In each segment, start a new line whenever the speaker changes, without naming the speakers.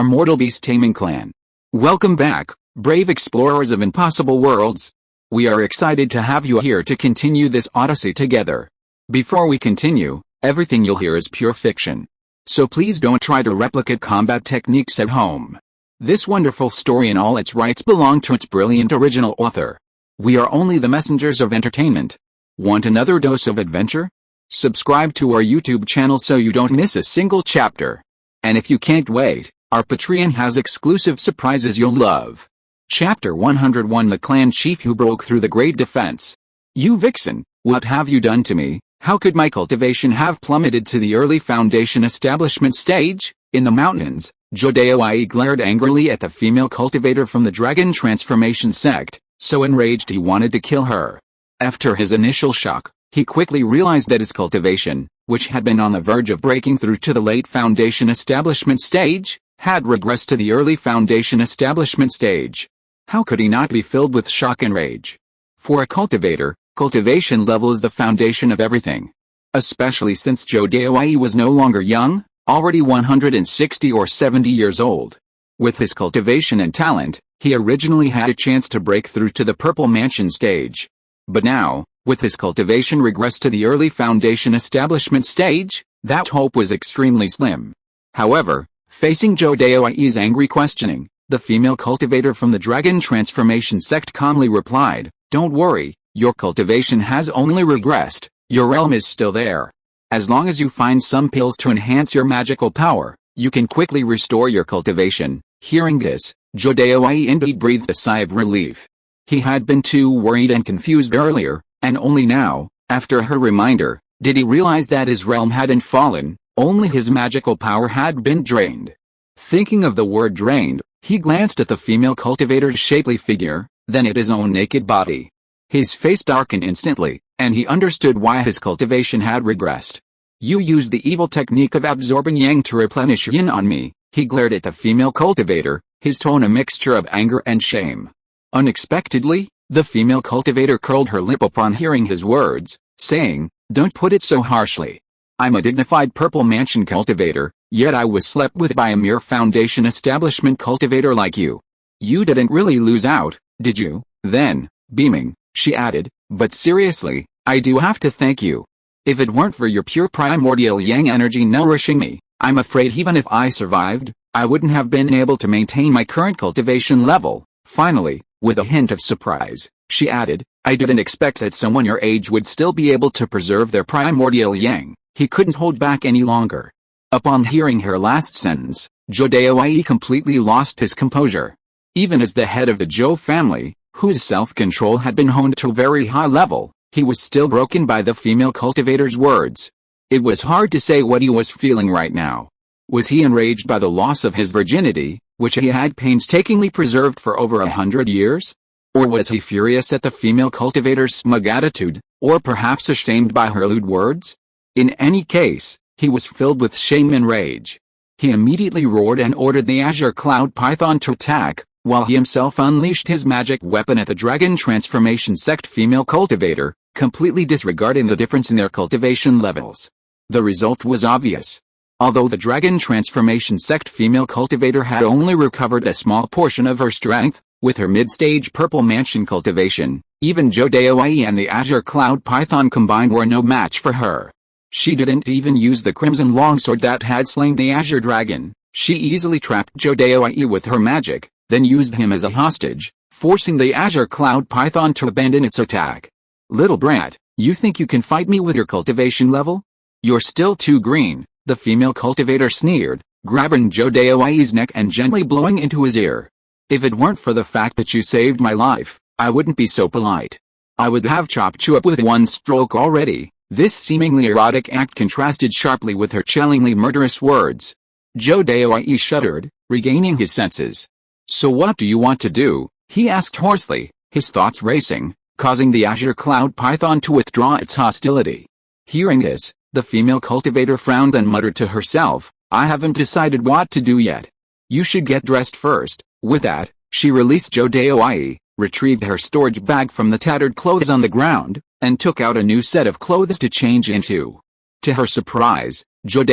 Immortal Beast-Taming clan. Welcome back, brave explorers of impossible worlds. We are excited to have you here to continue this odyssey together. Before we continue, everything you'll hear is pure fiction. So please don't try to replicate combat techniques at home. This wonderful story in all its rights belong to its brilliant original author. We are only the messengers of entertainment. Want another dose of adventure? Subscribe to our YouTube channel so you don't miss a single chapter. And if you can't wait, our Patreon has exclusive surprises you'll love. Chapter 101 The Clan Chief Who Broke Through the Great Defense. You vixen, what have you done to me? How could my cultivation have plummeted to the early foundation establishment stage? In the mountains, Zhou glared angrily at the female cultivator from the dragon transformation sect, so enraged he wanted to kill her. After his initial shock, he quickly realized that his cultivation, which had been on the verge of breaking through to the late foundation establishment stage, had regressed to the early foundation establishment stage. How could he not be filled with shock and rage? For a cultivator, cultivation level is the foundation of everything. Especially since Zhou was no longer young, already 160 or 70 years old. With his cultivation and talent, he originally had a chance to break through to the Purple Mansion stage. But now, with his cultivation regressed to the early foundation establishment stage, that hope was extremely slim. However, facing Zhou angry questioning, the female cultivator from the dragon transformation sect calmly replied, "Don't worry, your cultivation has only regressed, your realm is still there. As long as you find some pills to enhance your magical power, you can quickly restore your cultivation." Hearing this, Zhou indeed breathed a sigh of relief. He had been too worried and confused earlier, and only now, after her reminder, did he realize that his realm hadn't fallen, only his magical power had been drained. Thinking of the word drained, he glanced at the female cultivator's shapely figure, then at his own naked body. His face darkened instantly, and he understood why his cultivation had regressed. "You used the evil technique of absorbing yang to replenish yin on me," he glared at the female cultivator, his tone a mixture of anger and shame. Unexpectedly, the female cultivator curled her lip upon hearing his words, saying, "Don't put it so harshly. I'm a dignified Purple Mansion cultivator, yet I was slept with by a mere foundation establishment cultivator like you. You didn't really lose out, did you?" Then, beaming, she added, "But seriously, I do have to thank you. If it weren't for your pure primordial yang energy nourishing me, I'm afraid even if I survived, I wouldn't have been able to maintain my current cultivation level." Finally, with a hint of surprise, she added, "I didn't expect that someone your age would still be able to preserve their primordial yang." He couldn't hold back any longer. Upon hearing her last sentence, Zhou completely lost his composure. Even as the head of the Zhou family, whose self-control had been honed to a very high level, he was still broken by the female cultivator's words. It was hard to say what he was feeling right now. Was he enraged by the loss of his virginity, which he had painstakingly preserved for over 100 years? Or was he furious at the female cultivator's smug attitude, or perhaps ashamed by her lewd words? In any case, he was filled with shame and rage. He immediately roared and ordered the Azure Cloud Python to attack, while he himself unleashed his magic weapon at the dragon transformation sect female cultivator, completely disregarding the difference in their cultivation levels. The result was obvious. Although the dragon transformation sect female cultivator had only recovered a small portion of her strength, with her mid-stage Purple Mansion cultivation, even Zhou and the Azure Cloud Python combined were no match for her. She didn't even use the crimson longsword that had slain the Azure Dragon. She easily trapped Zhou with her magic, then used him as a hostage, forcing the Azure Cloud Python to abandon its attack. "Little brat, you think you can fight me with your cultivation level? You're still too green," the female cultivator sneered, grabbing Zhou neck and gently blowing into his ear. "If it weren't for the fact that you saved my life, I wouldn't be so polite. I would have chopped you up with one stroke already." This seemingly erotic act contrasted sharply with her chillingly murderous words. Zhou shuddered, regaining his senses. "So what do you want to do?" he asked hoarsely, his thoughts racing, causing the Azure Cloud Python to withdraw its hostility. Hearing this, the female cultivator frowned and muttered to herself, "I haven't decided what to do yet. You should get dressed first." With that, she released Zhou, retrieved her storage bag from the tattered clothes on the ground, and took out a new set of clothes to change into. To her surprise, Zhou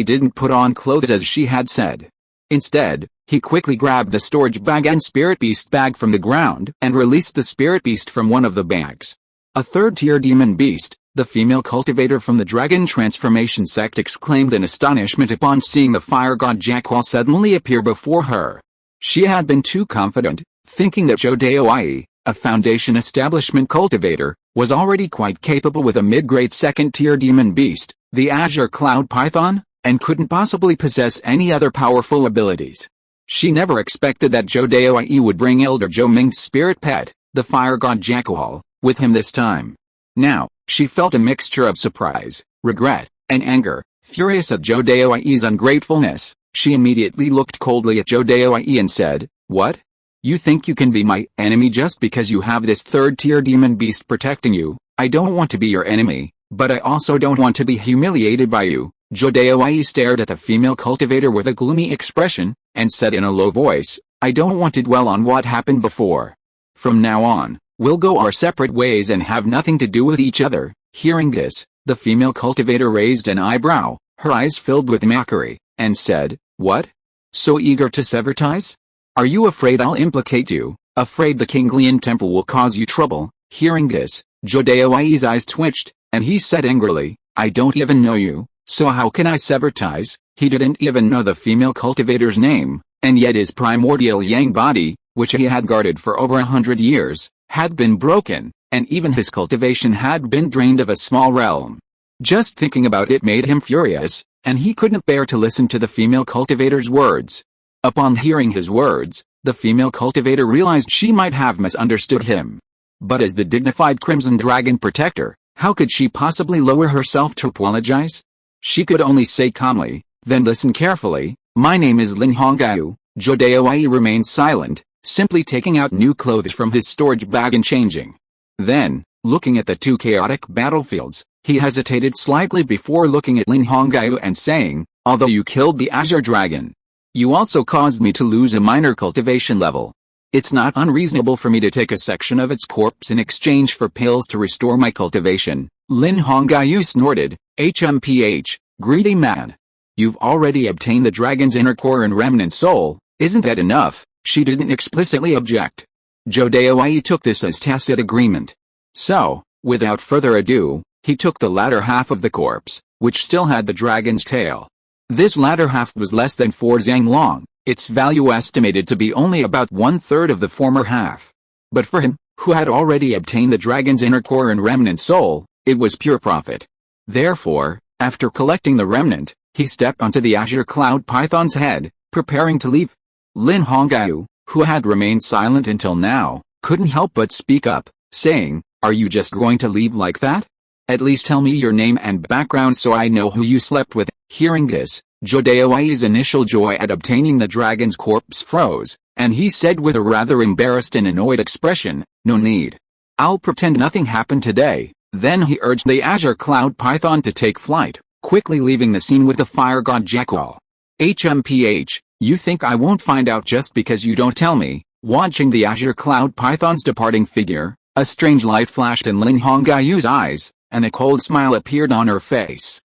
didn't put on clothes as she had said. Instead, He quickly grabbed the storage bag and spirit beast bag from the ground and released the spirit beast from one of the bags. A third-tier demon beast, the female cultivator from the dragon transformation sect, exclaimed in astonishment upon seeing the fire god Jackal suddenly appear before her. She had been too confident, thinking that Zhou Chun, a Foundation establishment cultivator, was already quite capable with a mid-grade second-tier demon beast, the Azure Cloud Python, and couldn't possibly possess any other powerful abilities. She never expected that Zhou Chun would bring Elder Zhou Ming's spirit pet, the fire god Jackal, with him this time. Now, she felt a mixture of surprise, regret, and anger. Furious at Zhou Chun's ungratefulness, she immediately looked coldly at Zhou Chun and said, "What? You think you can be my enemy just because you have this third-tier demon beast protecting you? I don't want to be your enemy, but I also don't want to be humiliated by you." Zhou Chun stared at the female cultivator with a gloomy expression, and said in a low voice, "I don't want to dwell on what happened before. From now on, we'll go our separate ways and have nothing to do with each other." Hearing this, the female cultivator raised an eyebrow, her eyes filled with mockery, and said, "What? So eager to sever ties? Are you afraid I'll implicate you, afraid the Kinglian temple will cause you trouble?" Hearing this, Zhou Chun's eyes twitched, and he said angrily, "I don't even know you, so how can I sever ties?" He didn't even know the female cultivator's name, and yet his primordial yang body, which he had guarded for over 100 years, had been broken, and even his cultivation had been drained of a small realm. Just thinking about it made him furious, and he couldn't bear to listen to the female cultivator's words. Upon hearing his words, the female cultivator realized she might have misunderstood him. But as the dignified Crimson Dragon protector, how could she possibly lower herself to apologize? She could only say calmly, "Then listen carefully, my name is Lin Hongyu." Zhou Chun remained silent, simply taking out new clothes from his storage bag and changing. Then, looking at the two chaotic battlefields, he hesitated slightly before looking at Lin Hongyu and saying, "Although you killed the Azure Dragon, you also caused me to lose a minor cultivation level. It's not unreasonable for me to take a section of its corpse in exchange for pills to restore my cultivation." Lin Hongyu snorted, "HMPH, greedy man. You've already obtained the dragon's inner core and remnant soul, isn't that enough?" She didn't explicitly object. Zhou Chun took this as tacit agreement. So, without further ado, he took the latter half of the corpse, which still had the dragon's tail. This latter half was less than 4 zang long, its value estimated to be only about 1/3 of the former half. But for him, who had already obtained the dragon's inner core and remnant soul, it was pure profit. Therefore, after collecting the remnant, he stepped onto the Azure Cloud Python's head, preparing to leave. Lin Hongyu, who had remained silent until now, couldn't help but speak up, saying, "Are you just going to leave like that? At least tell me your name and background so I know who you slept with." Hearing this, Zhou Chun's initial joy at obtaining the dragon's corpse froze, and he said with a rather embarrassed and annoyed expression, "No need. I'll pretend nothing happened today." Then he urged the Azure Cloud Python to take flight, quickly leaving the scene with the fire god Jackal. "HMPH, you think I won't find out just because you don't tell me?" Watching the Azure Cloud Python's departing figure, a strange light flashed in Lin Hongyu's eyes, and a cold smile appeared on her face.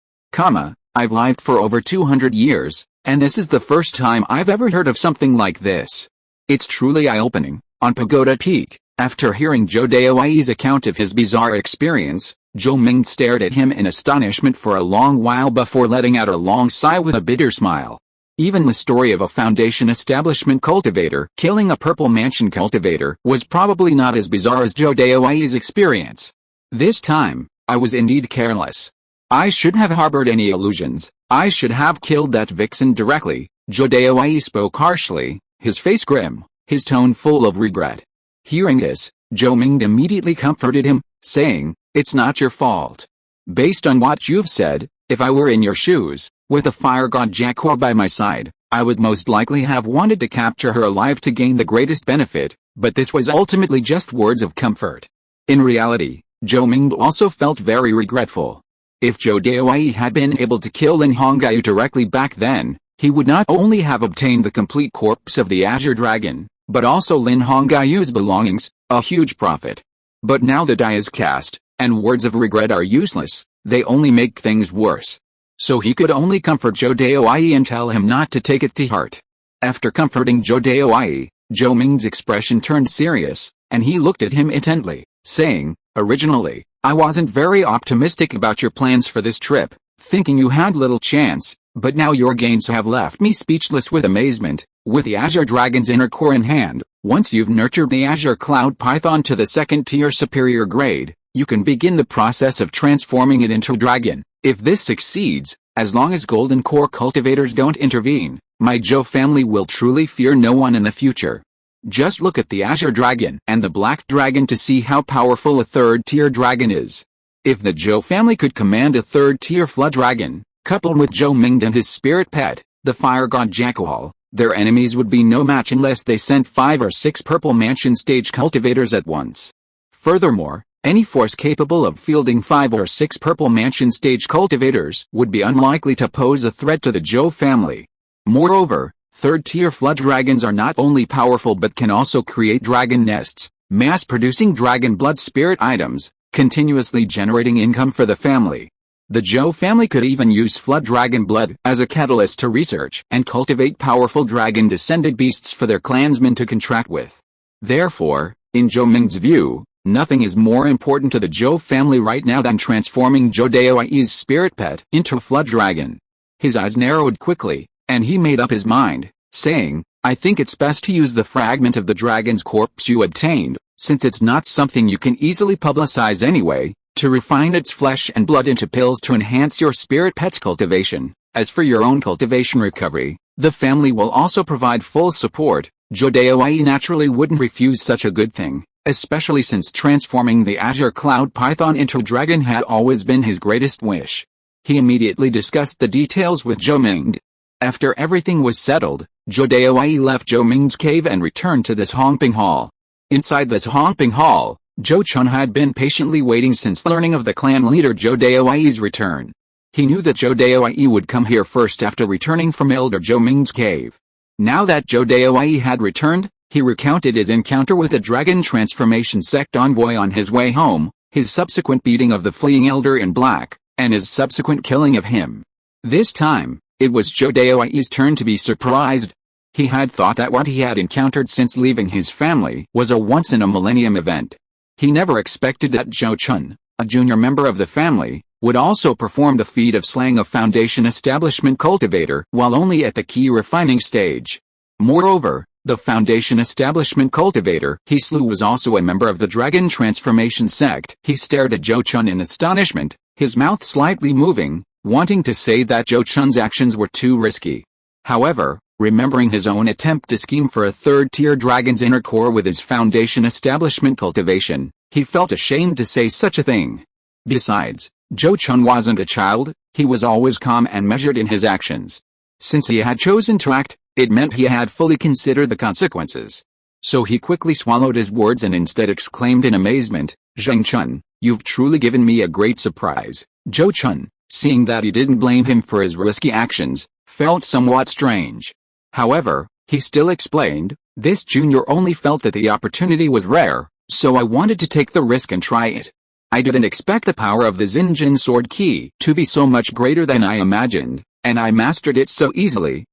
"I've lived for over 200 years, and this is the first time I've ever heard of something like this. It's truly eye-opening." On Pagoda Peak, after hearing Zhou Chun's account of his bizarre experience, Zhou Ming stared at him in astonishment for a long while before letting out a long sigh with a bitter smile. Even the story of a Foundation establishment cultivator killing a Purple Mansion cultivator was probably not as bizarre as Zhou Chun's experience. "This time, I was indeed careless. I shouldn't have harbored any illusions. I should have killed that vixen directly." Zhou Chun spoke harshly, his face grim, his tone full of regret. Hearing this, Zhou Ming immediately comforted him, saying, "It's not your fault. Based on what you've said, if I were in your shoes, with the fire god Jackal by my side, I would most likely have wanted to capture her alive to gain the greatest benefit, but this was ultimately just words of comfort." In reality, Zhou Ming also felt very regretful. If Zhou Chun had been able to kill Lin Hongyu directly back then, he would not only have obtained the complete corpse of the Azure Dragon, but also Lin Hongyu's belongings, a huge profit. But now the die is cast, and words of regret are useless, they only make things worse. So he could only comfort Zhou Chun and tell him not to take it to heart. After comforting Zhou Daoyi, Zhou Ming's expression turned serious, and he looked at him intently, saying, "Originally, I wasn't very optimistic about your plans for this trip, thinking you had little chance, but now your gains have left me speechless with amazement. With the Azure Dragon's inner core in hand, once you've nurtured the Azure Cloud Python to the second-tier superior grade, you can begin the process of transforming it into a dragon. If this succeeds, as long as Golden Core cultivators don't intervene, my Zhou family will truly fear no one in the future. Just look at the Azure Dragon and the Black Dragon to see how powerful a third-tier dragon is. If the Zhou family could command a third-tier flood dragon, coupled with Zhou Ming and his spirit pet, the fire god Jackal, their enemies would be no match unless they sent 5 or 6 purple mansion stage cultivators at once. Furthermore, any force capable of fielding 5 or 6 purple mansion stage cultivators would be unlikely to pose a threat to the Zhou family. Moreover, third-tier flood dragons are not only powerful but can also create dragon nests, mass-producing dragon blood spirit items, continuously generating income for the family. The Zhou family could even use flood dragon blood as a catalyst to research and cultivate powerful dragon-descended beasts for their clansmen to contract with. Therefore, in Zhou Ming's view, nothing is more important to the Zhou family right now than transforming Zhou Daoyi's spirit pet into a flood dragon. His eyes narrowed quickly, and he made up his mind, saying, "I think it's best to use the fragment of the dragon's corpse you obtained, since it's not something you can easily publicize anyway, to refine its flesh and blood into pills to enhance your spirit pet's cultivation. As for your own cultivation recovery, the family will also provide full support." Zhou Daoyi naturally wouldn't refuse such a good thing, especially since transforming the Azure Cloud Python into a dragon had always been his greatest wish. He immediately discussed the details with Zhou Ming. After everything was settled, Zhou Daoyi left Zhou Ming's cave and returned to this Hongping Hall. Inside this Hongping Hall, Zhou Chun had been patiently waiting since learning of the clan leader Zhou Daoyi's return. He knew that Zhou Daoyi would come here first after returning from Elder Zhou Ming's cave. Now that Zhou Daoyi had returned, he recounted his encounter with the Dragon Transformation Sect envoy on his way home, his subsequent beating of the fleeing Elder in Black, and his subsequent killing of him. This time, it was Zhou Daoyi's turn to be surprised. He had thought that what he had encountered since leaving his family was a once-in-a-millennium event. He never expected that Zhou Chun, a junior member of the family, would also perform the feat of slaying a Foundation Establishment cultivator while only at the key refining stage. Moreover, the Foundation Establishment cultivator he slew was also a member of the Dragon Transformation Sect. He stared at Zhou Chun in astonishment, his mouth slightly moving, wanting to say that Zhou Chun's actions were too risky. However, remembering his own attempt to scheme for a third-tier dragon's inner core with his Foundation Establishment cultivation, he felt ashamed to say such a thing. Besides, Zhou Chun wasn't a child, he was always calm and measured in his actions. Since he had chosen to act, it meant he had fully considered the consequences. So he quickly swallowed his words and instead exclaimed in amazement, "Zheng Chun, you've truly given me a great surprise." Zhou Chun, seeing that he didn't blame him for his risky actions, felt somewhat strange. However, he still explained, "This junior only felt that the opportunity was rare, so I wanted to take the risk and try it. I didn't expect the power of the Xinjin sword key to be so much greater than I imagined, and I mastered it so easily.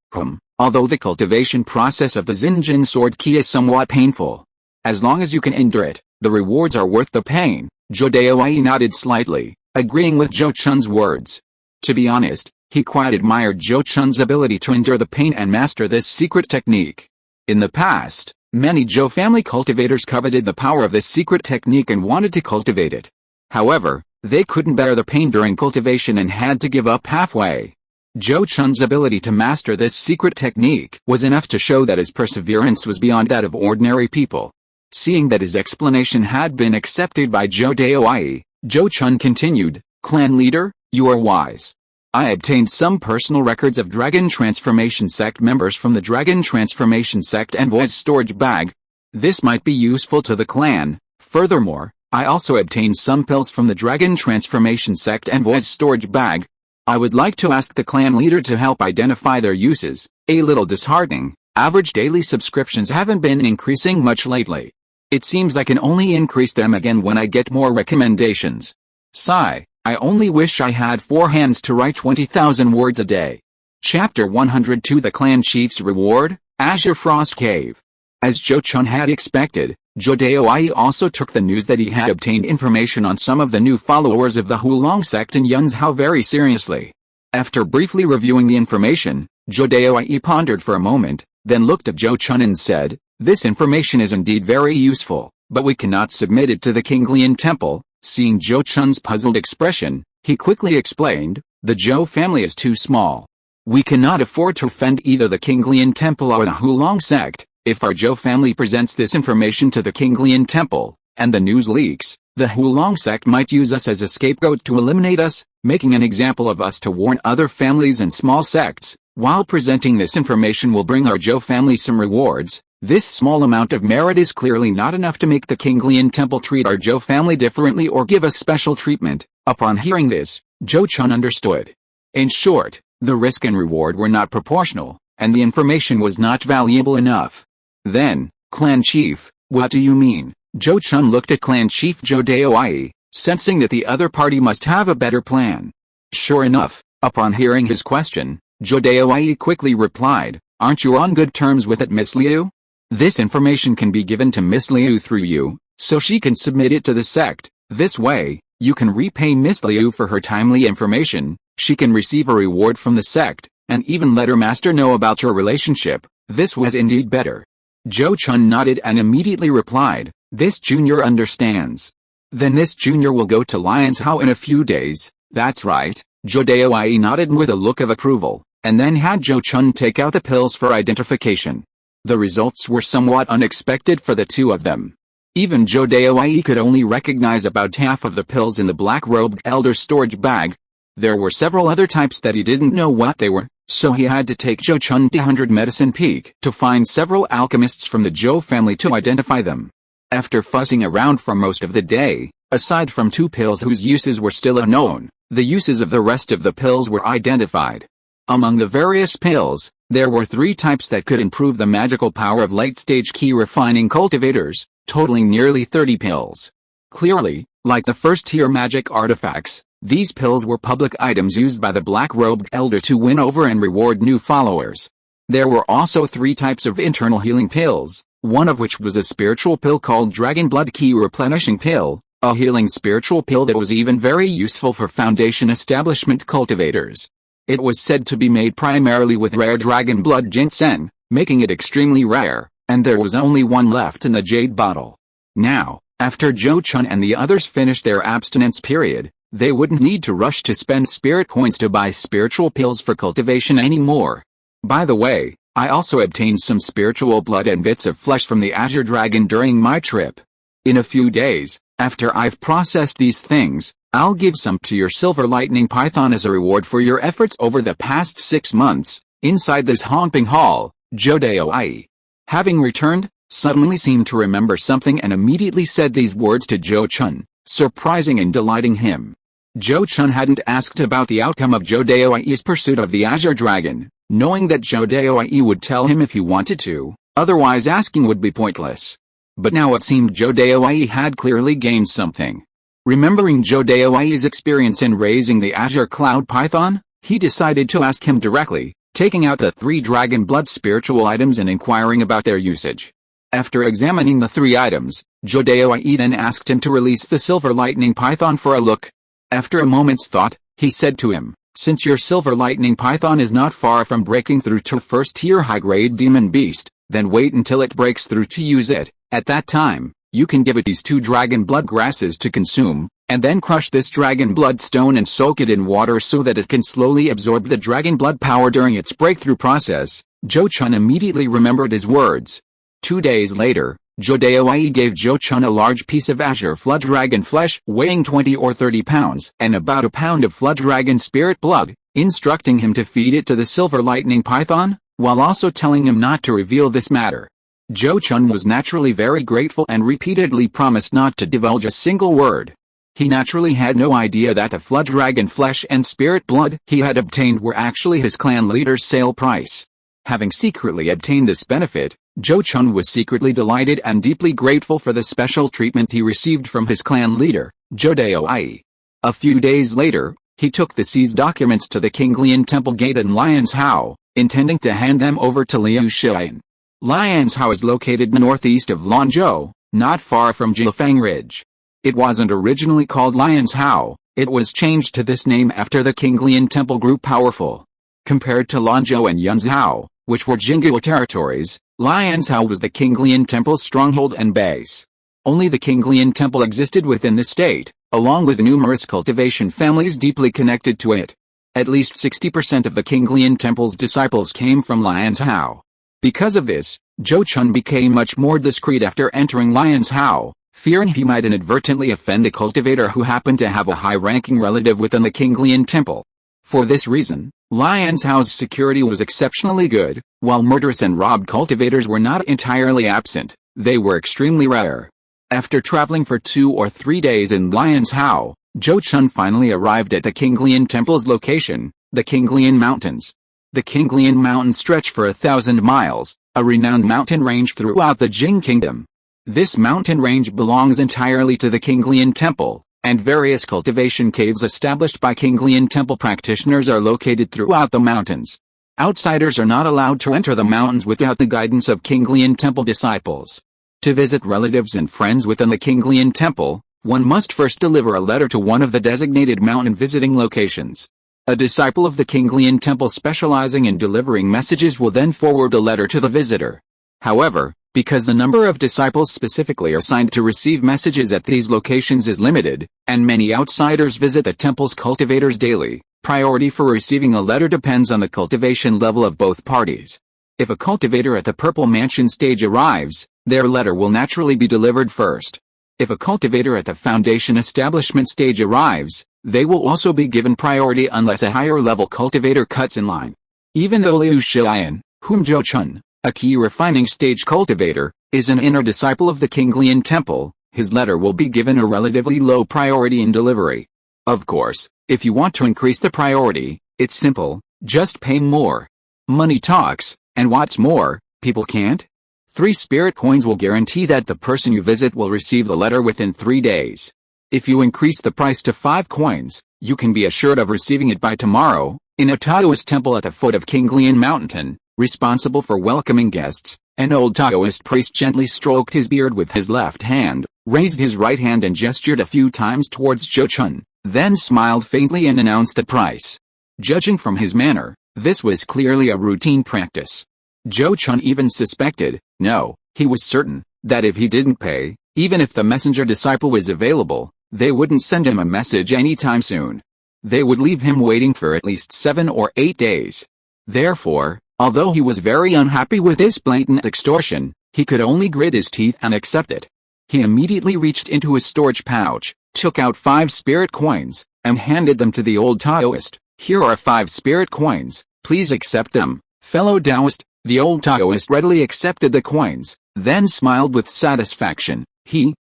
Although the cultivation process of the Xinjin sword key is somewhat painful. As long as you can endure it, the rewards are worth the pain." Zhou Daoyi nodded slightly, agreeing with Zhou Chun's words. To be honest, he quite admired Zhou Chun's ability to endure the pain and master this secret technique. In the past, many Zhou family cultivators coveted the power of this secret technique and wanted to cultivate it. However, they couldn't bear the pain during cultivation and had to give up halfway. Zhou Chun's ability to master this secret technique was enough to show that his perseverance was beyond that of ordinary people. Seeing that his explanation had been accepted by Zhou Daoyi, Zhou Chun continued, "Clan leader, you are wise. I obtained some personal records of Dragon Transformation Sect members from the Dragon Transformation Sect envoy's storage bag. This might be useful to the clan. Furthermore, I also obtained some pills from the Dragon Transformation Sect envoy's storage bag. I would like to ask the clan leader to help identify their uses." A little disheartening, average daily subscriptions haven't been increasing much lately. It seems I can only increase them again when I get more recommendations. Sigh. I only wish I had 4 hands to write 20,000 words a day. Chapter 102 The Clan Chief's Reward.
Azure Frost Cave. As Zhou Chun had expected, Zhou Daoyi also took the news that he had obtained information on some of the new followers of the Hulong sect in Yunzhou very seriously. After briefly reviewing the information, Zhou Daoyi pondered for a moment, then looked at Zhou Chun and said, "This information is indeed very useful, but we cannot submit it to the Qinglian temple." Seeing Zhou Chun's puzzled expression, he quickly explained, "The Zhou family is too small. We cannot afford to offend either the Qinglian temple or the Hulong sect. If our Zhou family presents this information to the Qinglian temple, and the news leaks, the Hulong sect might use us as a scapegoat to eliminate us, making an example of us to warn other families and small sects. While presenting this information will bring our Zhou family some rewards, this small amount of merit is clearly not enough to make the Qinglian temple treat our Zhou family differently or give us special treatment." Upon hearing this, Zhou Chun understood. In short, the risk and reward were not proportional, and the information was not valuable enough. Then, Clan Chief, what do you mean? Zhou Chun looked at Clan Chief Zhou Daoyi, sensing that the other party must have a better plan. Sure enough, upon hearing his question, Zhou Daoyi quickly replied, "Aren't you on good terms with it, Miss Liu? This information can be given to Miss Liu through you, so she can submit it to the sect. This way, you can repay Miss Liu for her timely information, she can receive a reward from the sect, and even let her master know about your relationship. This was indeed better." Zhou Chun nodded and immediately replied, "This junior understands. Then this junior will go to Lianzhou in a few days." "That's right." Zhou Daoyi nodded with a look of approval, and then had Zhou Chun take out the pills for identification. The results were somewhat unexpected for the two of them. Even Zhou Daoyi could only recognize about half of the pills in the black-robed elder's storage bag. There were several other types that he didn't know what they were, so he had to take Zhou Chun to 100 Medicine Peak to find several alchemists from the Zhou family to identify them. After fussing around for most of the day, aside from 2 pills whose uses were still unknown, the uses of the rest of the pills were identified. Among the various pills, there were 3 types that could improve the magical power of late-stage key refining cultivators, totaling nearly 30 pills. Clearly, like the first-tier magic artifacts, these pills were public items used by the black-robed elder to win over and reward new followers. There were also 3 types of internal healing pills, one of which was a spiritual pill called Dragon Blood Key Replenishing Pill, a healing spiritual pill that was even very useful for Foundation establishment cultivators. It was said to be made primarily with rare dragon blood ginseng, making it extremely rare, and there was only one left in the jade bottle. Now, after Zhou Chun and the others finished their abstinence period, they wouldn't need to rush to spend spirit coins to buy spiritual pills for cultivation anymore. By the way, I also obtained some spiritual blood and bits of flesh from the Azure Dragon during my trip. In a few days, after I've processed these things, I'll give some to your Silver Lightning Python as a reward for your efforts over the past 6 months. Inside this honking hall, Zhou Daoyi, having returned, suddenly seemed to remember something and immediately said these words to Zhou Chun, surprising and delighting him. Zhou Chun hadn't asked about the outcome of Zhou Daoyi's pursuit of the Azure Dragon, knowing that Zhou Daoyi would tell him if he wanted to, otherwise asking would be pointless. But now it seemed Zhou Daoyi had clearly gained something. Remembering Zhou Daoyi's experience in raising the Azure Cloud Python, he decided to ask him directly, taking out the 3 Dragon Blood spiritual items and inquiring about their usage. After examining the 3 items, Zhou Daoyi then asked him to release the Silver Lightning Python for a look. After a moment's thought, he said to him, "Since your Silver Lightning Python is not far from breaking through to first-tier high-grade demon beast, then wait until it breaks through to use it. At that time, you can give it these 2 dragon blood grasses to consume, and then crush this dragon blood stone and soak it in water so that it can slowly absorb the dragon blood power during its breakthrough process." Zhou Chun immediately remembered his words. 2 days later, Zhou Daoyi gave Zhou Chun a large piece of azure flood dragon flesh weighing 20 or 30 pounds and about a pound of flood dragon spirit blood, instructing him to feed it to the Silver Lightning Python, while also telling him not to reveal this matter. Zhou Chun was naturally very grateful and repeatedly promised not to divulge a single word. He naturally had no idea that the flood dragon flesh and spirit blood he had obtained were actually his clan leader's sale price. Having secretly obtained this benefit, Zhou Chun was secretly delighted and deeply grateful for the special treatment he received from his clan leader, Zhou Daoyi. A few days later, he took the seized documents to the Qinglian Temple Gate in Lianzhou, intending to hand them over to Liu Xian. Lianzhou is located northeast of Lanzhou, not far from Jilfang Ridge. It wasn't originally called Lianzhou, it was changed to this name after the Qinglian Temple grew powerful. Compared to Lanzhou and Yunzhou, which were Jingguo territories, Lianzhou was the Qinglian Temple's stronghold and base. Only the Qinglian Temple existed within the state, along with numerous cultivation families deeply connected to it. At least 60% of the Qinglian Temple's disciples came from Lianzhou. Because of this, Zhou Chun became much more discreet after entering Lianzhou, fearing he might inadvertently offend a cultivator who happened to have a high-ranking relative within the Qinglian Temple. For this reason, Lianzhou's security was exceptionally good, while murderous and robbed cultivators were not entirely absent, they were extremely rare. After traveling for 2 or 3 days in Lianzhou, Zhou Chun finally arrived at the Qinglian Temple's location, the Qinglian Mountains. The Qinglian Mountains stretch for 1,000 miles, a renowned mountain range throughout the Jing Kingdom. This mountain range belongs entirely to the Qinglian Temple, and various cultivation caves established by Qinglian Temple practitioners are located throughout the mountains. Outsiders are not allowed to enter the mountains without the guidance of Qinglian Temple disciples. To visit relatives and friends within the Qinglian Temple, one must first deliver a letter to one of the designated mountain visiting locations. A disciple of the Qinglian Temple specializing in delivering messages will then forward the letter to the visitor. However, because the number of disciples specifically assigned to receive messages at these locations is limited, and many outsiders visit the temple's cultivators daily, priority for receiving a letter depends on the cultivation level of both parties. If a cultivator at the Purple Mansion stage arrives, their letter will naturally be delivered first. If a cultivator at the Foundation Establishment stage arrives, they will also be given priority unless a higher-level cultivator cuts in line. Even though Liu Xian, whom Zhou Chun, a key refining stage cultivator, is an inner disciple of the Qinglian Temple, his letter will be given a relatively low priority in delivery. Of course, if you want to increase the priority, it's simple, just pay more. Money talks, and what's more, people can't? 3 spirit coins will guarantee that the person you visit will receive the letter within 3 days. If you increase the price to 5 coins, you can be assured of receiving it by tomorrow. In a Taoist temple at the foot of Qinglian Mountain, responsible for welcoming guests, an old Taoist priest gently stroked his beard with his left hand, raised his right hand and gestured a few times towards Zhou Chun, then smiled faintly and announced the price. Judging from his manner, this was clearly a routine practice. Zhou Chun even suspected, no, he was certain, that if he didn't pay, even if the messenger disciple was available, they wouldn't send him a message anytime soon. They would leave him waiting for at least 7 or 8 days. Therefore, although he was very unhappy with this blatant extortion, he could only grit his teeth and accept it. He immediately reached into his storage pouch, took out 5 spirit coins, and handed them to the old Taoist. Here are 5 spirit coins, please accept them, fellow Taoist. The old Taoist readily accepted the coins, then smiled with satisfaction.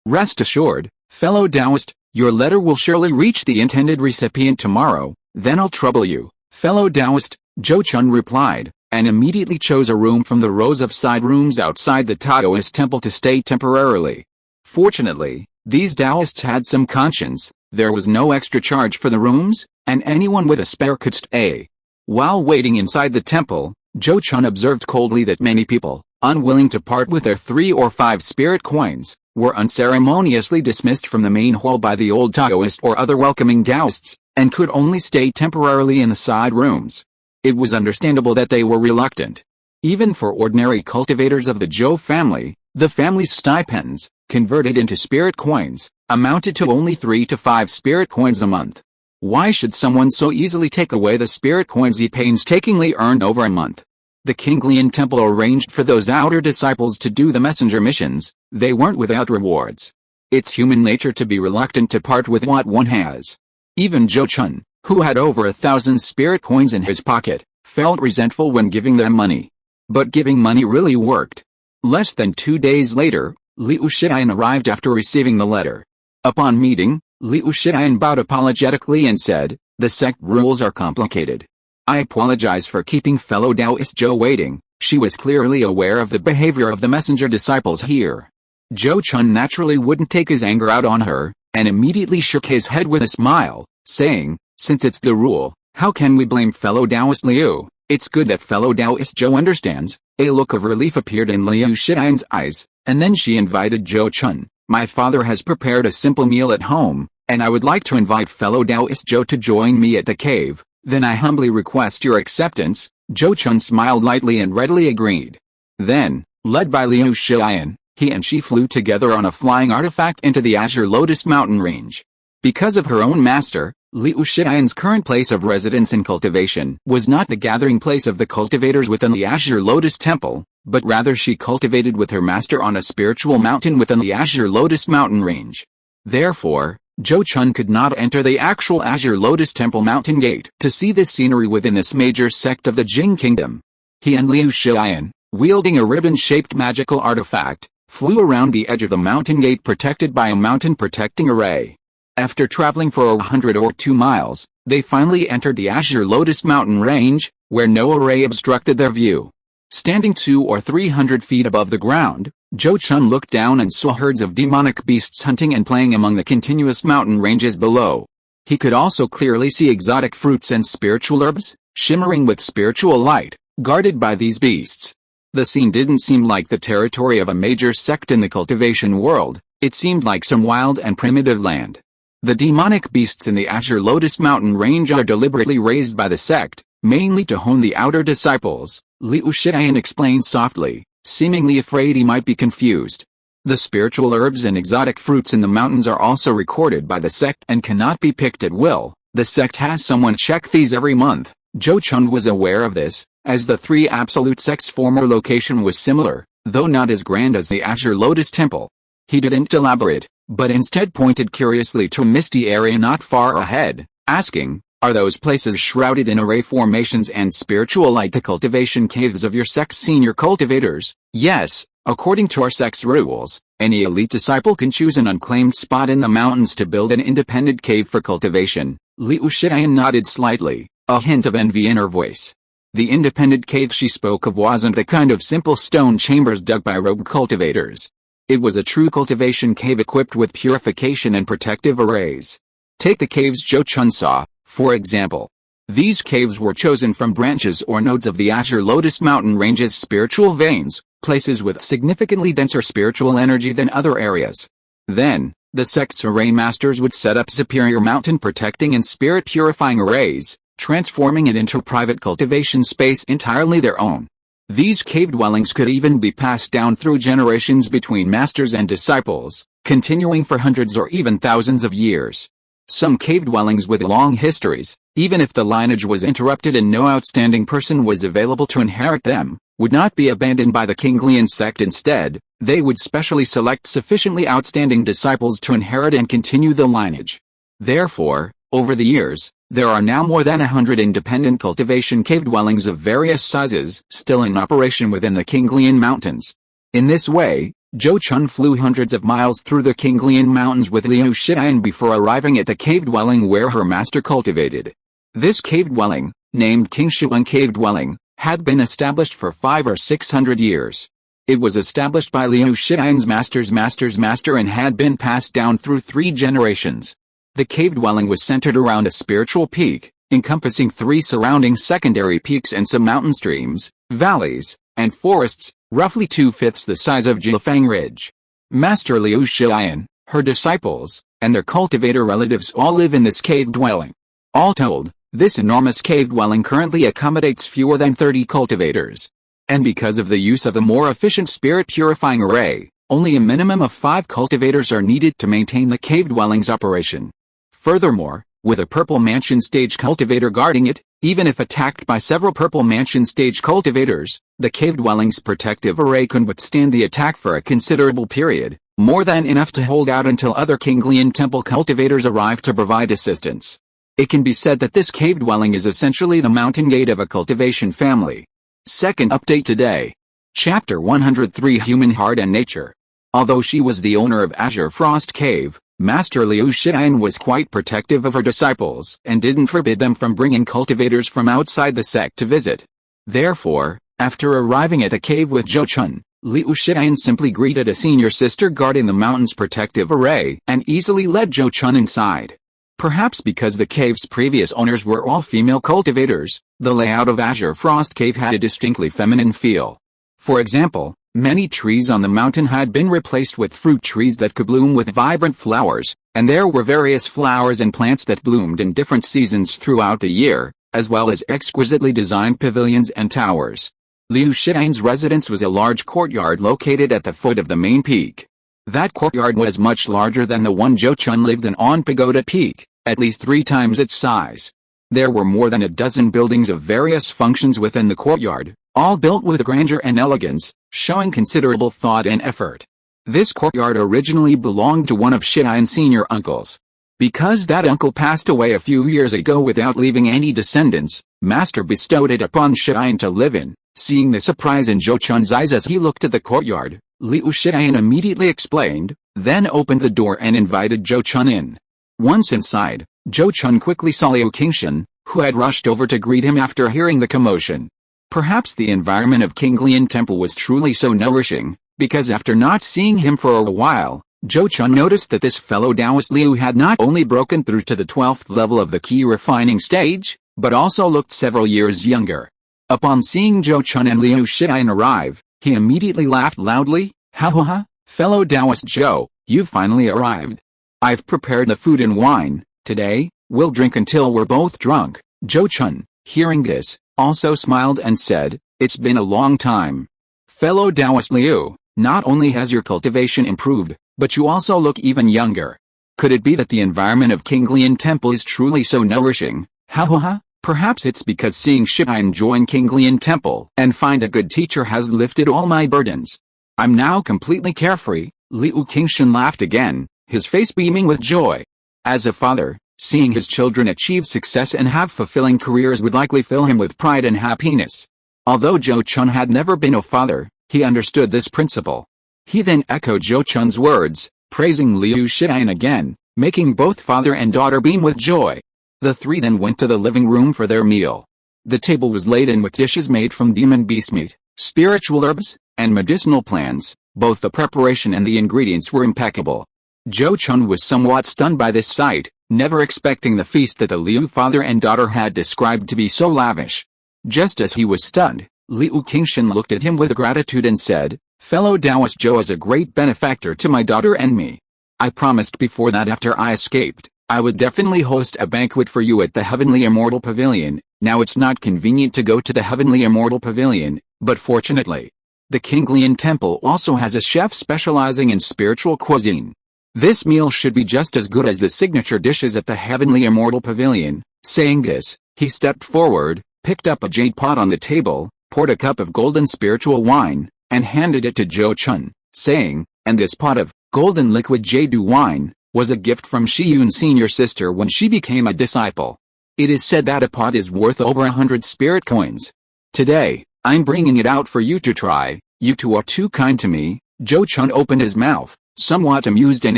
Rest assured, fellow Taoist, your letter will surely reach the intended recipient tomorrow, then I'll trouble you, fellow Taoist, Zhou Chun replied, and immediately chose a room from the rows of side rooms outside the Taoist temple to stay temporarily. Fortunately, these Taoists had some conscience, there was no extra charge for the rooms, and anyone with a spare could stay. While waiting inside the temple, Zhou Chun observed coldly that many people, unwilling to part with their 3 or 5 spirit coins, were unceremoniously dismissed from the main hall by the old Taoist or other welcoming Taoists, and could only stay temporarily in the side rooms. It was understandable that they were reluctant. Even for ordinary cultivators of the Zhou family, the family's stipends, converted into spirit coins, amounted to only 3 to 5 spirit coins a month. Why should someone so easily take away the spirit coins he painstakingly earned over a month? The Qinglian Temple arranged for those outer disciples to do the messenger missions, they weren't without rewards. It's human nature to be reluctant to part with what one has. Even Zhou Chun, who had over 1,000 spirit coins in his pocket, felt resentful when giving them money. But giving money really worked. Less than 2 days later, Liu Xian arrived after receiving the letter. Upon meeting, Liu Xian bowed apologetically and said, "The sect rules are complicated. I apologize for keeping fellow Taoist Zhou waiting." She was clearly aware of the behavior of the messenger disciples here. Zhou Chun naturally wouldn't take his anger out on her, and immediately shook his head with a smile, saying, "Since it's the rule, how can we blame fellow Taoist Liu? It's good that fellow Taoist Zhou understands, A look of relief appeared in Liu Shian's eyes, and then she invited Zhou Chun. My father has prepared a simple meal at home, and I would like to invite fellow Taoist Zhou to join me at the cave. Then I humbly request your acceptance. Zhou Chun smiled lightly and readily agreed. Then, led by Liu Shian, he and she flew together on a flying artifact into the Azure Lotus mountain range. Because of her own master, Liu Shian's current place of residence and cultivation was not the gathering place of the cultivators within the Azure Lotus temple, but rather she cultivated with her master on a spiritual mountain within the Azure Lotus mountain range. Therefore, Zhou Chun could not enter the actual Azure Lotus temple mountain gate to see this scenery within this major sect of the Jing kingdom. He and Liu Shian, wielding a ribbon-shaped magical artifact, flew around the edge of the mountain gate protected by a mountain protecting array. After traveling for 100 or 2 miles, they finally entered the Azure Lotus mountain range, where no array obstructed their view. Standing 200 or 300 feet above the ground, Zhou Chun looked down and saw herds of demonic beasts hunting and playing among the continuous mountain ranges below. He could also clearly see exotic fruits and spiritual herbs, shimmering with spiritual light, guarded by these beasts. The scene didn't seem like the territory of a major sect in the cultivation world, it seemed like some wild and primitive land. The demonic beasts in the Azure Lotus mountain range are deliberately raised by the sect, mainly to hone the outer disciples, Liu Shian explained softly, seemingly afraid he might be confused. The spiritual herbs and exotic fruits in the mountains are also recorded by the sect and cannot be picked at will. The sect has someone check these every month. Zhou Chun was aware of this, as the 3 Absolute Sect's former location was similar, though not as grand as the Azure Lotus temple. He didn't elaborate, but instead pointed curiously to a misty area not far ahead, asking, "Are those places shrouded in array formations and spiritual light the cultivation caves of your sect's senior cultivators?" "Yes, according to our sect's rules, any elite disciple can choose an unclaimed spot in the mountains to build an independent cave for cultivation." Liu Shian nodded slightly, a hint of envy in her voice. The independent cave she spoke of wasn't the kind of simple stone chambers dug by rogue cultivators. It was a true cultivation cave equipped with purification and protective arrays. Take the caves Zhou Chun saw, for example. These caves were chosen from branches or nodes of the Azure Lotus mountain range's spiritual veins, places with significantly denser spiritual energy than other areas. Then, the sect's array masters would set up superior mountain protecting and spirit purifying arrays, transforming it into a private cultivation space entirely their own. These cave dwellings could even be passed down through generations between masters and disciples, continuing for hundreds or even thousands of years. Some cave dwellings with long histories, even if the lineage was interrupted and no outstanding person was available to inherit them, would not be abandoned by the Kinglian sect. Instead, they would specially select sufficiently outstanding disciples to inherit and continue the lineage. Therefore, over the years, there are now more than 100 independent cultivation cave dwellings of various sizes still in operation within the Kinglian mountains. In this way, Zhou Chun flew hundreds of miles through the Kinglian mountains with Liu Shian before arriving at the cave dwelling where her master cultivated. This cave dwelling, named King Shuang Cave Dwelling, had been established for 500 or 600 years. It was established by Liu Shian's master's master and had been passed down through 3 generations. The cave dwelling was centered around a spiritual peak, encompassing 3 surrounding secondary peaks and some mountain streams, valleys, and forests, roughly 2/5 the size of Jilfang Ridge. Master Liu Shian, her disciples, and their cultivator relatives all live in this cave dwelling. All told, this enormous cave dwelling currently accommodates fewer than 30 cultivators. And because of the use of a more efficient spirit purifying array, only a minimum of 5 cultivators are needed to maintain the cave dwelling's operation. Furthermore, with a Purple Mansion stage cultivator guarding it, even if attacked by several Purple Mansion stage cultivators, the cave dwelling's protective array can withstand the attack for a considerable period, more than enough to hold out until other Kinglian temple cultivators arrive to provide assistance. It can be said that this cave dwelling is essentially the mountain gate of a cultivation family. Second update today. Chapter 103 Human Heart and Nature. Although she was the owner of Azure Frost Cave, Master Liu Shian was quite protective of her disciples and didn't forbid them from bringing cultivators from outside the sect to visit. Therefore, after arriving at the cave with Zhou Chun, Liu Shian simply greeted a senior sister guarding the mountain's protective array and easily led Zhou Chun inside. Perhaps because the cave's previous owners were all female cultivators, the layout of Azure Frost Cave had a distinctly feminine feel. For example, many trees on the mountain had been replaced with fruit trees that could bloom with vibrant flowers, and there were various flowers and plants that bloomed in different seasons throughout the year, as well as exquisitely designed pavilions and towers. Liu Shian's residence was a large courtyard located at the foot of the main peak. That courtyard was much larger than the one Zhou Chun lived in on Pagoda Peak, at least 3 times its size. There were more than a dozen buildings of various functions within the courtyard, all built with grandeur and elegance, showing considerable thought and effort. This courtyard originally belonged to one of Shian's senior uncles. Because that uncle passed away a few years ago without leaving any descendants, Master bestowed it upon Shian to live in. Seeing the surprise in Zhou Chun's eyes as he looked at the courtyard, Liu Shian immediately explained, then opened the door and invited Zhou Chun in. Once inside, Zhou Chun quickly saw Liu Qingshan, who had rushed over to greet him after hearing the commotion. Perhaps the environment of King Lian Temple was truly so nourishing, because after not seeing him for a while, Zhou Chun noticed that this fellow Taoist Liu had not only broken through to the 12th level of the key refining stage, but also looked several years younger. Upon seeing Zhou Chun and Liu Shian arrive, he immediately laughed loudly. Ha ha ha, fellow Taoist Zhou, you've finally arrived. I've prepared the food and wine. Today, we'll drink until we're both drunk. Zhou Chun, hearing this, also smiled and said, it's been a long time. Fellow Taoist Liu, not only has your cultivation improved, but you also look even younger. Could it be that the environment of King Lian Temple is truly so nourishing? Ha ha ha, perhaps it's because seeing Shian join King Lian Temple and find a good teacher has lifted all my burdens. I'm now completely carefree. Liu Qingshan laughed again, his face beaming with joy. As a father, seeing his children achieve success and have fulfilling careers would likely fill him with pride and happiness. Although Zhou Chun had never been a father, he understood this principle. He then echoed Zhou Chun's words, praising Liu Shian again, making both father and daughter beam with joy. The 3 then went to the living room for their meal. The table was laden with dishes made from demon beast meat, spiritual herbs, and medicinal plants. Both the preparation and the ingredients were impeccable. Zhou Chun was somewhat stunned by this sight, never expecting the feast that the Liu father and daughter had described to be so lavish. Just as he was stunned, Liu Qingshan looked at him with gratitude and said, fellow Taoist Zhou is a great benefactor to my daughter and me. I promised before that after I escaped, I would definitely host a banquet for you at the Heavenly Immortal Pavilion. Now it's not convenient to go to the Heavenly Immortal Pavilion, but fortunately, the King Lian Temple also has a chef specializing in spiritual cuisine. This meal should be just as good as the signature dishes at the Heavenly Immortal Pavilion. Saying this, he stepped forward, picked up a jade pot on the table, poured a cup of golden spiritual wine, and handed it to Zhou Chun, saying, and this pot of golden liquid jade wine was a gift from Shiyun's senior sister when she became a disciple. It is said that a pot is worth over 100 spirit coins. Today, I'm bringing it out for you to try. You two are too kind to me. Zhou Chun opened his mouth, somewhat amused, and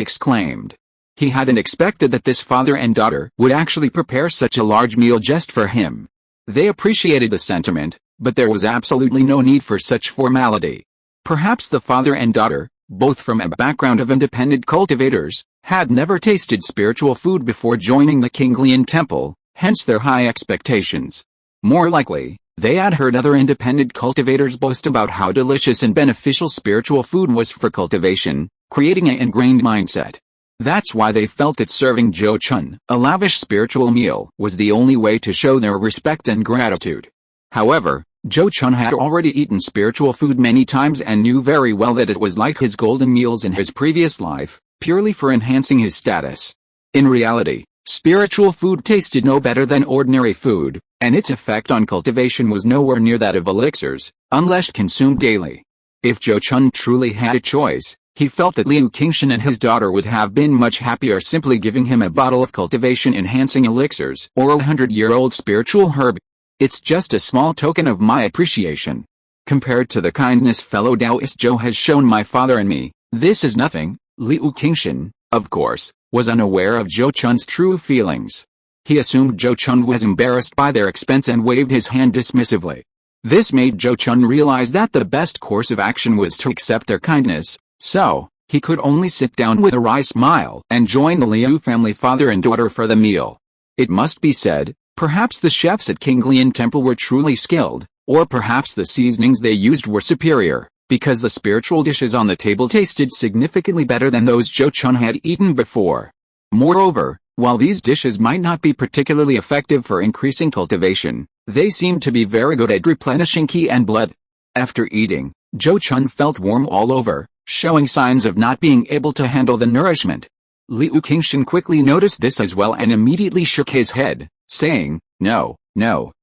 exclaimed. He hadn't expected that this father and daughter would actually prepare such a large meal just for him. They appreciated the sentiment, but there was absolutely no need for such formality. Perhaps the father and daughter, both from a background of independent cultivators, had never tasted spiritual food before joining the King Lian Temple, hence their high expectations. More likely, they had heard other independent cultivators boast about how delicious and beneficial spiritual food was for cultivation, creating an ingrained mindset. That's why they felt that serving Zhou Chun a lavish spiritual meal was the only way to show their respect and gratitude. However, Zhou Chun had already eaten spiritual food many times and knew very well that it was like his golden meals in his previous life, purely for enhancing his status. In reality, spiritual food tasted no better than ordinary food, and its effect on cultivation was nowhere near that of elixirs, unless consumed daily. If Zhou Chun truly had a choice, he felt that Liu Qingshan and his daughter would have been much happier simply giving him a bottle of cultivation-enhancing elixirs or a 100-year-old spiritual herb. It's just a small token of my appreciation. Compared to the kindness fellow Taoist Zhou has shown my father and me, this is nothing. Liu Qingshan, of course, was unaware of Zhou Chun's true feelings. He assumed Zhou Chun was embarrassed by their expense and waved his hand dismissively. This made Zhou Chun realize that the best course of action was to accept their kindness, so he could only sit down with a wry smile and join the Liu family father and daughter for the meal. It must be said, perhaps the chefs at King Lian Temple were truly skilled, Or perhaps the seasonings they used were superior, because the spiritual dishes on the table tasted significantly better than those Zhou Chun had eaten before. Moreover, while these dishes might not be particularly effective for increasing cultivation, they seemed to be very good at replenishing ki and blood. After eating, Zhou Chun felt warm all over, showing signs of not being able to handle the nourishment. Liu Qingshan quickly noticed this as well and immediately shook his head, saying, "No,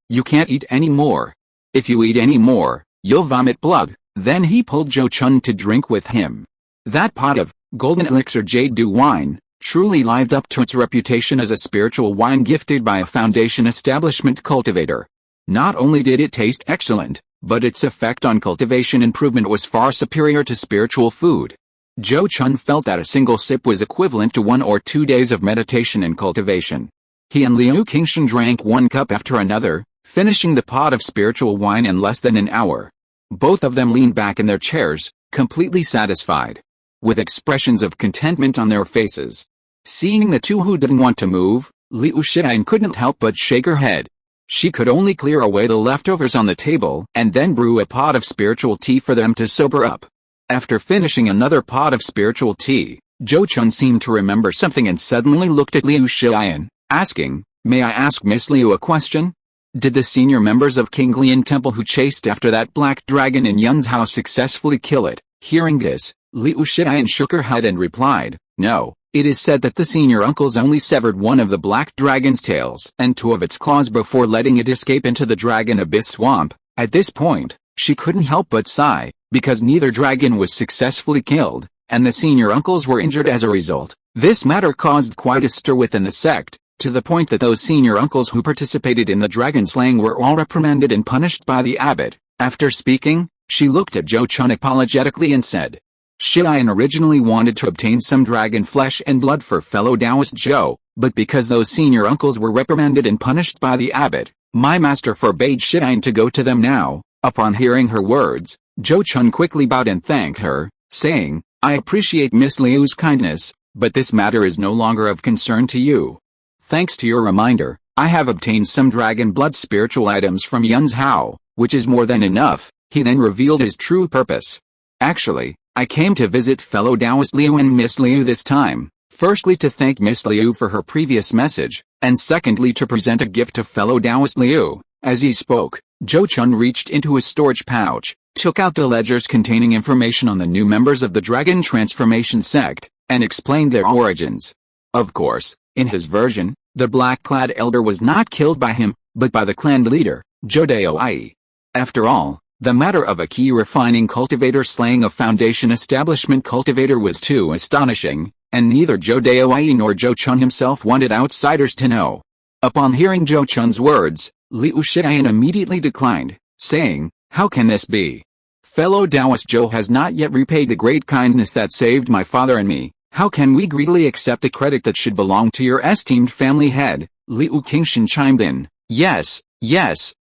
you can't eat any more. If you eat any more, you'll vomit blood." Then he pulled Zhou Chun to drink with him. That pot of golden elixir jade dew wine truly lived up to its reputation as a spiritual wine gifted by a Foundation establishment cultivator. Not only did it taste excellent, but its effect on cultivation improvement was far superior to spiritual food. Zhou Chun felt that a single sip was equivalent to 1 or 2 days of meditation and cultivation. He and Liu Qingshan drank one cup after another, finishing the pot of spiritual wine in less than an hour. Both of them leaned back in their chairs, completely satisfied, with expressions of contentment on their faces. Seeing the two who didn't want to move, Liu Xian couldn't help but shake her head. She could only clear away the leftovers on the table and then brew a pot of spiritual tea for them to sober up. After finishing another pot of spiritual tea, Zhou Chun seemed to remember something and suddenly looked at Liu Xian, asking, "May I ask Miss Liu a question? Did the senior members of King Lian Temple who chased after that black dragon in Yun's house successfully kill it?" Hearing this, Liu Xian shook her head and replied, "No. It is said that the senior uncles only severed one of the black dragon's tails and 2 of its claws before letting it escape into the dragon abyss swamp." At this point, she couldn't help but sigh, because neither dragon was successfully killed, and the senior uncles were injured as a result. This matter caused quite a stir within the sect, to the point that those senior uncles who participated in the dragon slaying were all reprimanded and punished by the abbot. After speaking, she looked at Zhou Chun apologetically and said, "Xian originally wanted to obtain some dragon flesh and blood for fellow Taoist Zhou, but because those senior uncles were reprimanded and punished by the abbot, my master forbade Xian to go to them now." Upon hearing her words, Zhou Chun quickly bowed and thanked her, saying, "I appreciate Miss Liu's kindness, but this matter is no longer of concern to you. Thanks to your reminder, I have obtained some dragon blood spiritual items from Yun's Hao, which is more than enough." He then revealed his true purpose. "Actually, I came to visit fellow Taoist Liu and Miss Liu this time, firstly to thank Miss Liu for her previous message, and secondly to present a gift to fellow Taoist Liu." As he spoke, Zhou Chun reached into his storage pouch, took out the ledgers containing information on the new members of the Dragon Transformation Sect, and explained their origins. Of course, in his version, the black-clad elder was not killed by him, but by the clan leader, Zhou Dai. After all, the matter of a key refining cultivator slaying a Foundation establishment cultivator was too astonishing, and neither Zhou Dai nor Zhou Chun himself wanted outsiders to know. Upon hearing Zhou Chun's words, Liu Xian immediately declined, saying, "How can this be? Fellow Taoist Zhou has not yet repaid the great kindness that saved my father and me. How can we greedily accept the credit that should belong to your esteemed family head?" Liu Qingshan chimed in, Yes,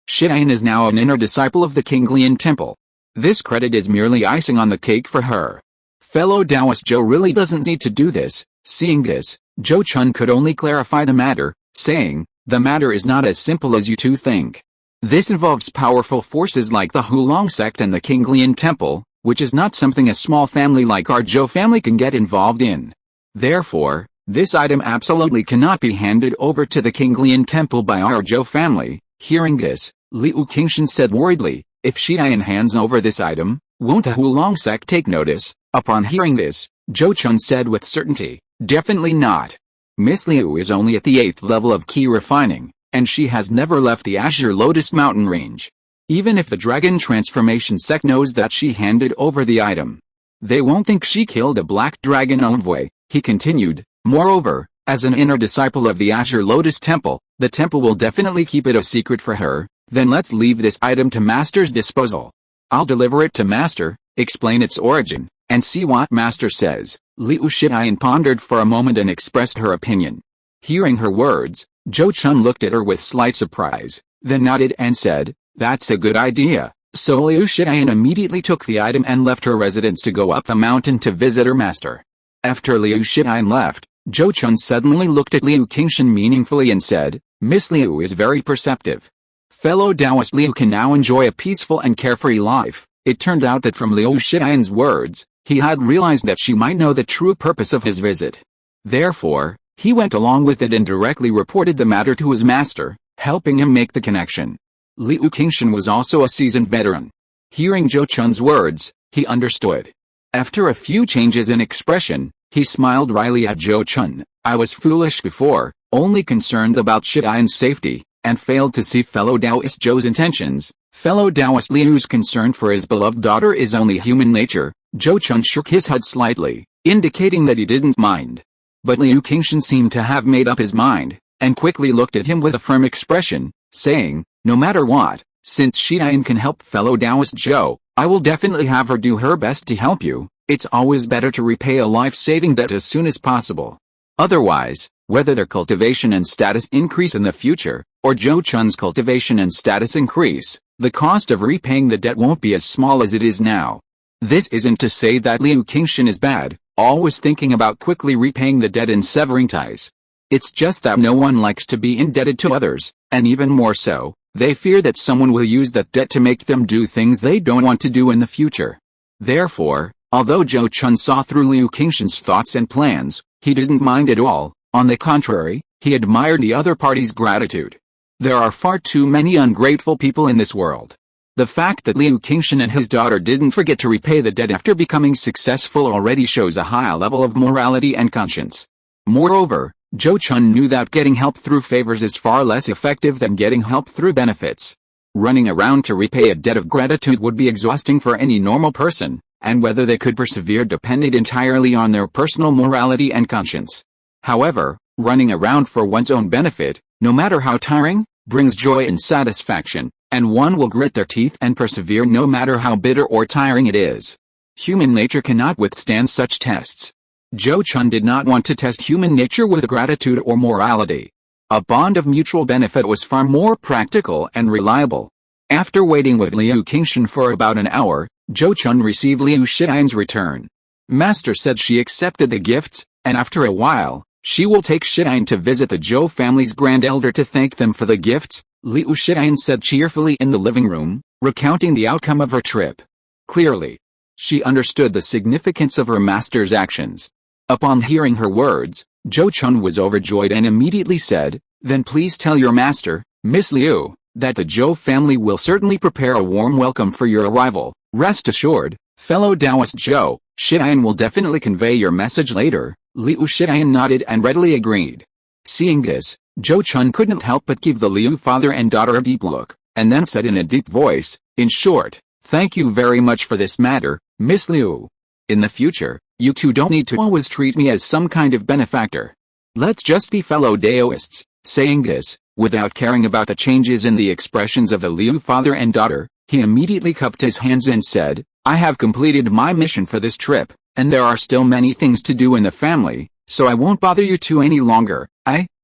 Xian is now an inner disciple of the King Lian Temple. This credit is merely icing on the cake for her. Fellow Taoist Zhou really doesn't need to do this." Seeing this, Zhou Chun could only clarify the matter, saying, "The matter is not as simple as you two think. This involves powerful forces like the Hulong Sect and the King Lian Temple, which is not something a small family like our Zhou family can get involved in. Therefore, this item absolutely cannot be handed over to the King Lian Temple by our Zhou family." Hearing this, Liu Qingshan said worriedly, "If Xian hands over this item, won't the Hulong Sect take notice?" Upon hearing this, Zhou Chun said with certainty, "Definitely not. Miss Liu is only at the 8th level of key refining, and she has never left the Azure Lotus mountain range. Even if the Dragon Transformation Sect knows that she handed over the item, they won't think she killed a black dragon envoy," he continued. "Moreover, as an inner disciple of the Azure Lotus Temple, the temple will definitely keep it a secret for her. Then let's leave this item to Master's disposal. I'll deliver it to Master, explain its origin, and see what Master says." Liu Xian pondered for a moment and expressed her opinion. Hearing her words, Zhou Chun looked at her with slight surprise, then nodded and said, "That's a good idea." So Liu Xian immediately took the item and left her residence to go up the mountain to visit her master. After Liu Xian left, Zhou Chun suddenly looked at Liu Qingshan meaningfully and said, "Miss Liu is very perceptive. fellow Taoist Liu can now enjoy a peaceful and carefree life. It turned out that from Liu Shiyan's words, he had realized that she might know the true purpose of his visit. Therefore, he went along with it and directly reported the matter to his master, helping him make the connection. Liu Qingshan was also a seasoned veteran. Hearing Zhou Chun's words, he understood. After a few changes in expression, he smiled wryly at Zhou Chun. I was foolish before, only concerned about Shiyan's safety, and failed to see fellow Taoist Zhou's intentions. Fellow Taoist Liu's concern for his beloved daughter is only human nature. Zhou Chun shook his head slightly, indicating that he didn't mind. But Liu Qingshan seemed to have made up his mind, and quickly looked at him with a firm expression, saying, no matter what, since Shiyan can help fellow Taoist Zhou, I will definitely have her do her best to help you. It's always better to repay a life-saving debt as soon as possible. Otherwise, whether their cultivation and status increase in the future, or Zhou Chun's cultivation and status increase, the cost of repaying the debt won't be as small as it is now. This isn't to say that Liu Qingshan is bad, always thinking about quickly repaying the debt and severing ties. It's just that no one likes to be indebted to others, and even more so, they fear that someone will use that debt to make them do things they don't want to do in the future. Therefore, although Zhou Chun saw through Liu Qingshan's thoughts and plans, he didn't mind at all. On the contrary, he admired the other party's gratitude. There are far too many ungrateful people in this world. The fact that Liu Qingshan and his daughter didn't forget to repay the debt after becoming successful already shows a high level of morality and conscience. Moreover, Zhou Chun knew that getting help through favors is far less effective than getting help through benefits. Running around to repay a debt of gratitude would be exhausting for any normal person, and whether they could persevere depended entirely on their personal morality and conscience. However, running around for one's own benefit, no matter how tiring, brings joy and satisfaction, and one will grit their teeth and persevere no matter how bitter or tiring it is. Human nature cannot withstand such tests. Zhou Chun did not want to test human nature with gratitude or morality. A bond of mutual benefit was far more practical and reliable. After waiting with Liu Qingshan for about an hour, Zhou Chun received Liu Shiyan's return. Master said she accepted the gifts, and after a while, she will take Shiyan to visit the Zhou family's grand elder to thank them for the gifts, Liu Shiyan said cheerfully in the living room, recounting the outcome of her trip. Clearly, she understood the significance of her master's actions. Upon hearing her words, Zhou Chun was overjoyed and immediately said, then please tell your master, Miss Liu, that the Zhou family will certainly prepare a warm welcome for your arrival. Rest assured, fellow Taoist Zhou, Shiyan will definitely convey your message later. Liu Shiyan nodded and readily agreed. Seeing this, Zhou Chun couldn't help but give the Liu father and daughter a deep look, and then said in a deep voice, in short, thank you very much for this matter, Miss Liu. In the future, you two don't need to always treat me as some kind of benefactor. Let's just be fellow Taoists. Saying this, without caring about the changes in the expressions of the Liu father and daughter, he immediately cupped his hands and said, I have completed my mission for this trip, and there are still many things to do in the family, so I won't bother you two any longer.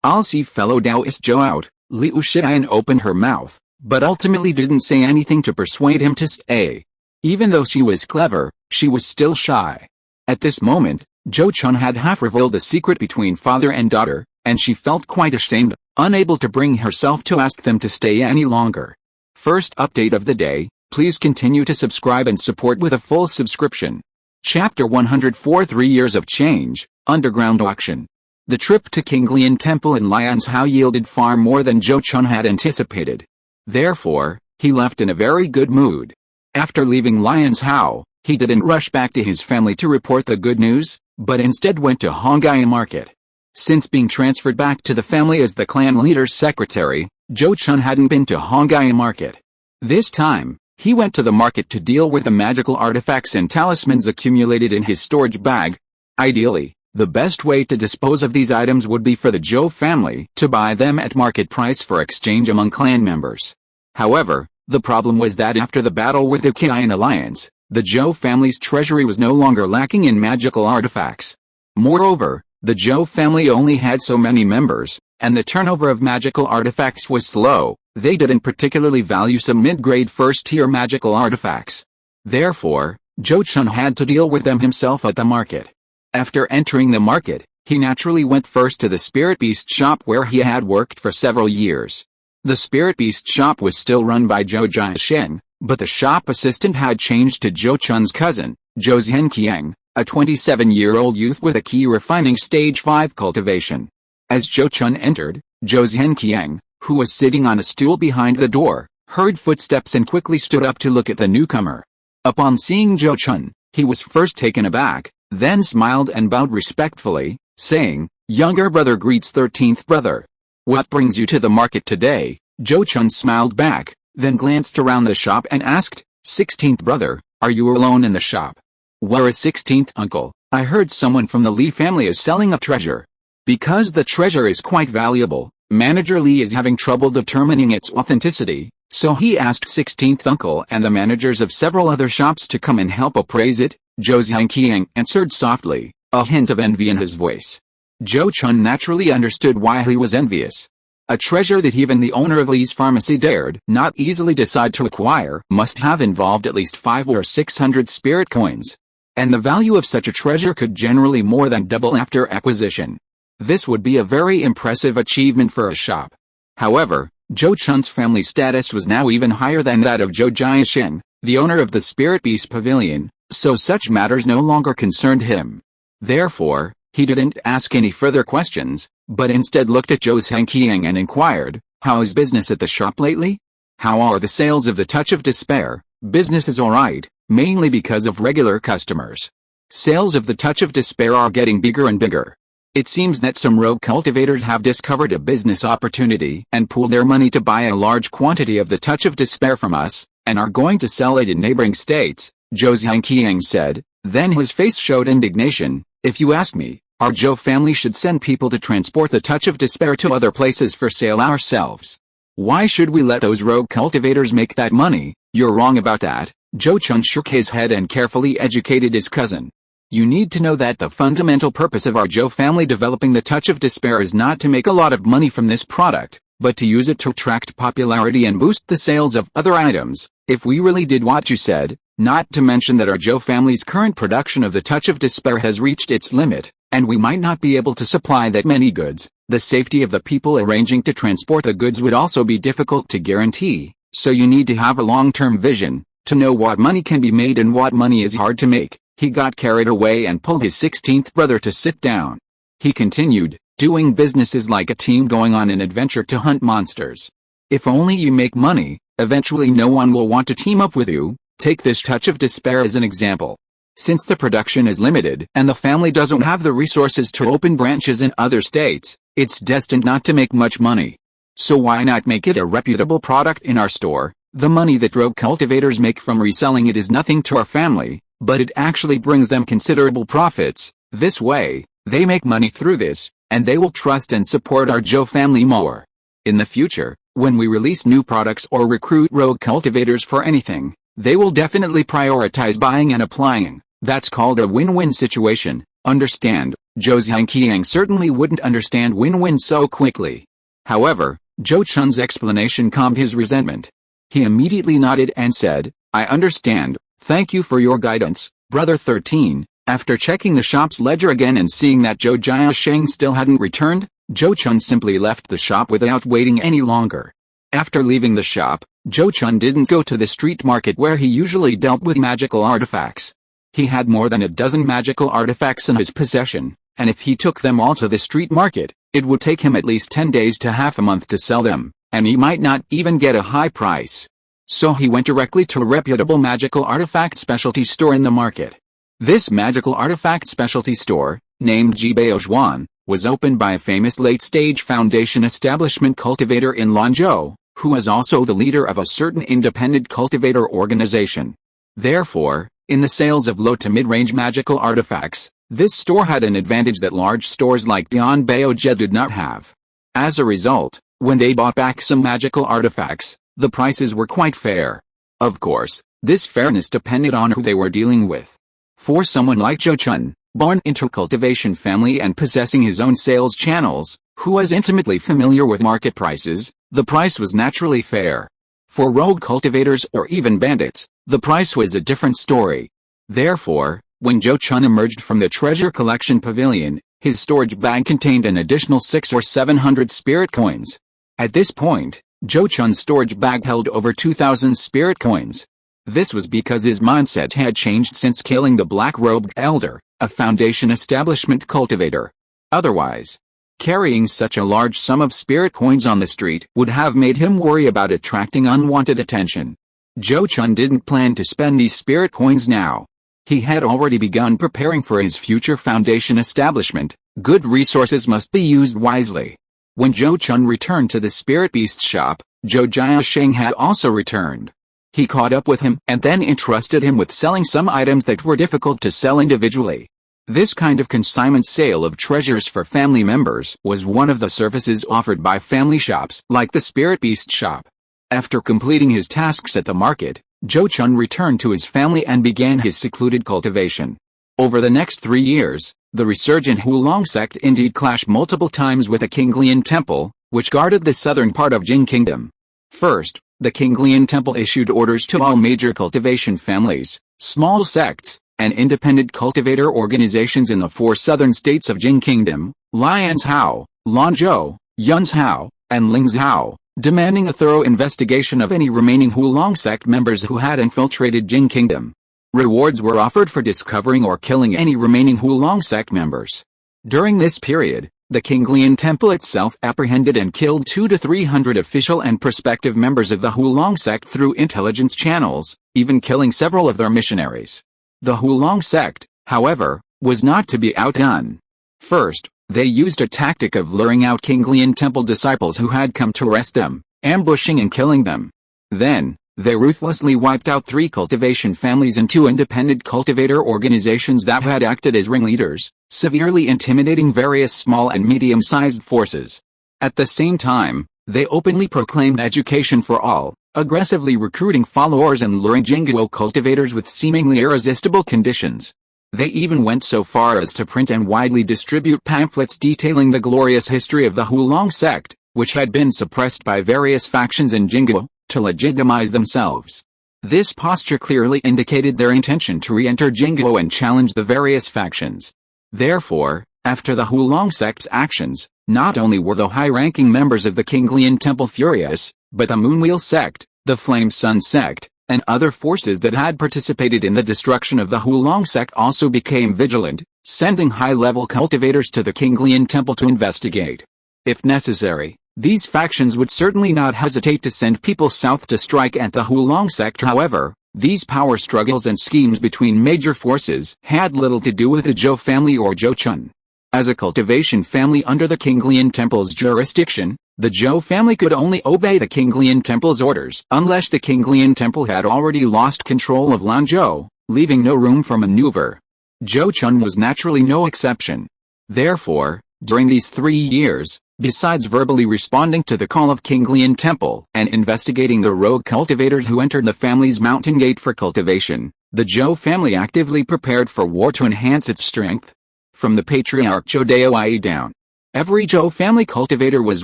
I'll see fellow Taoist Zhou out. Liu Shiyan opened her mouth, but ultimately didn't say anything to persuade him to stay. Even though she was clever, she was still shy. At this moment, Zhou Chun had half revealed the secret between father and daughter, and she felt quite ashamed, unable to bring herself to ask them to stay any longer. First update of the day, please continue to subscribe and support with a full subscription. Chapter 104 3 Years of Change, Underground Auction. The trip to King Lian Temple in Lianzhou yielded far more than Zhou Chun had anticipated. Therefore, he left in a very good mood. After leaving Lianzhou, he didn't rush back to his family to report the good news, but instead went to Hongai Market. Since being transferred back to the family as the clan leader's secretary, Zhou Chun hadn't been to Hongai Market. This time, he went to the market to deal with the magical artifacts and talismans accumulated in his storage bag. Ideally, the best way to dispose of these items would be for the Zhou family to buy them at market price for exchange among clan members. However, the problem was that after the battle with the Qian alliance, the Zhou family's treasury was no longer lacking in magical artifacts. Moreover, the Zhou family only had so many members, and the turnover of magical artifacts was slow. They didn't particularly value some mid-grade first-tier magical artifacts. Therefore, Zhou Chun had to deal with them himself at the market. After entering the market, he naturally went first to the spirit beast shop where he had worked for several years. The Spirit Beast shop was still run by Zhou Jiasheng, but the shop assistant had changed to Zhou Chun's cousin, Zhou Zhenqiang, a 27-year-old youth with a key refining stage 5 cultivation. As Zhou Chun entered, Zhou Zhenqiang, who was sitting on a stool behind the door, heard footsteps and quickly stood up to look at the newcomer. Upon seeing Zhou Chun, he was first taken aback, then smiled and bowed respectfully, saying, "Younger brother greets 13th brother. What brings you to the market today?" Zhou Chun smiled back, then glanced around the shop and asked, "16th brother, are you alone in the shop?" "Where is 16th uncle? I heard someone from the Li family is selling a treasure." Because the treasure is quite valuable, Manager Li is having trouble determining its authenticity, so he asked 16th uncle and the managers of several other shops to come and help appraise it. Zhou Zhenqiang answered softly, a hint of envy in his voice. Zhou Chun naturally understood why he was envious. A treasure that even the owner of Li's pharmacy dared not easily decide to acquire must have involved at least 500 or 600 spirit coins. And the value of such a treasure could generally more than double after acquisition. This would be a very impressive achievement for a shop. However, Zhou Chun's family status was now even higher than that of Zhou Jiasheng, the owner of the Spirit Beast Pavilion, so such matters no longer concerned him. Therefore, he didn't ask any further questions, but instead looked at Zhou Zhenqiang and inquired, "How is business at the shop lately? How are the sales of the Touch of Despair?" "Business is alright, mainly because of regular customers. Sales of the Touch of Despair are getting bigger and bigger. It seems that some rogue cultivators have discovered a business opportunity and pooled their money to buy a large quantity of the Touch of Despair from us, and are going to sell it in neighboring states," Zhou Zhenqiang said. Then his face showed indignation. "If you ask me, our Zhou family should send people to transport the Touch of Despair to other places for sale ourselves. Why should we let those rogue cultivators make that money?" "You're wrong about that." Zhou Chun shook his head and carefully educated his cousin. "You need to know that the fundamental purpose of our Zhou family developing the Touch of Despair is not to make a lot of money from this product, but to use it to attract popularity and boost the sales of other items. If we really did what you said, not to mention that our Zhou family's current production of the Touch of Despair has reached its limit, and we might not be able to supply that many goods, the safety of the people arranging to transport the goods would also be difficult to guarantee, so you need to have a long-term vision, to know what money can be made and what money is hard to make." He got carried away and pulled his 16th brother to sit down. He continued, "Doing business is like a team going on an adventure to hunt monsters. If only you make money, eventually no one will want to team up with you. Take this Touch of Despair as an example. Since the production is limited and the family doesn't have the resources to open branches in other states, it's destined not to make much money. So why not make it a reputable product in our store? The money that rogue cultivators make from reselling it is nothing to our family, but it actually brings them considerable profits. This way, they make money through this, and they will trust and support our Zhou family more. In the future, when we release new products or recruit rogue cultivators for anything, they will definitely prioritize buying and applying. That's called a win-win situation, understand?" Zhou Zhenqiang certainly wouldn't understand win-win so quickly. However, Zhou Chun's explanation calmed his resentment. He immediately nodded and said, "I understand. Thank you for your guidance, Brother 13. After checking the shop's ledger again and seeing that Zhou Jiasheng still hadn't returned, Zhou Chun simply left the shop without waiting any longer. After leaving the shop, Zhou Chun didn't go to the street market where he usually dealt with magical artifacts. He had more than a dozen magical artifacts in his possession, and if he took them all to the street market, it would take him at least 10 days to half a month to sell them, and he might not even get a high price. So he went directly to a reputable magical artifact specialty store in the market. This magical artifact specialty store, named Jibao Zhuan, was opened by a famous late-stage foundation establishment cultivator in Lanzhou, who is also the leader of a certain independent cultivator organization. Therefore, in the sales of low to mid-range magical artifacts, this store had an advantage that large stores like Dianbao Jie did not have. As a result, when they bought back some magical artifacts, the prices were quite fair. Of course, this fairness depended on who they were dealing with. For someone like Zhou Chun, born into a cultivation family and possessing his own sales channels, who was intimately familiar with market prices, the price was naturally fair. For rogue cultivators or even bandits, the price was a different story. Therefore, when Zhou Chun emerged from the treasure collection pavilion, his storage bag contained an additional 600 or 700 spirit coins. At this point, Zhou Chun's storage bag held over 2,000 spirit coins. This was because his mindset had changed since killing the black-robed elder, a Foundation establishment cultivator. Otherwise, carrying such a large sum of spirit coins on the street would have made him worry about attracting unwanted attention. Zhou Chun didn't plan to spend these spirit coins now. He had already begun preparing for his future Foundation establishment. Good resources must be used wisely. When Zhou Chun returned to the spirit beast shop, Zhou Jiasheng had also returned. He caught up with him and then entrusted him with selling some items that were difficult to sell individually. This kind of consignment sale of treasures for family members was one of the services offered by family shops like the Spirit Beast shop. After completing his tasks at the market, Zhou Chun returned to his family and began his secluded cultivation. Over the next 3 years, the resurgent Hulong sect indeed clashed multiple times with the Qinglian Temple, which guarded the southern part of Jing Kingdom. First, the Qinglian Temple issued orders to all major cultivation families, small sects, and independent cultivator organizations in the 4 southern states of Jing Kingdom, Lianzhou, Lanzhou, Yunzhou, and Lingzhou, demanding a thorough investigation of any remaining Hulong sect members who had infiltrated Jing Kingdom. Rewards were offered for discovering or killing any remaining Hulong sect members. During this period, the Qinglian Temple itself apprehended and killed 200 to 300 official and prospective members of the Hulong sect through intelligence channels, even killing several of their missionaries. The Hulong sect, however, was not to be outdone. First, they used a tactic of luring out Qinglian Temple disciples who had come to arrest them, ambushing and killing them. Then, they ruthlessly wiped out 3 cultivation families and 2 independent cultivator organizations that had acted as ringleaders, severely intimidating various small and medium-sized forces. At the same time, they openly proclaimed education for all, aggressively recruiting followers and luring Jingguo cultivators with seemingly irresistible conditions. They even went so far as to print and widely distribute pamphlets detailing the glorious history of the Hulong sect, which had been suppressed by various factions in Jingguo, to legitimize themselves. This posture clearly indicated their intention to re-enter Jingguo and challenge the various factions. Therefore, after the Hulong sect's actions, not only were the high-ranking members of the Qinglian Temple furious, but the Moonwheel sect, the Flame Sun sect, and other forces that had participated in the destruction of the Hulong sect also became vigilant, sending high-level cultivators to the Qinglian Temple to investigate. If necessary, these factions would certainly not hesitate to send people south to strike at the Hulong sect. However, these power struggles and schemes between major forces had little to do with the Zhou family or Zhou Chun. As a cultivation family under the Qinglian Temple's jurisdiction, the Zhou family could only obey the Qinglian Temple's orders unless the Qinglian Temple had already lost control of Lanzhou, leaving no room for maneuver. Zhou Chun was naturally no exception. Therefore, during these 3 years, besides verbally responding to the call of Qinglian Temple and investigating the rogue cultivators who entered the family's mountain gate for cultivation, the Zhou family actively prepared for war to enhance its strength. From the patriarch Zhou Daoi down, every Zhou family cultivator was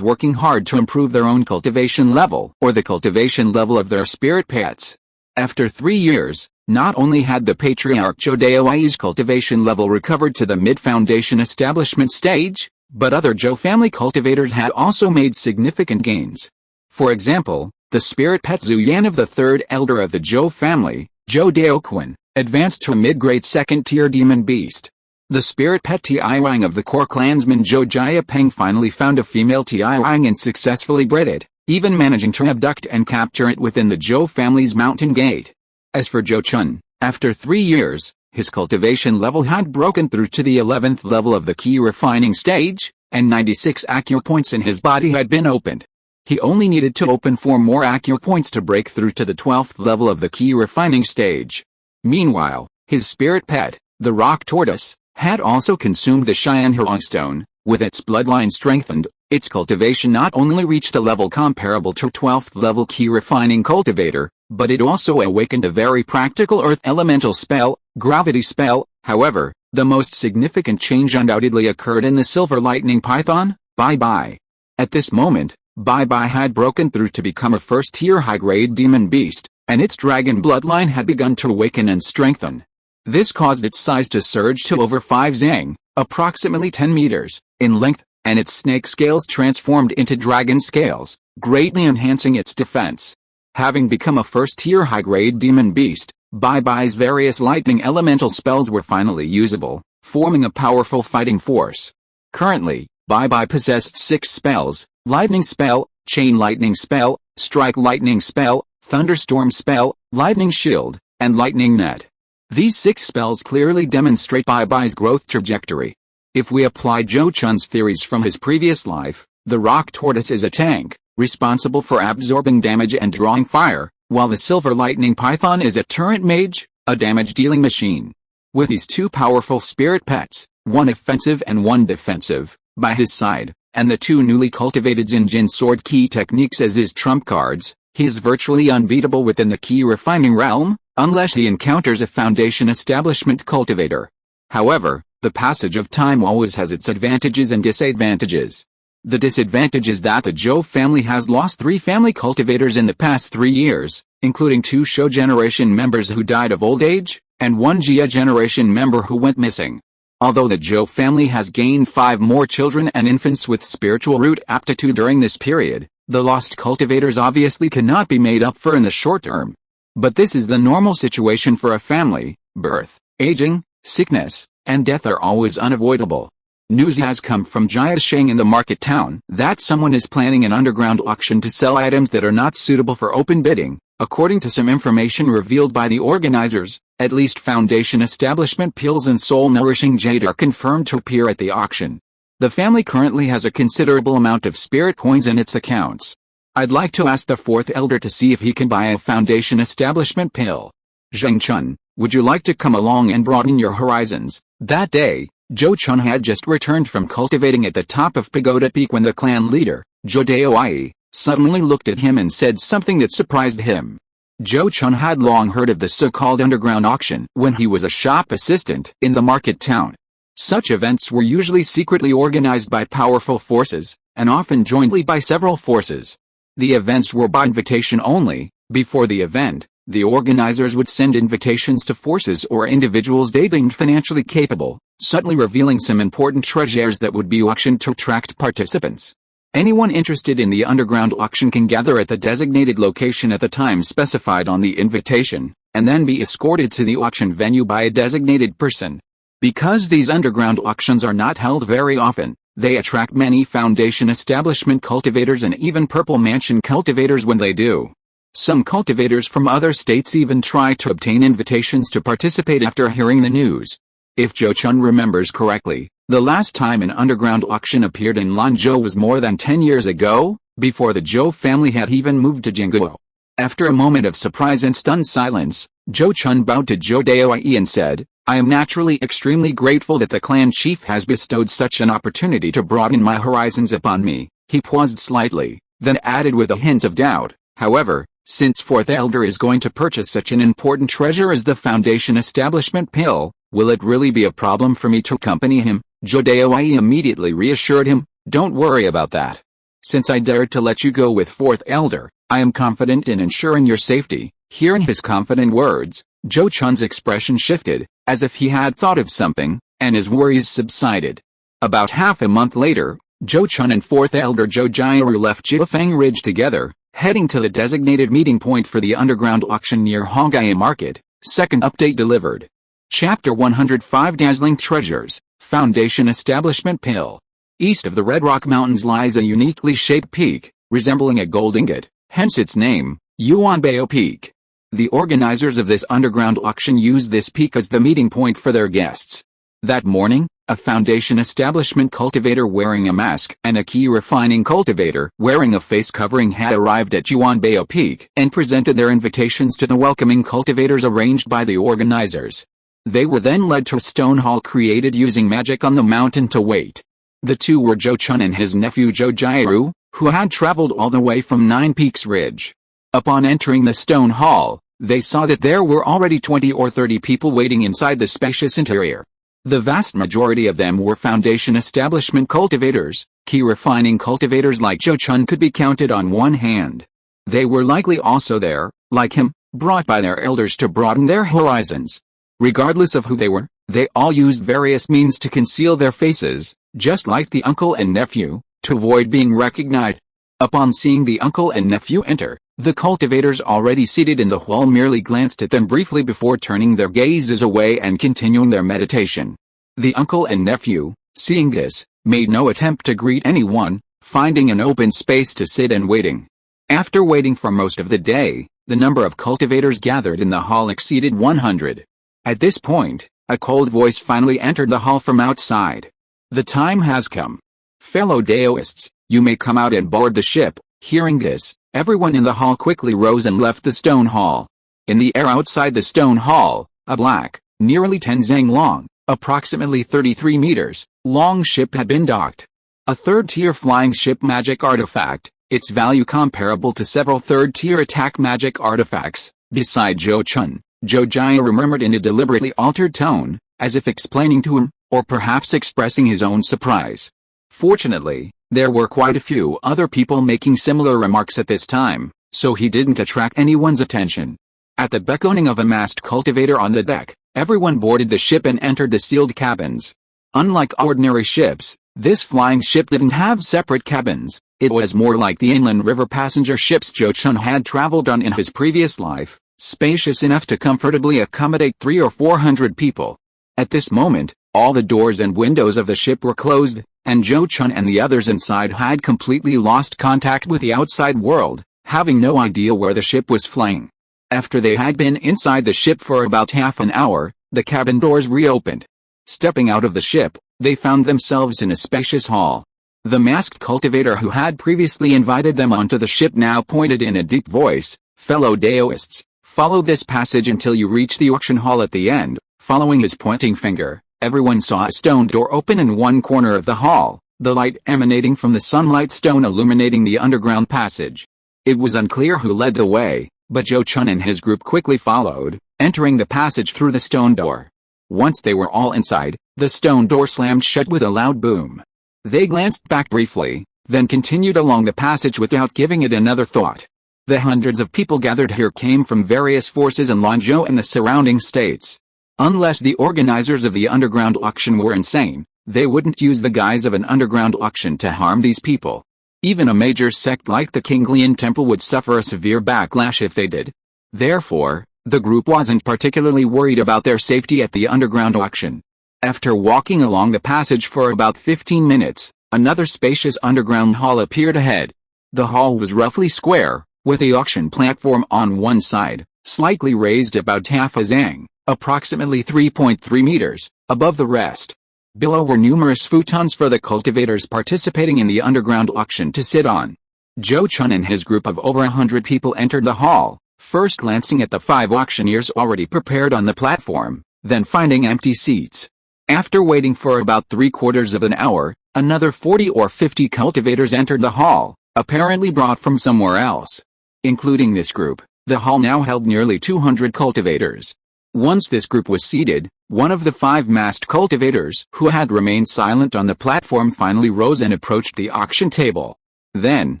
working hard to improve their own cultivation level or the cultivation level of their spirit pets. After 3 years, not only had the patriarch Zhou Daoi's cultivation level recovered to the mid-foundation establishment stage, but other Zhou family cultivators had also made significant gains. For example, the spirit pet Zhu Yan of the 3rd elder of the Zhou family, Zhou Daoquan, advanced to a mid-grade 2nd-tier demon beast. The spirit pet Tiwang of the core clansman Zhou Jiapeng finally found a female Tiwang and successfully bred it, even managing to abduct and capture it within the Zhou family's mountain gate. As for Zhou Chun, after 3 years, his cultivation level had broken through to the 11th level of the key refining stage, and 96 acupoints in his body had been opened. He only needed to open 4 more acupoints to break through to the 12th level of the key refining stage. Meanwhile, his spirit pet, the rock tortoise, had also consumed the Cheyenne Huang stone. With its bloodline strengthened, its cultivation not only reached a level comparable to 12th level key refining cultivator, but it also awakened a very practical earth elemental spell, gravity spell. However, the most significant change undoubtedly occurred in the silver lightning python, Bai Bai. At this moment, Bai Bai had broken through to become a 1st-tier high-grade demon beast, and its dragon bloodline had begun to awaken and strengthen. This caused its size to surge to over 5 zang, approximately 10 meters, in length, and its snake scales transformed into dragon scales, greatly enhancing its defense. Having become a first-tier high-grade demon beast, Bai Bai's various lightning elemental spells were finally usable, forming a powerful fighting force. Currently, Bai Bai possessed 6 spells: Lightning Spell, Chain Lightning Spell, Strike Lightning Spell, Thunderstorm Spell, Lightning Shield, and Lightning Net. These 6 spells clearly demonstrate Bai Bai's growth trajectory. If we apply Zhou Chun's theories from his previous life, the rock tortoise is a tank, responsible for absorbing damage and drawing fire, while the silver lightning python is a turret mage, a damage-dealing machine. With these 2 powerful spirit pets, one offensive and one defensive, by his side, and the 2 newly cultivated Jin sword key techniques as his trump cards, he is virtually unbeatable within the key refining realm, unless he encounters a foundation establishment cultivator. However, the passage of time always has its advantages and disadvantages. The disadvantage is that the Zhou family has lost 3 family cultivators in the past 3 years, including 2 Shou generation members who died of old age, and 1 Jia generation member who went missing. Although the Zhou family has gained 5 more children and infants with spiritual root aptitude during this period, the lost cultivators obviously cannot be made up for in the short term. But this is the normal situation for a family. Birth, aging, sickness, and death are always unavoidable. News has come from Jiasheng in the market town that someone is planning an underground auction to sell items that are not suitable for open bidding. According to some information revealed by the organizers, at least foundation establishment pills and soul-nourishing jade are confirmed to appear at the auction. The family currently has a considerable amount of spirit coins in its accounts. I'd like to ask the 4th elder to see if he can buy a foundation establishment pill. Zhou Chun, would you like to come along and broaden your horizons? That day, Zhou Chun had just returned from cultivating at the top of Pagoda Peak when the clan leader, Zhou Daoyi, suddenly looked at him and said something that surprised him. Zhou Chun had long heard of the so-called underground auction when he was a shop assistant in the market town. Such events were usually secretly organized by powerful forces, and often jointly by several forces. The events were by invitation only. Before the event, the organizers would send invitations to forces or individuals they deemed financially capable, subtly revealing some important treasures that would be auctioned to attract participants. Anyone interested in the underground auction can gather at the designated location at the time specified on the invitation, and then be escorted to the auction venue by a designated person. Because these underground auctions are not held very often, they attract many foundation establishment cultivators and even Purple Mansion cultivators when they do. Some cultivators from other states even try to obtain invitations to participate after hearing the news. If Zhou Chun remembers correctly, the last time an underground auction appeared in Lanzhou was more than 10 years ago, before the Zhou family had even moved to Jingguo. After a moment of surprise and stunned silence, Zhou Chun bowed to Zhou Daoyi and said, "I am naturally extremely grateful that the clan chief has bestowed such an opportunity to broaden my horizons upon me." He paused slightly, then added with a hint of doubt, "However, since 4th elder is going to purchase such an important treasure as the foundation establishment pill, will it really be a problem for me to accompany him?" Zhou Daoyi immediately reassured him, "Don't worry about that. Since I dared to let you go with 4th elder, I am confident in ensuring your safety." Hearing his confident words, Zhou Chun's expression shifted, as if he had thought of something, and his worries subsided. About half a month later, Zhou Chun and 4th elder Zhou Jiaru left Jiafeng Ridge together, heading to the designated meeting point for the underground auction near Hongaya Market. Second update delivered. Chapter 105 Dazzling Treasures, Foundation Establishment Pill. East of the Red Rock Mountains lies a uniquely shaped peak, resembling a gold ingot, hence its name, Yuanbao Peak. The organizers of this underground auction used this peak as the meeting point for their guests. That morning, a foundation establishment cultivator wearing a mask and a key refining cultivator wearing a face covering had arrived at Yuanbao Peak and presented their invitations to the welcoming cultivators arranged by the organizers. They were then led to a stone hall created using magic on the mountain to wait. The two were Zhou Chun and his nephew Zhou Jiaru, who had traveled all the way from Nine Peaks Ridge. Upon entering the stone hall, they saw that there were already 20 or 30 people waiting inside the spacious interior. The vast majority of them were foundation establishment cultivators. Key refining cultivators like Zhou Chun could be counted on one hand. They were likely also there, like him, brought by their elders to broaden their horizons. Regardless of who they were, they all used various means to conceal their faces, just like the uncle and nephew, to avoid being recognized. Upon seeing the uncle and nephew enter, the cultivators already seated in the hall merely glanced at them briefly before turning their gazes away and continuing their meditation. The uncle and nephew, seeing this, made no attempt to greet anyone, finding an open space to sit and waiting. After waiting for most of the day, the number of cultivators gathered in the hall exceeded 100. At this point, a cold voice finally entered the hall from outside. "The time has come. Fellow Daoists, you may come out and board the ship." Hearing this, everyone in the hall quickly rose and left the stone hall. In the air outside the stone hall, a black, nearly 10 zang long, approximately 33 meters, long ship had been docked. A third-tier flying ship magic artifact, its value comparable to several third-tier attack magic artifacts. Beside Zhou Chun, Zhou Jia murmured in a deliberately altered tone, as if explaining to him, or perhaps expressing his own surprise. Fortunately, there were quite a few other people making similar remarks at this time, so he didn't attract anyone's attention. At the beckoning of a masked cultivator on the deck, everyone boarded the ship and entered the sealed cabins. Unlike ordinary ships, this flying ship didn't have separate cabins. It was more like the inland river passenger ships Zhou Chun had traveled on in his previous life, spacious enough to comfortably accommodate 300 or 400 people. At this moment, all the doors and windows of the ship were closed, and Zhou Chun and the others inside had completely lost contact with the outside world, having no idea where the ship was flying. After they had been inside the ship for about half an hour, the cabin doors reopened. Stepping out of the ship, they found themselves in a spacious hall. The masked cultivator who had previously invited them onto the ship now pointed in a deep voice, "Fellow Daoists, follow this passage until you reach the auction hall at the end." Following his pointing finger, everyone saw a stone door open in one corner of the hall, the light emanating from the sunlight stone illuminating the underground passage. It was unclear who led the way, but Zhou Chun and his group quickly followed, entering the passage through the stone door. Once they were all inside, the stone door slammed shut with a loud boom. They glanced back briefly, then continued along the passage without giving it another thought. The hundreds of people gathered here came from various forces in Lanzhou and the surrounding states. Unless the organizers of the underground auction were insane, they wouldn't use the guise of an underground auction to harm these people. Even a major sect like the Kinglian Temple would suffer a severe backlash if they did. Therefore, the group wasn't particularly worried about their safety at the underground auction. After walking along the passage for about 15 minutes, another spacious underground hall appeared ahead. The hall was roughly square, with the auction platform on one side, slightly raised about half a zang, approximately 3.3 meters, above the rest. Below were numerous futons for the cultivators participating in the underground auction to sit on. Zhou Chun and his group of over 100 people entered the hall, first glancing at the 5 auctioneers already prepared on the platform, then finding empty seats. After waiting for about 3/4 of an hour, another 40 or 50 cultivators entered the hall, apparently brought from somewhere else. Including this group, the hall now held nearly 200 cultivators. Once this group was seated, one of the 5 masked cultivators who had remained silent on the platform finally rose and approached the auction table. Then,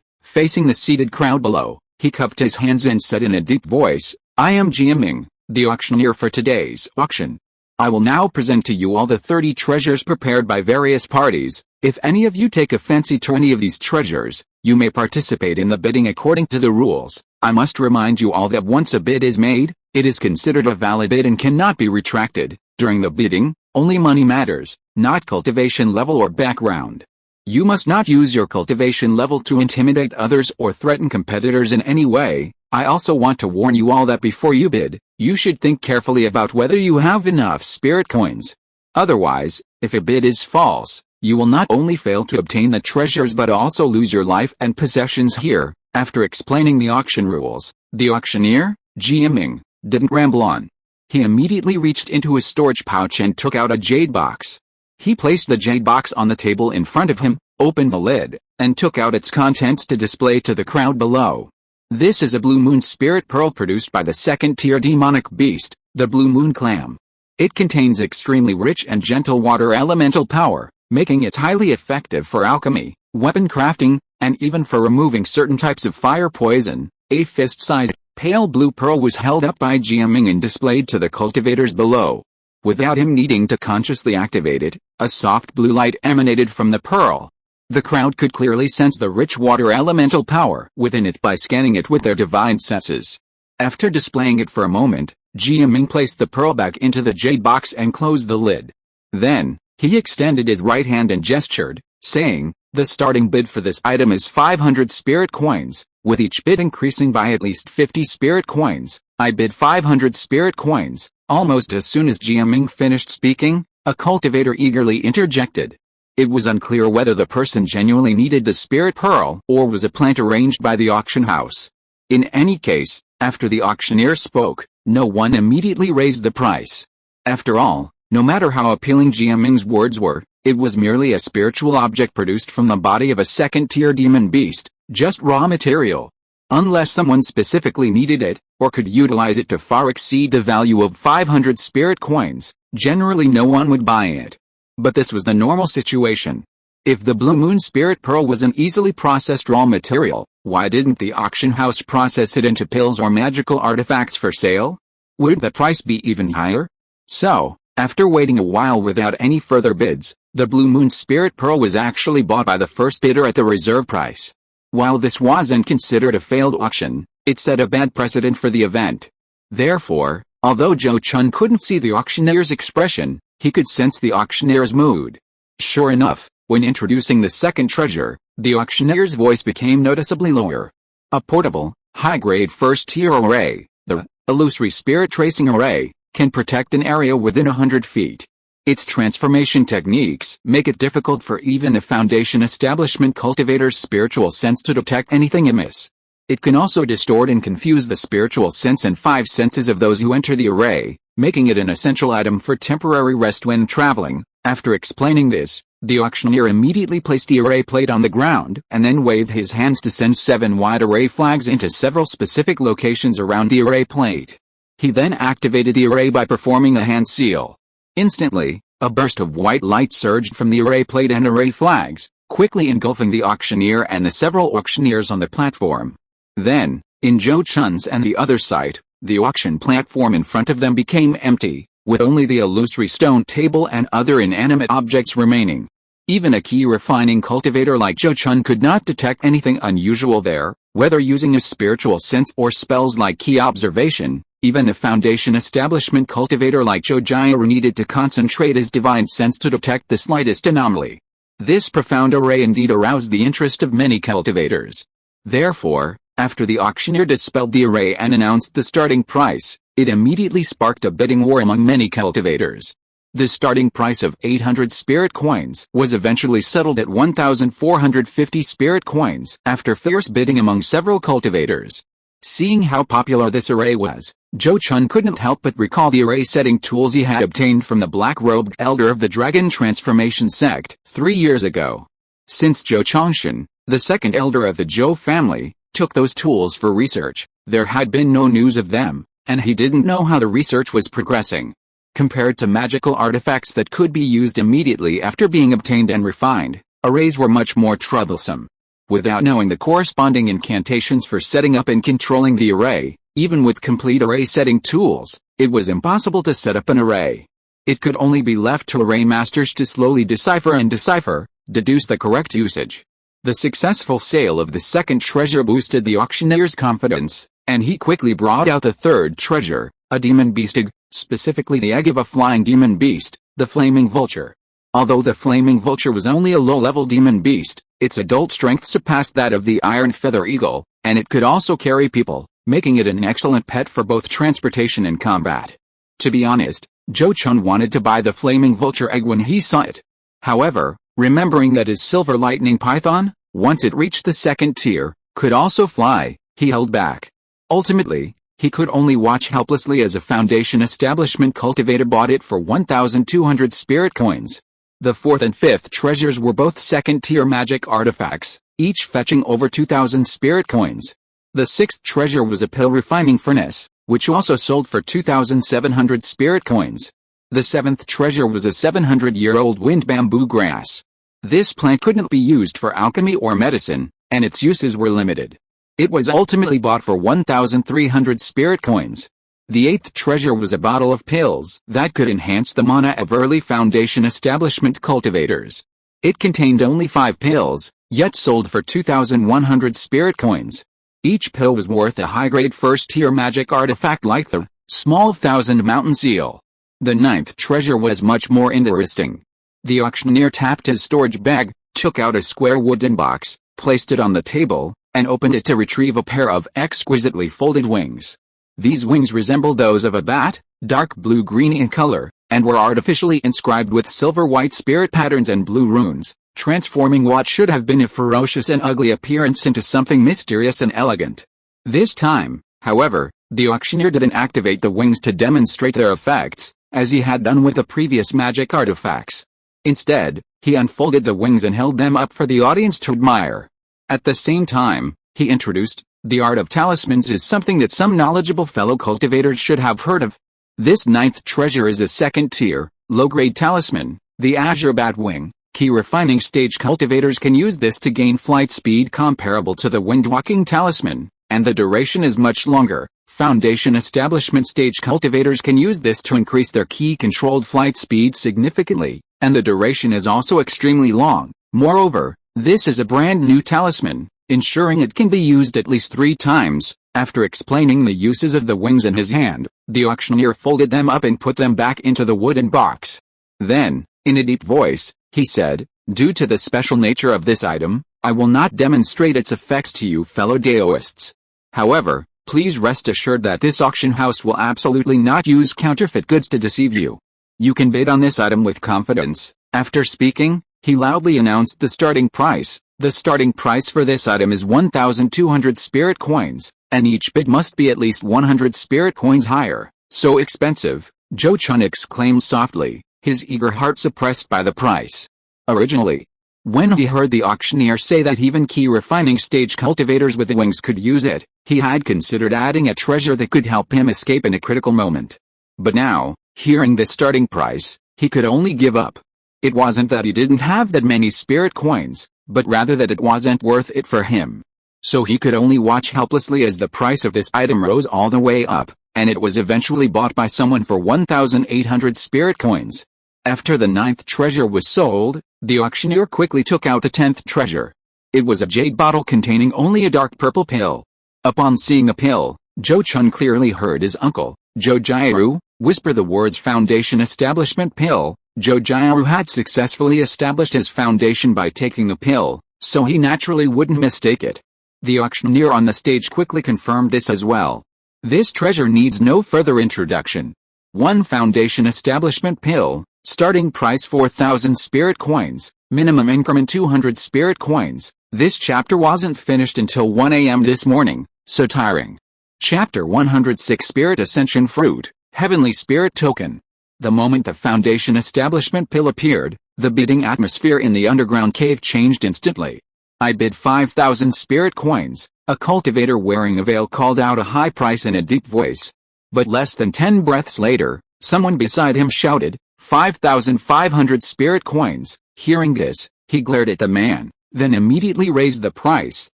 facing the seated crowd below, he cupped his hands and said in a deep voice, "I am Jiaming, the auctioneer for today's auction. I will now present to you all the 30 treasures prepared by various parties. If any of you take a fancy to any of these treasures, you may participate in the bidding according to the rules. I must remind you all that once a bid is made, it is considered a valid bid and cannot be retracted. During the bidding, only money matters, not cultivation level or background. You must not use your cultivation level to intimidate others or threaten competitors in any way. I also want to warn you all that before you bid, you should think carefully about whether you have enough spirit coins. Otherwise, if a bid is false, you will not only fail to obtain the treasures but also lose your life and possessions here." After explaining the auction rules, the auctioneer, Jiaming, didn't ramble on. He immediately reached into his storage pouch and took out a jade box. He placed the jade box on the table in front of him, opened the lid, and took out its contents to display to the crowd below. This is a Blue Moon Spirit Pearl produced by the second-tier demonic beast, the Blue Moon Clam. It contains extremely rich and gentle water elemental power, making it highly effective for alchemy, weapon crafting, and even for removing certain types of fire poison. A fist-sized, pale blue pearl was held up by Jiaming and displayed to the cultivators below. Without him needing to consciously activate it, a soft blue light emanated from the pearl. The crowd could clearly sense the rich water elemental power within it by scanning it with their divine senses. After displaying it for a moment, Jiaming placed the pearl back into the jade box and closed the lid. Then, he extended his right hand and gestured, saying, "The starting bid for this item is 500 spirit coins, with each bid increasing by at least 50 spirit coins. I bid 500 spirit coins." Almost as soon as Jiaming finished speaking, a cultivator eagerly interjected. It was unclear whether the person genuinely needed the spirit pearl or was a plant arranged by the auction house. In any case, after the auctioneer spoke, no one immediately raised the price. After all, no matter how appealing Jiaming's words were, it was merely a spiritual object produced from the body of a second-tier demon beast, just raw material. Unless someone specifically needed it, or could utilize it to far exceed the value of 500 spirit coins, generally no one would buy it. But this was the normal situation. If the Blue Moon Spirit Pearl was an easily processed raw material, why didn't the auction house process it into pills or magical artifacts for sale? Would the price be even higher? So, after waiting a while without any further bids, the Blue Moon Spirit Pearl was actually bought by the first bidder at the reserve price. While this wasn't considered a failed auction, it set a bad precedent for the event. Therefore, although Zhou Chun couldn't see the auctioneer's expression, he could sense the auctioneer's mood. Sure enough, when introducing the second treasure, the auctioneer's voice became noticeably lower. A portable, high-grade first-tier array, the illusory spirit tracing array, can protect an area within 100 feet. Its transformation techniques make it difficult for even a Foundation establishment cultivator's spiritual sense to detect anything amiss. It can also distort and confuse the spiritual sense and 5 senses of those who enter the array, making it an essential item for temporary rest when traveling. After explaining this, the auctioneer immediately placed the array plate on the ground and then waved his hands to send 7 wide array flags into several specific locations around the array plate. He then activated the array by performing a hand seal. Instantly, a burst of white light surged from the array plate and array flags, quickly engulfing the auctioneer and the several auctioneers on the platform. Then, in Zhou Chun's and the other site, the auction platform in front of them became empty, with only the illusory stone table and other inanimate objects remaining. Even a key refining cultivator like Zhou Chun could not detect anything unusual there, whether using a spiritual sense or spells like key observation. Even a Foundation establishment cultivator like Zhou Jiaru needed to concentrate his divine sense to detect the slightest anomaly. This profound array indeed aroused the interest of many cultivators. Therefore, after the auctioneer dispelled the array and announced the starting price, it immediately sparked a bidding war among many cultivators. The starting price of 800 spirit coins was eventually settled at 1,450 spirit coins after fierce bidding among several cultivators. Seeing how popular this array was, Zhou Chun couldn't help but recall the array-setting tools he had obtained from the black-robed elder of the Dragon Transformation Sect 3 years ago. Since Zhou Chongshan, the second elder of the Zhou family, took those tools for research, there had been no news of them, and he didn't know how the research was progressing. Compared to magical artifacts that could be used immediately after being obtained and refined, arrays were much more troublesome. Without knowing the corresponding incantations for setting up and controlling the array, even with complete array-setting tools, it was impossible to set up an array. It could only be left to array masters to slowly decipher, deduce the correct usage. The successful sale of the second treasure boosted the auctioneer's confidence, and he quickly brought out the third treasure, a demon beast egg, specifically the egg of a flying demon beast, the flaming vulture. Although the flaming vulture was only a low-level demon beast, its adult strength surpassed that of the iron feather eagle, and it could also carry people, making it an excellent pet for both transportation and combat. To be honest, Zhou Chun wanted to buy the flaming vulture egg when he saw it. However, remembering that his silver lightning python, once it reached the second tier, could also fly, he held back. Ultimately, he could only watch helplessly as a Foundation establishment cultivator bought it for 1,200 spirit coins. The fourth and fifth treasures were both second-tier magic artifacts, each fetching over 2,000 spirit coins. The sixth treasure was a pill refining furnace, which also sold for 2,700 spirit coins. The seventh treasure was a 700-year-old wind bamboo grass. This plant couldn't be used for alchemy or medicine, and its uses were limited. It was ultimately bought for 1,300 spirit coins. The 8th treasure was a bottle of pills that could enhance the mana of early Foundation establishment cultivators. It contained only 5 pills, yet sold for 2,100 spirit coins. Each pill was worth a high-grade first-tier magic artifact like the small Thousand Mountain Seal. The 9th treasure was much more interesting. The auctioneer tapped his storage bag, took out a square wooden box, placed it on the table, and opened it to retrieve a pair of exquisitely folded wings. These wings resembled those of a bat, dark blue-green in color, and were artificially inscribed with silver-white spirit patterns and blue runes, transforming what should have been a ferocious and ugly appearance into something mysterious and elegant. This time, however, the auctioneer didn't activate the wings to demonstrate their effects, as he had done with the previous magic artifacts. Instead, he unfolded the wings and held them up for the audience to admire. At the same time, he introduced, the art of talismans is something that some knowledgeable fellow cultivators should have heard of. This 9th treasure is a 2nd-tier, low-grade talisman, the Azure Bat Wing. Key refining stage cultivators can use this to gain flight speed comparable to the Windwalking talisman, and the duration is much longer. Foundation establishment stage cultivators can use this to increase their key-controlled flight speed significantly, and the duration is also extremely long. Moreover, this is a brand new talisman, ensuring it can be used at least 3 times. After explaining the uses of the wings in his hand, the auctioneer folded them up and put them back into the wooden box. Then, in a deep voice, he said, "Due to the special nature of this item, I will not demonstrate its effects to you fellow Daoists. However, please rest assured that this auction house will absolutely not use counterfeit goods to deceive you. You can bid on this item with confidence." After speaking, he loudly announced the starting price. The starting price for this item is 1,200 spirit coins, and each bid must be at least 100 spirit coins higher. "So expensive," Zhou Chun exclaimed softly, his eager heart suppressed by the price. Originally, when he heard the auctioneer say that even key refining stage cultivators with the wings could use it, he had considered adding a treasure that could help him escape in a critical moment. But now, hearing the starting price, he could only give up. It wasn't that he didn't have that many spirit coins, but rather that it wasn't worth it for him. So he could only watch helplessly as the price of this item rose all the way up, and it was eventually bought by someone for 1,800 spirit coins. After the 9th treasure was sold, the auctioneer quickly took out the 10th treasure. It was a jade bottle containing only a dark purple pill. Upon seeing the pill, Zhou Chun clearly heard his uncle, Zhou Jiaru, whisper the words Foundation Establishment Pill. Zhou Jiaru had successfully established his foundation by taking the pill, so he naturally wouldn't mistake it. The auctioneer on the stage quickly confirmed this as well. This treasure needs no further introduction. 1 Foundation Establishment Pill, starting price 4,000 spirit coins, minimum increment 200 spirit coins. This chapter wasn't finished until 1 a.m. this morning, so tiring. Chapter 106 Spirit Ascension Fruit, Heavenly Spirit Token. The moment the Foundation Establishment Pill appeared, the bidding atmosphere in the underground cave changed instantly. "I bid 5,000 spirit coins," a cultivator wearing a veil called out a high price in a deep voice. But less than 10 breaths later, someone beside him shouted, 5,500 spirit coins. Hearing this, he glared at the man, then immediately raised the price,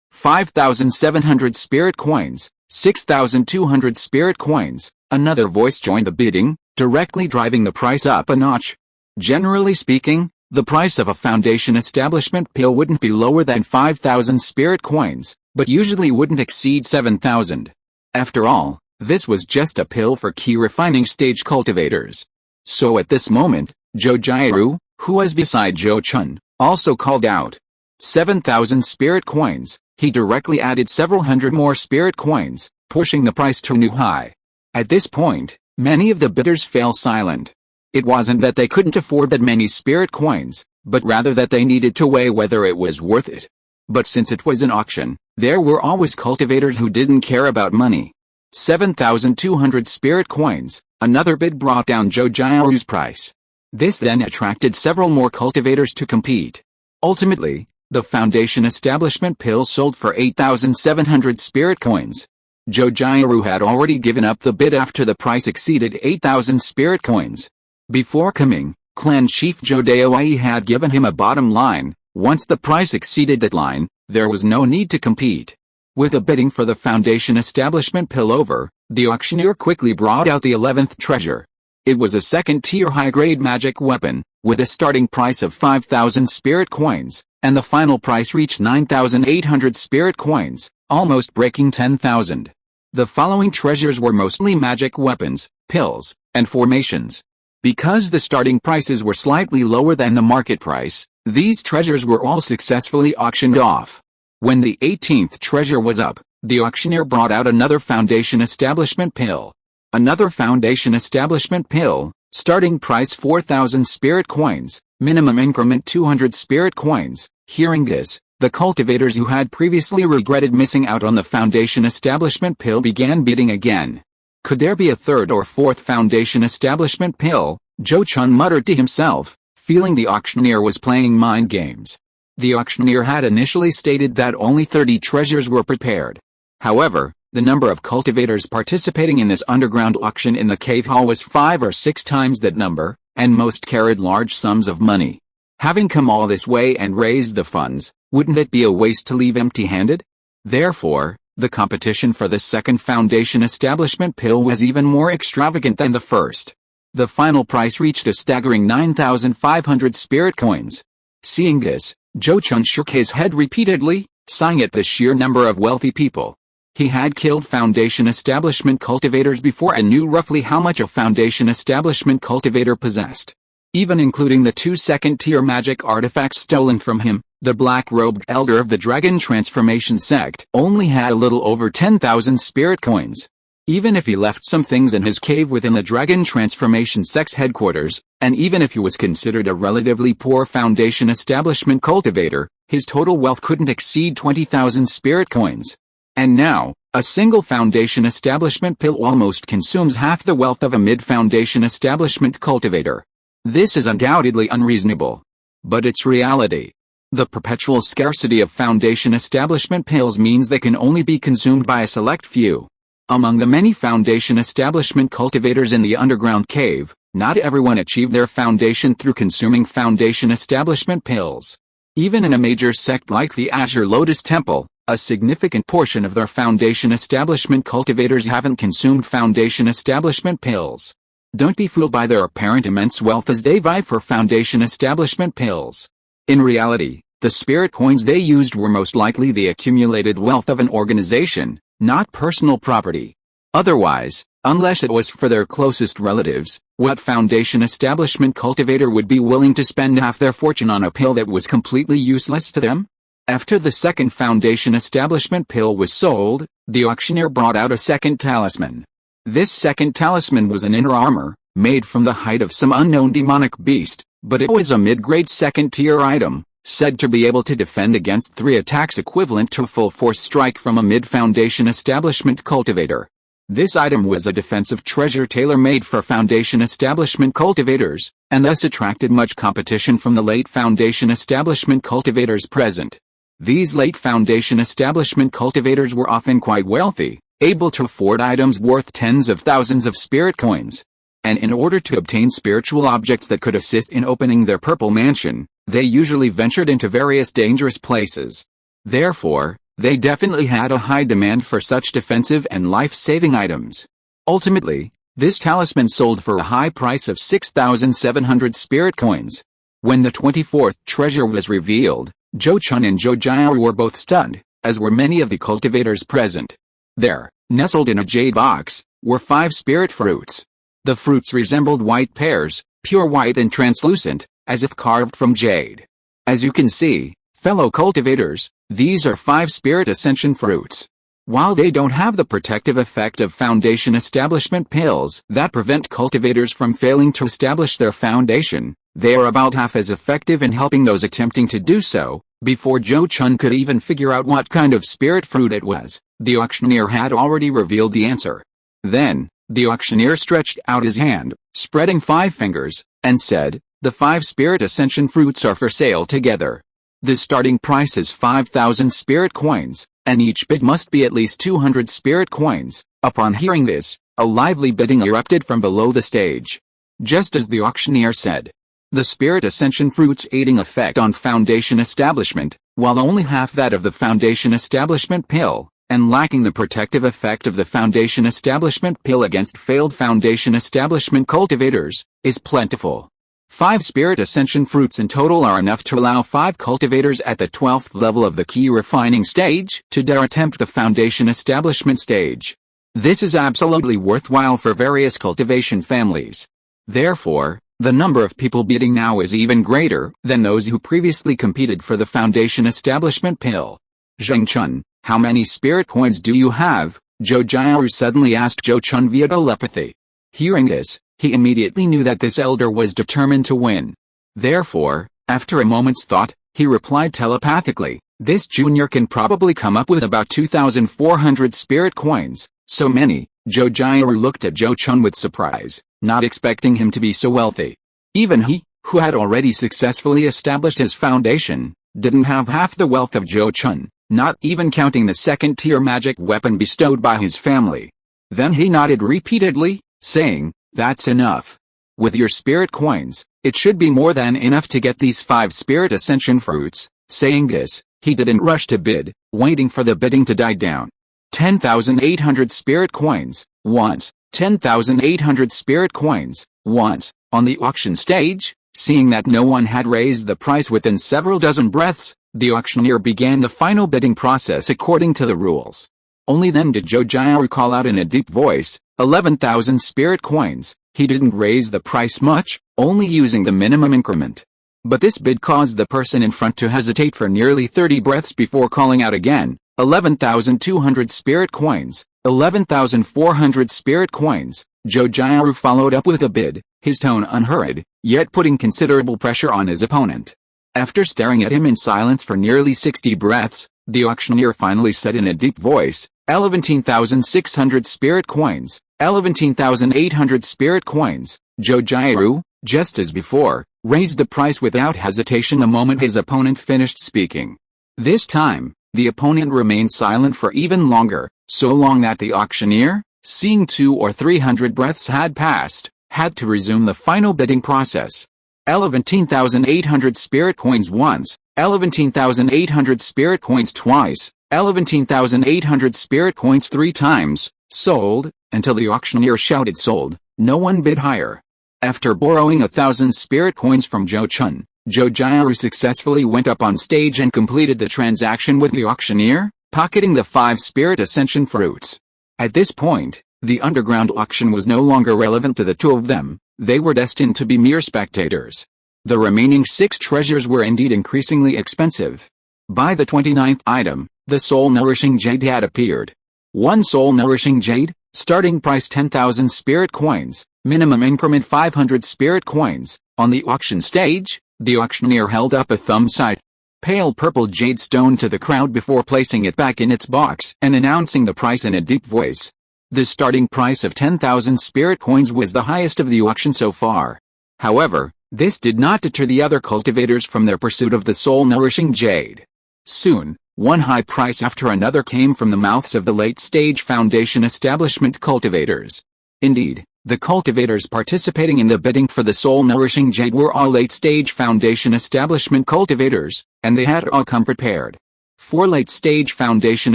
5,700 spirit coins, 6,200 spirit coins. Another voice joined the bidding, directly driving the price up a notch. Generally speaking, the price of a Foundation Establishment Pill wouldn't be lower than 5,000 spirit coins, but usually wouldn't exceed 7,000. After all, this was just a pill for key refining stage cultivators. So at this moment, Zhou Jiaru, who was beside Zhou Chun, also called out 7,000 spirit coins. He directly added several hundred more spirit coins, pushing the price to a new high. At this point, many of the bidders fell silent. It wasn't that they couldn't afford that many spirit coins, but rather that they needed to weigh whether it was worth it. But since it was an auction, there were always cultivators who didn't care about money. 7,200 spirit coins, another bid brought down Zhou Jiaru's price. This then attracted several more cultivators to compete. Ultimately, the Foundation Establishment Pill sold for 8,700 spirit coins. Zhou Jiaru had already given up the bid after the price exceeded 8,000 spirit coins. Before coming, Clan Chief Zhou Daowei had given him a bottom line. Once the price exceeded that line, there was no need to compete. With a bidding for the Foundation Establishment pill over, the auctioneer quickly brought out the 11th treasure. It was a second-tier high-grade magic weapon, with a starting price of 5,000 spirit coins, and the final price reached 9,800 spirit coins, almost breaking 10,000. The following treasures were mostly magic weapons, pills, and formations. Because the starting prices were slightly lower than the market price, these treasures were all successfully auctioned off. When the 18th treasure was up, the auctioneer brought out another Foundation Establishment pill. Another Foundation Establishment pill, starting price 4,000 spirit coins, minimum increment 200 spirit coins. Hearing this, the cultivators who had previously regretted missing out on the Foundation Establishment pill began bidding again. Could there be a third or fourth Foundation Establishment pill? Zhou Chun muttered to himself, feeling the auctioneer was playing mind games. The auctioneer had initially stated that only 30 treasures were prepared. However, the number of cultivators participating in this underground auction in the cave hall was 5 or 6 times that number, and most carried large sums of money. Having come all this way and raised the funds, wouldn't it be a waste to leave empty-handed? Therefore, the competition for the second Foundation Establishment pill was even more extravagant than the first. The final price reached a staggering 9,500 spirit coins. Seeing this, Zhou Chun shook his head repeatedly, sighing at the sheer number of wealthy people. He had killed Foundation Establishment cultivators before and knew roughly how much a Foundation Establishment cultivator possessed. Even including the 2 second-tier magic artifacts stolen from him, the black-robed elder of the Dragon Transformation Sect only had a little over 10,000 spirit coins. Even if he left some things in his cave within the Dragon Transformation Sect's headquarters, and even if he was considered a relatively poor Foundation Establishment cultivator, his total wealth couldn't exceed 20,000 spirit coins. And now, a single Foundation Establishment pill almost consumes half the wealth of a mid-Foundation Establishment cultivator. This is undoubtedly unreasonable. But it's reality. The perpetual scarcity of Foundation Establishment pills means they can only be consumed by a select few. Among the many Foundation Establishment cultivators in the underground cave, not everyone achieved their foundation through consuming Foundation Establishment pills. Even in a major sect like the Azure Lotus Temple, a significant portion of their Foundation Establishment cultivators haven't consumed Foundation Establishment pills. Don't be fooled by their apparent immense wealth as they vie for Foundation Establishment pills. In reality, the spirit coins they used were most likely the accumulated wealth of an organization, not personal property. Otherwise, unless it was for their closest relatives, what Foundation Establishment cultivator would be willing to spend half their fortune on a pill that was completely useless to them? After the second Foundation Establishment pill was sold, the auctioneer brought out a second talisman. This second talisman was an inner armor, made from the hide of some unknown demonic beast, but it was a mid-grade second-tier item, said to be able to defend against 3 attacks equivalent to a full-force strike from a mid-Foundation Establishment cultivator. This item was a defensive treasure tailor-made for Foundation Establishment cultivators, and thus attracted much competition from the late Foundation Establishment cultivators present. These late Foundation Establishment cultivators were often quite wealthy, able to afford items worth tens of thousands of spirit coins. And in order to obtain spiritual objects that could assist in opening their purple mansion, they usually ventured into various dangerous places. Therefore, they definitely had a high demand for such defensive and life-saving items. Ultimately, this talisman sold for a high price of 6,700 spirit coins. When the 24th treasure was revealed, Zhou Chun and Zhou Jiao were both stunned, as were many of the cultivators present. There, nestled in a jade box, were 5 spirit fruits. The fruits resembled white pears, pure white and translucent, as if carved from jade. As you can see, fellow cultivators, these are 5 spirit ascension fruits. While they don't have the protective effect of Foundation Establishment pills that prevent cultivators from failing to establish their foundation, they are about half as effective in helping those attempting to do so. Before Zhou Chun could even figure out what kind of spirit fruit it was, the auctioneer had already revealed the answer. Then, the auctioneer stretched out his hand, spreading 5 fingers, and said, "The 5 spirit ascension fruits are for sale together. The starting price is 5,000 spirit coins, and each bid must be at least 200 spirit coins." Upon hearing this, a lively bidding erupted from below the stage. Just as the auctioneer said, the spirit ascension fruit's aiding effect on Foundation Establishment, while only half that of the Foundation Establishment pill, and lacking the protective effect of the Foundation Establishment pill against failed Foundation Establishment cultivators, is plentiful. 5 Spirit Ascension fruits in total are enough to allow 5 cultivators at the 12th level of the key refining stage to dare attempt the Foundation Establishment stage. This is absolutely worthwhile for various cultivation families. Therefore, the number of people bidding now is even greater than those who previously competed for the Foundation Establishment pill. Zhou Chun, how many spirit coins do you have? Zhou Jiaru suddenly asked Zhou Chun via telepathy. Hearing this, he immediately knew that this elder was determined to win. Therefore, after a moment's thought, he replied telepathically, "This junior can probably come up with about 2,400 spirit coins, so many." Zhou Jiaru looked at Zhou Chun with surprise, not expecting him to be so wealthy. Even he, who had already successfully established his foundation, didn't have half the wealth of Zhou Chun, not even counting the second-tier magic weapon bestowed by his family. Then he nodded repeatedly, saying, "That's enough. With your spirit coins, it should be more than enough to get these 5 spirit ascension fruits." Saying this, he didn't rush to bid, waiting for the bidding to die down. 10,800 spirit coins, once. 10,800 spirit coins, once. On the auction stage, seeing that no one had raised the price within several dozen breaths, the auctioneer began the final bidding process according to the rules. Only then did Zhou Jiaru call out in a deep voice, 11,000 spirit coins. He didn't raise the price much, only using the minimum increment. But this bid caused the person in front to hesitate for nearly 30 breaths before calling out again, 11,200 spirit coins, 11,400 spirit coins. Zhou Jiaru followed up with a bid, his tone unhurried, yet putting considerable pressure on his opponent. After staring at him in silence for nearly 60 breaths, the auctioneer finally said in a deep voice, 11,600 spirit coins, 11,800 spirit coins. Zhou Jiaru, just as before, raised the price without hesitation the moment his opponent finished speaking. This time, the opponent remained silent for even longer, so long that the auctioneer, seeing 200 or 300 breaths had passed, had to resume the final bidding process. 11,800 spirit coins once, 11,800 spirit coins twice, 11,800 spirit coins 3 times, sold, until the auctioneer shouted sold. No one bid higher. After borrowing 1,000 spirit coins from Zhou Chun, Zhou Jiaru successfully went up on stage and completed the transaction with the auctioneer, pocketing the 5 spirit ascension fruits. At this point, the underground auction was no longer relevant to the two of them. They were destined to be mere spectators. The remaining 6 treasures were indeed increasingly expensive. By the 29th item, the soul-nourishing jade had appeared. 1 soul-nourishing jade, starting price 10,000 spirit coins, minimum increment 500 spirit coins. On the auction stage, the auctioneer held up a thumb-sized, pale purple jade stone to the crowd before placing it back in its box and announcing the price in a deep voice. The starting price of 10,000 spirit coins was the highest of the auction so far. However, this did not deter the other cultivators from their pursuit of the soul-nourishing jade. Soon, one high price after another came from the mouths of the late-stage Foundation Establishment cultivators. Indeed, the cultivators participating in the bidding for the soul-nourishing jade were all late-stage Foundation Establishment cultivators, and they had all come prepared. For late-stage Foundation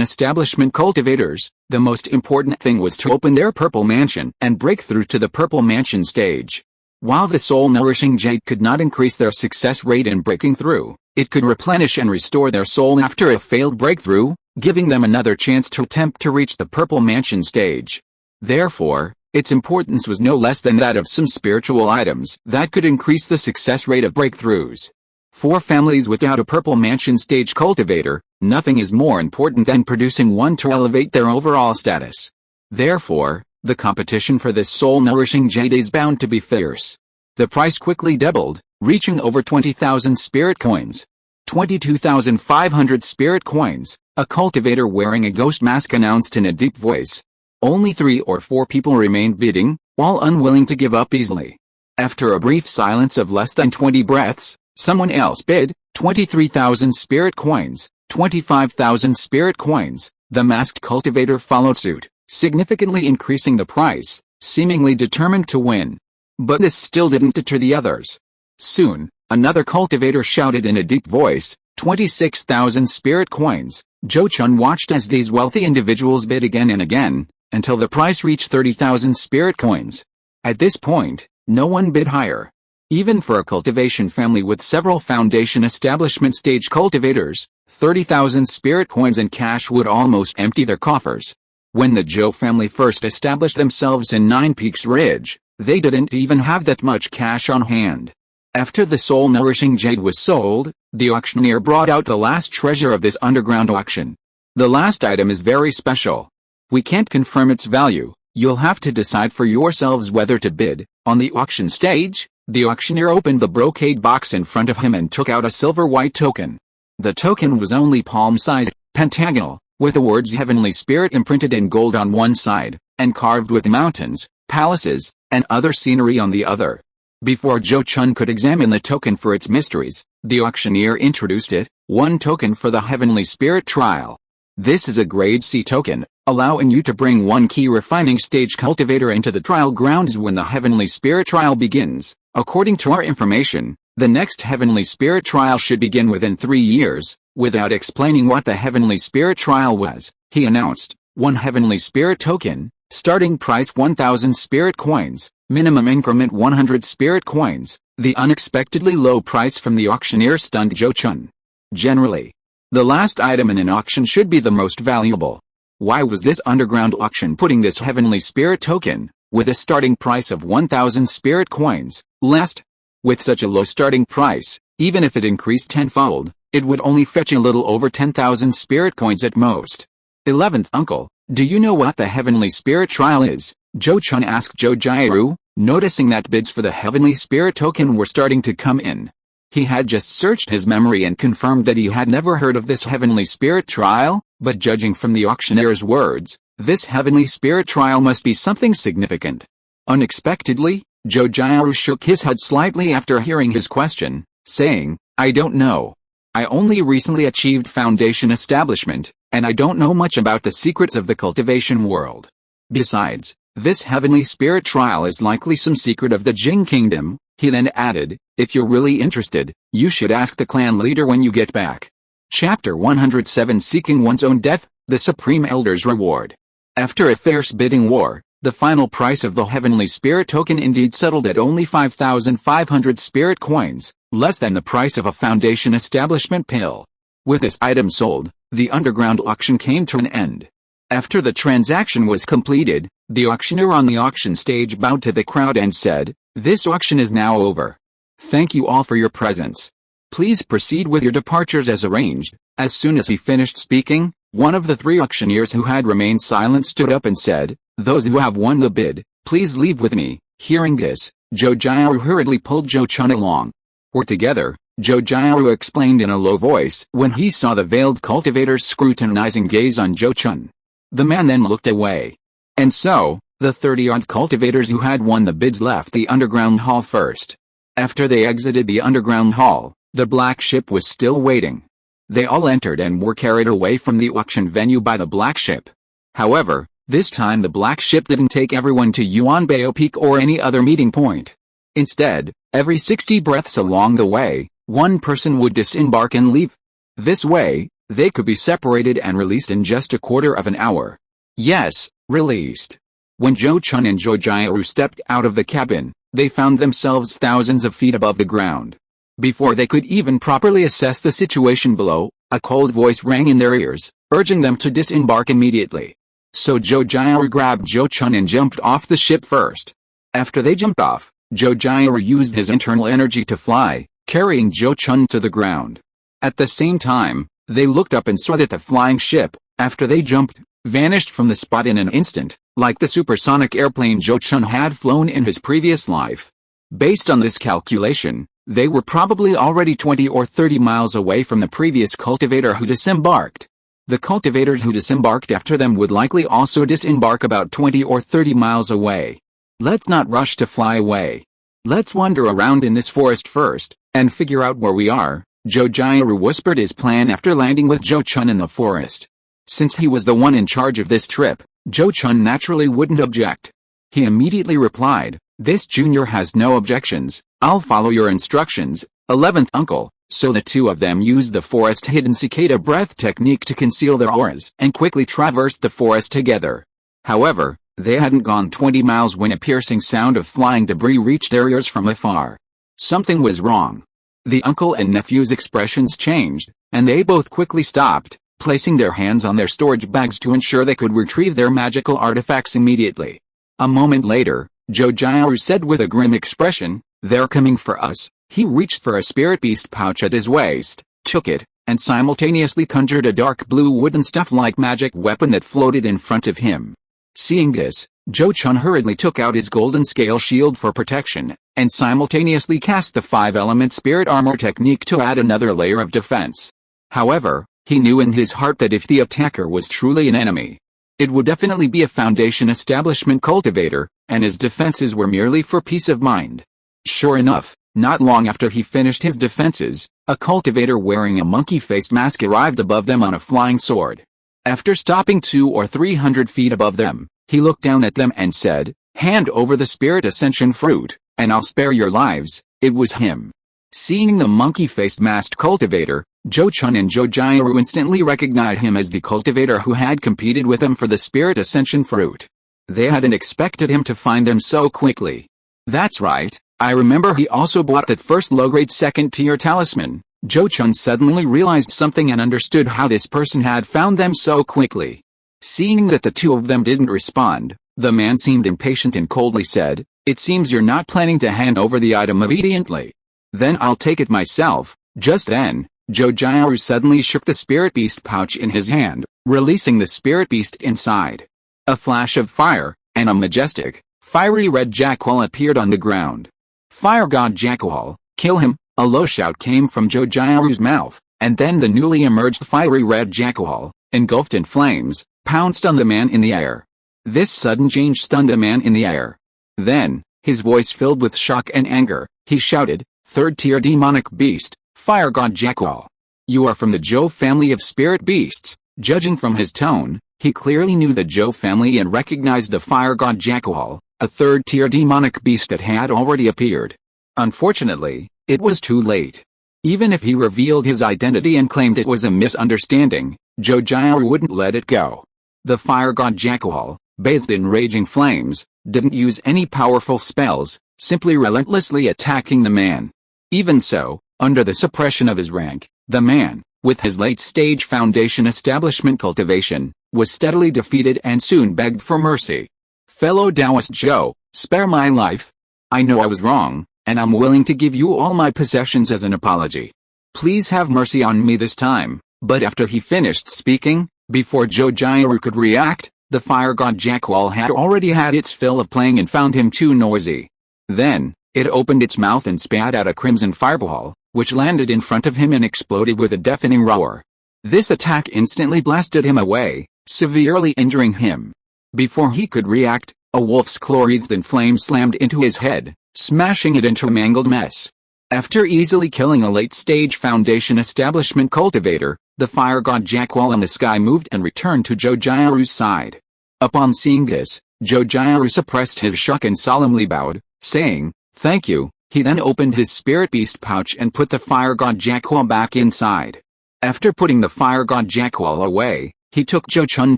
Establishment cultivators, the most important thing was to open their Purple Mansion and break through to the Purple Mansion stage. While the soul-nourishing jade could not increase their success rate in breaking through, it could replenish and restore their soul after a failed breakthrough, giving them another chance to attempt to reach the Purple Mansion stage. Therefore, its importance was no less than that of some spiritual items that could increase the success rate of breakthroughs. For families without a Purple Mansion stage cultivator, nothing is more important than producing one to elevate their overall status. Therefore, the competition for this soul-nourishing jade is bound to be fierce. The price quickly doubled, reaching over 20,000 spirit coins. 22,500 spirit coins, a cultivator wearing a ghost mask announced in a deep voice. Only 3 or 4 people remained bidding, all unwilling to give up easily. After a brief silence of less than 20 breaths, someone else bid, 23,000 spirit coins, 25,000 spirit coins. The masked cultivator followed suit, significantly increasing the price, seemingly determined to win. But this still didn't deter the others. Soon, another cultivator shouted in a deep voice, 26,000 spirit coins, Zhou Chun watched as these wealthy individuals bid again and again, until the price reached 30,000 spirit coins. At this point, no one bid higher. Even for a cultivation family with several foundation establishment stage cultivators, 30,000 spirit coins in cash would almost empty their coffers. When the Zhou family first established themselves in Nine Peaks Ridge, they didn't even have that much cash on hand. After the soul-nourishing jade was sold, the auctioneer brought out the last treasure of this underground auction. The last item is very special. We can't confirm its value, you'll have to decide for yourselves whether to bid. On the auction stage, the auctioneer opened the brocade box in front of him and took out a silver-white token. The token was only palm-sized, pentagonal, with the words Heavenly Spirit imprinted in gold on one side, and carved with mountains, palaces, and other scenery on the other. Before Zhou Chun could examine the token for its mysteries, the auctioneer introduced it, one token for the Heavenly Spirit trial. This is a grade C token, allowing you to bring one key refining stage cultivator into the trial grounds when the Heavenly Spirit trial begins. According to our information, the next Heavenly Spirit trial should begin within 3 years. Without explaining what the Heavenly Spirit trial was, he announced, one Heavenly Spirit token, starting price 1,000 spirit coins, minimum increment 100 spirit coins. The unexpectedly low price from the auctioneer stunned Zhou Chun. Generally, the last item in an auction should be the most valuable. Why was this underground auction putting this Heavenly Spirit token, with a starting price of 1,000 spirit coins, last? With such a low starting price, even if it increased tenfold, it would only fetch a little over 10,000 spirit coins at most. 11th uncle, do you know what the Heavenly Spirit trial is? Zhou Chun asked Zhou Jiaru, noticing that bids for the Heavenly Spirit token were starting to come in. He had just searched his memory and confirmed that he had never heard of this Heavenly Spirit trial, but judging from the auctioneer's words, this Heavenly Spirit trial must be something significant. Unexpectedly, Zhou Jiaru shook his head slightly after hearing his question, saying, I don't know. I only recently achieved foundation establishment, and I don't know much about the secrets of the cultivation world. Besides, this Heavenly Spirit trial is likely some secret of the Jing Kingdom. He then added, if you're really interested, you should ask the clan leader when you get back. Chapter 107 Seeking One's Own Death, the Supreme Elder's Reward. After a fierce bidding war, the final price of the Heavenly Spirit token indeed settled at only 5,500 spirit coins, less than the price of a foundation establishment pill. With this item sold, the underground auction came to an end. After the transaction was completed, the auctioneer on the auction stage bowed to the crowd and said, this auction is now over. Thank you all for your presence. Please proceed with your departures as arranged. As soon as he finished speaking, one of the 3 auctioneers who had remained silent stood up and said, those who have won the bid, please leave with me. Hearing this, Zhou Jiaru hurriedly pulled Zhou Chun along. We're together, Zhou Jiaru explained in a low voice when he saw the veiled cultivator's scrutinizing gaze on Zhou Chun. The man then looked away. And so, the 30-odd cultivators who had won the bids left the underground hall first. After they exited the underground hall, the black ship was still waiting. They all entered and were carried away from the auction venue by the black ship. However, this time the black ship didn't take everyone to Yuanbao Peak or any other meeting point. Instead, every 60 breaths along the way, one person would disembark and leave. This way, they could be separated and released in just a quarter of an hour. Yes, released. When Zhou Chun and Zhou Jiaru stepped out of the cabin, they found themselves thousands of feet above the ground. Before they could even properly assess the situation below, a cold voice rang in their ears, urging them to disembark immediately. So Zhou Jiaru grabbed Zhou Chun and jumped off the ship first. After they jumped off, Zhou Jiaru used his internal energy to fly, carrying Zhou Chun to the ground. At the same time, they looked up and saw that the flying ship, after they jumped, vanished from the spot in an instant, like the supersonic airplane Zhou Chun had flown in his previous life. Based on this calculation, they were probably already 20 or 30 miles away from the previous cultivator who disembarked. The cultivators who disembarked after them would likely also disembark about 20 or 30 miles away. Let's not rush to fly away. Let's wander around in this forest first, and figure out where we are, Zhou Jiaru whispered his plan after landing with Zhou Chun in the forest. Since he was the one in charge of this trip, Zhou Chun naturally wouldn't object. He immediately replied, this junior has no objections, I'll follow your instructions. 11th uncle, So the two of them used the forest hidden cicada breath technique to conceal their auras and quickly traversed the forest together. However, they hadn't gone 20 miles when a piercing sound of flying debris reached their ears from afar. Something was wrong. The uncle and nephew's expressions changed, and they both quickly stopped, placing their hands on their storage bags to ensure they could retrieve their magical artifacts immediately. A moment later, Zhou said with a grim expression, "They're coming for us." He reached for a spirit beast pouch at his waist, took it, and simultaneously conjured a dark blue wooden stuff-like magic weapon that floated in front of him. Seeing this, Zhou Chun hurriedly took out his golden scale shield for protection, and simultaneously cast the 5-element spirit armor technique to add another layer of defense. However, he knew in his heart that if the attacker was truly an enemy, it would definitely be a Foundation establishment cultivator, and his defenses were merely for peace of mind. Sure enough, not long after he finished his defenses, a cultivator wearing a monkey-faced mask arrived above them on a flying sword. After stopping 200 or 300 feet above them, he looked down at them and said, "Hand over the spirit ascension fruit, and I'll spare your lives." It was him. Seeing the monkey-faced masked cultivator, Zhou Chun and Zhou instantly recognized him as the cultivator who had competed with them for the spirit ascension fruit. They hadn't expected him to find them so quickly. "That's right, I remember he also bought that first low-grade second-tier talisman." Zhou Chun suddenly realized something and understood how this person had found them so quickly. Seeing that the two of them didn't respond, the man seemed impatient and coldly said, "It seems you're not planning to hand over the item immediately. Then I'll take it myself." Just then, Zhou suddenly shook the spirit beast pouch in his hand, releasing the spirit beast inside. A flash of fire, and a majestic, fiery red jackal appeared on the ground. "Fire god jackal, kill him!" A low shout came from Zhou mouth, and then the newly emerged fiery red jackal, engulfed in flames, pounced on the man in the air. This sudden change stunned the man in the air. Then, his voice filled with shock and anger, he shouted, "Third-tier demonic beast, fire god jackal. You are from the Zhou family of spirit beasts." Judging from his tone, he clearly knew the Zhou family and recognized the fire god jackal, a third-tier demonic beast that had already appeared. Unfortunately, it was too late. Even if he revealed his identity and claimed it was a misunderstanding, Zhou wouldn't let it go. The fire god jackal, bathed in raging flames, didn't use any powerful spells, simply relentlessly attacking the man. Even so, under the suppression of his rank, the man, with his late-stage Foundation establishment cultivation, was steadily defeated and soon begged for mercy. "Fellow Taoist Zhou, spare my life. I know I was wrong, and I'm willing to give you all my possessions as an apology. Please have mercy on me this time." But after he finished speaking, before Zhou could react, the fire god jackal had already had its fill of playing and found him too noisy. Then, it opened its mouth and spat out a crimson fireball, which landed in front of him and exploded with a deafening roar. This attack instantly blasted him away, severely injuring him. Before he could react, a wolf's claw wreathed in flame slammed into his head, smashing it into a mangled mess. After easily killing a late-stage Foundation establishment cultivator, the fire god jackal in the sky moved and returned to Zhou side. Upon seeing this, Zhou suppressed his shock and solemnly bowed, saying, "Thank you." He then opened his spirit beast pouch and put the fire god jackal back inside. After putting the fire god jackal away, he took Zhou Chun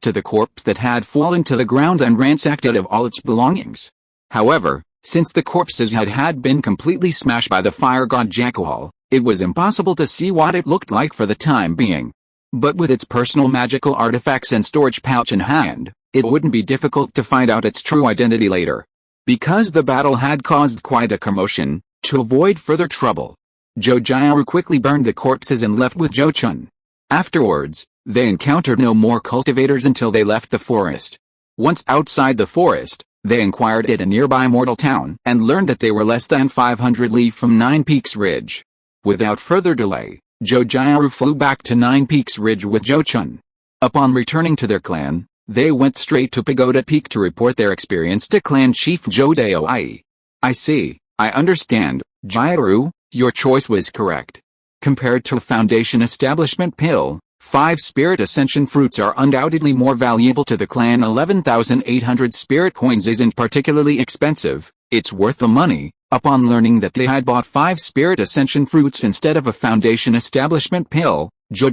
to the corpse that had fallen to the ground and ransacked it of all its belongings. However, since the corpses had been completely smashed by the fire god jackal, it was impossible to see what it looked like for the time being. But with its personal magical artifacts and storage pouch in hand, it wouldn't be difficult to find out its true identity later. Because the battle had caused quite a commotion, to avoid further trouble, Zhou quickly burned the corpses and left with Zhou Chun. Afterwards, they encountered no more cultivators until they left the forest. Once outside the forest, they inquired at a nearby mortal town and learned that they were less than 500 li from Nine Peaks Ridge. Without further delay, Zhou flew back to Nine Peaks Ridge with Zhou Chun. Upon returning to their clan, they went straight to Pagoda Peak to report their experience to Clan Chief Zhou. "I see, I understand, Jiaru, your choice was correct. Compared to a Foundation establishment pill, 5 spirit ascension fruits are undoubtedly more valuable to the clan. 11,800 spirit coins isn't particularly expensive, it's worth the money, Upon learning that they had bought 5 spirit ascension fruits instead of a foundation establishment pill, Zhou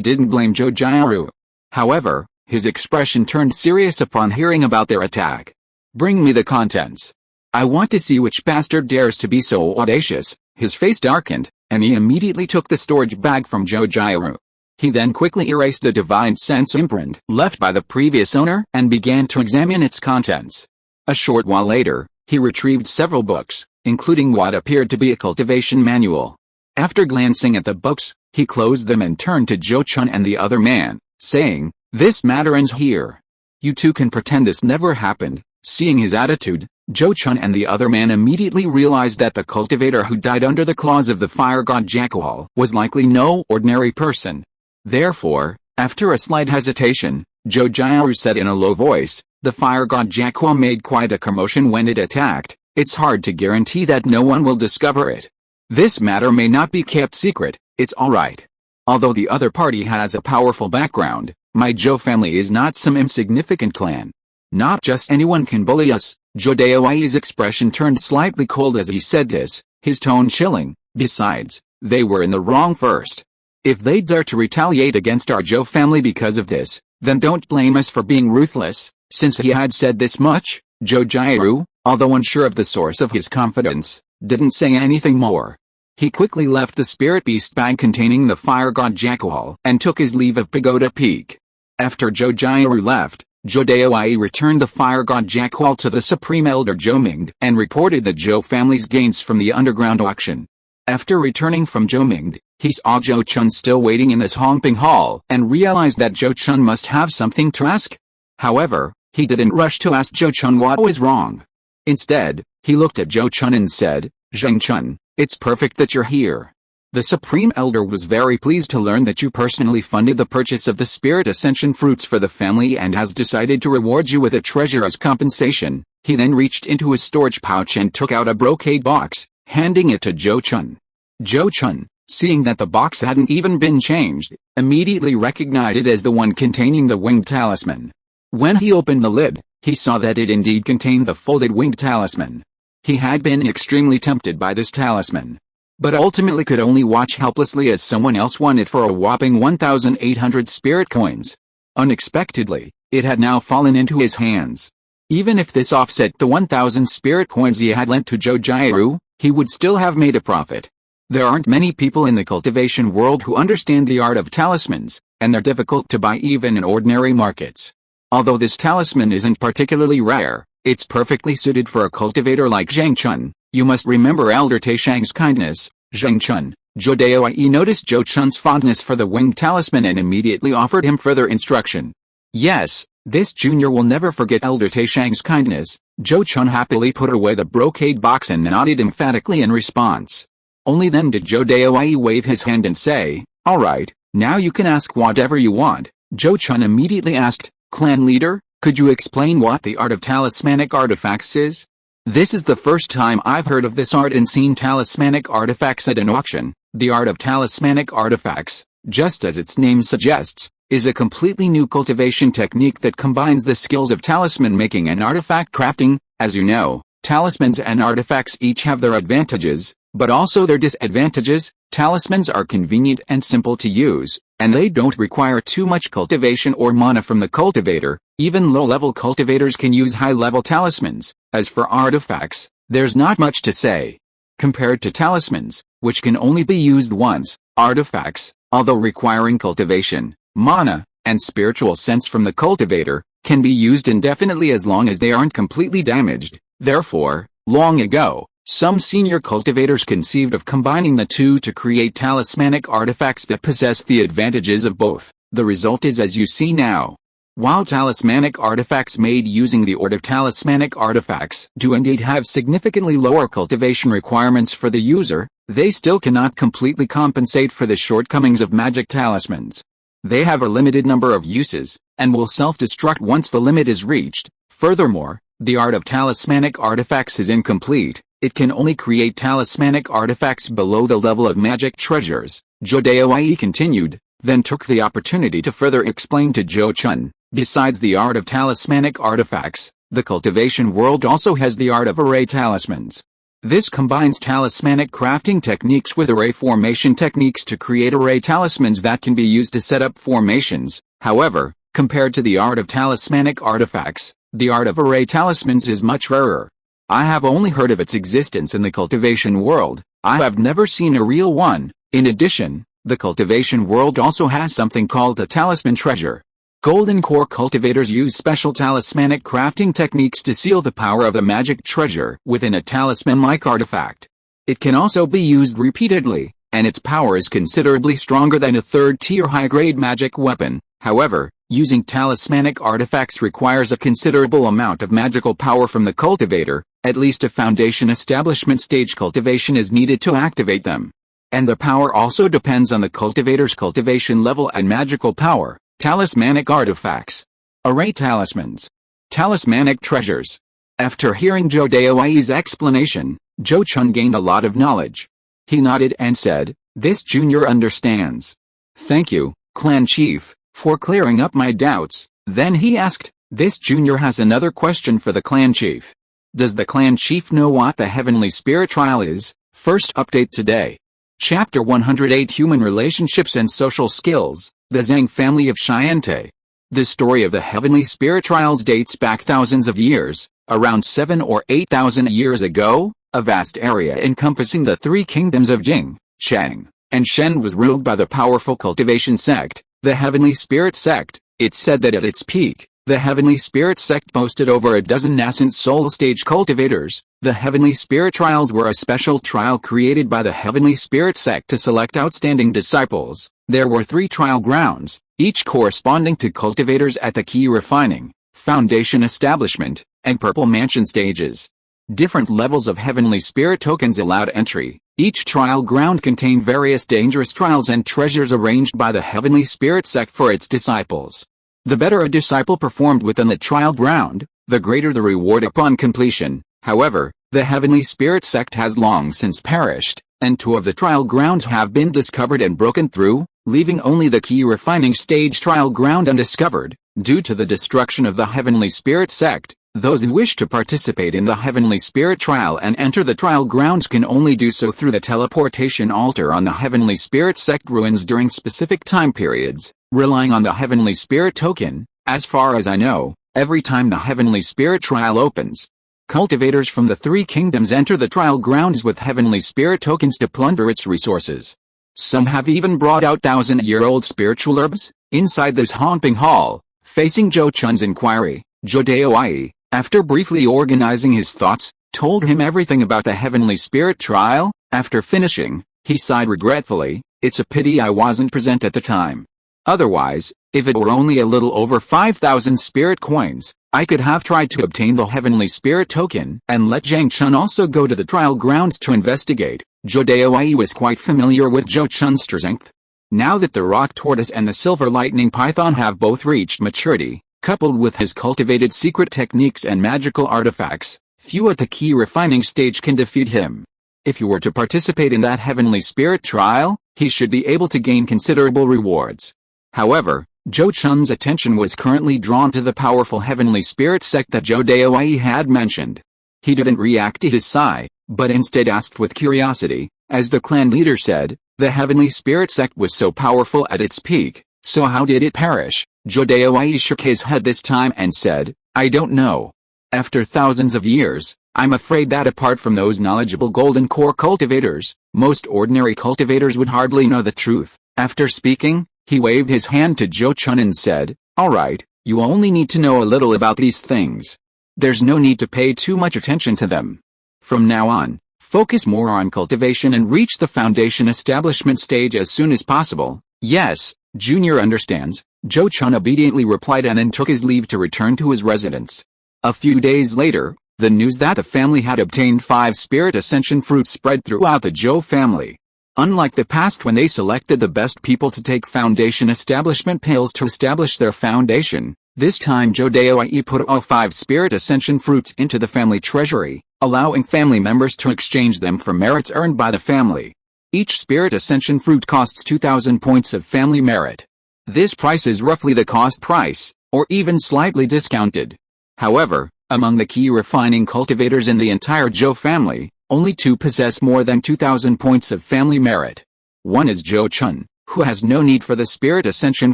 didn't blame Zhou. However, his expression turned serious upon hearing about their attack. "Bring me the contents. I want to see which bastard dares to be so audacious." His face darkened, and he immediately took the storage bag from Zhou. He then quickly erased the divine sense imprint left by the previous owner and began to examine its contents. A short while later, he retrieved several books, including what appeared to be a cultivation manual. After glancing at the books, he closed them and turned to Zhou Chun and the other man, saying, "This matter ends here. You two can pretend this never happened." Seeing his attitude, Zhou Chun and the other man immediately realized that the cultivator who died under the claws of the fire god Jackal was likely no ordinary person. Therefore, after a slight hesitation, Zhou said in a low voice, "The fire god Jackal made quite a commotion when it attacked. It's hard to guarantee that no one will discover it. This matter may not be kept secret, it's alright. Although the other party has a powerful background, my Zhou family is not some insignificant clan. Not just anyone can bully us." Zhou's expression turned slightly cold as he said this, his tone chilling. "Besides, they were in the wrong first. If they dare to retaliate against our Zhou family because of this, then don't blame us for being ruthless." Since he had said this much, Zhou, although unsure of the source of his confidence, didn't say anything more. He quickly left the spirit beast bag containing the fire god Jackal and took his leave of Pagoda Peak. After Zhou left, Zhou returned the fire god Jackal to the Supreme Elder Zhou and reported the Zhou family's gains from the underground auction. After returning from Zhou, he saw Zhou Chun still waiting in this honking hall and realized that Zhou Chun must have something to ask. However, he didn't rush to ask Zhou Chun what was wrong. Instead, he looked at Zhou Chun and said, "Zhou Chun, it's perfect that you're here. The Supreme Elder was very pleased to learn that you personally funded the purchase of the Spirit Ascension fruits for the family and has decided to reward you with a treasure as compensation." He then reached into his storage pouch and took out a brocade box, handing it to Zhou Chun. Zhou Chun, seeing that the box hadn't even been changed, immediately recognized it as the one containing the winged talisman. When he opened the lid, he saw that it indeed contained the folded winged talisman. He had been extremely tempted by this talisman, but ultimately could only watch helplessly as someone else won it for a whopping 1,800 spirit coins. Unexpectedly, it had now fallen into his hands. Even if this offset the 1,000 spirit coins he had lent to Zhou, he would still have made a profit. There aren't many people in the cultivation world who understand the art of talismans, and they're difficult to buy even in ordinary markets. Although this talisman isn't particularly rare, it's perfectly suited for a cultivator like Zhang Chun. You must remember Elder Taishang's kindness, Zhang Chun. Zhou noticed Zhou Chun's fondness for the winged talisman and immediately offered him further instruction. Yes, this junior will never forget Elder Taishang's kindness. Zhou Chun happily put away the brocade box and nodded emphatically in response. Only then did Zhou wave his hand and say, "Alright, now you can ask whatever you want." Zhou Chun immediately asked, "Clan leader, could you explain what the art of talismanic artifacts is?" "This is the first time I've heard of this art and seen talismanic artifacts at an auction." The art of talismanic artifacts, just as its name suggests, is a completely new cultivation technique that combines the skills of talisman making and artifact crafting. As you know, talismans and artifacts each have their advantages, but also their disadvantages. Talismans are convenient and simple to use, and they don't require too much cultivation or mana from the cultivator. Even low-level cultivators can use high-level talismans. As for artifacts, there's not much to say. Compared to talismans, which can only be used once, artifacts, although requiring cultivation, mana, and spiritual sense from the cultivator, can be used indefinitely as long as they aren't completely damaged. Therefore, long ago, some senior cultivators conceived of combining the two to create talismanic artifacts that possess the advantages of both. The result is as you see now. While talismanic artifacts made using the art of talismanic artifacts do indeed have significantly lower cultivation requirements for the user, they still cannot completely compensate for the shortcomings of magic talismans. They have a limited number of uses, and will self-destruct once the limit is reached. Furthermore, the art of talismanic artifacts is incomplete. It can only create talismanic artifacts below the level of magic treasures. Zhou continued, then took the opportunity to further explain to Zhou Chun. Besides the art of talismanic artifacts, the cultivation world also has the art of array talismans. This combines talismanic crafting techniques with array formation techniques to create array talismans that can be used to set up formations. However, compared to the art of talismanic artifacts, the art of array talismans is much rarer. I have only heard of its existence in the cultivation world. I have never seen a real one. In addition, the cultivation world also has something called the talisman treasure. Golden core cultivators use special talismanic crafting techniques to seal the power of a magic treasure within a talisman-like artifact. It can also be used repeatedly, and its power is considerably stronger than a third-tier high-grade magic weapon. However, using talismanic artifacts requires a considerable amount of magical power from the cultivator. At least a foundation establishment stage cultivation is needed to activate them. And the power also depends on the cultivator's cultivation level and magical power. Talismanic artifacts. Array talismans. Talismanic treasures. After hearing Zhou Daoi's explanation, Zhou Chun gained a lot of knowledge. He nodded and said, "This junior understands. Thank you, clan chief, for clearing up my doubts." Then he asked, "This junior has another question for the clan chief. Does the clan chief know what the heavenly spirit trial is?" First update today. Chapter 108 Human Relationships and Social Skills. The Zhang family of Xiante. The story of the heavenly spirit trials dates back thousands of years. Around 7 or 8,000 years ago, a vast area encompassing the three kingdoms of Jing, Chang, and Shen was ruled by the powerful cultivation sect, the heavenly spirit sect. It's said that at its peak, the heavenly spirit sect boasted over a dozen nascent soul stage cultivators. The heavenly spirit trials were a special trial created by the heavenly spirit sect to select outstanding disciples. There were 3 trial grounds, each corresponding to cultivators at the key refining, foundation establishment, and purple mansion stages. Different levels of heavenly spirit tokens allowed entry. Each trial ground contained various dangerous trials and treasures arranged by the heavenly spirit sect for its disciples. The better a disciple performed within the trial ground, the greater the reward upon completion. However, the heavenly spirit sect has long since perished, and 2 of the trial grounds have been discovered and broken through, leaving only the key refining stage trial ground undiscovered. Due to the destruction of the heavenly spirit sect, those who wish to participate in the heavenly spirit trial and enter the trial grounds can only do so through the teleportation altar on the heavenly spirit sect ruins during specific time periods, relying on the heavenly spirit token. As far as I know, every time the heavenly spirit trial opens, cultivators from the 3 kingdoms enter the trial grounds with heavenly spirit tokens to plunder its resources. Some have even brought out 1,000-year-old spiritual herbs. Inside this haunting hall, facing Zhou Chun's inquiry, Zhou Daoi, after briefly organizing his thoughts, told him everything about the heavenly spirit trial. After finishing, he sighed regretfully, "It's a pity I wasn't present at the time. Otherwise, if it were only a little over 5,000 spirit coins, I could have tried to obtain the heavenly spirit token and let Zhang Chun also go to the trial grounds to investigate." Zhou Daoi was quite familiar with Zhou Chun's strength. Now that the rock tortoise and the silver lightning python have both reached maturity, coupled with his cultivated secret techniques and magical artifacts, few at the key refining stage can defeat him. If he were to participate in that heavenly spirit trial, he should be able to gain considerable rewards. However, Zhou Chun's attention was currently drawn to the powerful heavenly spirit sect that Zhou Daoi had mentioned. He didn't react to his sigh, but instead asked with curiosity, as the clan leader said, "The heavenly spirit sect was so powerful at its peak, so how did it perish?" Zhou Daoi shook his head this time and said, "I don't know. After thousands of years, I'm afraid that apart from those knowledgeable golden core cultivators, most ordinary cultivators would hardly know the truth." After speaking, he waved his hand to Zhou Chun and said, "All right, you only need to know a little about these things. There's no need to pay too much attention to them. From now on, focus more on cultivation and reach the foundation establishment stage as soon as possible." "Yes, Junior understands," Zhou Chun obediently replied and then took his leave to return to his residence. A few days later, the news that the family had obtained 5 spirit ascension fruits spread throughout the Zhou family. Unlike the past when they selected the best people to take foundation establishment pills to establish their foundation, this time Zhou Daoi put all 5 spirit ascension fruits into the family treasury, allowing family members to exchange them for merits earned by the family. Each spirit ascension fruit costs 2,000 points of family merit. This price is roughly the cost price, or even slightly discounted. However, among the key refining cultivators in the entire Zhou family, only 2 possess more than 2,000 points of family merit. One is Zhou Chun, who has no need for the spirit ascension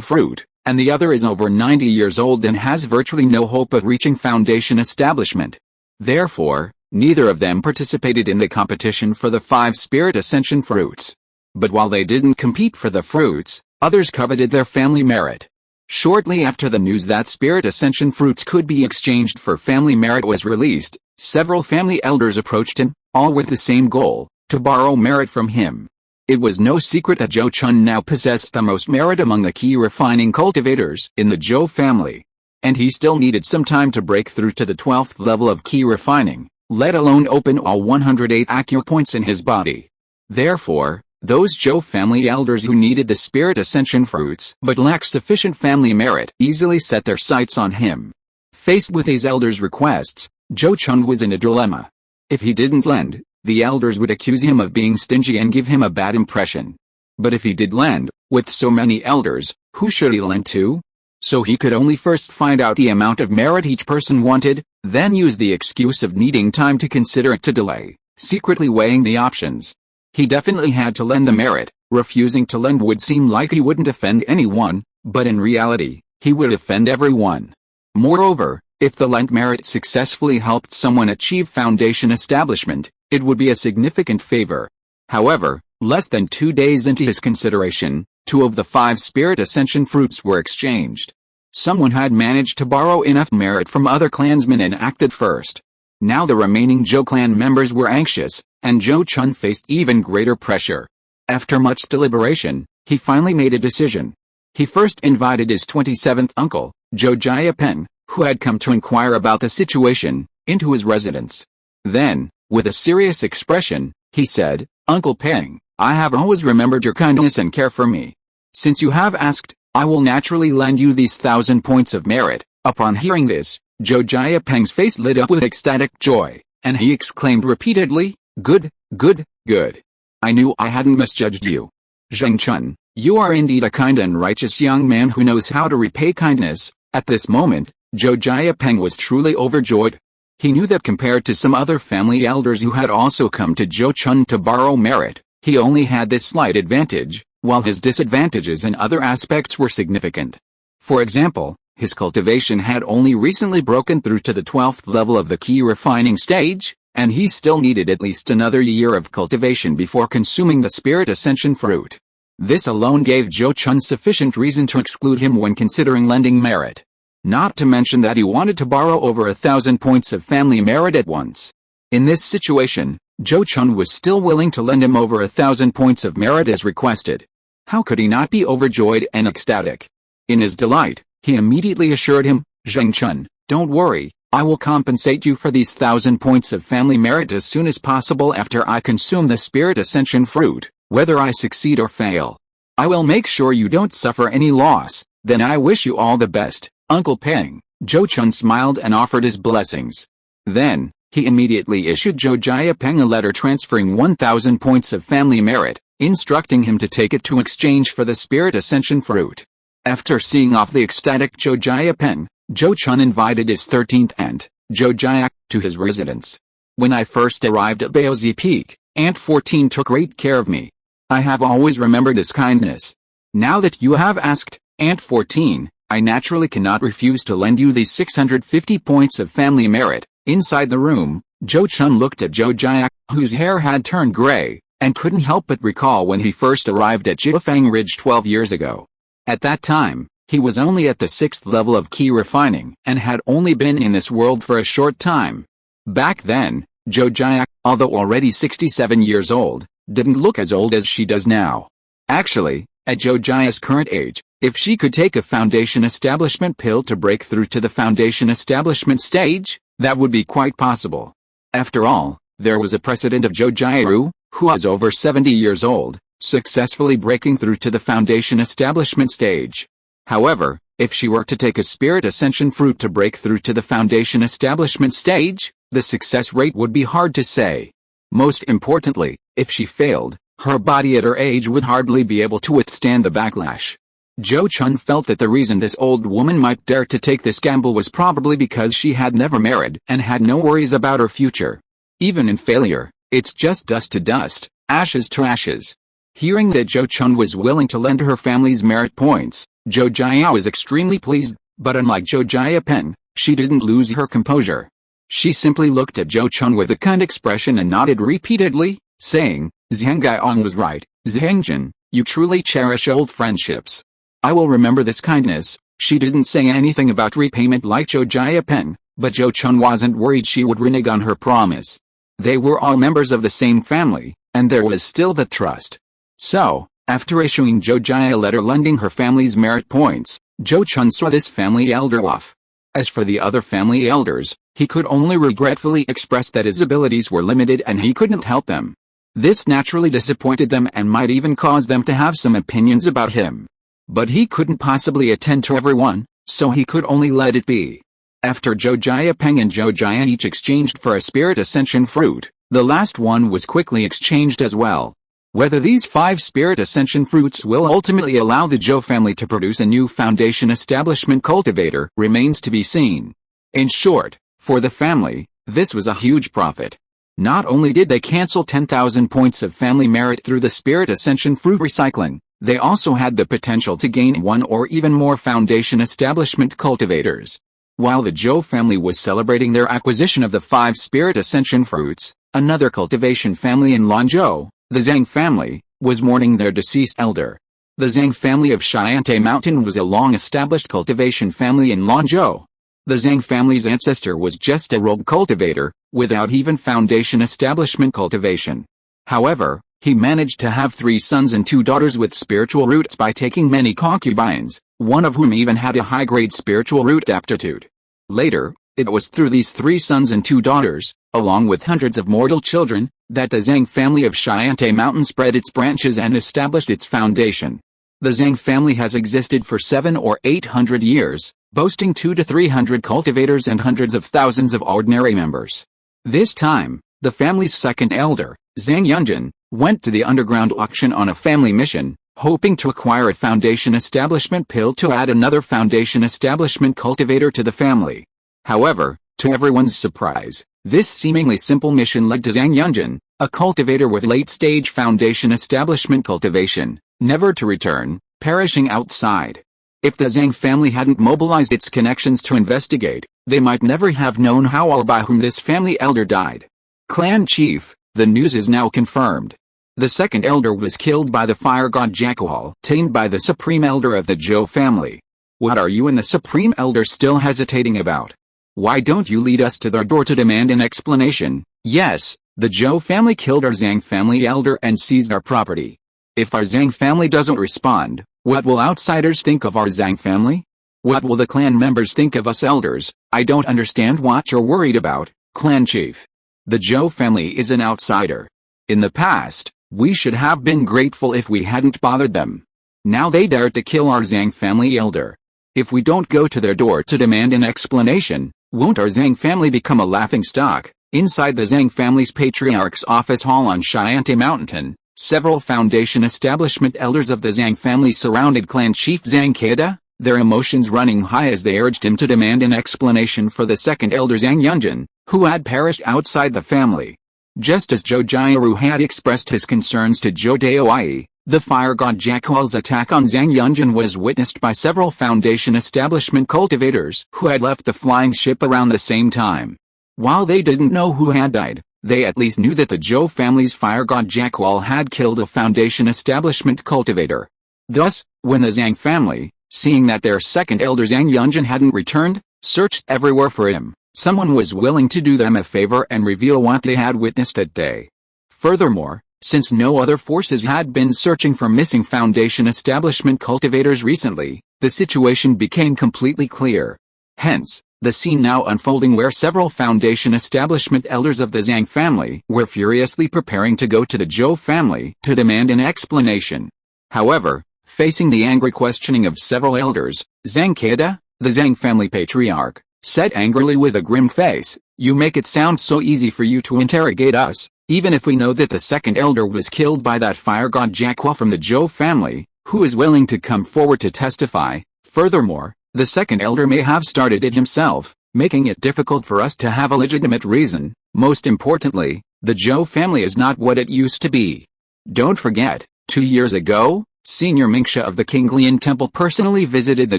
fruit, and the other is over 90 years old and has virtually no hope of reaching foundation establishment. Therefore, neither of them participated in the competition for the 5 spirit ascension fruits. But while they didn't compete for the fruits, others coveted their family merit. Shortly after the news that spirit ascension fruits could be exchanged for family merit was released, several family elders approached him, all with the same goal, to borrow merit from him. It was no secret that Zhou Chun now possessed the most merit among the key refining cultivators in the Zhou family. And he still needed some time to break through to the 12th level of key refining, let alone open all 108 acupoints in his body. Therefore, those Zhou family elders who needed the spirit ascension fruits but lacked sufficient family merit easily set their sights on him. Faced with these elders' requests, Zhou Chun was in a dilemma. If he didn't lend, the elders would accuse him of being stingy and give him a bad impression. But if he did lend, with so many elders, who should he lend to? So he could only first find out the amount of merit each person wanted, then use the excuse of needing time to consider it to delay, secretly weighing the options. He definitely had to lend the merit. Refusing to lend would seem like he wouldn't offend anyone, but in reality, he would offend everyone. Moreover, if the lent merit successfully helped someone achieve foundation establishment, it would be a significant favor. However, less than 2 days into his consideration, 2 of the 5 spirit ascension fruits were exchanged. Someone had managed to borrow enough merit from other clansmen and acted first. Now the remaining Zhou clan members were anxious, and Zhou Chun faced even greater pressure. After much deliberation, he finally made a decision. He first invited his 27th uncle, Zhou Jiapeng, who had come to inquire about the situation, into his residence. Then, with a serious expression, he said, "Uncle Peng, I have always remembered your kindness and care for me. Since you have asked, I will naturally lend you these 1,000 points of merit." Upon hearing this, Zhou Jiapeng's face lit up with ecstatic joy, and he exclaimed repeatedly, "Good, good, good. I knew I hadn't misjudged you. Zheng Chun, you are indeed a kind and righteous young man who knows how to repay kindness." At this moment, Zhou Jiapeng was truly overjoyed. He knew that compared to some other family elders who had also come to Zhou Chun to borrow merit, he only had this slight advantage, while his disadvantages in other aspects were significant. For example, his cultivation had only recently broken through to the 12th level of the key refining stage, and he still needed at least another year of cultivation before consuming the spirit ascension fruit. This alone gave Zhou Chun sufficient reason to exclude him when considering lending merit. Not to mention that he wanted to borrow over 1,000 points of family merit at once. In this situation, Zhou Chun was still willing to lend him over 1,000 points of merit as requested. How could he not be overjoyed and ecstatic? In his delight, he immediately assured him, "Zheng Chun, don't worry, I will compensate you for these 1,000 points of family merit as soon as possible after I consume the spirit ascension fruit, whether I succeed or fail. I will make sure you don't suffer any loss, then I wish you all the best, Uncle Peng." Zhou Chun smiled and offered his blessings. Then, he immediately issued Zhou Jiapeng a letter transferring 1,000 points of family merit, instructing him to take it to exchange for the spirit ascension fruit. After seeing off the ecstatic Zhou Jiapeng, Zhou Chun invited his 13th aunt, Zhou Jiak, to his residence. "When I first arrived at Baozi Peak, Aunt 14 took great care of me. I have always remembered this kindness. Now that you have asked, Aunt 14, I naturally cannot refuse to lend you these 650 points of family merit." Inside the room, Zhou Chun looked at Zhou Jiak, whose hair had turned gray, and couldn't help but recall when he first arrived at Jifang Ridge 12 years ago. At that time, he was only at the 6th level of key refining and had only been in this world for a short time. Back then, Zhou Jiak, although already 67 years old, didn't look as old as she does now. Actually, at Zhou Jia's current age, if she could take a foundation establishment pill to break through to the foundation establishment stage, that would be quite possible. After all, there was a precedent of Zhou Jiaru, who was over 70 years old, successfully breaking through to the foundation establishment stage. However, if she were to take a spirit ascension fruit to break through to the foundation establishment stage, the success rate would be hard to say. Most importantly, if she failed, her body at her age would hardly be able to withstand the backlash. Zhou Chun felt that the reason this old woman might dare to take this gamble was probably because she had never married and had no worries about her future. Even in failure, It's just dust to dust, ashes to ashes. Hearing that Zhou Chun was willing to lend her family's merit points, Zhou Jia was extremely pleased, but unlike Zhou Jiapen, she didn't lose her composure. She simply looked at Zhou Chun with a kind expression and nodded repeatedly, saying, Zhang Gaiong was right, Zhangjin, you truly cherish old friendships. I will remember this kindness. She didn't say anything about repayment like Zhou Jiapen, but Zhou Chun wasn't worried she would renege on her promise. They were all members of the same family, and there was still that trust. So, after issuing Zhou Jia a letter lending her family's merit points, Zhou Chun saw this family elder off. As for the other family elders, he could only regretfully express that his abilities were limited and he couldn't help them. This naturally disappointed them and might even cause them to have some opinions about him. But he couldn't possibly attend to everyone, so he could only let it be. After Zhou Jiapeng and Zhou Jia each exchanged for a spirit ascension fruit, the last one was quickly exchanged as well. Whether these 5 spirit ascension fruits will ultimately allow the Zhou family to produce a new foundation establishment cultivator remains to be seen. In short, for the family, this was a huge profit. Not only did they cancel 10,000 points of family merit through the spirit ascension fruit recycling, they also had the potential to gain 1 or even more foundation establishment cultivators. While the Zhou family was celebrating their acquisition of the 5 spirit ascension fruits, another cultivation family in Lanzhou, the Zhang family, was mourning their deceased elder. The Zhang family of Shiante Mountain was a long-established cultivation family in Lanzhou. The Zhang family's ancestor was just a rogue cultivator, without even foundation establishment cultivation. However, he managed to have 3 sons and 2 daughters with spiritual roots by taking many concubines, one of whom even had a high-grade spiritual root aptitude. Later, it was through these 3 sons and 2 daughters, along with hundreds of mortal children, that the Zhang family of Shiante Mountain spread its branches and established its foundation. The Zhang family has existed for 700 or 800 years, boasting 200 to 300 cultivators and hundreds of thousands of ordinary members. This time, the family's second elder, Zhang Yunjin, went to the underground auction on a family mission, hoping to acquire a foundation establishment pill to add another foundation establishment cultivator to the family. However, to everyone's surprise, this seemingly simple mission led to Zhang Yunjin, a cultivator with late-stage foundation establishment cultivation, never to return, perishing outside. If the Zhang family hadn't mobilized its connections to investigate, they might never have known how or by whom this family elder died. Clan Chief, the news is now confirmed. The second elder was killed by the fire god Jackal, tamed by the supreme elder of the Zhou family. What are you and the supreme elder still hesitating about? Why don't you lead us to their door to demand an explanation? Yes, the Zhou family killed our Zhang family elder and seized our property. If our Zhang family doesn't respond, what will outsiders think of our Zhang family? What will the clan members think of us elders? I don't understand what you're worried about, clan chief. The Zhou family is an outsider. In the past, we should have been grateful if we hadn't bothered them. Now they dare to kill our Zhang family elder. If we don't go to their door to demand an explanation, won't our Zhang family become a laughingstock? Inside the Zhang family's patriarch's office hall on Shiante Mountain, several foundation establishment elders of the Zhang family surrounded clan chief Zhang Keida, their emotions running high as they urged him to demand an explanation for the second elder Zhang Yunjin, who had perished outside the family. Just as Zhou Jiaru had expressed his concerns to Zhou Daoai, the fire god Jackal's attack on Zhang Yunjin was witnessed by several foundation establishment cultivators who had left the flying ship around the same time. While they didn't know who had died, they at least knew that the Zhou family's fire god Jackal had killed a foundation establishment cultivator. Thus, when the Zhang family, seeing that their second elder Zhang Yunjin hadn't returned, searched everywhere for him, someone was willing to do them a favor and reveal what they had witnessed that day. Furthermore, since no other forces had been searching for missing foundation establishment cultivators recently, the situation became completely clear. Hence, the scene now unfolding where several foundation establishment elders of the Zhang family were furiously preparing to go to the Zhou family to demand an explanation. However, facing the angry questioning of several elders, Zhang Keida, the Zhang family patriarch, said angrily with a grim face, "You make it sound so easy for you to interrogate us, even if we know that the second elder was killed by that fire god Jackwell from the Zhou family, who is willing to come forward to testify. Furthermore, the second elder may have started it himself, making it difficult for us to have a legitimate reason. Most importantly, The Zhou family is not what it used to be. Don't forget, 2 years ago, Senior Mingxia of the Qinglian Temple personally visited the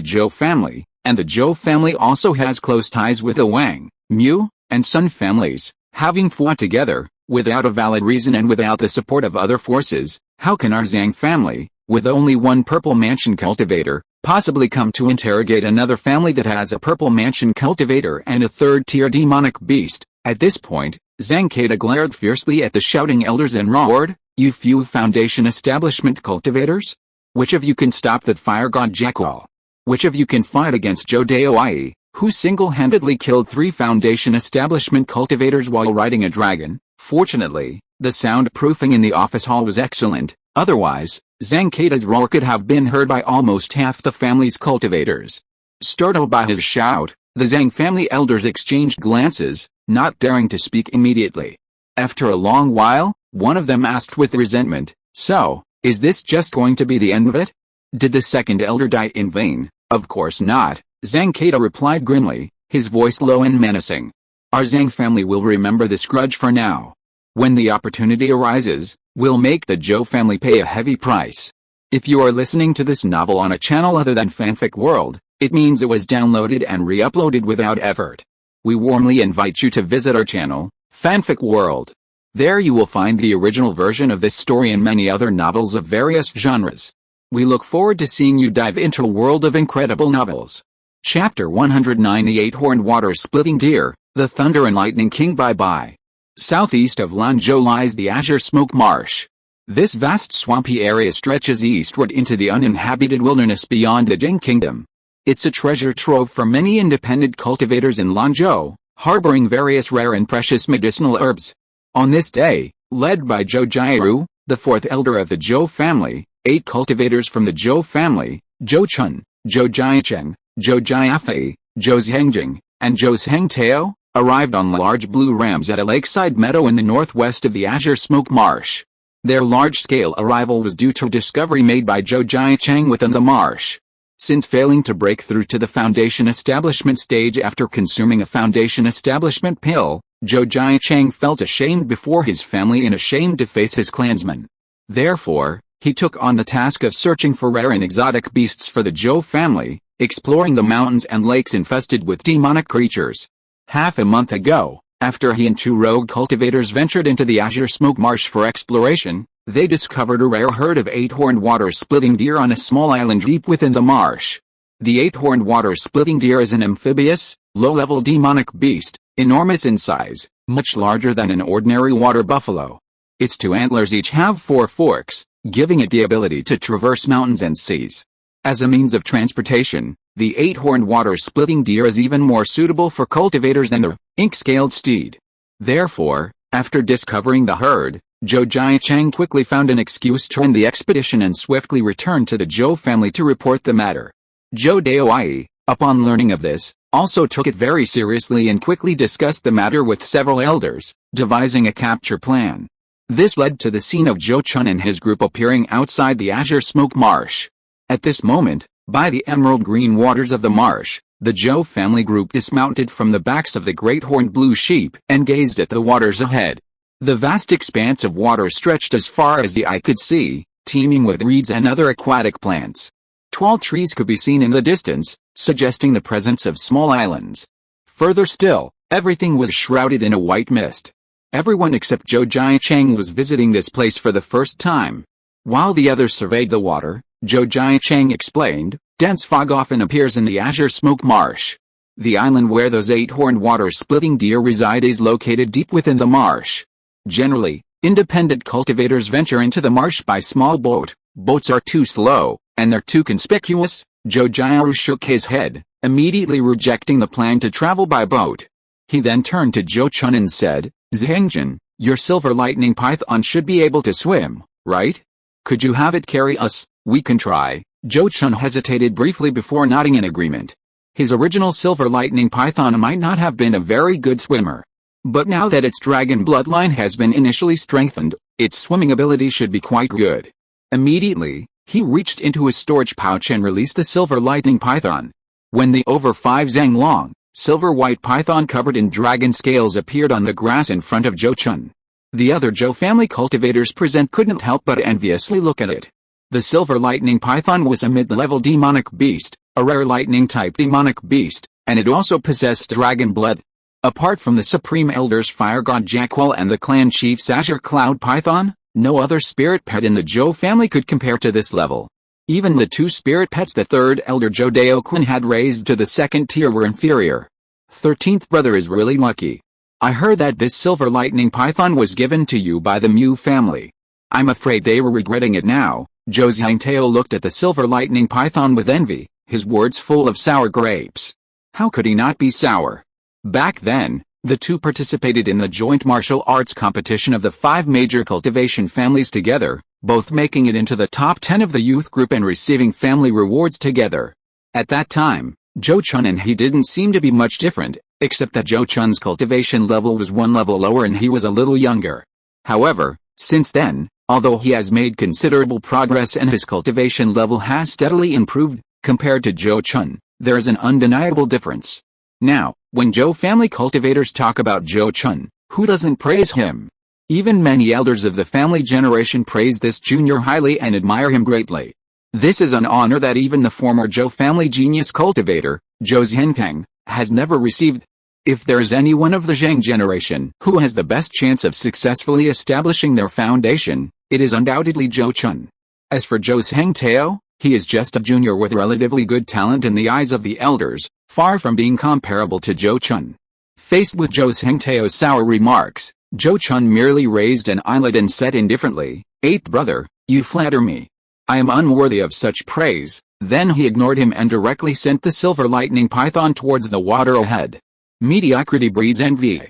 Zhou family, and the Zhou family also has close ties with the Wang, Mu, and Sun families. Having fought together, without a valid reason and without the support of other forces, how can our Zhang family, with only one purple mansion cultivator, possibly come to interrogate another family that has a purple mansion cultivator and a third-tier demonic beast? At this point, Zhang Keita glared fiercely at the shouting elders and roared, "You few Foundation establishment cultivators? Which of you can stop that fire god Jackal? Which of you can fight against Zhou Daoai, who single-handedly killed 3 Foundation establishment cultivators while riding a dragon?" Fortunately, the soundproofing in the office hall was excellent, otherwise, Zhang Keita's roar could have been heard by almost half the family's cultivators. Startled by his shout, the Zhang family elders exchanged glances, not daring to speak immediately. After a long while, one of them asked with resentment, "So, is this just going to be the end of it? Did the second elder die in vain?" "Of course not," Zhang Keita replied grimly, his voice low and menacing. "Our Zhang family will remember this grudge for now. When the opportunity arises, we'll make the Zhou family pay a heavy price." If you are listening to this novel on a channel other than Fanfic World, it means it was downloaded and re-uploaded without effort. We warmly invite you to visit our channel, Fanfic World. There you will find the original version of this story and many other novels of various genres. We look forward to seeing you dive into a world of incredible novels. Chapter 109: The Eight-Horned Water-Splitting Deer, the Thunder and Lightning King. Bye-bye. Southeast of Lanzhou lies the Azure Smoke Marsh. This vast swampy area stretches eastward into the uninhabited wilderness beyond the Jing Kingdom. It's a treasure trove for many independent cultivators in Lanzhou, harboring various rare and precious medicinal herbs. On this day, led by Zhou Jiaru, the 4th elder of the Zhou family, 8 cultivators from the Zhou family, Zhou Chun, Zhou Jiacheng, Zhou Jiafei, Zhou Zhengjing, and Zhou Zhengtao, arrived on large blue rams at a lakeside meadow in the northwest of the Azure Smoke Marsh. Their large-scale arrival was due to a discovery made by Zhou Jiacheng within the marsh. Since failing to break through to the Foundation Establishment stage after consuming a Foundation Establishment pill, Zhou Jiacheng felt ashamed before his family and ashamed to face his clansmen. Therefore, he took on the task of searching for rare and exotic beasts for the Zhou family, exploring the mountains and lakes infested with demonic creatures. Half a month ago, after he and 2 rogue cultivators ventured into the Azure Smoke Marsh for exploration, they discovered a rare herd of 8-horned water-splitting deer on a small island deep within the marsh. The 8-horned water-splitting deer is an amphibious, low-level demonic beast, enormous in size, much larger than an ordinary water buffalo. Its 2 antlers each have 4 forks, giving it the ability to traverse mountains and seas. As a means of transportation, the 8-horned water-splitting deer is even more suitable for cultivators than the ink-scaled steed. Therefore, after discovering the herd, Zhou Jiacheng quickly found an excuse to end the expedition and swiftly returned to the Zhou family to report the matter. Zhou Daoai, upon learning of this, also took it very seriously and quickly discussed the matter with several elders, devising a capture plan. This led to the scene of Zhou Chun and his group appearing outside the Azure Smoke Marsh. At this moment, by the emerald green waters of the marsh, the Zhou family group dismounted from the backs of the great horned blue sheep and gazed at the waters ahead. The vast expanse of water stretched as far as the eye could see, teeming with reeds and other aquatic plants. Tall trees could be seen in the distance, suggesting the presence of small islands. Further still, everything was shrouded in a white mist. Everyone except Zhou Jiacheng was visiting this place for the first time. While the others surveyed the water, Zhou Jiacheng explained, dense fog often appears in the Azure Smoke Marsh. The island where those 8-horned water-splitting deer reside is located deep within the marsh. Generally, independent cultivators venture into the marsh by small boat. Boats are too slow, and they're too conspicuous. Zhou Jiaru shook his head, immediately rejecting the plan to travel by boat. He then turned to Zhou Chun and said, "Zhengjin, your silver lightning python should be able to swim, right? Could you have it carry us? We can try." Zhou Chun hesitated briefly before nodding in agreement. His original silver lightning python might not have been a very good swimmer. But now that its dragon bloodline has been initially strengthened, its swimming ability should be quite good. Immediately, he reached into his storage pouch and released the silver lightning python. When the over 5 zang long, silver-white python covered in dragon scales appeared on the grass in front of Zhou Chun. The other Zhou family cultivators present couldn't help but enviously look at it. The silver lightning python was a mid-level demonic beast, a rare lightning-type demonic beast, and it also possessed dragon blood. Apart from the Supreme Elders Fire God Jackal and the clan chief's Azure Cloud Python, no other spirit pet in the Zhou family could compare to this level. Even the two spirit pets the third elder Zhou Daoquan had raised to the second tier were inferior. 13th brother is really lucky. I heard that this silver lightning python was given to you by the Mu family. I'm afraid they were regretting it now. Zhou Zhangtao looked at the silver lightning python with envy, his words full of sour grapes. How could he not be sour? Back then, the two participated in the joint martial arts competition of the 5 major cultivation families together, both making it into the top 10 of the youth group and receiving family rewards together. At that time, Zhou Chun and he didn't seem to be much different, except that Zhou Chun's cultivation level was 1 level lower and he was a little younger. However, since then, although he has made considerable progress and his cultivation level has steadily improved, compared to Zhou Chun, there is an undeniable difference. Now, when Zhou family cultivators talk about Zhou Chun, who doesn't praise him? Even many elders of the family generation praise this junior highly and admire him greatly. This is an honor that even the former Zhou family genius cultivator, Zhou Zhenkang, has never received. If there is anyone of the Zheng generation who has the best chance of successfully establishing their foundation, it is undoubtedly Zhou Chun. As for Zhou Zhengtao, he is just a junior with relatively good talent in the eyes of the elders, far from being comparable to Zhou Chun. Faced with Zhou Zhengtao's sour remarks, Zhou Chun merely raised an eyelid and said indifferently, "Eighth brother, you flatter me. I am unworthy of such praise." Then he ignored him and directly sent the silver lightning python towards the water ahead. Mediocrity breeds envy.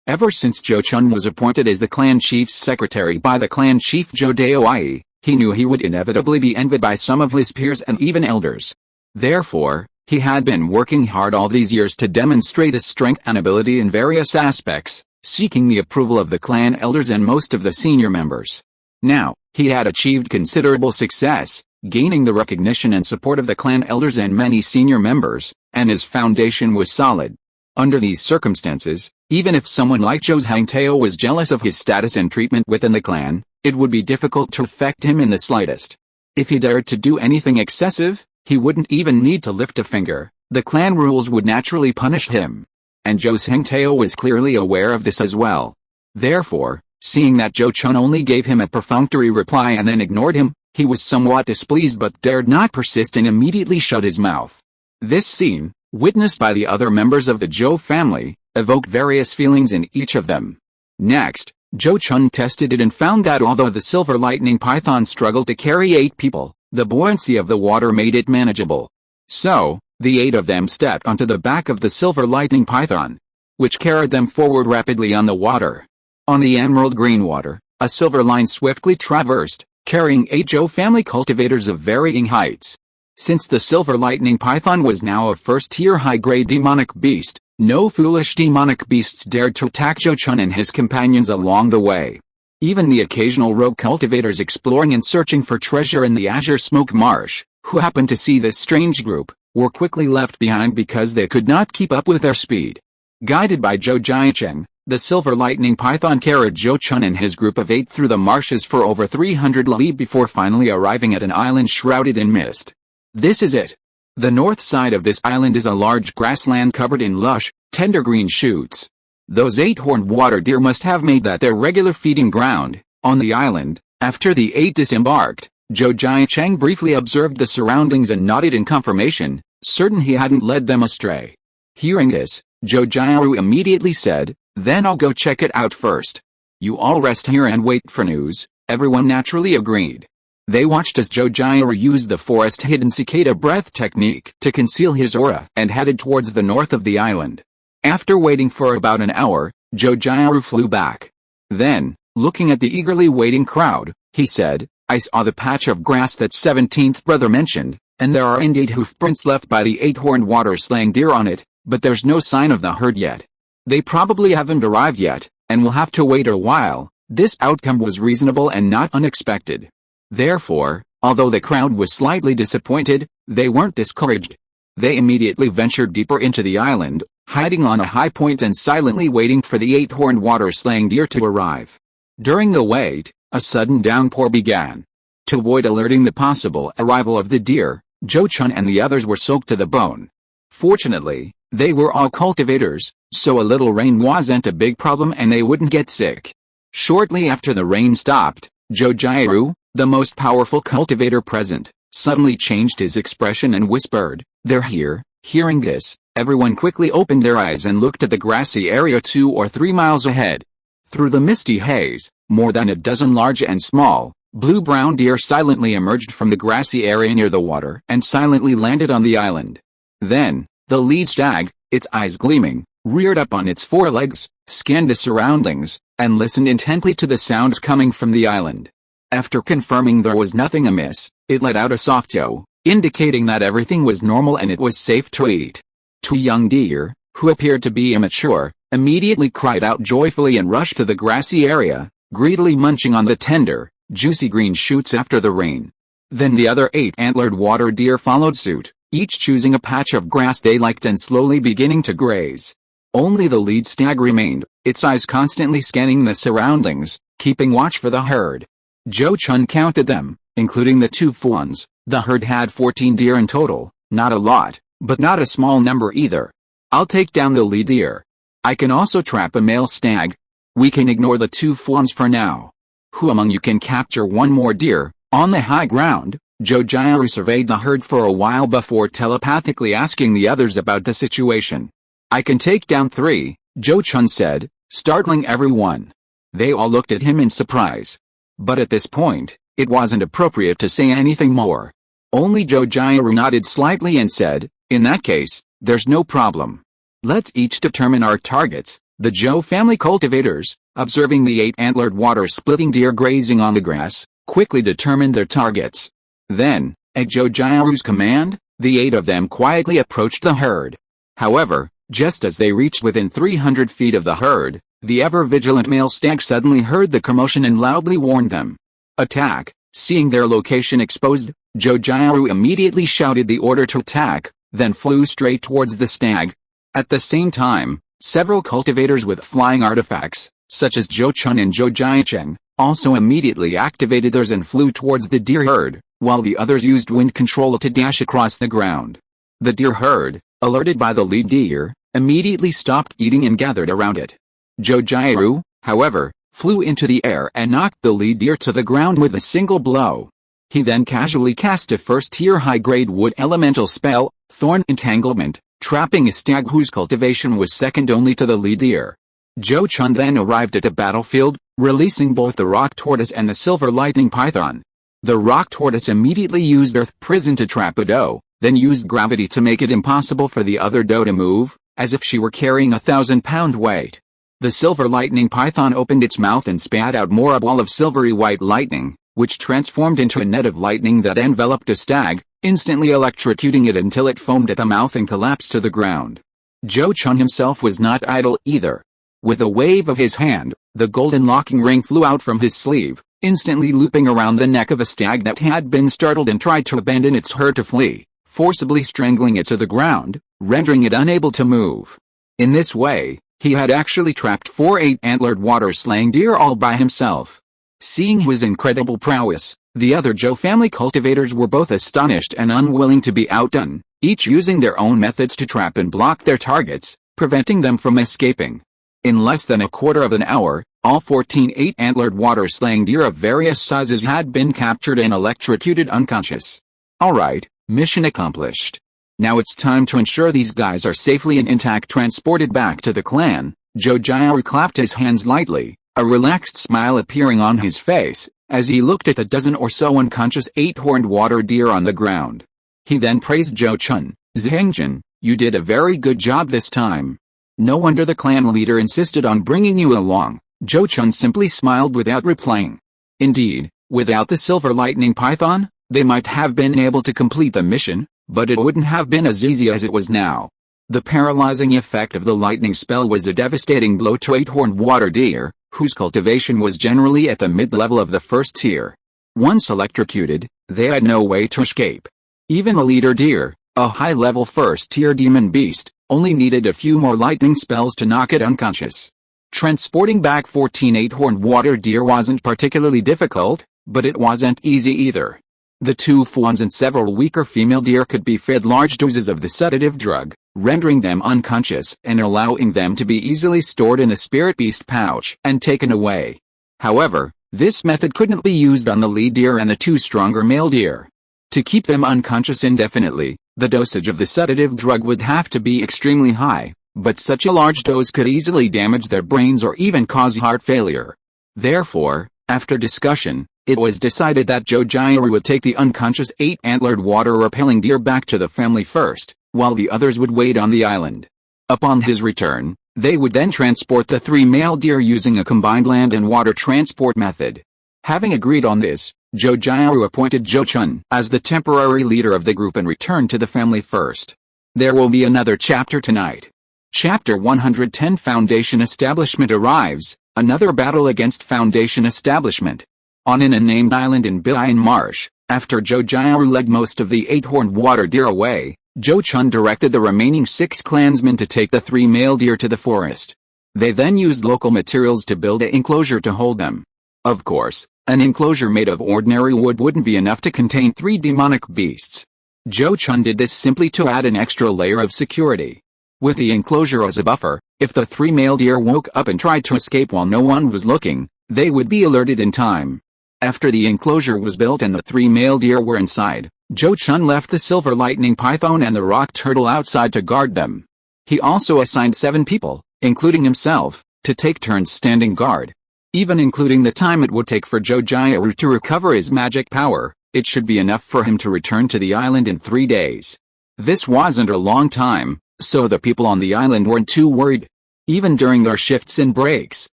Ever since Zhou Chun was appointed as the clan chief's secretary by the clan chief Zhou Daoyi, he knew he would inevitably be envied by some of his peers and even elders. Therefore, he had been working hard all these years to demonstrate his strength and ability in various aspects, seeking the approval of the clan elders and most of the senior members. Now, he had achieved considerable success, gaining the recognition and support of the clan elders and many senior members, and his foundation was solid. Under these circumstances, even if someone like Zhou Zhangtao was jealous of his status and treatment within the clan, it would be difficult to affect him in the slightest. If he dared to do anything excessive, he wouldn't even need to lift a finger. The clan rules would naturally punish him. And Zhou Zhangtao was clearly aware of this as well. Therefore, seeing that Zhou Chun only gave him a perfunctory reply and then ignored him, he was somewhat displeased but dared not persist and immediately shut his mouth. This scene, witnessed by the other members of the Zhou family, evoked various feelings in each of them. Next, Zhou Chun tested it and found that although the silver lightning python struggled to carry 8 people, the buoyancy of the water made it manageable. So, the 8 of them stepped onto the back of the silver lightning python, which carried them forward rapidly on the water. On the emerald green water, a silver line swiftly traversed, carrying 8 Zhou family cultivators of varying heights. Since the silver lightning python was now a first-tier high-grade demonic beast, no foolish demonic beasts dared to attack Zhou Chun and his companions along the way. Even the occasional rogue cultivators exploring and searching for treasure in the Azure Smoke Marsh, who happened to see this strange group, were quickly left behind because they could not keep up with their speed. Guided by Zhou Jiacheng, the silver lightning python carried Zhou Chun and his group of 8 through the marshes for over 300 li before finally arriving at an island shrouded in mist. This is it. The north side of this island is a large grassland covered in lush, tender green shoots. Those 8-horned water deer must have made that their regular feeding ground. On the island, after the 8 disembarked, Zhou Jiacheng briefly observed the surroundings and nodded in confirmation, certain he hadn't led them astray. Hearing this, Zhou Jiaru immediately said, "Then I'll go check it out first. You all rest here and wait for news." Everyone naturally agreed. They watched as Zhou Jiaru used the forest-hidden cicada breath technique to conceal his aura and headed towards the north of the island. After waiting for about an hour, Zhou Jiaru flew back. Then, looking at the eagerly waiting crowd, he said, "I saw the patch of grass that 17th brother mentioned, and there are indeed hoofprints left by the 8-horned water-slaying deer on it, but there's no sign of the herd yet. They probably haven't arrived yet, and will have to wait a while." This outcome was reasonable and not unexpected. Therefore, although the crowd was slightly disappointed, they weren't discouraged. They immediately ventured deeper into the island, hiding on a high point and silently waiting for the 8-horned water-slaying deer to arrive. During the wait, a sudden downpour began. To avoid alerting the possible arrival of the deer, Zhou Chun and the others were soaked to the bone. Fortunately, they were all cultivators, so a little rain wasn't a big problem and they wouldn't get sick. Shortly after the rain stopped, Zhou Jiaru, the most powerful cultivator present, suddenly changed his expression and whispered, "They're here." Hearing this, everyone quickly opened their eyes and looked at the grassy area 2 or 3 miles ahead. Through the misty haze, more than a dozen large and small, blue-brown deer silently emerged from the grassy area near the water and silently landed on the island. Then, the lead stag, its eyes gleaming, reared up on its forelegs, scanned the surroundings, and listened intently to the sounds coming from the island. After confirming there was nothing amiss, it let out a soft yow, indicating that everything was normal and it was safe to eat. 2 young deer, who appeared to be immature, immediately cried out joyfully and rushed to the grassy area, greedily munching on the tender, juicy green shoots after the rain. Then the other 8 antlered water deer followed suit, each choosing a patch of grass they liked and slowly beginning to graze. Only the lead stag remained, its eyes constantly scanning the surroundings, keeping watch for the herd. Zhou Chun counted them, including the 2 fawns. The herd had 14 deer in total, not a lot, but not a small number either. "I'll take down the lead deer. I can also trap a male stag. We can ignore the 2 fawns for now. Who among you can capture 1 more deer?" On the high ground, Zhou Jiaru surveyed the herd for a while before telepathically asking the others about the situation. "I can take down 3, Zhou Chun said, startling everyone. They all looked at him in surprise. But at this point, it wasn't appropriate to say anything more. Only Zhou Jiaru nodded slightly and said, "In that case, there's no problem. Let's each determine our targets." The Zhou family cultivators, observing the 8 antlered water-splitting deer grazing on the grass, quickly determined their targets. Then, at Zhou Jiaru's command, the 8 of them quietly approached the herd. However, just as they reached within 300 feet of the herd, the ever-vigilant male stag suddenly heard the commotion and loudly warned them. "Attack!" Seeing their location exposed, Zhou Jiaru immediately shouted the order to attack, then flew straight towards the stag. At the same time, several cultivators with flying artifacts, such as Zhou Chun and Zhou Jiacheng, also immediately activated theirs and flew towards the deer herd, while the others used wind control to dash across the ground. The deer herd, alerted by the lead deer, immediately stopped eating and gathered around it. Zhou Jiaru, however, flew into the air and knocked the lead deer to the ground with a single blow. He then casually cast a first-tier high-grade wood elemental spell, Thorn Entanglement, trapping a stag whose cultivation was second only to the lead deer. Zhou Chun then arrived at the battlefield, releasing both the rock tortoise and the silver lightning python. The rock tortoise immediately used earth prison to trap a doe, then used gravity to make it impossible for the other doe to move, as if she were carrying a 1,000-pound weight. The silver lightning python opened its mouth and spat out more a ball of silvery white lightning, which transformed into a net of lightning that enveloped a stag, instantly electrocuting it until it foamed at the mouth and collapsed to the ground. Zhou Chun himself was not idle either. With a wave of his hand, the golden locking ring flew out from his sleeve, instantly looping around the neck of a stag that had been startled and tried to abandon its herd to flee, forcibly strangling it to the ground, rendering it unable to move. In this way, he had actually trapped 4 8-antlered water-slaying deer all by himself. Seeing his incredible prowess, the other Zhou family cultivators were both astonished and unwilling to be outdone, each using their own methods to trap and block their targets, preventing them from escaping. In less than a quarter of an hour, all 14 8-antlered water-slaying deer of various sizes had been captured and electrocuted unconscious. Alright, mission accomplished. Now it's time to ensure these guys are safely and intact transported back to the clan. Zhou Jiaru clapped his hands lightly, a relaxed smile appearing on his face, as he looked at the dozen or so unconscious 8-horned water deer on the ground. He then praised Zhou Chun. "Zhengjin, you did a very good job this time. No wonder the clan leader insisted on bringing you along." Zhou Chun simply smiled without replying. Indeed, without the silver lightning python, they might have been able to complete the mission, but it wouldn't have been as easy as it was now. The paralyzing effect of the lightning spell was a devastating blow to 8-horned water deer, whose cultivation was generally at the mid-level of the first tier. Once electrocuted, they had no way to escape. Even the leader deer, a high-level first-tier demon beast, only needed a few more lightning spells to knock it unconscious. Transporting back 14 eight-horned water deer wasn't particularly difficult, but it wasn't easy either. The two fawns and several weaker female deer could be fed large doses of the sedative drug, rendering them unconscious and allowing them to be easily stored in a spirit beast pouch and taken away. However, this method couldn't be used on the lead deer and the two stronger male deer. To keep them unconscious indefinitely, the dosage of the sedative drug would have to be extremely high, but such a large dose could easily damage their brains or even cause heart failure. Therefore, after discussion, it was decided that Zhou would take the unconscious 8-antlered water-repelling deer back to the family first, while the others would wait on the island. Upon his return, they would then transport the 3 male deer using a combined land and water transport method. Having agreed on this, Zhou appointed Zhou Chun as the temporary leader of the group and returned to the family first. There will be another chapter tonight. Chapter 110 Foundation Establishment arrives, another battle against Foundation Establishment. On an unnamed island in Bian Marsh, after Zhou led most of the 8-horned water deer away, Zhou Chun directed the remaining 6 clansmen to take the 3 male deer to the forest. They then used local materials to build an enclosure to hold them. Of course, an enclosure made of ordinary wood wouldn't be enough to contain 3 demonic beasts. Zhou Chun did this simply to add an extra layer of security. With the enclosure as a buffer, if the 3 male deer woke up and tried to escape while no one was looking, they would be alerted in time. After the enclosure was built and the 3 male deer were inside, Zhou Chun left the silver lightning python and the rock turtle outside to guard them. He also assigned 7 people, including himself, to take turns standing guard. Even including the time it would take for Zhou to recover his magic power, it should be enough for him to return to the island in 3 days. This wasn't a long time, so the people on the island weren't too worried. Even during their shifts and breaks,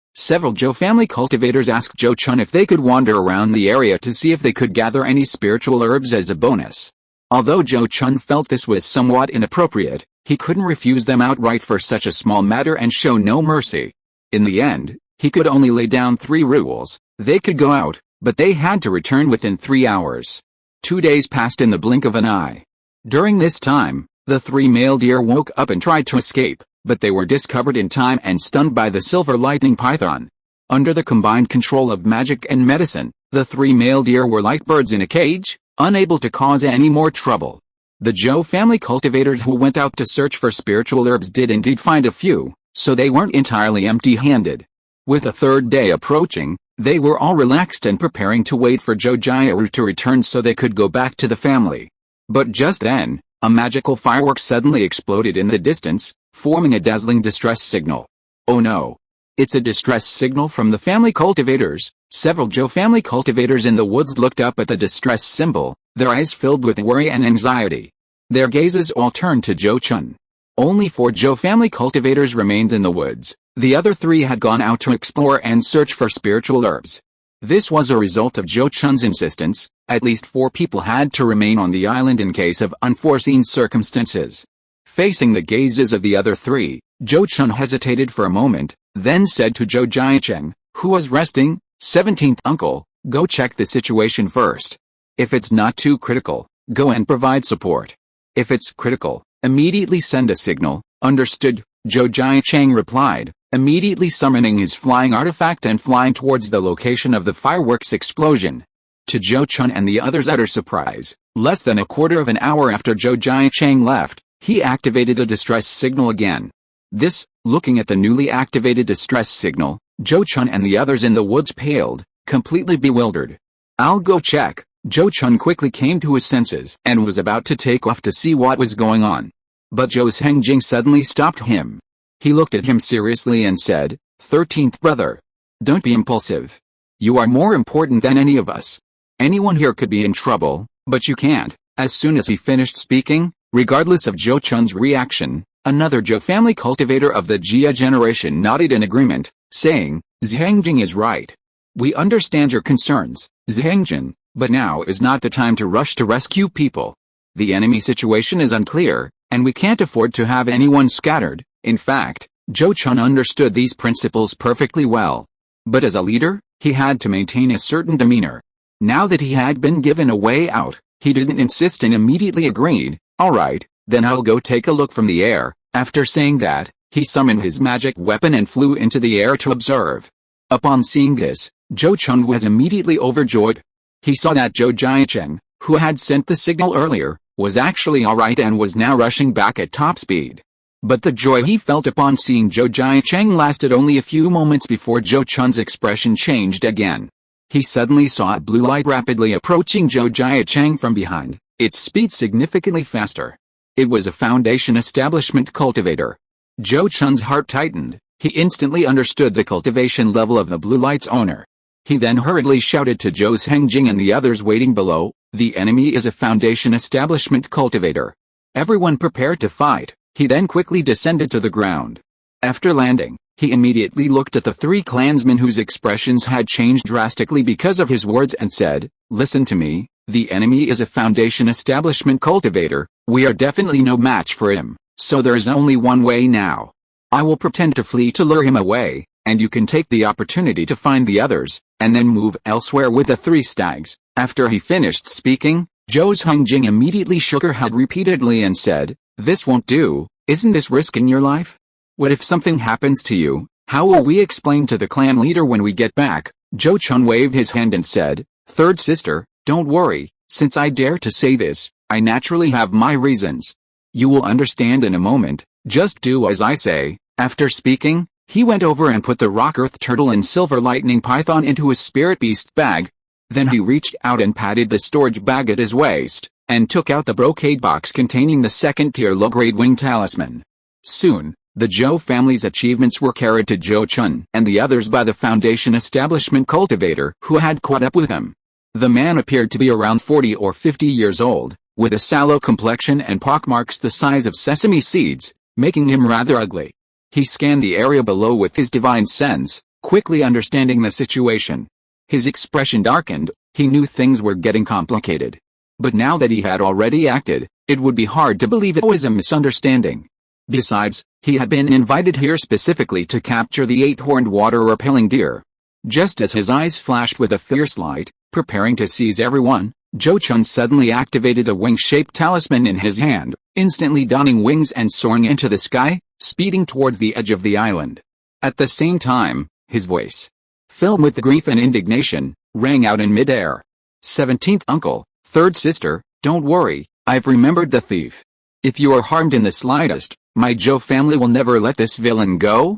several Zhou family cultivators asked Zhou Chun if they could wander around the area to see if they could gather any spiritual herbs as a bonus. Although Zhou Chun felt this was somewhat inappropriate, he couldn't refuse them outright for such a small matter and show no mercy. In the end, he could only lay down 3 rules. They could go out, but they had to return within 3 hours. 2 days passed in the blink of an eye. During this time, the 3 male deer woke up and tried to escape, but they were discovered in time and stunned by the silver lightning python. Under the combined control of magic and medicine, the 3 male deer were like birds in a cage, unable to cause any more trouble. The Zhou family cultivators who went out to search for spiritual herbs did indeed find a few, so they weren't entirely empty-handed. With the 3rd day approaching, they were all relaxed and preparing to wait for Zhou to return so they could go back to the family. But just then, a magical firework suddenly exploded in the distance, forming a dazzling distress signal. Oh no! It's a distress signal from the family cultivators. Several Zhou family cultivators in the woods looked up at the distress symbol, their eyes filled with worry and anxiety. Their gazes all turned to Zhou Chun. Only 4 Zhou family cultivators remained in the woods. The other 3 had gone out to explore and search for spiritual herbs. This was a result of Zhou Chun's insistence. At least 4 people had to remain on the island in case of unforeseen circumstances. Facing the gazes of the other 3, Zhou Chun hesitated for a moment, then said to Zhou Jiacheng, who was resting, 17th uncle, go check the situation first. If it's not too critical, go and provide support. If it's critical, immediately send a signal. Understood, Zhou Jiacheng replied, immediately summoning his flying artifact and flying towards the location of the fireworks explosion. To Zhou Chun and the others' utter surprise, less than a quarter of an hour after Zhou Jiacheng left, he activated a distress signal again. This, looking at the newly activated distress signal, Zhou Chun and the others in the woods paled, completely bewildered. I'll go check. Zhou Chun quickly came to his senses and was about to take off to see what was going on. But Zhou Hengjing suddenly stopped him. He looked at him seriously and said, 13th brother. Don't be impulsive. You are more important than any of us. Anyone here could be in trouble, but you can't. As soon as he finished speaking, regardless of Zhou Chun's reaction, another Zhou family cultivator of the Jia generation nodded in agreement, saying, Zhengjing is right. We understand your concerns, Zhengjing, but now is not the time to rush to rescue people. The enemy situation is unclear, and we can't afford to have anyone scattered. In fact, Zhou Chun understood these principles perfectly well. But as a leader, he had to maintain a certain demeanor. Now that he had been given a way out, he didn't insist and immediately agreed, all right, then I'll go take a look from the air. After saying that, he He summoned his magic weapon and flew into the air to observe. Upon seeing this, Zhou Chun was immediately overjoyed. He saw that Zhou Jiacheng, who had sent the signal earlier, was actually alright and was now rushing back at top speed. But the joy he felt upon seeing Zhou Jiacheng lasted only a few moments before Zhou Chun's expression changed again. He suddenly saw a blue light rapidly approaching Zhou Jiacheng from behind, its speed significantly faster. It was a Foundation Establishment cultivator. Zhou Chun's heart tightened. He instantly understood the cultivation level of the blue light's owner. He then hurriedly shouted to Zhou Hengjing and the others waiting below, "The enemy is a Foundation Establishment cultivator. Everyone prepared to fight." He then quickly descended to the ground. After landing, he immediately looked at the three clansmen whose expressions had changed drastically because of his words and said, "Listen to me, the enemy is a Foundation Establishment cultivator, we are definitely no match for him, so there is only one way now. I will pretend to flee to lure him away, and you can take the opportunity to find the others, and then move elsewhere with the three stags." After he finished speaking, Zhou Hengjing immediately shook her head repeatedly and said, "This won't do, isn't this risking your life? What if something happens to you? How will we explain to the clan leader when we get back?" Zhou Chun waved his hand and said, "Third sister, don't worry, since I dare to say this, I naturally have my reasons. You will understand in a moment, just do as I say." After speaking, he went over and put the rock earth turtle and silver lightning python into his spirit beast bag. Then he reached out and patted the storage bag at his waist, and took out the brocade box containing the second-tier low-grade wing talisman. Soon, the Zhou family's achievements were carried to Zhou Chun and the others by the Foundation Establishment cultivator who had caught up with him. The man appeared to be around 40 or 50 years old, with a sallow complexion and pockmarks the size of sesame seeds, making him rather ugly. He scanned the area below with his divine sense, quickly understanding the situation. His expression darkened. He knew things were getting complicated. But now that he had already acted, it would be hard to believe it was a misunderstanding. Besides, he had been invited here specifically to capture the 8-horned water-repelling deer. Just as his eyes flashed with a fierce light, preparing to seize everyone, Zhou Chun suddenly activated a wing-shaped talisman in his hand, instantly donning wings and soaring into the sky, speeding towards the edge of the island. At the same time, his voice, filled with grief and indignation, rang out in mid-air. 17th uncle, third sister, don't worry, I've remembered the thief. If you are harmed in the slightest, my Zhou family will never let this villain go,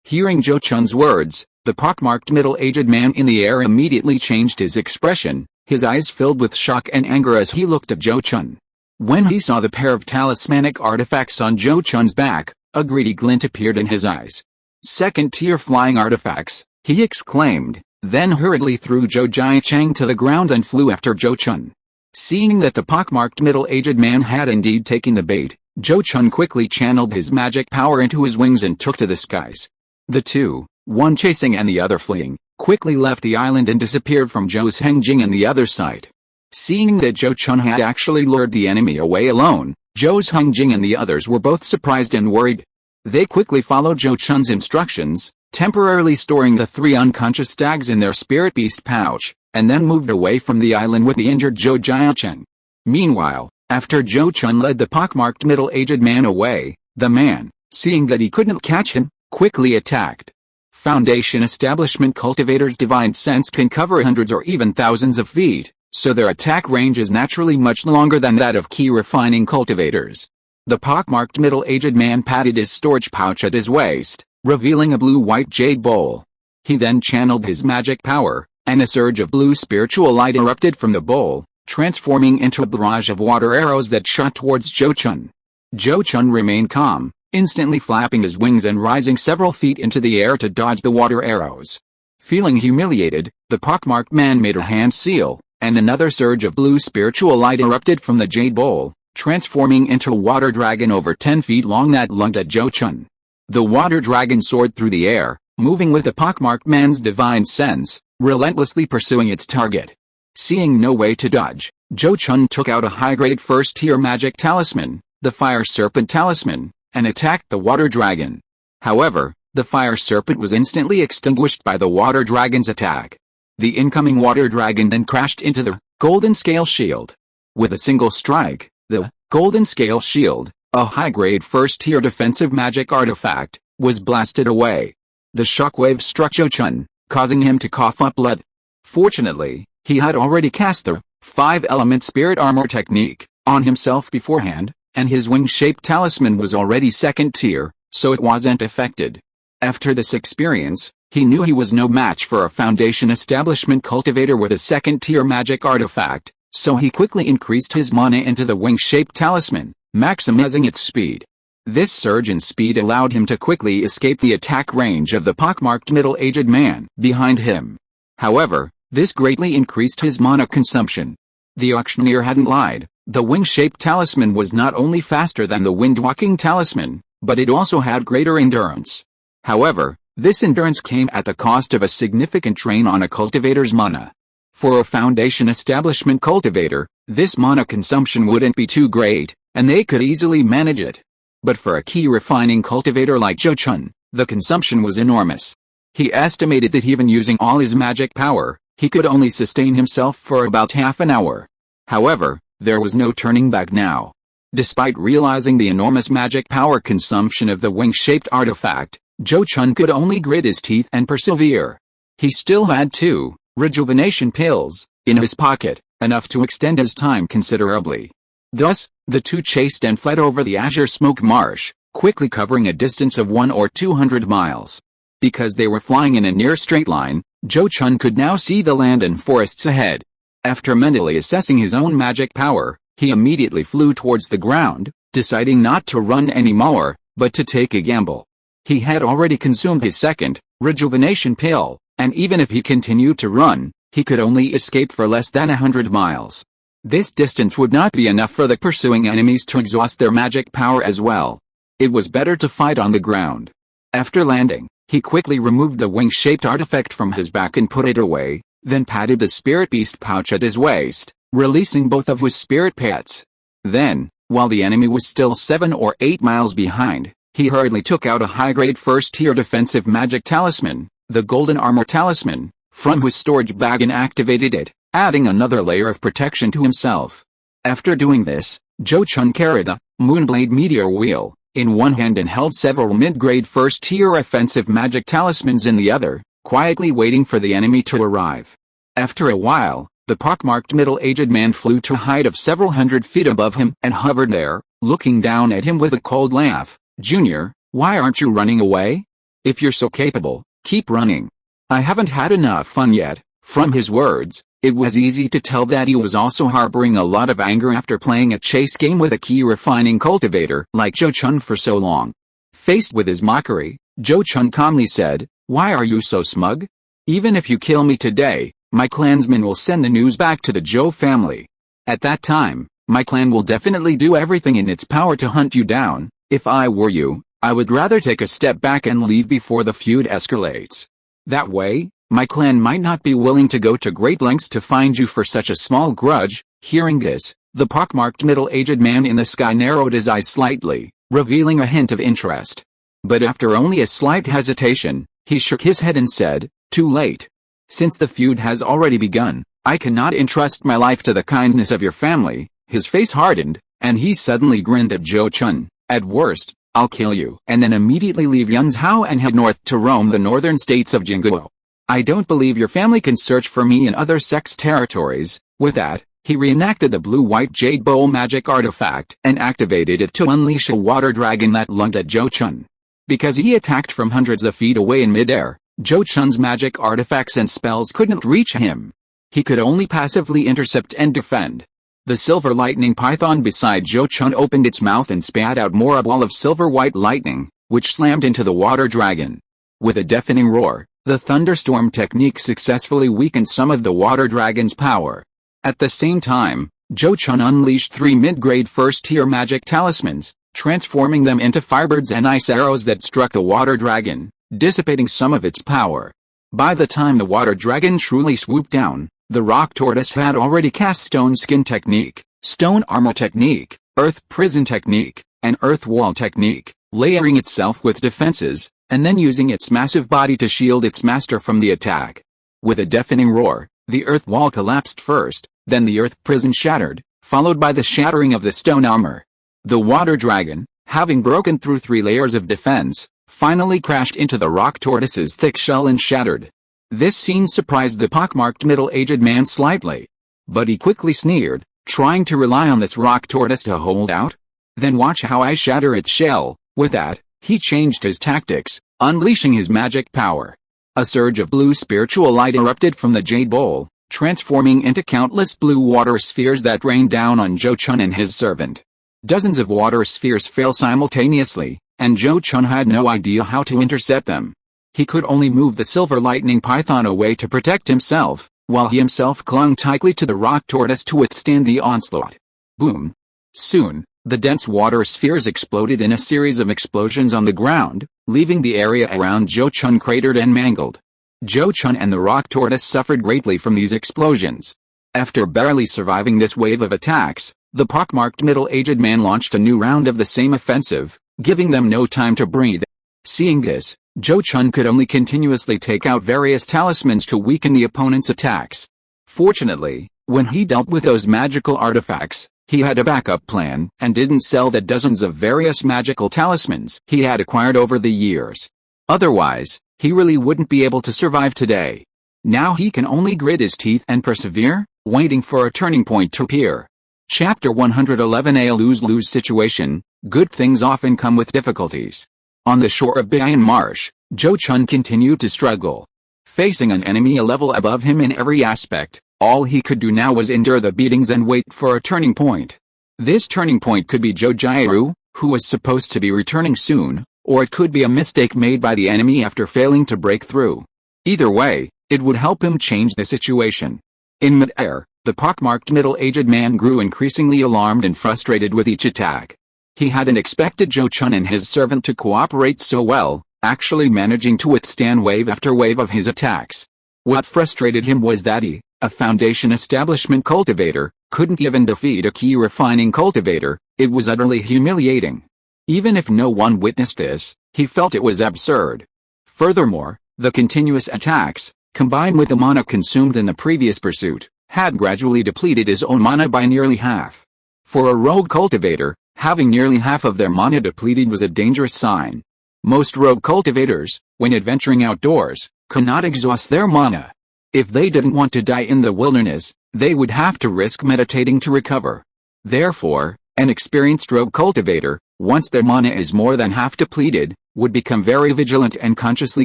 Hearing Zhou Chun's words, the pockmarked middle-aged man in the air immediately changed his expression, his eyes filled with shock and anger as he looked at Zhou Chun. When he saw the pair of talismanic artifacts on Zhou Chun's back, a greedy glint appeared in his eyes. Second-tier flying artifacts, he exclaimed, then hurriedly threw Zhou Jiacheng to the ground and flew after Zhou Chun. Seeing that the pockmarked middle-aged man had indeed taken the bait, Zhou Chun quickly channeled his magic power into his wings and took to the skies. The two, one chasing and the other fleeing, quickly left the island and disappeared from Zhou Hengjing and the other side. Seeing that Zhou Chun had actually lured the enemy away alone, Zhou Hengjing and the others were both surprised and worried. They quickly followed Zhou Chun's instructions, temporarily storing the 3 unconscious stags in their spirit beast pouch, and then moved away from the island with the injured Zhou Jiacheng. Meanwhile, after Zhou Chun led the pockmarked middle-aged man away, the man, seeing that he couldn't catch him, quickly attacked. Foundation Establishment cultivators' divine sense can cover hundreds or even thousands of feet, so their attack range is naturally much longer than that of key refining cultivators. The pockmarked middle-aged man patted his storage pouch at his waist, revealing a blue-white jade bowl. He then channeled his magic power, and a surge of blue spiritual light erupted from the bowl, transforming into a barrage of water arrows that shot towards Zhou Chun. Zhou Chun remained calm, instantly flapping his wings and rising several feet into the air to dodge the water arrows. Feeling humiliated, the pockmarked man made a hand seal, and another surge of blue spiritual light erupted from the jade bowl, transforming into a water dragon over 10 feet long that lunged at Zhou Chun. The water dragon soared through the air, moving with the pockmarked man's divine sense, relentlessly pursuing its target. Seeing no way to dodge, Zhou Chun took out a high-grade first-tier magic talisman, the Fire Serpent Talisman, and attacked the water dragon. However, the fire serpent was instantly extinguished by the water dragon's attack. The incoming water dragon then crashed into the golden scale shield. With a single strike, the golden scale shield A high-grade first-tier defensive magic artifact, was blasted away. The shockwave struck Zhou Chun, causing him to cough up blood. Fortunately, he had already cast the 5-element spirit armor technique on himself beforehand, and his wing-shaped talisman was already second tier, so it wasn't affected. After this experience, he knew he was no match for a Foundation Establishment cultivator with a second-tier magic artifact, so he quickly increased his mana into the wing-shaped talisman, maximizing its speed. This surge in speed allowed him to quickly escape the attack range of the pockmarked middle-aged man behind him. However, this greatly increased his mana consumption. The auctioneer hadn't lied. The wing-shaped talisman was not only faster than the wind-walking talisman, but it also had greater endurance. However, this endurance came at the cost of a significant drain on a cultivator's mana. For a Foundation Establishment cultivator, this mana consumption wouldn't be too great, and they could easily manage it. But for a key refining cultivator like Zhou Chun, the consumption was enormous. He estimated that even using all his magic power, he could only sustain himself for about half an hour. However, there was no turning back now. Despite realizing the enormous magic power consumption of the wing-shaped artifact, Zhou Chun could only grit his teeth and persevere. He still had 2 rejuvenation pills in his pocket, enough to extend his time considerably. Thus, the two chased and fled over the azure smoke marsh, quickly covering a distance of 100 or 200 miles. Because they were flying in a near straight line, Zhou Chun could now see the land and forests ahead. After mentally assessing his own magic power, he immediately flew towards the ground, deciding not to run anymore, but to take a gamble. He had already consumed his second rejuvenation pill, and even if he continued to run, he could only escape for less than 100 miles. This distance would not be enough for the pursuing enemies to exhaust their magic power as well. It was better to fight on the ground. After landing, he quickly removed the wing-shaped artifact from his back and put it away, then patted the spirit beast pouch at his waist, releasing both of his spirit pets. Then, while the enemy was still 7 or 8 miles behind, he hurriedly took out a high-grade first-tier defensive magic talisman, the golden armor talisman, from his storage bag and activated it, adding another layer of protection to himself. After doing this, Zhou Chun carried a Moonblade meteor wheel in one hand and held several mid-grade first-tier offensive magic talismans in the other, quietly waiting for the enemy to arrive. After a while, the pockmarked middle-aged man flew to a height of several hundred feet above him and hovered there, looking down at him with a cold laugh. "Junior, why aren't you running away? If you're so capable, keep running. I haven't had enough fun yet." From his words, it was easy to tell that he was also harboring a lot of anger after playing a chase game with a key refining cultivator like Zhou Chun for so long. Faced with his mockery, Zhou Chun calmly said, "Why are you so smug? Even if you kill me today, my clansmen will send the news back to the Zhou family. At that time, my clan will definitely do everything in its power to hunt you down. If I were you, I would rather take a step back and leave before the feud escalates. That way, my clan might not be willing to go to great lengths to find you for such a small grudge." Hearing this, the pockmarked middle-aged man in the sky narrowed his eyes slightly, revealing a hint of interest. But after only a slight hesitation, he shook his head and said, "Too late. Since the feud has already begun, I cannot entrust my life to the kindness of your family." His face hardened, and he suddenly grinned at Zhou Chun. "At worst, I'll kill you and then immediately leave Yunzhao and head north to roam the northern states of Jingguo. I don't believe your family can search for me in other sects' territories." With that, he reenacted the blue-white jade bowl magic artifact and activated it to unleash a water dragon that lunged at Zhou Chun. Because he attacked from hundreds of feet away in midair, Zhou Chun's magic artifacts and spells couldn't reach him. He could only passively intercept and defend. The silver lightning python beside Zhou Chun opened its mouth and spat out more a ball of silver-white lightning, which slammed into the water dragon. With a deafening roar, the thunderstorm technique successfully weakened some of the water dragon's power. At the same time, Zhou Chun unleashed 3 mid-grade first-tier magic talismans, transforming them into firebirds and ice arrows that struck the water dragon, dissipating some of its power. By the time the water dragon truly swooped down, the rock tortoise had already cast stone skin technique, stone armor technique, earth prison technique, and earth wall technique, layering itself with defenses, and then using its massive body to shield its master from the attack. With a deafening roar, the earth wall collapsed first, then the earth prison shattered, followed by the shattering of the stone armor. The water dragon, having broken through 3 layers of defense, finally crashed into the rock tortoise's thick shell and shattered. This scene surprised the pockmarked middle-aged man slightly. But he quickly sneered, trying to rely on this rock tortoise to hold out? Then watch how I shatter its shell. With that, he changed his tactics, unleashing his magic power. A surge of blue spiritual light erupted from the jade bowl, transforming into countless blue water spheres that rained down on Zhou Chun and his servant. Dozens of water spheres fell simultaneously, and Zhou Chun had no idea how to intercept them. He could only move the silver lightning python away to protect himself, while he himself clung tightly to the rock tortoise to withstand the onslaught. Boom! Soon, the dense water spheres exploded in a series of explosions on the ground, leaving the area around Zhou Chun cratered and mangled. Zhou Chun and the rock tortoise suffered greatly from these explosions. After barely surviving this wave of attacks, the pockmarked middle-aged man launched a new round of the same offensive, giving them no time to breathe. Seeing this, Zhou Chun could only continuously take out various talismans to weaken the opponent's attacks. Fortunately, when he dealt with those magical artifacts, he had a backup plan and didn't sell the dozens of various magical talismans he had acquired over the years. Otherwise, he really wouldn't be able to survive today. Now he can only grit his teeth and persevere, waiting for a turning point to appear. Chapter 111. A lose-lose situation. Good things often come with difficulties. On the shore of Bayan Marsh, Zhou Chun continued to struggle. Facing an enemy a level above him in every aspect, all he could do now was endure the beatings and wait for a turning point. This turning point could be Zhou Jiaru, who was supposed to be returning soon, or it could be a mistake made by the enemy after failing to break through. Either way, it would help him change the situation. In mid-air, the pockmarked middle-aged man grew increasingly alarmed and frustrated with each attack. He hadn't expected Zhou Chun and his servant to cooperate so well, actually managing to withstand wave after wave of his attacks. What frustrated him was that he, a Foundation establishment cultivator, couldn't even defeat a key refining cultivator. It was utterly humiliating. Even if no one witnessed this, he felt it was absurd. Furthermore, the continuous attacks, combined with the mana consumed in the previous pursuit, had gradually depleted his own mana by nearly half. For a rogue cultivator, having nearly half of their mana depleted was a dangerous sign. Most rogue cultivators, when adventuring outdoors, could not exhaust their mana. If they didn't want to die in the wilderness, they would have to risk meditating to recover. Therefore, an experienced rogue cultivator, once their mana is more than half depleted, would become very vigilant and consciously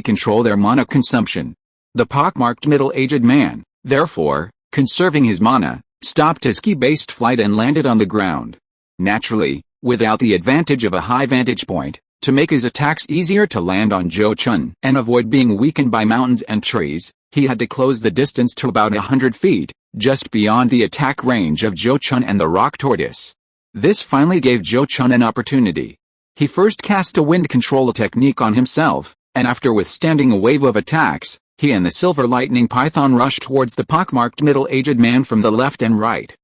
control their mana consumption. The pockmarked middle-aged man, therefore, conserving his mana, stopped his ski-based flight and landed on the ground. Naturally, without the advantage of a high vantage point, to make his attacks easier to land on Zhou Chun and avoid being weakened by mountains and trees, he had to close the distance to about 100 feet, just beyond the attack range of Zhou Chun and the rock tortoise. This finally gave Zhou Chun an opportunity. He first cast a wind control technique on himself, and after withstanding a wave of attacks, he and the silver lightning python rushed towards the pockmarked middle-aged man from the left and right.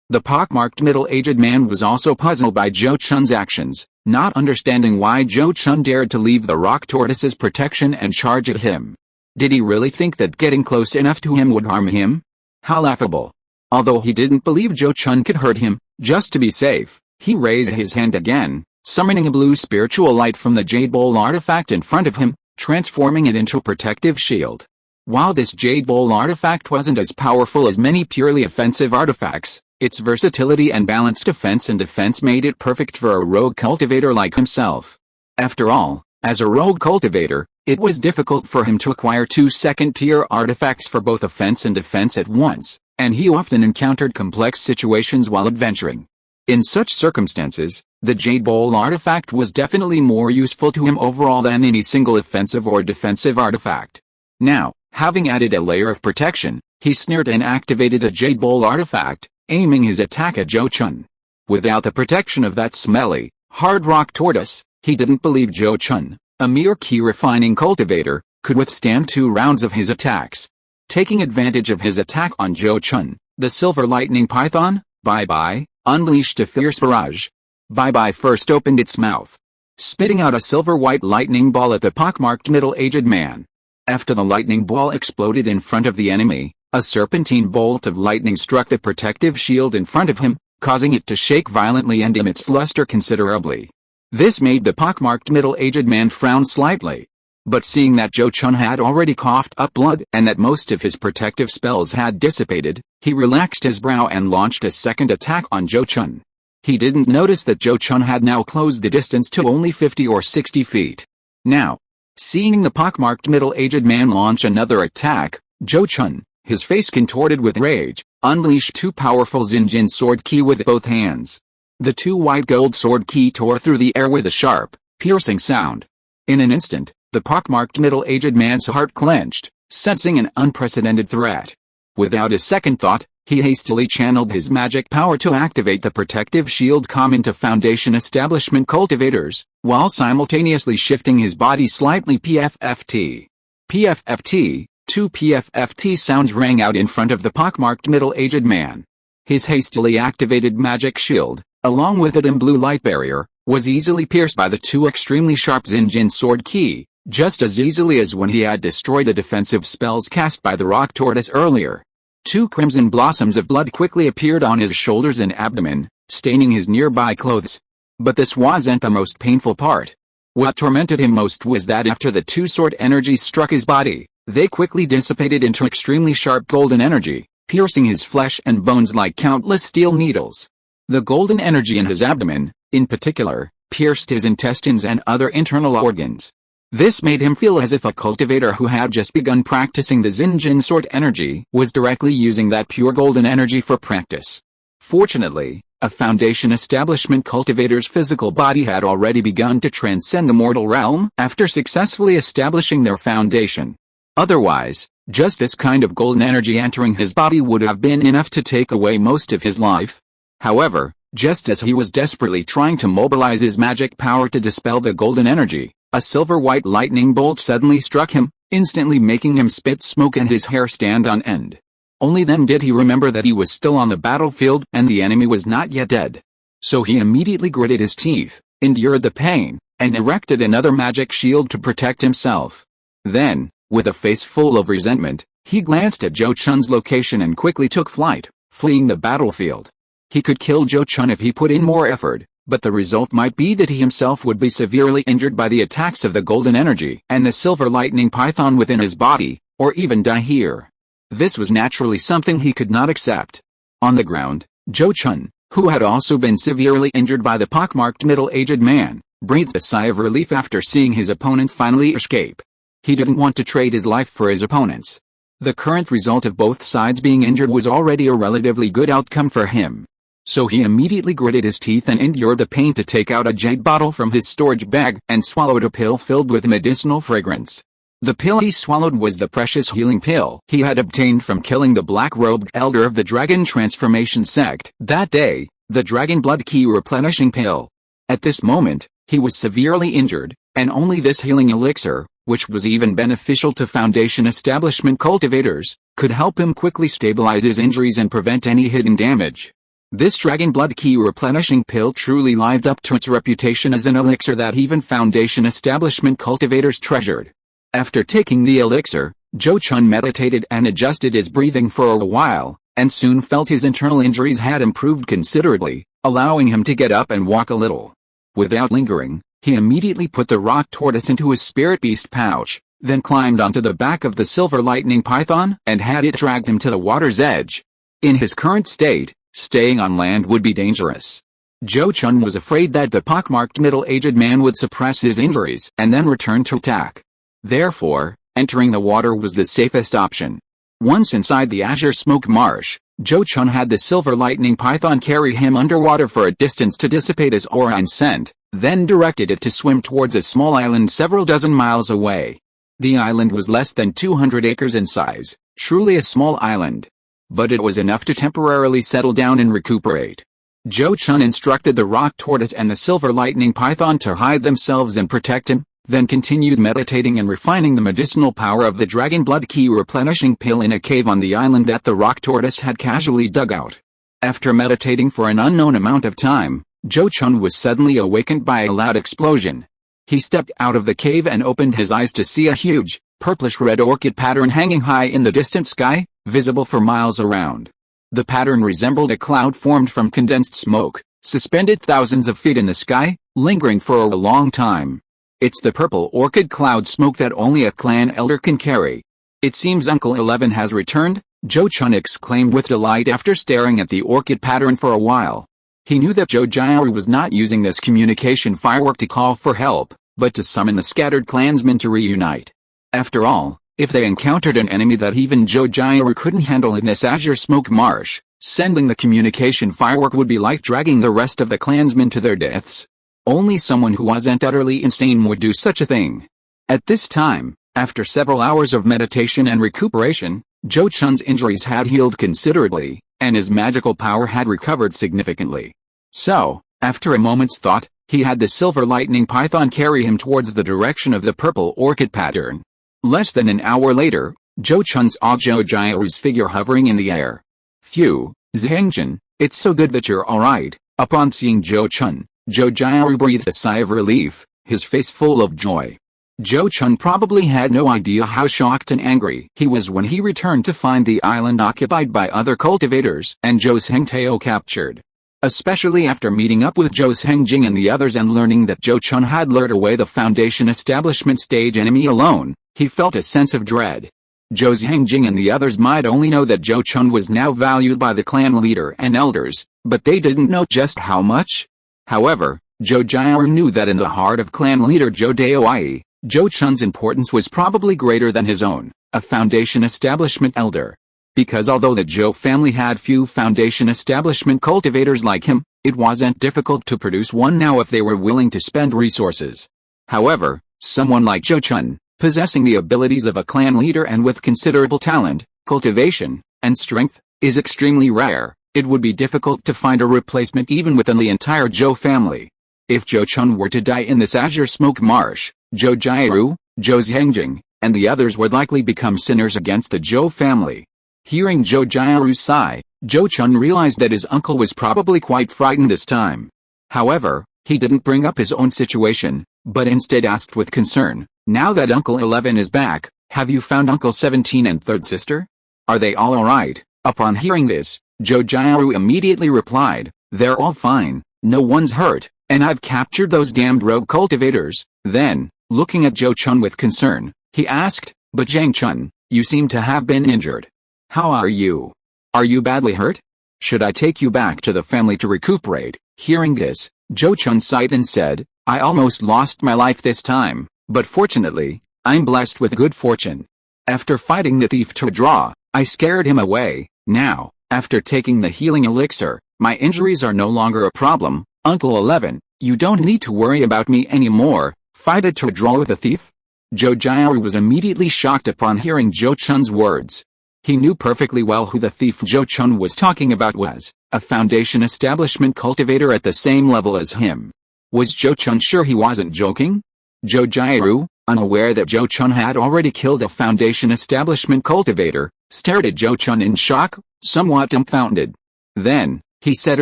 The pockmarked middle-aged man was also puzzled by Zhou Chun's actions, not understanding why Zhou Chun dared to leave the rock tortoise's protection and charge at him. Did he really think that getting close enough to him would harm him? How laughable. Although he didn't believe Zhou Chun could hurt him, just to be safe, he raised his hand again, summoning a blue spiritual light from the Jade Bowl artifact in front of him, transforming it into a protective shield. While this Jade Bowl artifact wasn't as powerful as many purely offensive artifacts, its versatility and balanced offense and defense made it perfect for a rogue cultivator like himself. After all, as a rogue cultivator, it was difficult for him to acquire 2 second-tier artifacts for both offense and defense at once, and he often encountered complex situations while adventuring. In such circumstances, the Jade Bowl artifact was definitely more useful to him overall than any single offensive or defensive artifact. Now, having added a layer of protection, he sneered and activated the Jade Bowl artifact, aiming his attack at Zhou Chun. Without the protection of that smelly, hard rock tortoise, he didn't believe Zhou Chun, a mere key refining cultivator, could withstand 2 rounds of his attacks. Taking advantage of his attack on Zhou Chun, the silver lightning python, Bye-Bye, unleashed a fierce barrage. Bye-Bye first opened its mouth, spitting out a silver-white lightning ball at the pockmarked middle-aged man. After the lightning ball exploded in front of the enemy, a serpentine bolt of lightning struck the protective shield in front of him, causing it to shake violently and dim its luster considerably. This made the pockmarked middle-aged man frown slightly. But seeing that Zhou Chun had already coughed up blood and that most of his protective spells had dissipated, he relaxed his brow and launched a second attack on Zhou Chun. He didn't notice that Zhou Chun had now closed the distance to only 50 or 60 feet. Now, seeing the pockmarked middle-aged man launch another attack, Zhou Chun, his face contorted with rage, unleashed two powerful Xinjin sword ki with both hands. The two white gold sword ki tore through the air with a sharp, piercing sound. In an instant, the pockmarked middle-aged man's heart clenched, sensing an unprecedented threat. Without a second thought, he hastily channeled his magic power to activate the protective shield common to Foundation Establishment cultivators, while simultaneously shifting his body slightly. PFFT. PFFT, two PFFT sounds rang out in front of the pockmarked middle-aged man. His hastily activated magic shield, along with a dim blue light barrier, was easily pierced by the two extremely sharp Xinjin sword ki, just as easily as when he had destroyed the defensive spells cast by the rock tortoise earlier. Two crimson blossoms of blood quickly appeared on his shoulders and abdomen, staining his nearby clothes. But this wasn't the most painful part. What tormented him most was that after the two sword energies struck his body, they quickly dissipated into extremely sharp golden energy, piercing his flesh and bones like countless steel needles. The golden energy in his abdomen, in particular, pierced his intestines and other internal organs. This made him feel as if a cultivator who had just begun practicing the Xinjin sword energy was directly using that pure golden energy for practice. Fortunately, a Foundation Establishment cultivator's physical body had already begun to transcend the mortal realm after successfully establishing their foundation. Otherwise, just this kind of golden energy entering his body would have been enough to take away most of his life. However, just as he was desperately trying to mobilize his magic power to dispel the golden energy, a silver-white lightning bolt suddenly struck him, instantly making him spit smoke and his hair stand on end. Only then did he remember that he was still on the battlefield and the enemy was not yet dead. So he immediately gritted his teeth, endured the pain, and erected another magic shield to protect himself. Then, with a face full of resentment, he glanced at Zhou Chun's location and quickly took flight, fleeing the battlefield. He could kill Zhou Chun if he put in more effort, but the result might be that he himself would be severely injured by the attacks of the golden energy and the silver lightning python within his body, or even die here. This was naturally something he could not accept. On the ground, Zhou Chun, who had also been severely injured by the pockmarked middle-aged man, breathed a sigh of relief after seeing his opponent finally escape. He didn't want to trade his life for his opponent's. The current result of both sides being injured was already a relatively good outcome for him. So he immediately gritted his teeth and endured the pain to take out a jade bottle from his storage bag and swallowed a pill filled with medicinal fragrance. The pill he swallowed was the precious healing pill he had obtained from killing the black-robed elder of the Dragon Transformation Sect that day, the Dragon Blood Key replenishing pill. At this moment, he was severely injured, and only this healing elixir, which was even beneficial to Foundation Establishment cultivators, could help him quickly stabilize his injuries and prevent any hidden damage. This Dragon Blood Key replenishing pill truly lived up to its reputation as an elixir that even Foundation Establishment cultivators treasured. After taking the elixir, Zhou Chun meditated and adjusted his breathing for a while, and soon felt his internal injuries had improved considerably, allowing him to get up and walk a little. Without lingering, he immediately put the rock tortoise into his spirit beast pouch, then climbed onto the back of the silver lightning python and had it drag him to the water's edge. In his current state, staying on land would be dangerous. Zhou Chun was afraid that the pockmarked middle-aged man would suppress his injuries and then return to attack. Therefore, entering the water was the safest option. Once inside the azure smoke marsh, Zhou Chun had the silver lightning python carry him underwater for a distance to dissipate his aura and scent, then directed it to swim towards a small island several dozen miles away. The island was less than 200 acres in size, truly a small island. But it was enough to temporarily settle down and recuperate. Zhou Chun instructed the rock tortoise and the silver lightning python to hide themselves and protect him, then continued meditating and refining the medicinal power of the Dragon Blood Key replenishing pill in a cave on the island that the rock tortoise had casually dug out. After meditating for an unknown amount of time, Zhou Chun was suddenly awakened by a loud explosion. He stepped out of the cave and opened his eyes to see a huge, purplish-red orchid pattern hanging high in the distant sky, visible for miles around. The pattern resembled a cloud formed from condensed smoke, suspended thousands of feet in the sky, lingering for a long time. It's the purple orchid cloud smoke that only a clan elder can carry. It seems Uncle 11 has returned, Zhou Chun exclaimed with delight after staring at the orchid pattern for a while. He knew that Zhou Jiaru was not using this communication firework to call for help, but to summon the scattered clansmen to reunite. After all, if they encountered an enemy that even Zhou Jiaru couldn't handle in this azure smoke marsh, sending the communication firework would be like dragging the rest of the clansmen to their deaths. Only someone who wasn't utterly insane would do such a thing. At this time, after several hours of meditation and recuperation, Zhou Chun's injuries had healed considerably, and his magical power had recovered significantly. So, after a moment's thought, he had the silver lightning python carry him towards the direction of the purple orchid pattern. Less than an hour later, Zhou Chun saw Zhou Jiaru's figure hovering in the air. Phew, Zhengjin, it's so good that you're alright. Upon seeing Zhou Chun, Zhou Jiaru breathed a sigh of relief, his face full of joy. Zhou Chun probably had no idea how shocked and angry he was when he returned to find the island occupied by other cultivators and Zhou Zhengtao captured. Especially after meeting up with Zhou Zhengjing and the others and learning that Zhou Chun had lured away the Foundation establishment stage enemy alone, he felt a sense of dread. Zhou Zhengjing and the others might only know that Zhou Chun was now valued by the clan leader and elders, but they didn't know just how much. However, Zhou Jiaru knew that in the heart of clan leader Zhou Daoyi, Zhou Chun's importance was probably greater than his own, a Foundation establishment elder. Because although the Zhou family had few Foundation establishment cultivators like him, it wasn't difficult to produce one now if they were willing to spend resources. However, someone like Zhou Chun, possessing the abilities of a clan leader and with considerable talent, cultivation, and strength, is extremely rare. It would be difficult to find a replacement even within the entire Zhou family. If Zhou Chun were to die in this azure smoke marsh, Zhou Jiaru, Zhou Zhengjing, and the others would likely become sinners against the Zhou family. Hearing Zhou Jiaru's sigh, Zhou Chun realized that his uncle was probably quite frightened this time. However, he didn't bring up his own situation, but instead asked with concern, "Now that Uncle 11 is back, have you found Uncle 17 and third sister? Are they all alright?" Upon hearing this, Zhou Jiaru immediately replied, "They're all fine, no one's hurt, and I've captured those damned rogue cultivators." Then, looking at Zhou Chun with concern, he asked, "But Zhang Chun, you seem to have been injured. How are you? Are you badly hurt? Should I take you back to the family to recuperate?" Hearing this, Zhou Chun sighed and said, "I almost lost my life this time, but fortunately, I'm blessed with good fortune. After fighting the thief to a draw, I scared him away. Now, after taking the healing elixir, my injuries are no longer a problem. Uncle 11, you don't need to worry about me anymore." Fight it to a draw with a thief? Zhou Jiaru was immediately shocked upon hearing Zhou Chun's words. He knew perfectly well who the thief Zhou Chun was talking about was, a Foundation establishment cultivator at the same level as him. Was Zhou Chun sure he wasn't joking? Zhou Jiaru, unaware that Zhou Chun had already killed a Foundation establishment cultivator, stared at Zhou Chun in shock, somewhat dumbfounded. Then, he said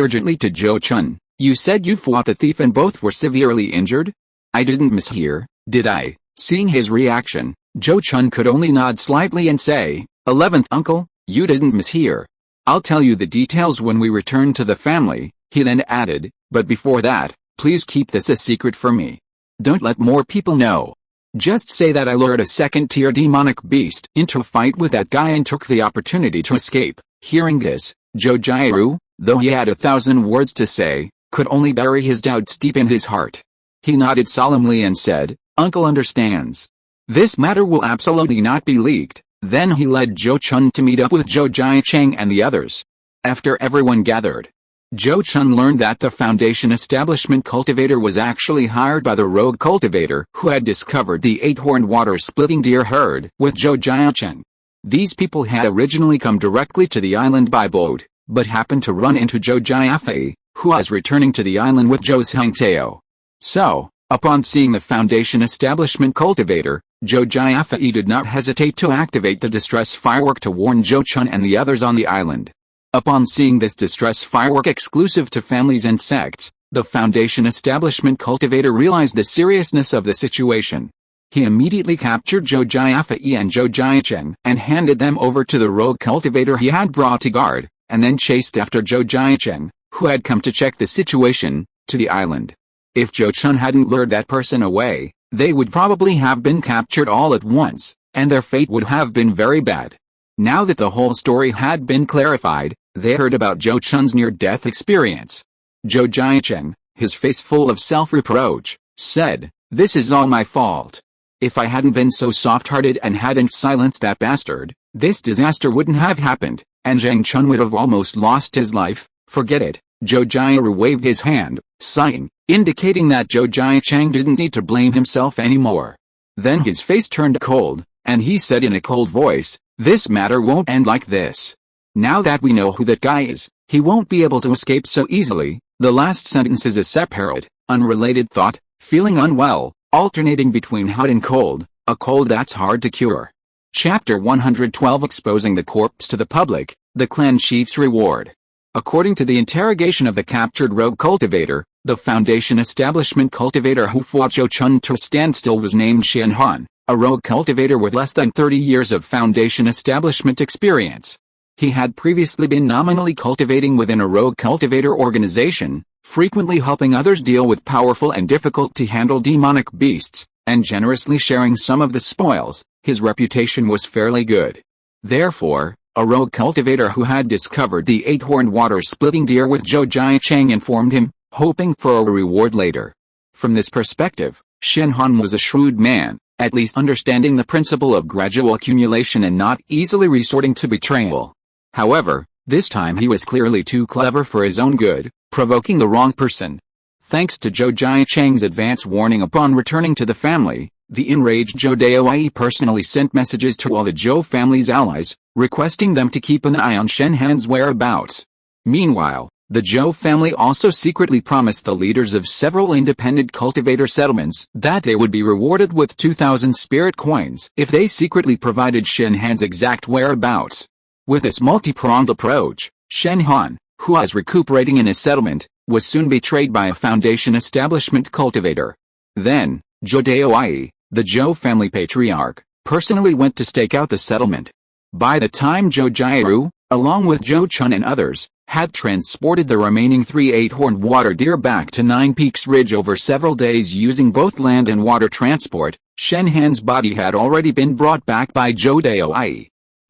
urgently to Zhou Chun, "You said you fought the thief and both were severely injured? I didn't mishear, did I?" Seeing his reaction, Zhou Chun could only nod slightly and say, "11th uncle, you didn't mishear. I'll tell you the details when we return to the family." He then added, "But before that, please keep this a secret for me. Don't let more people know. Just say that I lured a second-tier demonic beast into a fight with that guy and took the opportunity to escape." Hearing this, Zhou Jiaru, though he had 1,000 words to say, could only bury his doubts deep in his heart. He nodded solemnly and said, "Uncle understands. This matter will absolutely not be leaked." Then he led Zhou Chun to meet up with Zhou Jiacheng and the others. After everyone gathered, Zhou Chun learned that the Foundation establishment cultivator was actually hired by the rogue cultivator who had discovered the 8-horned water-splitting deer herd with Zhou Jiacheng. These people had originally come directly to the island by boat, but happened to run into Zhou Jiafei, who was returning to the island with Zhou Zhengtao. So, upon seeing the Foundation establishment cultivator, Zhou Jiafei did not hesitate to activate the distress firework to warn Zhou Chun and the others on the island. Upon seeing this distress firework exclusive to families and sects, the Foundation establishment cultivator realized the seriousness of the situation. He immediately captured Zhou Jiafei and Zhou Jiacheng and handed them over to the rogue cultivator he had brought to guard, and then chased after Zhou Chun, who had come to check the situation, to the island. If Zhou Chun hadn't lured that person away, they would probably have been captured all at once, and their fate would have been very bad. Now that the whole story had been clarified, they heard about Zhou Chun's near-death experience. Zhou Chun, his face full of self-reproach, said, "This is all my fault. If I hadn't been so soft-hearted and hadn't silenced that bastard, this disaster wouldn't have happened, and Zhang Chun would have almost lost his life. Forget it." Zhou Chun waved his hand, sighing, indicating that Zhou Chun didn't need to blame himself anymore. Then his face turned cold, and he said in a cold voice, "This matter won't end like this. Now that we know who that guy is, he won't be able to escape so easily." The last sentence is a separate, unrelated thought, feeling unwell, alternating between hot and cold, a cold that's hard to cure. Chapter 112 Exposing the corpse to the public, the clan chief's reward. According to the interrogation of the captured rogue cultivator, the Foundation establishment cultivator who fought Zhou Chun to a standstill was named Xian Han, a rogue cultivator with less than 30 years of Foundation establishment experience. He had previously been nominally cultivating within a rogue cultivator organization, frequently helping others deal with powerful and difficult-to-handle demonic beasts, and generously sharing some of the spoils. His reputation was fairly good. Therefore, a rogue cultivator who had discovered the 8-horned water-splitting deer with Zhou Chun informed him, hoping for a reward later. From this perspective, Xian Han was a shrewd man, at least understanding the principle of gradual accumulation and not easily resorting to betrayal. However, this time he was clearly too clever for his own good, provoking the wrong person. Thanks to Zhou Chun's advance warning upon returning to the family, the enraged Zhou personally sent messages to all the Zhou family's allies, requesting them to keep an eye on Xian Han's whereabouts. Meanwhile, the Zhou family also secretly promised the leaders of several independent cultivator settlements that they would be rewarded with 2,000 spirit coins if they secretly provided Xian Han's exact whereabouts. With this multi-pronged approach, Xian Han, who was recuperating in his settlement, was soon betrayed by a Foundation establishment cultivator. Then, Zhou, the Zhou family patriarch, personally went to stake out the settlement. By the time Zhou, along with Zhou Chun and others, had transported the remaining 3 8-horned water deer back to Nine Peaks Ridge over several days using both land and water transport, Xian Han's body had already been brought back by Zhou.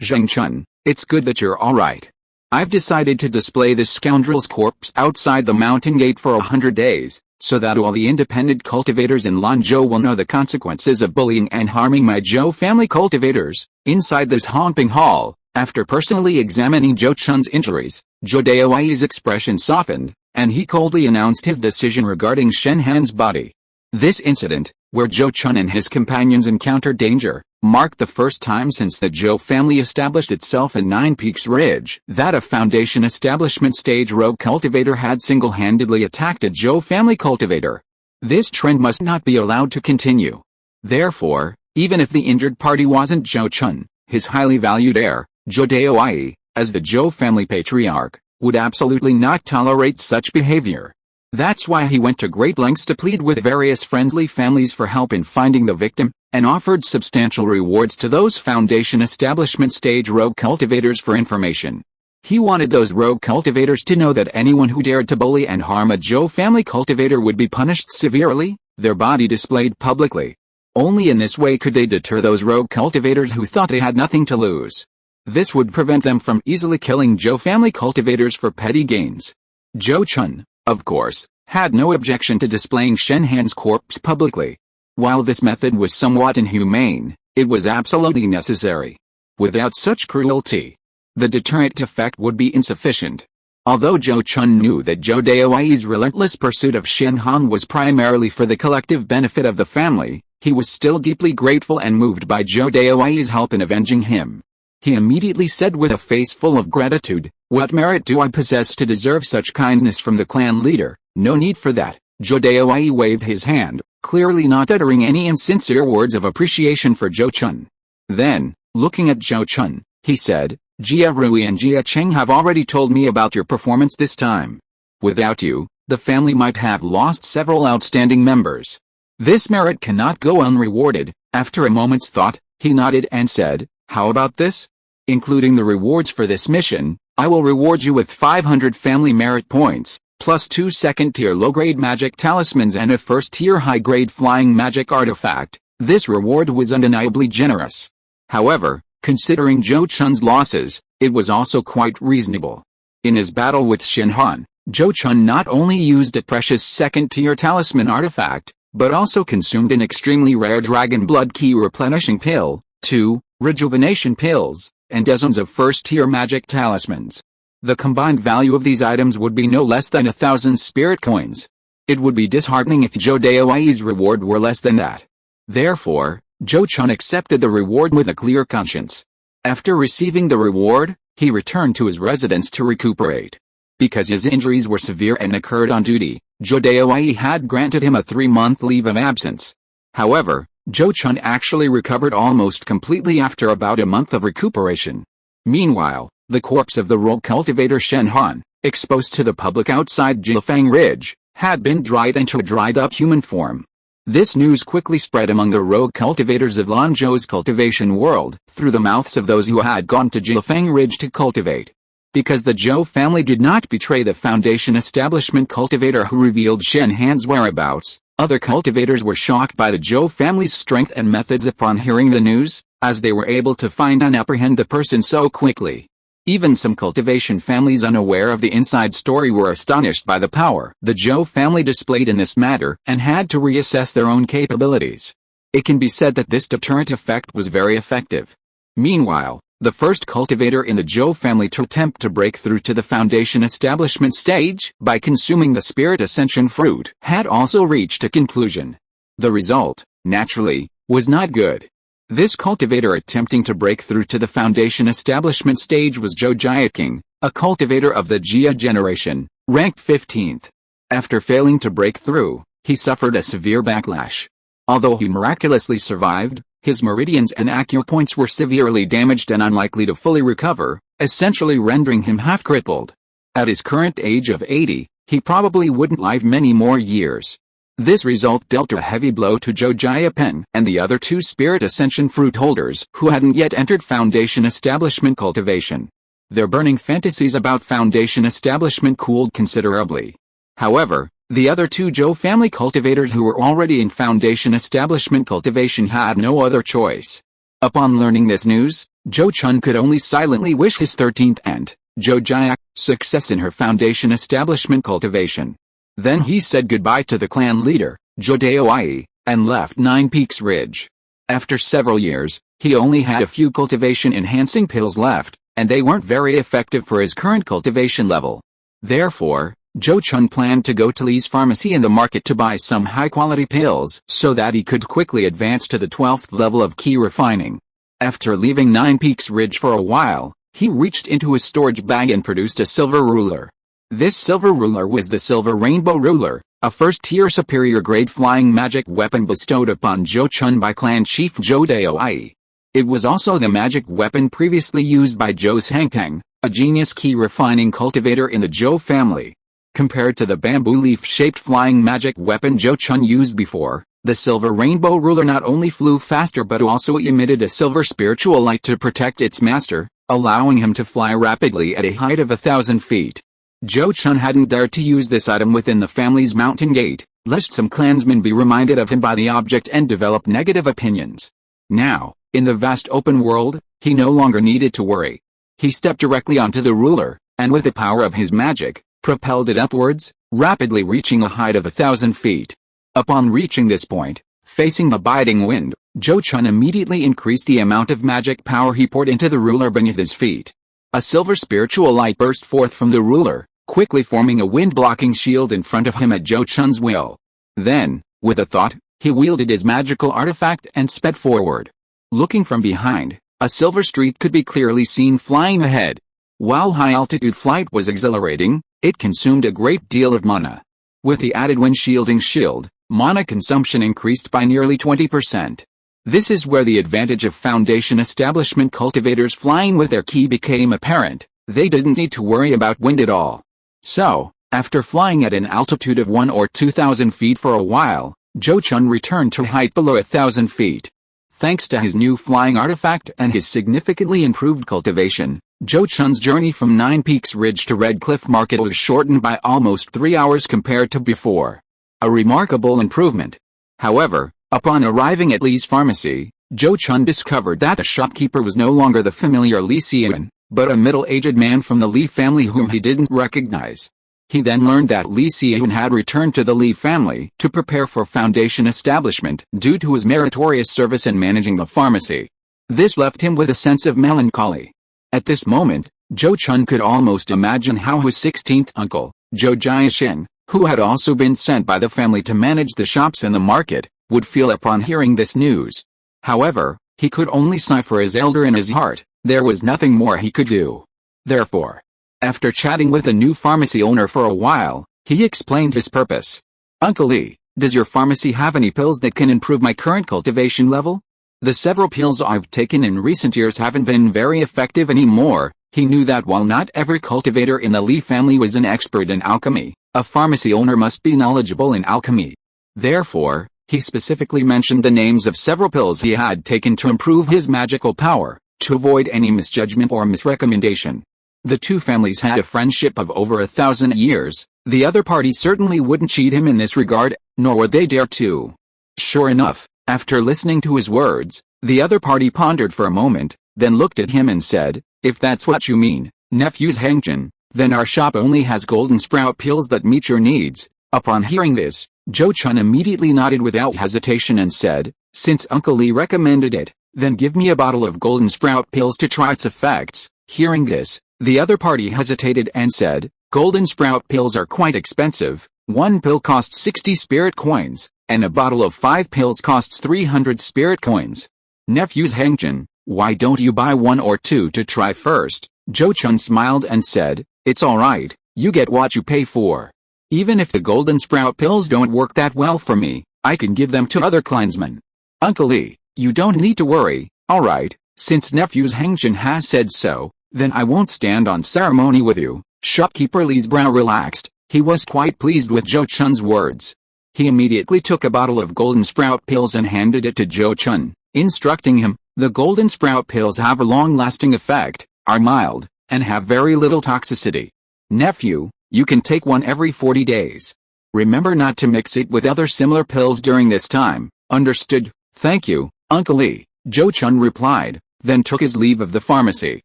"Zhang Chun, it's good that you're alright. I've decided to display this scoundrel's corpse outside the mountain gate for 100 days, so that all the independent cultivators in Lanzhou will know the consequences of bullying and harming my Zhou family cultivators." Inside this haunting hall, after personally examining Zhou Chun's injuries, Zhou expression softened, and he coldly announced his decision regarding Xian Han's body. This incident, where Zhou Chun and his companions encountered danger, marked the first time since the Zhou family established itself in Nine Peaks Ridge that a Foundation establishment stage rogue cultivator had single-handedly attacked a Zhou family cultivator. This trend must not be allowed to continue. Therefore, even if the injured party wasn't Zhou Chun, his highly valued heir, Zhou, as the Zhou family patriarch, would absolutely not tolerate such behavior. That's why he went to great lengths to plead with various friendly families for help in finding the victim, and offered substantial rewards to those Foundation establishment stage rogue cultivators for information. He wanted those rogue cultivators to know that anyone who dared to bully and harm a Zhou family cultivator would be punished severely, their body displayed publicly. Only in this way could they deter those rogue cultivators who thought they had nothing to lose. This would prevent them from easily killing Zhou family cultivators for petty gains. Zhou Chun, of course, had no objection to displaying Xian Han's corpse publicly. While this method was somewhat inhumane, it was absolutely necessary. Without such cruelty, the deterrent effect would be insufficient. Although Zhou Chun knew that Zhou's relentless pursuit of Xian Han was primarily for the collective benefit of the family, he was still deeply grateful and moved by Zhou's help in avenging him. He immediately said with a face full of gratitude, "What merit do I possess to deserve such kindness from the clan leader?" "No need for that." Zhou waved his hand, clearly not uttering any insincere words of appreciation for Zhou Chun. Then, looking at Zhou Chun, he said, "Jia Rui and Jia Cheng have already told me about your performance this time. Without you, the family might have lost several outstanding members. This merit cannot go unrewarded." After a moment's thought, he nodded and said, "How about this? Including the rewards for this mission, I will reward you with 500 family merit points, plus 2 second-tier low-grade magic talismans and a first-tier high-grade flying magic artifact. This reward was undeniably generous. However, considering Zhou Chun's losses, it was also quite reasonable. In his battle with Shen Han, Zhou Chun not only used a precious second-tier talisman artifact, but also consumed an extremely rare dragon blood key replenishing pill, 2 rejuvenation pills, and dozens of first-tier magic talismans. The combined value of these items would be no less than 1,000 spirit coins. It would be disheartening if Zhou Daoi's reward were less than that. Therefore, Zhou Chun accepted the reward with a clear conscience. After receiving the reward, he returned to his residence to recuperate. Because his injuries were severe and occurred on duty, Zhou Daoi had granted him a 3-month leave of absence. However, Zhou Chun actually recovered almost completely after about a month of recuperation. Meanwhile, the corpse of the rogue cultivator Shen Han, exposed to the public outside Jilfang Ridge, had been dried into a dried-up human form. This news quickly spread among the rogue cultivators of Lanzhou's cultivation world, through the mouths of those who had gone to Jilfang Ridge to cultivate. Because the Zhou family did not betray the Foundation establishment cultivator who revealed Shen Han's whereabouts, other cultivators were shocked by the Zhou family's strength and methods upon hearing the news, as they were able to find and apprehend the person so quickly. Even some cultivation families unaware of the inside story were astonished by the power the Zhou family displayed in this matter and had to reassess their own capabilities. It can be said that this deterrent effect was very effective. Meanwhile, the first cultivator in the Zhou family to attempt to break through to the Foundation establishment stage by consuming the spirit ascension fruit had also reached a conclusion. The result, naturally, was not good. This cultivator attempting to break through to the Foundation establishment stage was Zhou Jiaking, a cultivator of the Jia generation, ranked 15th. After failing to break through, he suffered a severe backlash. Although he miraculously survived, his meridians and acupoints were severely damaged and unlikely to fully recover, essentially rendering him half-crippled. At his current age of 80, he probably wouldn't live many more years. This result dealt a heavy blow to Zhou Jiapen and the other 2 spirit ascension fruit holders who hadn't yet entered Foundation establishment cultivation. Their burning fantasies about Foundation establishment cooled considerably. However, the other 2 Zhou family cultivators who were already in Foundation establishment cultivation had no other choice. Upon learning this news, Zhou Chun could only silently wish his 13th aunt, Zhou Jiak, success in her Foundation establishment cultivation. Then he said goodbye to the clan leader, Zhou Daoi, and left Nine Peaks Ridge. After several years, he only had a few cultivation-enhancing pills left, and they weren't very effective for his current cultivation level. Therefore, Zhou Chun planned to go to Li's pharmacy in the market to buy some high-quality pills so that he could quickly advance to the 12th level of key refining. After leaving Nine Peaks Ridge for a while, he reached into his storage bag and produced a silver ruler. This silver ruler was the Silver Rainbow Ruler, a first-tier superior-grade flying magic weapon bestowed upon Zhou Chun by clan chief Zhou Daoi. It was also the magic weapon previously used by Zhou Hangpeng, a genius key refining cultivator in the Zhou family. Compared to the bamboo leaf-shaped flying magic weapon Zhou Chun used before, the Silver Rainbow Ruler not only flew faster but also emitted a silver spiritual light to protect its master, allowing him to fly rapidly at a height of 1,000 feet. Zhou Chun hadn't dared to use this item within the family's mountain gate, lest some clansmen be reminded of him by the object and develop negative opinions. Now, in the vast open world, he no longer needed to worry. He stepped directly onto the ruler, and with the power of his magic, propelled it upwards, rapidly reaching a height of 1,000 feet. Upon reaching this point, facing the biting wind, Zhou Chun immediately increased the amount of magic power he poured into the ruler beneath his feet. A silver spiritual light burst forth from the ruler, quickly forming a wind-blocking shield in front of him at Zhou Chun's will. Then, with a thought, he wielded his magical artifact and sped forward. Looking from behind, a silver streak could be clearly seen flying ahead. While high-altitude flight was exhilarating, it consumed a great deal of mana. With the added wind-shielding shield, mana consumption increased by nearly 20%. This is where the advantage of Foundation establishment cultivators flying with their ki became apparent. They didn't need to worry about wind at all. So, after flying at an altitude of 1,000 or 2,000 feet for a while, Zhou Chun returned to height below 1,000 feet. Thanks to his new flying artifact and his significantly improved cultivation, Zhou Chun's journey from Nine Peaks Ridge to Red Cliff Market was shortened by almost 3 hours compared to before. A remarkable improvement. However, upon arriving at Li's pharmacy, Zhou Chun discovered that the shopkeeper was no longer the familiar Li Xian, but a middle-aged man from the Li family whom he didn't recognize. He then learned that Li Xian had returned to the Li family to prepare for foundation establishment due to his meritorious service in managing the pharmacy. This left him with a sense of melancholy. At this moment, Zhou Chun could almost imagine how his 16th uncle, Zhou Jiaxin, who had also been sent by the family to manage the shops in the market, would feel upon hearing this news. However, he could only sigh for his elder in his heart. There was nothing more he could do. Therefore, after chatting with the new pharmacy owner for a while, he explained his purpose. "Uncle Li, does your pharmacy have any pills that can improve my current cultivation level? The several pills I've taken in recent years haven't been very effective anymore." He knew that while not every cultivator in the Li family was an expert in alchemy, a pharmacy owner must be knowledgeable in alchemy. Therefore, he specifically mentioned the names of several pills he had taken to improve his magical power, to avoid any misjudgment or misrecommendation. The two families had a friendship of over 1,000 years. The other party certainly wouldn't cheat him in this regard, nor would they dare to. Sure enough, after listening to his words, the other party pondered for a moment, then looked at him and said, "If that's what you mean, nephews Hengchen, then our shop only has golden sprout pills that meet your needs." Upon hearing this, Zhou Chun immediately nodded without hesitation and said, "Since Uncle Li recommended it, then give me a bottle of golden sprout pills to try its effects." Hearing this, the other party hesitated and said, "Golden sprout pills are quite expensive. One pill costs 60 spirit coins, and a bottle of 5 pills costs 300 spirit coins. Nephews Hengchen, why don't you buy 1 or 2 to try first?" Zhou Chun smiled and said, "It's alright, you get what you pay for. Even if the golden sprout pills don't work that well for me, I can give them to other clansmen. Uncle Li, you don't need to worry, alright, since nephews Hengchen has said so, then I won't stand on ceremony with you." Shopkeeper Li's brow relaxed. He was quite pleased with Zhou Chun's words. He immediately took a bottle of golden sprout pills and handed it to Zhou Chun, instructing him, "The golden sprout pills have a long-lasting effect, are mild, and have very little toxicity. Nephew, you can take one every 40 days. Remember not to mix it with other similar pills during this time." "Understood, thank you, Uncle Li," Zhou Chun replied, then took his leave of the pharmacy.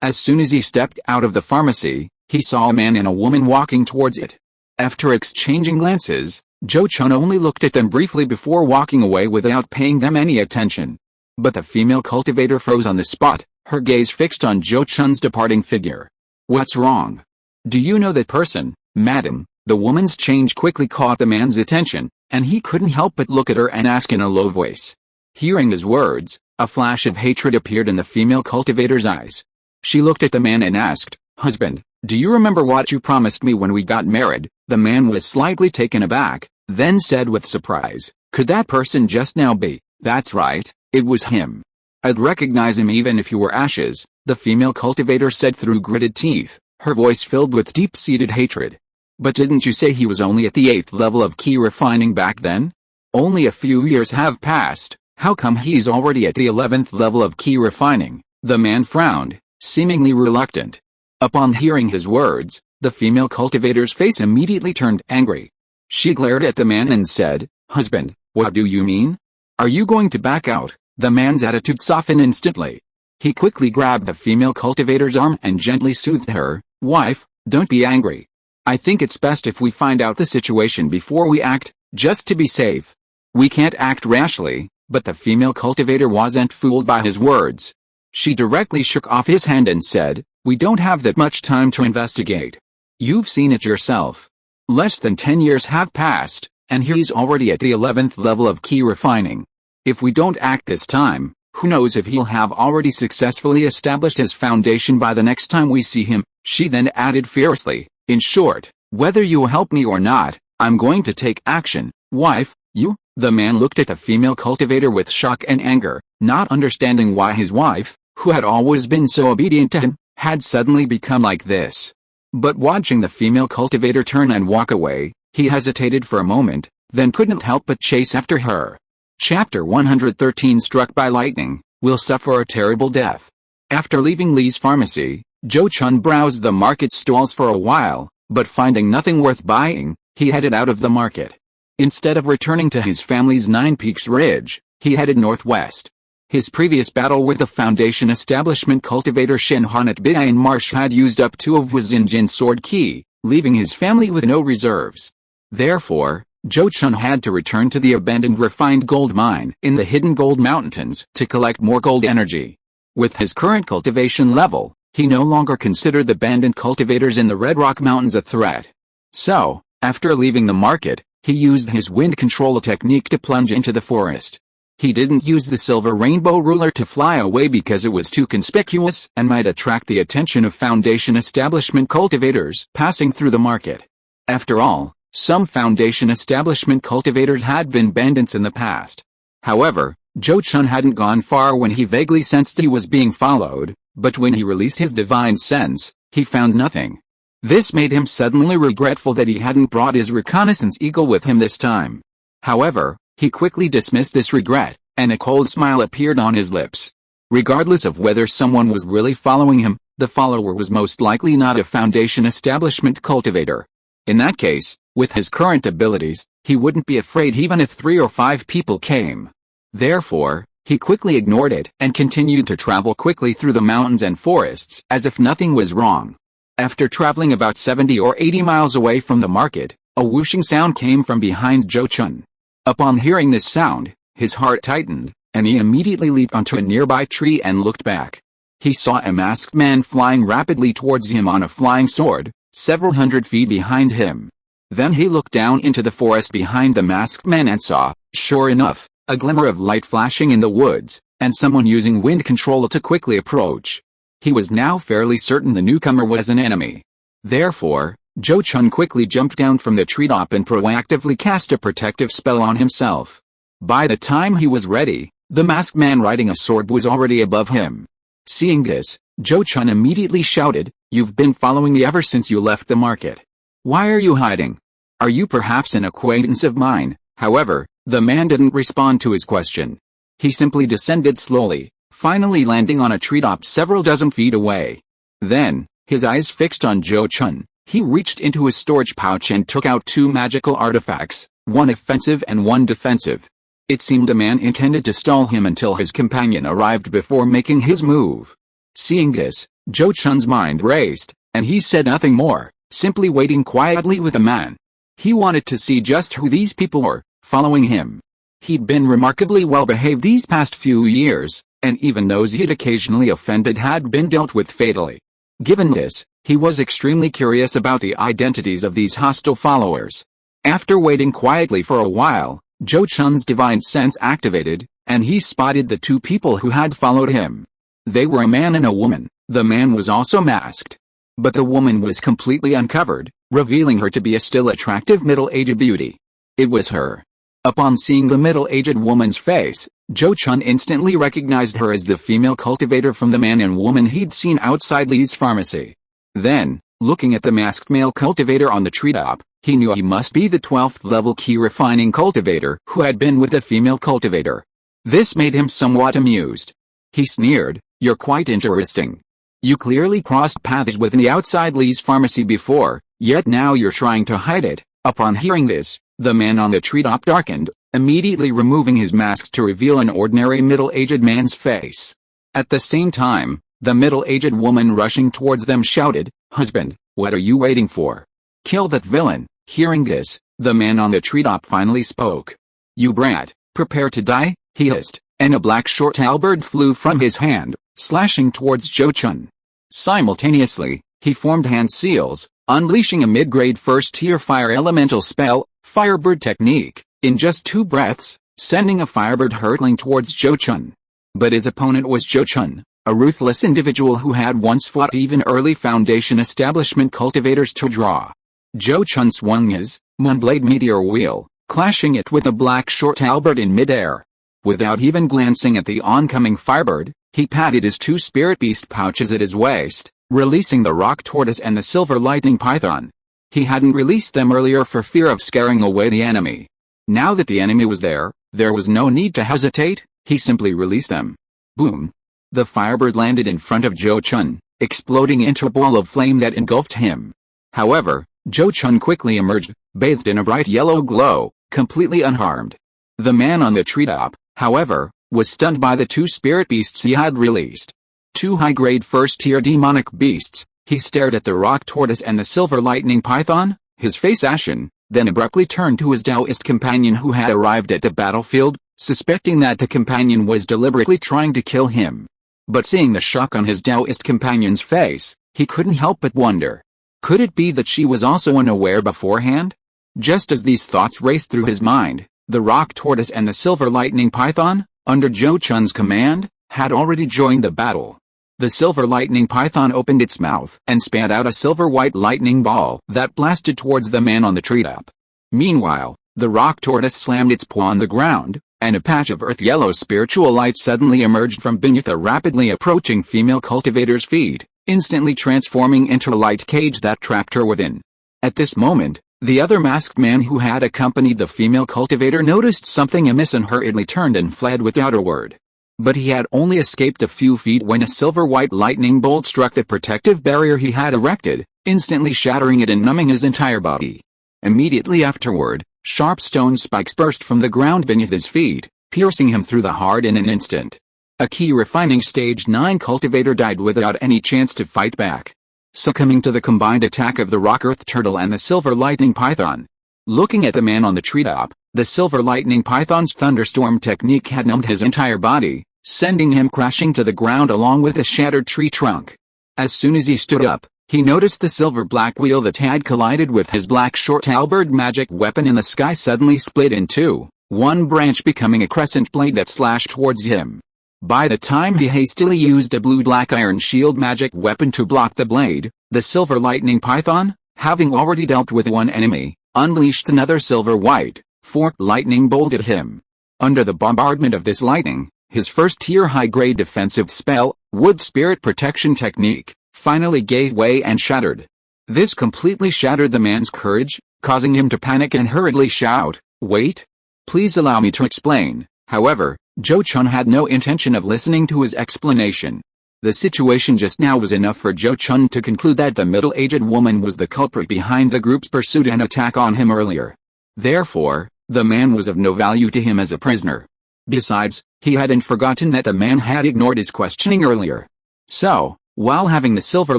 As soon as he stepped out of the pharmacy, he saw a man and a woman walking towards it. After exchanging glances, Zhou Chun only looked at them briefly before walking away without paying them any attention. But the female cultivator froze on the spot, her gaze fixed on Zhou Chun's departing figure. "What's wrong? Do you know that person, madam?" The woman's change quickly caught the man's attention, and he couldn't help but look at her and ask in a low voice. Hearing his words, a flash of hatred appeared in the female cultivator's eyes. She looked at the man and asked, "Husband, do you remember what you promised me when we got married?" The man was slightly taken aback, then said with surprise, "Could that person just now be?" "That's right, it was him. I'd recognize him even if you were ashes," the female cultivator said through gritted teeth, her voice filled with deep-seated hatred. "But didn't you say he was only at the 8th level of key refining back then? Only a few years have passed, how come he's already at the 11th level of key refining?" The man frowned, seemingly reluctant. Upon hearing his words, the female cultivator's face immediately turned angry. She glared at the man and said, "Husband, what do you mean? Are you going to back out?" The man's attitude softened instantly. He quickly grabbed the female cultivator's arm and gently soothed her. "Wife, don't be angry. I think it's best if we find out the situation before we act, just to be safe. We can't act rashly." But the female cultivator wasn't fooled by his words. She directly shook off his hand and said, "We don't have that much time to investigate. You've seen it yourself. Less than 10 years have passed, and he's already at the 11th level of key refining. If we don't act this time, who knows if he'll have already successfully established his foundation by the next time we see him." She then added fiercely, "In short, whether you help me or not, I'm going to take action." "Wife, you?" The man looked at the female cultivator with shock and anger, not understanding why his wife, who had always been so obedient to him, had suddenly become like this. But watching the female cultivator turn and walk away, he hesitated for a moment, then couldn't help but chase after her. Chapter 113 Struck by lightning, will suffer a terrible death. After leaving Li's pharmacy, Zhou Chun browsed the market stalls for a while, but finding nothing worth buying, he headed out of the market. Instead of returning to his family's Nine Peaks Ridge, he headed northwest. His previous battle with the Foundation establishment cultivator Shin Han at Bian Marsh had used up 2 of Wuzin Jin's sword ki, leaving his family with no reserves. Therefore, Zhou Chun had to return to the abandoned refined gold mine in the hidden gold mountains to collect more gold energy. With his current cultivation level, he no longer considered the abandoned cultivators in the Red Rock Mountains a threat. So, after leaving the market, he used his wind control technique to plunge into the forest. He didn't use the silver rainbow ruler to fly away because it was too conspicuous and might attract the attention of Foundation establishment cultivators passing through the market. After all, some Foundation establishment cultivators had been bandits in the past. However, Zhou Chun hadn't gone far when he vaguely sensed he was being followed, but when he released his divine sense, he found nothing. This made him suddenly regretful that he hadn't brought his reconnaissance eagle with him this time. However, he quickly dismissed this regret, and a cold smile appeared on his lips. Regardless of whether someone was really following him, the follower was most likely not a Foundation establishment cultivator. In that case, with his current abilities, he wouldn't be afraid even if 3 or 5 people came. Therefore, he quickly ignored it and continued to travel quickly through the mountains and forests as if nothing was wrong. After traveling about 70 or 80 miles away from the market, a whooshing sound came from behind Zhou Chun. Upon hearing this sound, his heart tightened, and he immediately leaped onto a nearby tree and looked back. He saw a masked man flying rapidly towards him on a flying sword, several hundred feet behind him. Then he looked down into the forest behind the masked man and saw, sure enough, a glimmer of light flashing in the woods, and someone using wind control to quickly approach. He was now fairly certain the newcomer was an enemy. Therefore, Zhou Chun quickly jumped down from the treetop and proactively cast a protective spell on himself. By the time he was ready, the masked man riding a sword was already above him. Seeing this, Zhou Chun immediately shouted, "You've been following me ever since you left the market. Why are you hiding? Are you perhaps an acquaintance of mine?" However, the man didn't respond to his question. He simply descended slowly, finally landing on a treetop several dozen feet away. Then, his eyes fixed on Zhou Chun, he reached into his storage pouch and took out 2 magical artifacts, one offensive and one defensive. It seemed the man intended to stall him until his companion arrived before making his move. Seeing this, Zhou Chun's mind raced, and he said nothing more, simply waiting quietly with the man. He wanted to see just who these people were, following him. He'd been remarkably well behaved these past few years, and even those he'd occasionally offended had been dealt with fatally. Given this, he was extremely curious about the identities of these hostile followers. After waiting quietly for a while, Zhou Chun's divine sense activated, and he spotted the 2 people who had followed him. They were a man and a woman. The man was also masked. But the woman was completely uncovered, revealing her to be a still attractive middle-aged beauty. It was her. Upon seeing the middle-aged woman's face, Zhou Chun instantly recognized her as the female cultivator from the man and woman he'd seen outside Li's pharmacy. Then, looking at the masked male cultivator on the treetop, he knew he must be the 12th level key refining cultivator who had been with the female cultivator. This made him somewhat amused. He sneered, "You're quite interesting. You clearly crossed paths with the outside Li's pharmacy before, yet now you're trying to hide it." Upon hearing this, the man on the treetop darkened, immediately removing his mask to reveal an ordinary middle-aged man's face. At the same time, the middle-aged woman rushing towards them shouted, "Husband, what are you waiting for? Kill that villain." Hearing this, the man on the treetop finally spoke. "You brat, prepare to die," he hissed, and a black short halberd flew from his hand, slashing towards Zhou Chun. Simultaneously, he formed hand seals, unleashing a mid-grade first-tier fire elemental spell, Firebird Technique, in just 2 breaths, sending a firebird hurtling towards Zhou Chun. But his opponent was Zhou Chun, a ruthless individual who had once fought even early Foundation establishment cultivators to draw. Zhou Chun swung his Moonblade Meteor Wheel, clashing it with a black short halberd in midair. Without even glancing at the oncoming firebird, he patted his 2 spirit beast pouches at his waist, releasing the rock tortoise and the silver lightning python. He hadn't released them earlier for fear of scaring away the enemy. Now that the enemy was there was no need to hesitate, he simply released them. Boom! The firebird landed in front of Zhou Chun,
exploding into a ball of flame that engulfed him. However, Zhou Chun quickly emerged, bathed in a bright yellow glow, completely unharmed. The man on the treetop, however, was stunned by the two spirit beasts he had released. Two high-grade first-tier demonic beasts. He stared at the rock tortoise and the silver lightning python, his face ashen, then abruptly turned to his Taoist companion who had arrived at the battlefield, suspecting that the companion was deliberately trying to kill him. But seeing the shock on his Taoist companion's face, he couldn't help but wonder. Could it be that she was also unaware beforehand? Just as these thoughts raced through his mind, the rock tortoise and the silver lightning python, under Zhou Chun's command, had already joined the battle. The silver lightning python opened its mouth and spat out a silver-white lightning ball that blasted towards the man on the treetop. Meanwhile, the rock tortoise slammed its paw on the ground, and a patch of earth-yellow spiritual light suddenly emerged from beneath a rapidly approaching female cultivator's feet, instantly transforming into a light cage that trapped her within. At this moment, the other masked man who had accompanied the female cultivator noticed something amiss and hurriedly turned and fled without a word. But he had only escaped a few feet when a silver-white lightning bolt struck the protective barrier he had erected, instantly shattering it and numbing his entire body. Immediately afterward, sharp stone spikes burst from the ground beneath his feet, piercing him through the heart in an instant. A key refining stage 9 cultivator died without any chance to fight back, succumbing to the combined attack of the rock earth turtle and the silver lightning python. Looking at the man on the treetop, the silver lightning python's thunderstorm technique had numbed his entire body, sending him crashing to the ground along with a shattered tree trunk. As soon as he stood up, he noticed the silver-black wheel that had collided with his black short halberd magic weapon in the sky suddenly split in two, one branch becoming a crescent blade that slashed towards him. By the time he hastily used a blue-black iron shield magic weapon to block the blade, the silver lightning python, having already dealt with one enemy, unleashed another silver-white, forked lightning bolt at him. Under the bombardment of this lightning, his first-tier high-grade defensive spell, Wood Spirit Protection Technique, finally gave way and shattered. This completely shattered the man's courage, causing him to panic and hurriedly shout, "Wait! Please allow me to explain." However, Zhou Chun had no intention of listening to his explanation. The situation just now was enough for Zhou Chun to conclude that the middle-aged woman was the culprit behind the group's pursuit and attack on him earlier. Therefore, the man was of no value to him as a prisoner. Besides, he hadn't forgotten that the man had ignored his questioning earlier. So, while having the silver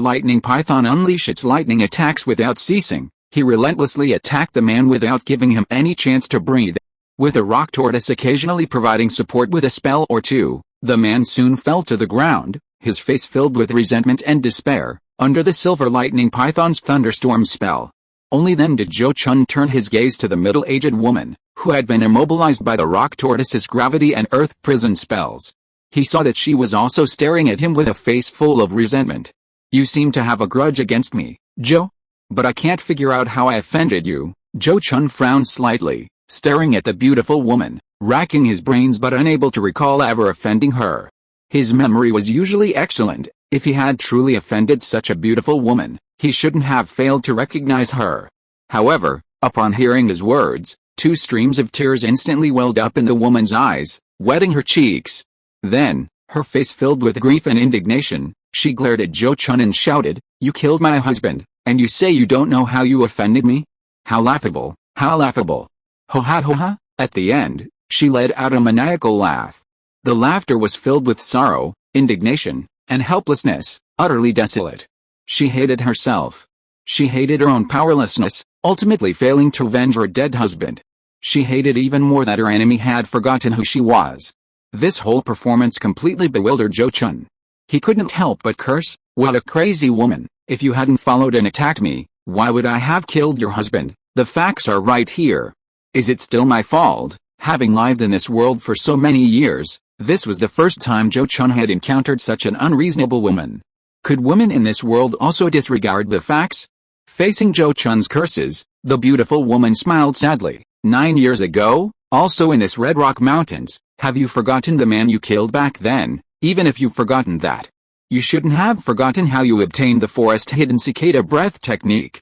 lightning python unleash its lightning attacks without ceasing, he relentlessly attacked the man without giving him any chance to breathe. With a rock tortoise occasionally providing support with a spell or two, the man soon fell to the ground, his face filled with resentment and despair, under the silver lightning python's thunderstorm spell. Only then did Zhou Chun turn his gaze to the middle-aged woman, who had been immobilized by the rock tortoise's gravity and earth prison spells. He saw that she was also staring at him with a face full of resentment. "You seem to have a grudge against me, Zhou. But I can't figure out how I offended you." Zhou Chun frowned slightly, staring at the beautiful woman, racking his brains but unable to recall ever offending her. His memory was usually excellent. If he had truly offended such a beautiful woman, he shouldn't have failed to recognize her. However, upon hearing his words, two streams of tears instantly welled up in the woman's eyes, wetting her cheeks. Then, her face filled with grief and indignation, she glared at Zhou Chun and shouted, "You killed my husband, and you say you don't know how you offended me? How laughable, how laughable." Ho ha ho ha. At the end, she let out a maniacal laugh. The laughter was filled with sorrow, indignation, and helplessness, utterly desolate. She hated herself. She hated her own powerlessness, ultimately failing to avenge her dead husband. She hated even more that her enemy had forgotten who she was. This whole performance completely bewildered Zhou Chun. He couldn't help but curse, "What a crazy woman! If you hadn't followed and attacked me, why would I have killed your husband? The facts are right here. Is it still my fault, having lived in this world for so many years?" This was the first time Zhou Chun had encountered such an unreasonable woman. Could women in this world also disregard the facts? Facing Zhou Chun's curses, the beautiful woman smiled sadly. 9 years ago, also in this Red Rock Mountains, have you forgotten the man you killed back then? Even if you've forgotten that, you shouldn't have forgotten how you obtained the forest-hidden cicada breath technique,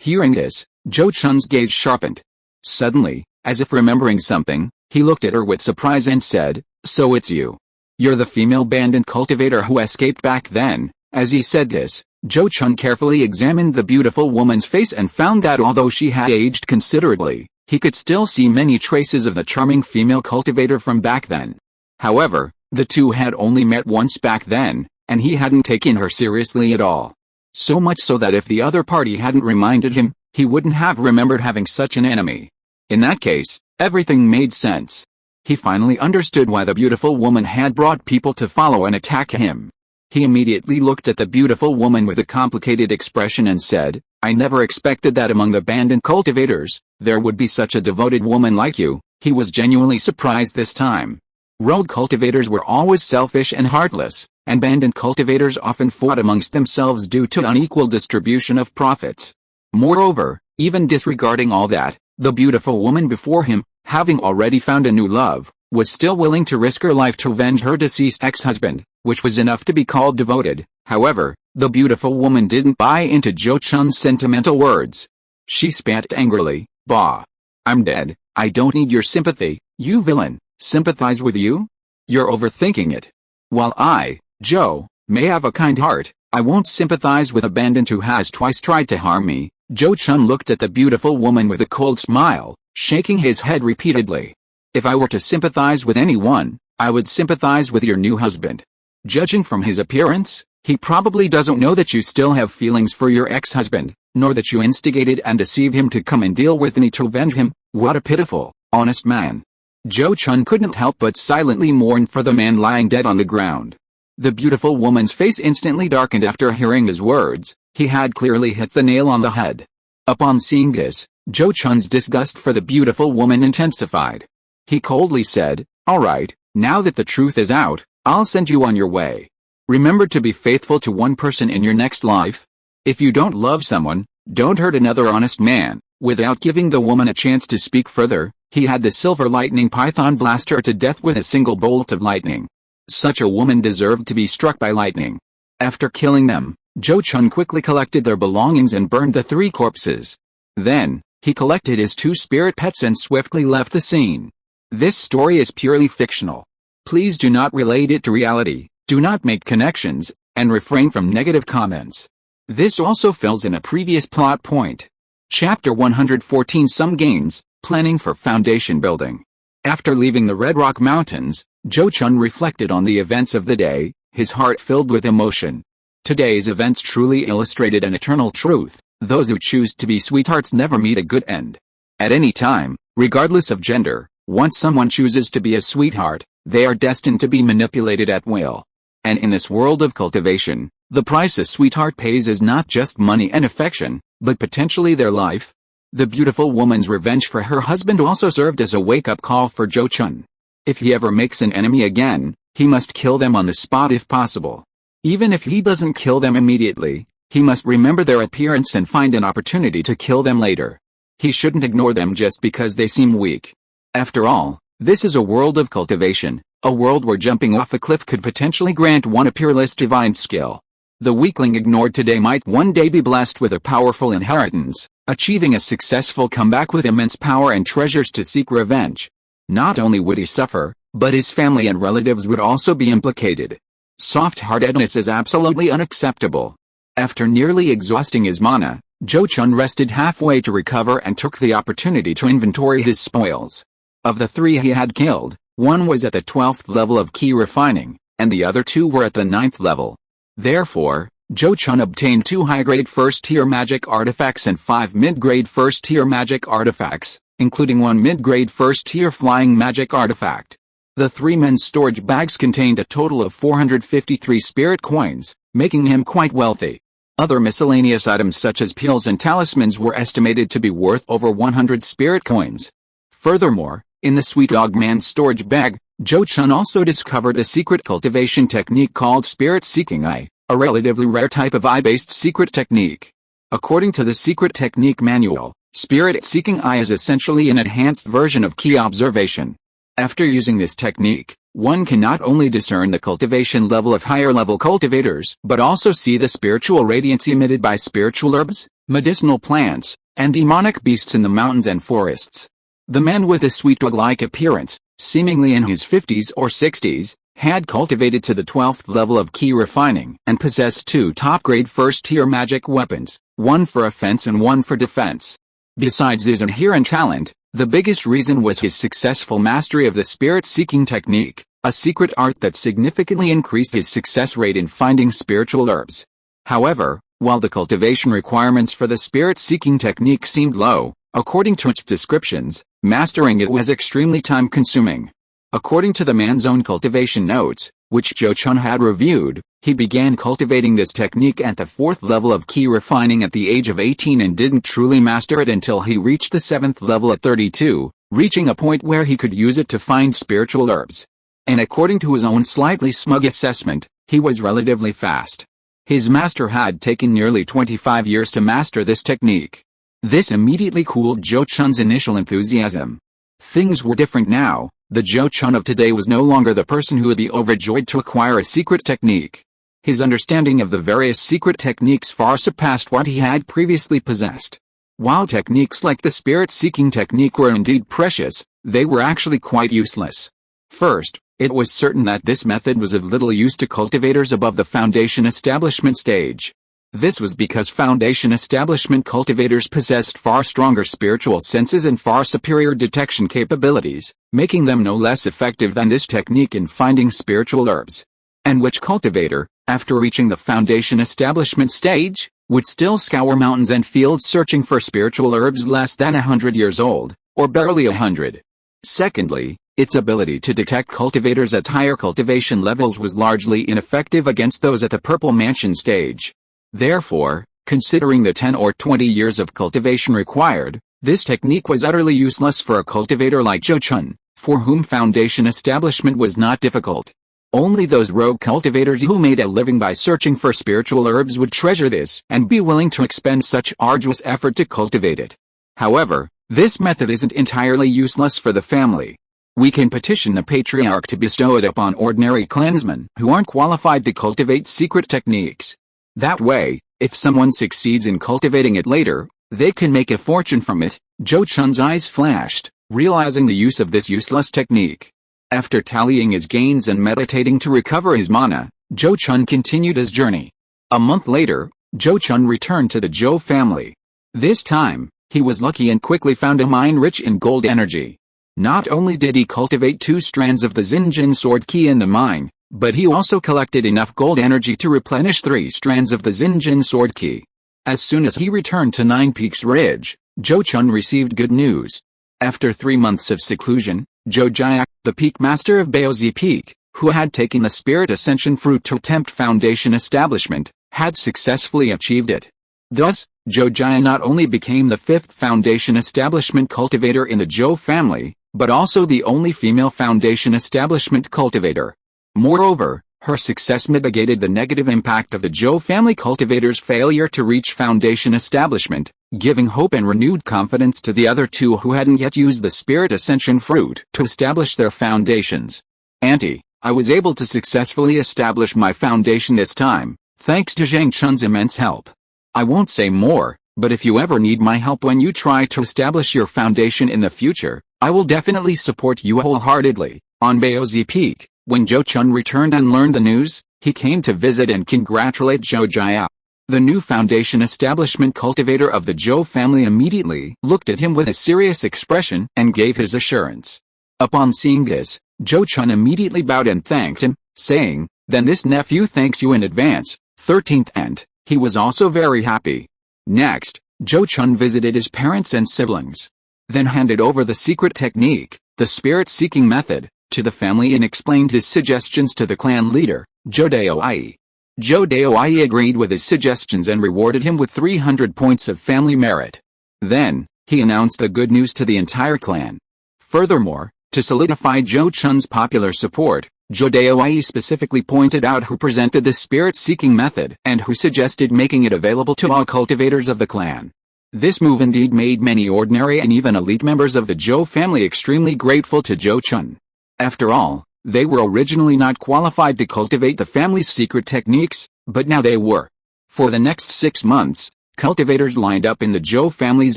Hearing this, Zhou Chun's gaze sharpened. Suddenly, as if remembering something, he looked at her with surprise and said, "So it's you. You're the female bandit cultivator who escaped back then."
As he said this, Zhou Chun carefully examined the beautiful woman's face and found that although she had aged considerably, he could still see many traces of the charming female cultivator from back then. However, the two had only met once back then, and he hadn't taken her seriously at all. So much so that if the other party hadn't reminded him, he wouldn't have remembered having such an enemy. In that case, everything made sense. He finally understood why the beautiful woman had brought people to follow and attack him. He immediately looked at the beautiful woman with a complicated expression and said, "I never expected that among the bandit cultivators, there would be such a devoted woman like you." He was genuinely surprised this time. Rogue cultivators were always selfish and heartless, and bandit cultivators often fought amongst themselves due to unequal distribution of profits. Moreover, even disregarding all that, the beautiful woman before him, having already found a new love, was still willing to risk her life to avenge her deceased ex-husband, which was enough to be called devoted. However, the beautiful woman didn't buy into Zhou Chun's sentimental words. She spat angrily, "Bah! I'm dead, I don't need your sympathy, you villain. Sympathize with you? You're overthinking it. While I, Zhou, may have a kind heart, I won't sympathize with a bandit who has twice tried to harm me." Zhou Chun looked at the beautiful woman with a cold smile, shaking his head repeatedly. "If I were to sympathize with anyone, I would sympathize with your new husband. Judging from his appearance, he probably doesn't know that you still have feelings for your ex-husband, nor that you instigated and deceived him to come and deal with me to avenge him. What a pitiful, honest man." Zhou Chun couldn't help but silently mourn for the man lying dead on the ground. The beautiful woman's face instantly darkened after hearing his words. He had clearly hit the nail on the head. Upon seeing this, Zhou Chun's disgust for the beautiful woman intensified. He coldly said, "All right, now that the truth is out, I'll send you on your way. Remember to be faithful to one person in your next life. If you don't love someone, don't hurt another honest man." Without giving the woman a chance to speak further, he had the silver lightning python blast her to death with a single bolt of lightning. Such a woman deserved to be struck by lightning. After killing them, Zhou Chun quickly collected their belongings and burned the 3 corpses. Then, he collected his 2 spirit pets and swiftly left the scene. This story is purely fictional. Please do not relate it to reality, do not make connections, and refrain from negative comments. This also fills in a previous plot point. Chapter 114 Some Gains, Planning for Foundation Building. After leaving the Red Rock Mountains, Zhou Chun reflected on the events of the day, his heart filled with emotion. Today's events truly illustrated an eternal truth: those who choose to be sweethearts never meet a good end. At any time, regardless of gender, once someone chooses to be a sweetheart, they are destined to be manipulated at will. And in this world of cultivation, the price a sweetheart pays is not just money and affection, but potentially their life. The beautiful woman's revenge for her husband also served as a wake-up call for Zhou Chun. If he ever makes an enemy again, he must kill them on the spot if possible. Even if he doesn't kill them immediately, he must remember their appearance and find an opportunity to kill them later. He shouldn't ignore them just because they seem weak. After all, this is a world of cultivation, a world where jumping off a cliff could potentially grant one a peerless divine skill. The weakling ignored today might one day be blessed with a powerful inheritance, achieving a successful comeback with immense power and treasures to seek revenge. Not only would he suffer, but his family and relatives would also be implicated. Soft-heartedness is absolutely unacceptable. After nearly exhausting his mana, Zhou Chun rested halfway to recover and took the opportunity to inventory his spoils. Of the 3 he had killed, 1 was at the 12th level of key refining, and the other 2 were at the 9th level. Therefore, Zhou Chun obtained 2 high-grade first-tier magic artifacts and 5 mid-grade first-tier magic artifacts, including 1 mid-grade first-tier flying magic artifact. The 3 men's storage bags contained a total of 453 spirit coins, making him quite wealthy. Other miscellaneous items such as pills and talismans were estimated to be worth over 100 spirit coins. Furthermore, in the Sweet Dog Man's storage bag, Zhou Chun also discovered a secret cultivation technique called Spirit Seeking Eye, a relatively rare type of eye-based secret technique. According to the secret technique manual, Spirit Seeking Eye is essentially an enhanced version of key observation. After using this technique, one can not only discern the cultivation level of higher-level cultivators, but also see the spiritual radiance emitted by spiritual herbs, medicinal plants, and demonic beasts in the mountains and forests. The man with a sweet dog-like appearance, seemingly in his 50s or 60s, had cultivated to the 12th level of key refining, and possessed 2 top-grade first-tier magic weapons, one for offense and one for defense. Besides his inherent talent, the biggest reason was his successful mastery of the spirit-seeking technique, a secret art that significantly increased his success rate in finding spiritual herbs. However, while the cultivation requirements for the spirit-seeking technique seemed low, according to its descriptions, mastering it was extremely time-consuming. According to the man's own cultivation notes, which Zhou Chun had reviewed, he began cultivating this technique at the 4th level of key refining at the age of 18 and didn't truly master it until he reached the 7th level at 32, reaching a point where he could use it to find spiritual herbs. And according to his own slightly smug assessment, he was relatively fast. His master had taken nearly 25 years to master this technique. This immediately cooled Zhou Chun's initial enthusiasm. Things were different now. The Zhou Chun of today was no longer the person who would be overjoyed to acquire a secret technique. His understanding of the various secret techniques far surpassed what he had previously possessed. While techniques like the spirit-seeking technique were indeed precious, they were actually quite useless. First, it was certain that this method was of little use to cultivators above the foundation establishment stage. This was because foundation establishment cultivators possessed far stronger spiritual senses and far superior detection capabilities, making them no less effective than this technique in finding spiritual herbs. And which cultivator, after reaching the foundation establishment stage, would still scour mountains and fields searching for spiritual herbs less than 100 years old, or barely 100? Secondly, its ability to detect cultivators at higher cultivation levels was largely ineffective against those at the Purple Mansion stage. Therefore, considering the 10 or 20 years of cultivation required, this technique was utterly useless for a cultivator like Zhou Chun, for whom foundation establishment was not difficult. Only those rogue cultivators who made a living by searching for spiritual herbs would treasure this and be willing to expend such arduous effort to cultivate it. However, this method isn't entirely useless for the family. We can petition the patriarch to bestow it upon ordinary clansmen who aren't qualified to cultivate secret techniques. That way, if someone succeeds in cultivating it later, they can make a fortune from it. Zhou Chun's eyes flashed, realizing the use of this useless technique. After tallying his gains and meditating to recover his mana, Zhou Chun continued his journey. A month later, Zhou Chun returned to the Zhou family. This time, he was lucky and quickly found a mine rich in gold energy. Not only did he cultivate 2 strands of the Xinjin sword key in the mine, but he also collected enough gold energy to replenish 3 strands of the Xinjin sword key. As soon as he returned to Nine Peaks Ridge, Zhou Chun received good news. After 3 months of seclusion, Zhou Jiak, the peak master of Baozi Peak, who had taken the spirit ascension fruit to attempt foundation establishment, had successfully achieved it. Thus, Zhou Jiak not only became the 5th foundation establishment cultivator in the Zhou family, but also the only female foundation establishment cultivator. Moreover, her success mitigated the negative impact of the Zhou family cultivators' failure to reach foundation establishment, giving hope and renewed confidence to the other 2 who hadn't yet used the spirit ascension fruit to establish their foundations. Auntie, I was able to successfully establish my foundation this time, thanks to Zhang Chun's immense help. I won't say more, but if you ever need my help when you try to establish your foundation in the future, I will definitely support you wholeheartedly. On Baozi Peak, when Zhou Chun returned and learned the news, he came to visit and congratulate Zhou Jiao. The new foundation establishment cultivator of the Zhou family immediately looked at him with a serious expression and gave his assurance. Upon seeing this, Zhou Chun immediately bowed and thanked him, saying, "Then this nephew thanks you in advance, 13th," and he was also very happy. Next, Zhou Chun visited his parents and siblings. Then handed over the secret technique, the spirit-seeking method, to the family and explained his suggestions to the clan leader, Zhou Daoyi. Zhou Daoyi agreed with his suggestions and rewarded him with 300 points of family merit. Then, he announced the good news to the entire clan. Furthermore, to solidify Zhou Chun's popular support, Zhou Daoyi specifically pointed out who presented the spirit-seeking method and who suggested making it available to all cultivators of the clan. This move indeed made many ordinary and even elite members of the Zhou family extremely grateful to Zhou Chun. After all, they were originally not qualified to cultivate the family's secret techniques, but now they were. For the next 6 months, cultivators lined up in the Zhou family's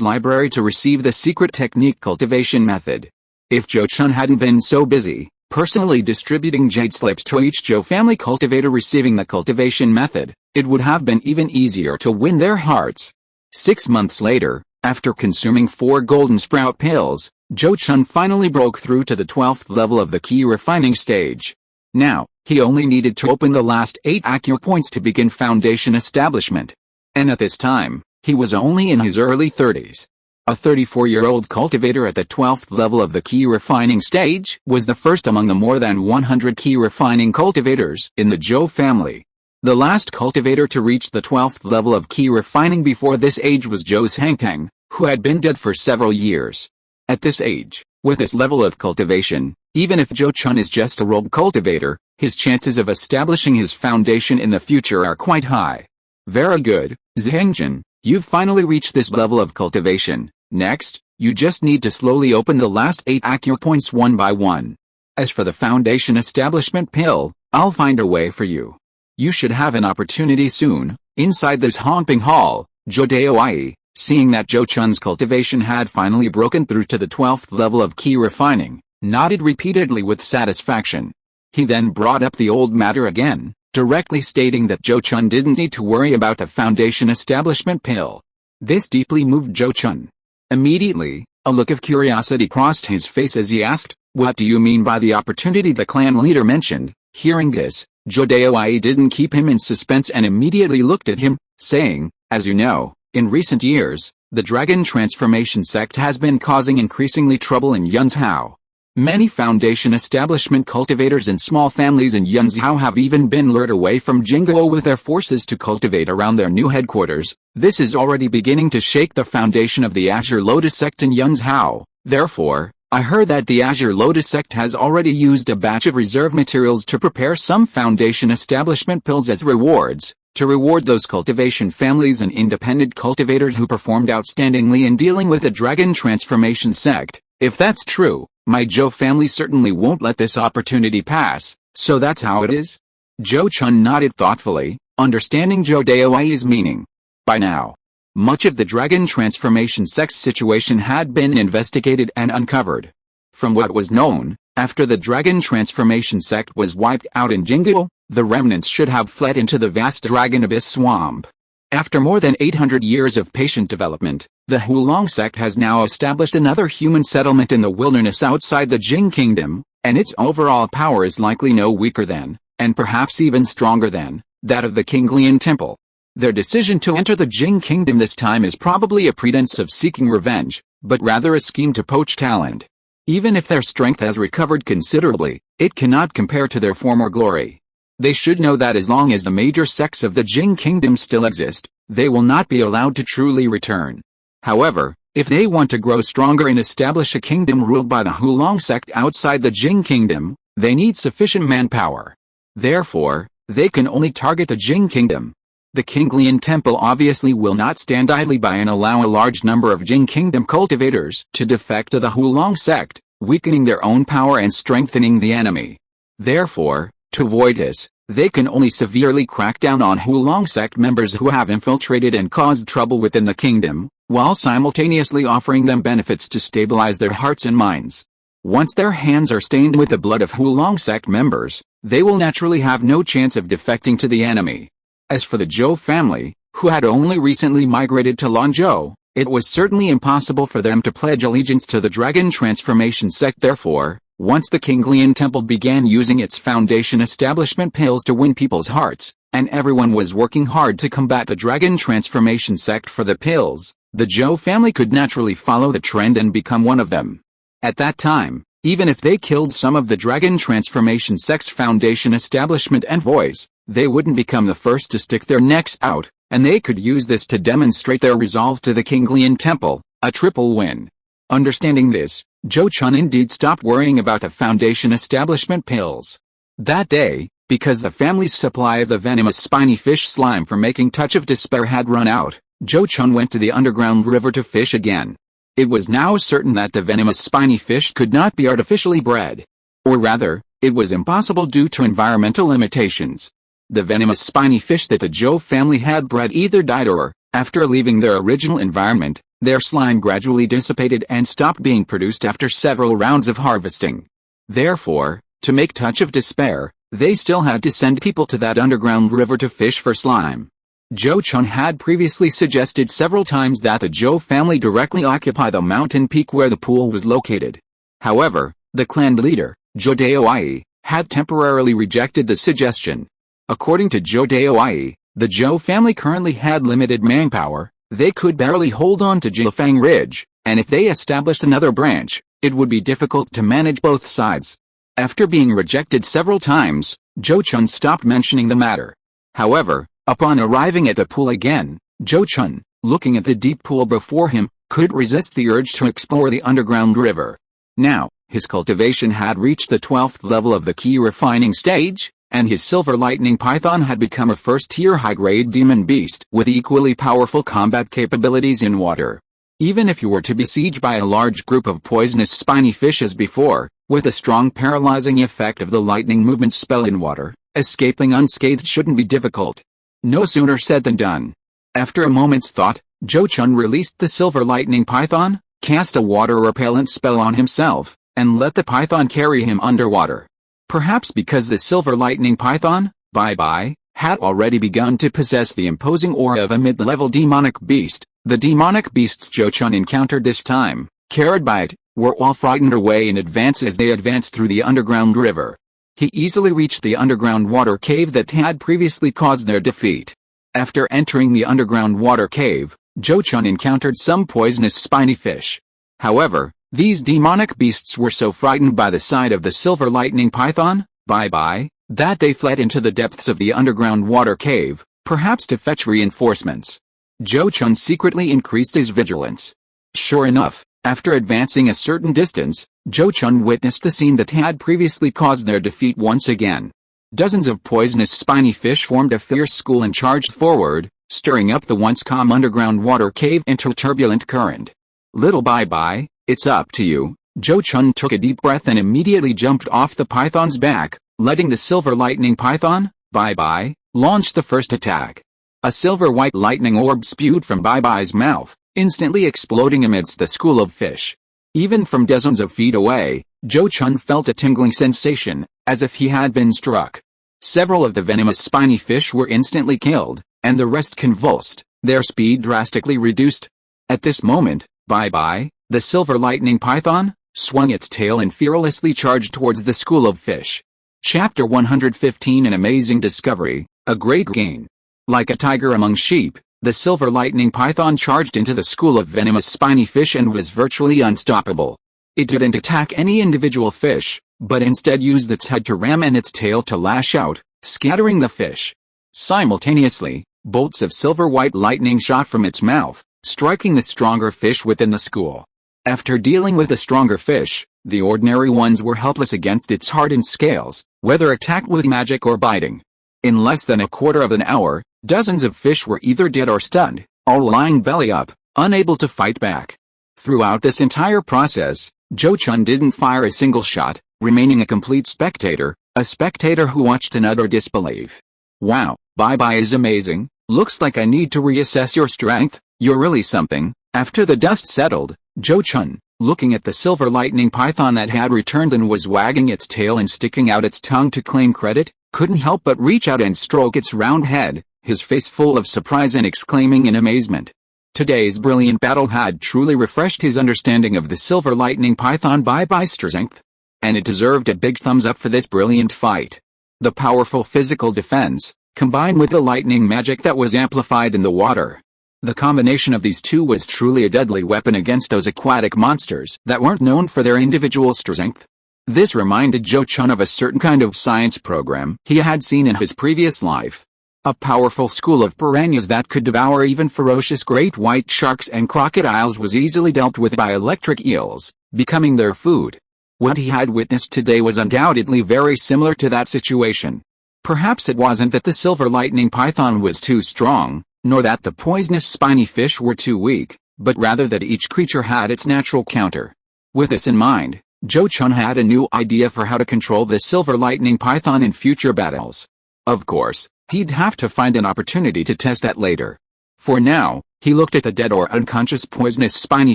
library to receive the secret technique cultivation method. If Zhou Chun hadn't been so busy, personally distributing jade slips to each Zhou family cultivator receiving the cultivation method. It would have been even easier to win their hearts. 6 months later, after consuming 4 golden sprout pills, Zhou Chun finally broke through to the 12th level of the key refining stage. Now, he only needed to open the last 8 acupoints to begin foundation establishment. And at this time, he was only in his early 30s. A 34-year-old cultivator at the 12th level of the key refining stage was the first among the more than 100 key refining cultivators in the Zhou family. The last cultivator to reach the 12th level of key refining before this age was Zhou Chun, who had been dead for several years. At this age, with this level of cultivation, even if Zhou Chun is just a rogue cultivator, his chances of establishing his foundation in the future are quite high. Very good, Zhangjin, you've finally reached this level of cultivation. Next, you just need to slowly open the last 8 acupoints one by one. As for the foundation establishment pill, I'll find a way for you. You should have an opportunity soon. Inside this haunting hall, Zhou Daowei, seeing that Zhou Chun's cultivation had finally broken through to the 12th level of key refining, nodded repeatedly with satisfaction. He then brought up the old matter again, directly stating that Zhou Chun didn't need to worry about the foundation establishment pill. This deeply moved Zhou Chun. Immediately, a look of curiosity crossed his face as he asked, "What do you mean by the opportunity the clan leader mentioned?" Hearing this, Zhou Daowei didn't keep him in suspense and immediately looked at him, saying, "As you know, in recent years, the dragon transformation sect has been causing increasingly trouble in Yunzhou. Many foundation establishment cultivators and small families in Yunzhou have even been lured away from Jingguo with their forces to cultivate around their new headquarters. This is already beginning to shake the foundation of the Azure Lotus sect in Yunzhou. Therefore, I heard that the Azure Lotus sect has already used a batch of reserve materials to prepare some foundation establishment pills as rewards, to reward those cultivation families and independent cultivators who performed outstandingly in dealing with the dragon transformation sect. If that's true, my Zhou family certainly won't let this opportunity pass, so that's how it is?" Zhou Chun nodded thoughtfully, understanding Zhou Daowei's meaning. By now, much of the dragon transformation sect's situation had been investigated and uncovered. From what was known, after the dragon transformation sect was wiped out in Jingguo, the remnants should have fled into the vast dragon abyss swamp. After more than 800 years of patient development, the Hulong sect has now established another human settlement in the wilderness outside the Jing kingdom, and its overall power is likely no weaker than, and perhaps even stronger than, that of the Qinglian temple. Their decision to enter the Jing kingdom this time is probably a pretense of seeking revenge, but rather a scheme to poach talent. Even if their strength has recovered considerably, it cannot compare to their former glory. They should know that as long as the major sects of the Jing kingdom still exist, they will not be allowed to truly return. However, if they want to grow stronger and establish a kingdom ruled by the Hulong sect outside the Jing kingdom, they need sufficient manpower. Therefore, they can only target the Jing kingdom. The Qinglian temple obviously will not stand idly by and allow a large number of Jing kingdom cultivators to defect to the Hulong sect, weakening their own power and strengthening the enemy. Therefore, to avoid this, they can only severely crack down on Hulong sect members who have infiltrated and caused trouble within the kingdom, while simultaneously offering them benefits to stabilize their hearts and minds. Once their hands are stained with the blood of Hulong sect members, they will naturally have no chance of defecting to the enemy. As for the Zhou family, who had only recently migrated to Lanzhou, it was certainly impossible for them to pledge allegiance to the dragon transformation sect. Therefore, once the Qinglian temple began using its foundation establishment pills to win people's hearts, and everyone was working hard to combat the dragon transformation sect for the pills, the Zhou family could naturally follow the trend and become one of them. At that time, even if they killed some of the dragon transformation sect's foundation establishment envoys, they wouldn't become the first to stick their necks out, and they could use this to demonstrate their resolve to the Qinglian temple, a triple win. Understanding this, Zhou Chun indeed stopped worrying about the foundation establishment pills. That day, because the family's supply of the venomous spiny fish slime for making Touch of Despair had run out, Zhou Chun went to the underground river to fish again. It was now certain that the venomous spiny fish could not be artificially bred. Or rather, it was impossible due to environmental limitations. The venomous spiny fish that the Zhou family had bred either died or, after leaving their original environment, their slime gradually dissipated and stopped being produced after several rounds of harvesting. Therefore, To make Touch of Despair, they still had to send people to that underground river to fish for slime. Zhou Chun had previously suggested several times that the Zhou family directly occupy the mountain peak where the pool was located. However, the clan leader, Zhou Daoyi, had temporarily rejected the suggestion. According to Zhou Daoyi, the Zhou family currently had limited manpower, they could barely hold on to Jilfang Ridge, and if they established another branch, it would be difficult to manage both sides. After being rejected several times, Zhou Chun stopped mentioning the matter. However, upon arriving at the pool again, Zhou Chun, looking at the deep pool before him, couldn't resist the urge to explore the underground river. Now, his cultivation had reached the 12th level of the key refining stage, and his silver lightning python had become a first-tier high-grade demon beast with equally powerful combat capabilities in water. Even if you were to be besieged by a large group of poisonous spiny fish as before, with a strong paralyzing effect of the lightning movement spell in water, escaping unscathed shouldn't be difficult. No sooner said than done. After a moment's thought, Zhou Chun released the silver lightning python, cast a water repellent spell on himself, and let the python carry him underwater. Perhaps because the silver lightning python, Bye-Bye, had already begun to possess the imposing aura of a mid-level demonic beast, the demonic beasts Zhou Chun encountered this time, carried by it, were all frightened away in advance as they advanced through the underground river. He easily reached the underground water cave that had previously caused their defeat. After entering the underground water cave, Zhou Chun encountered some poisonous spiny fish. However, these demonic beasts were so frightened by the sight of the silver lightning python, Bye-Bye, that they fled into the depths of the underground water cave, perhaps to fetch reinforcements. Zhou Chun secretly increased his vigilance. Sure enough, after advancing a certain distance, Zhou Chun witnessed the scene that had previously caused their defeat once again. Dozens of poisonous spiny fish formed a fierce school and charged forward, stirring up the once calm underground water cave into a turbulent current. Little Bye-Bye, it's up to you. Zhou Chun took a deep breath and immediately jumped off the python's back, letting the silver lightning python, Bye-Bye, launch the first attack. A silver-white lightning orb spewed from Bye-Bye's mouth, instantly exploding amidst the school of fish. Even from dozens of feet away, Zhou Chun felt a tingling sensation, as if he had been struck. Several of the venomous spiny fish were instantly killed, and the rest convulsed, their speed drastically reduced. At this moment, Bye-Bye, the silver lightning python, swung its tail and fearlessly charged towards the school of fish. Chapter 115 An Amazing Discovery, a Great Gain. Like a tiger among sheep, the silver lightning python charged into the school of venomous spiny fish and was virtually unstoppable. It didn't attack any individual fish, but instead used its head to ram and its tail to lash out, scattering the fish. Simultaneously, bolts of silver-white lightning shot from its mouth, striking the stronger fish within the school. After dealing with the stronger fish, the ordinary ones were helpless against its hardened scales, whether attacked with magic or biting. In less than a quarter of an hour, dozens of fish were either dead or stunned, or lying belly up, unable to fight back. Throughout this entire process, Zhou Chun didn't fire a single shot, remaining a complete spectator, a spectator who watched in utter disbelief. Wow, Bye-Bye is amazing, looks like I need to reassess your strength, you're really something. After the dust settled, Zhou Chun, looking at the silver lightning python that had returned and was wagging its tail and sticking out its tongue to claim credit, couldn't help but reach out and stroke its round head, his face full of surprise and exclaiming in amazement. Today's brilliant battle had truly refreshed his understanding of the silver lightning python Bye-Bye's strength. And it deserved a big thumbs up for this brilliant fight. The powerful physical defense, combined with the lightning magic that was amplified in the water. The combination of these two was truly a deadly weapon against those aquatic monsters that weren't known for their individual strength. This reminded Zhou Chun of a certain kind of science program he had seen in his previous life. A powerful school of piranhas that could devour even ferocious great white sharks and crocodiles was easily dealt with by electric eels, becoming their food. What he had witnessed today was undoubtedly very similar to that situation. Perhaps it wasn't that the silver lightning python was too strong, nor that the poisonous spiny fish were too weak, but rather that each creature had its natural counter. With this in mind, Zhou Chun had a new idea for how to control the silver lightning python in future battles. Of course, he'd have to find an opportunity to test that later. For now, he looked at the dead or unconscious poisonous spiny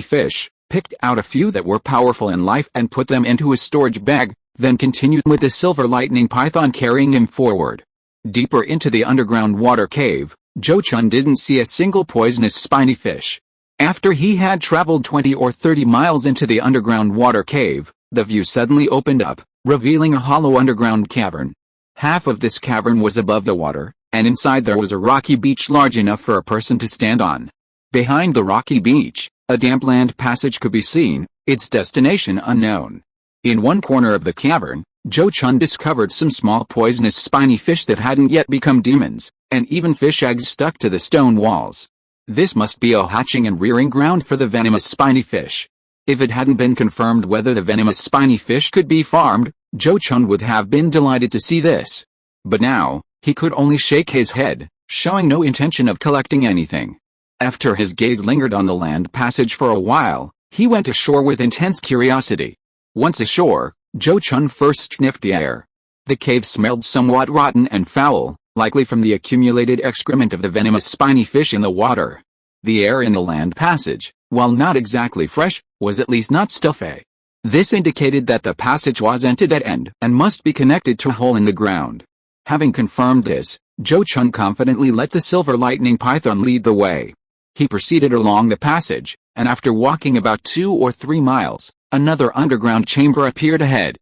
fish, picked out a few that were powerful in life and put them into his storage bag, then continued with the silver lightning python carrying him forward. Deeper into the underground water cave, Zhou Chun didn't see a single poisonous spiny fish. After he had traveled 20 or 30 miles into the underground water cave, the view suddenly opened up, revealing a hollow underground cavern. Half of this cavern was above the water, and inside there was a rocky beach large enough for a person to stand on. Behind the rocky beach, a damp land passage could be seen, its destination unknown. In one corner of the cavern, Zhou Chun discovered some small poisonous spiny fish that hadn't yet become demons, and even fish eggs stuck to the stone walls. This must be a hatching and rearing ground for the venomous spiny fish. If it hadn't been confirmed whether the venomous spiny fish could be farmed, Zhou Chun would have been delighted to see this. But now, he could only shake his head, showing no intention of collecting anything. After his gaze lingered on the land passage for a while, he went ashore with intense curiosity. Once ashore, Zhou Chun first sniffed the air. The cave smelled somewhat rotten and foul, likely from the accumulated excrement of the venomous spiny fish in the water. The air in the land passage, while not exactly fresh, was at least not stuffy. This indicated that the passage wasn't a dead end and must be connected to a hole in the ground. Having confirmed this, Zhou Chun confidently let the silver lightning python lead the way. He proceeded along the passage, and after walking about 2 or 3 miles, another underground chamber appeared ahead.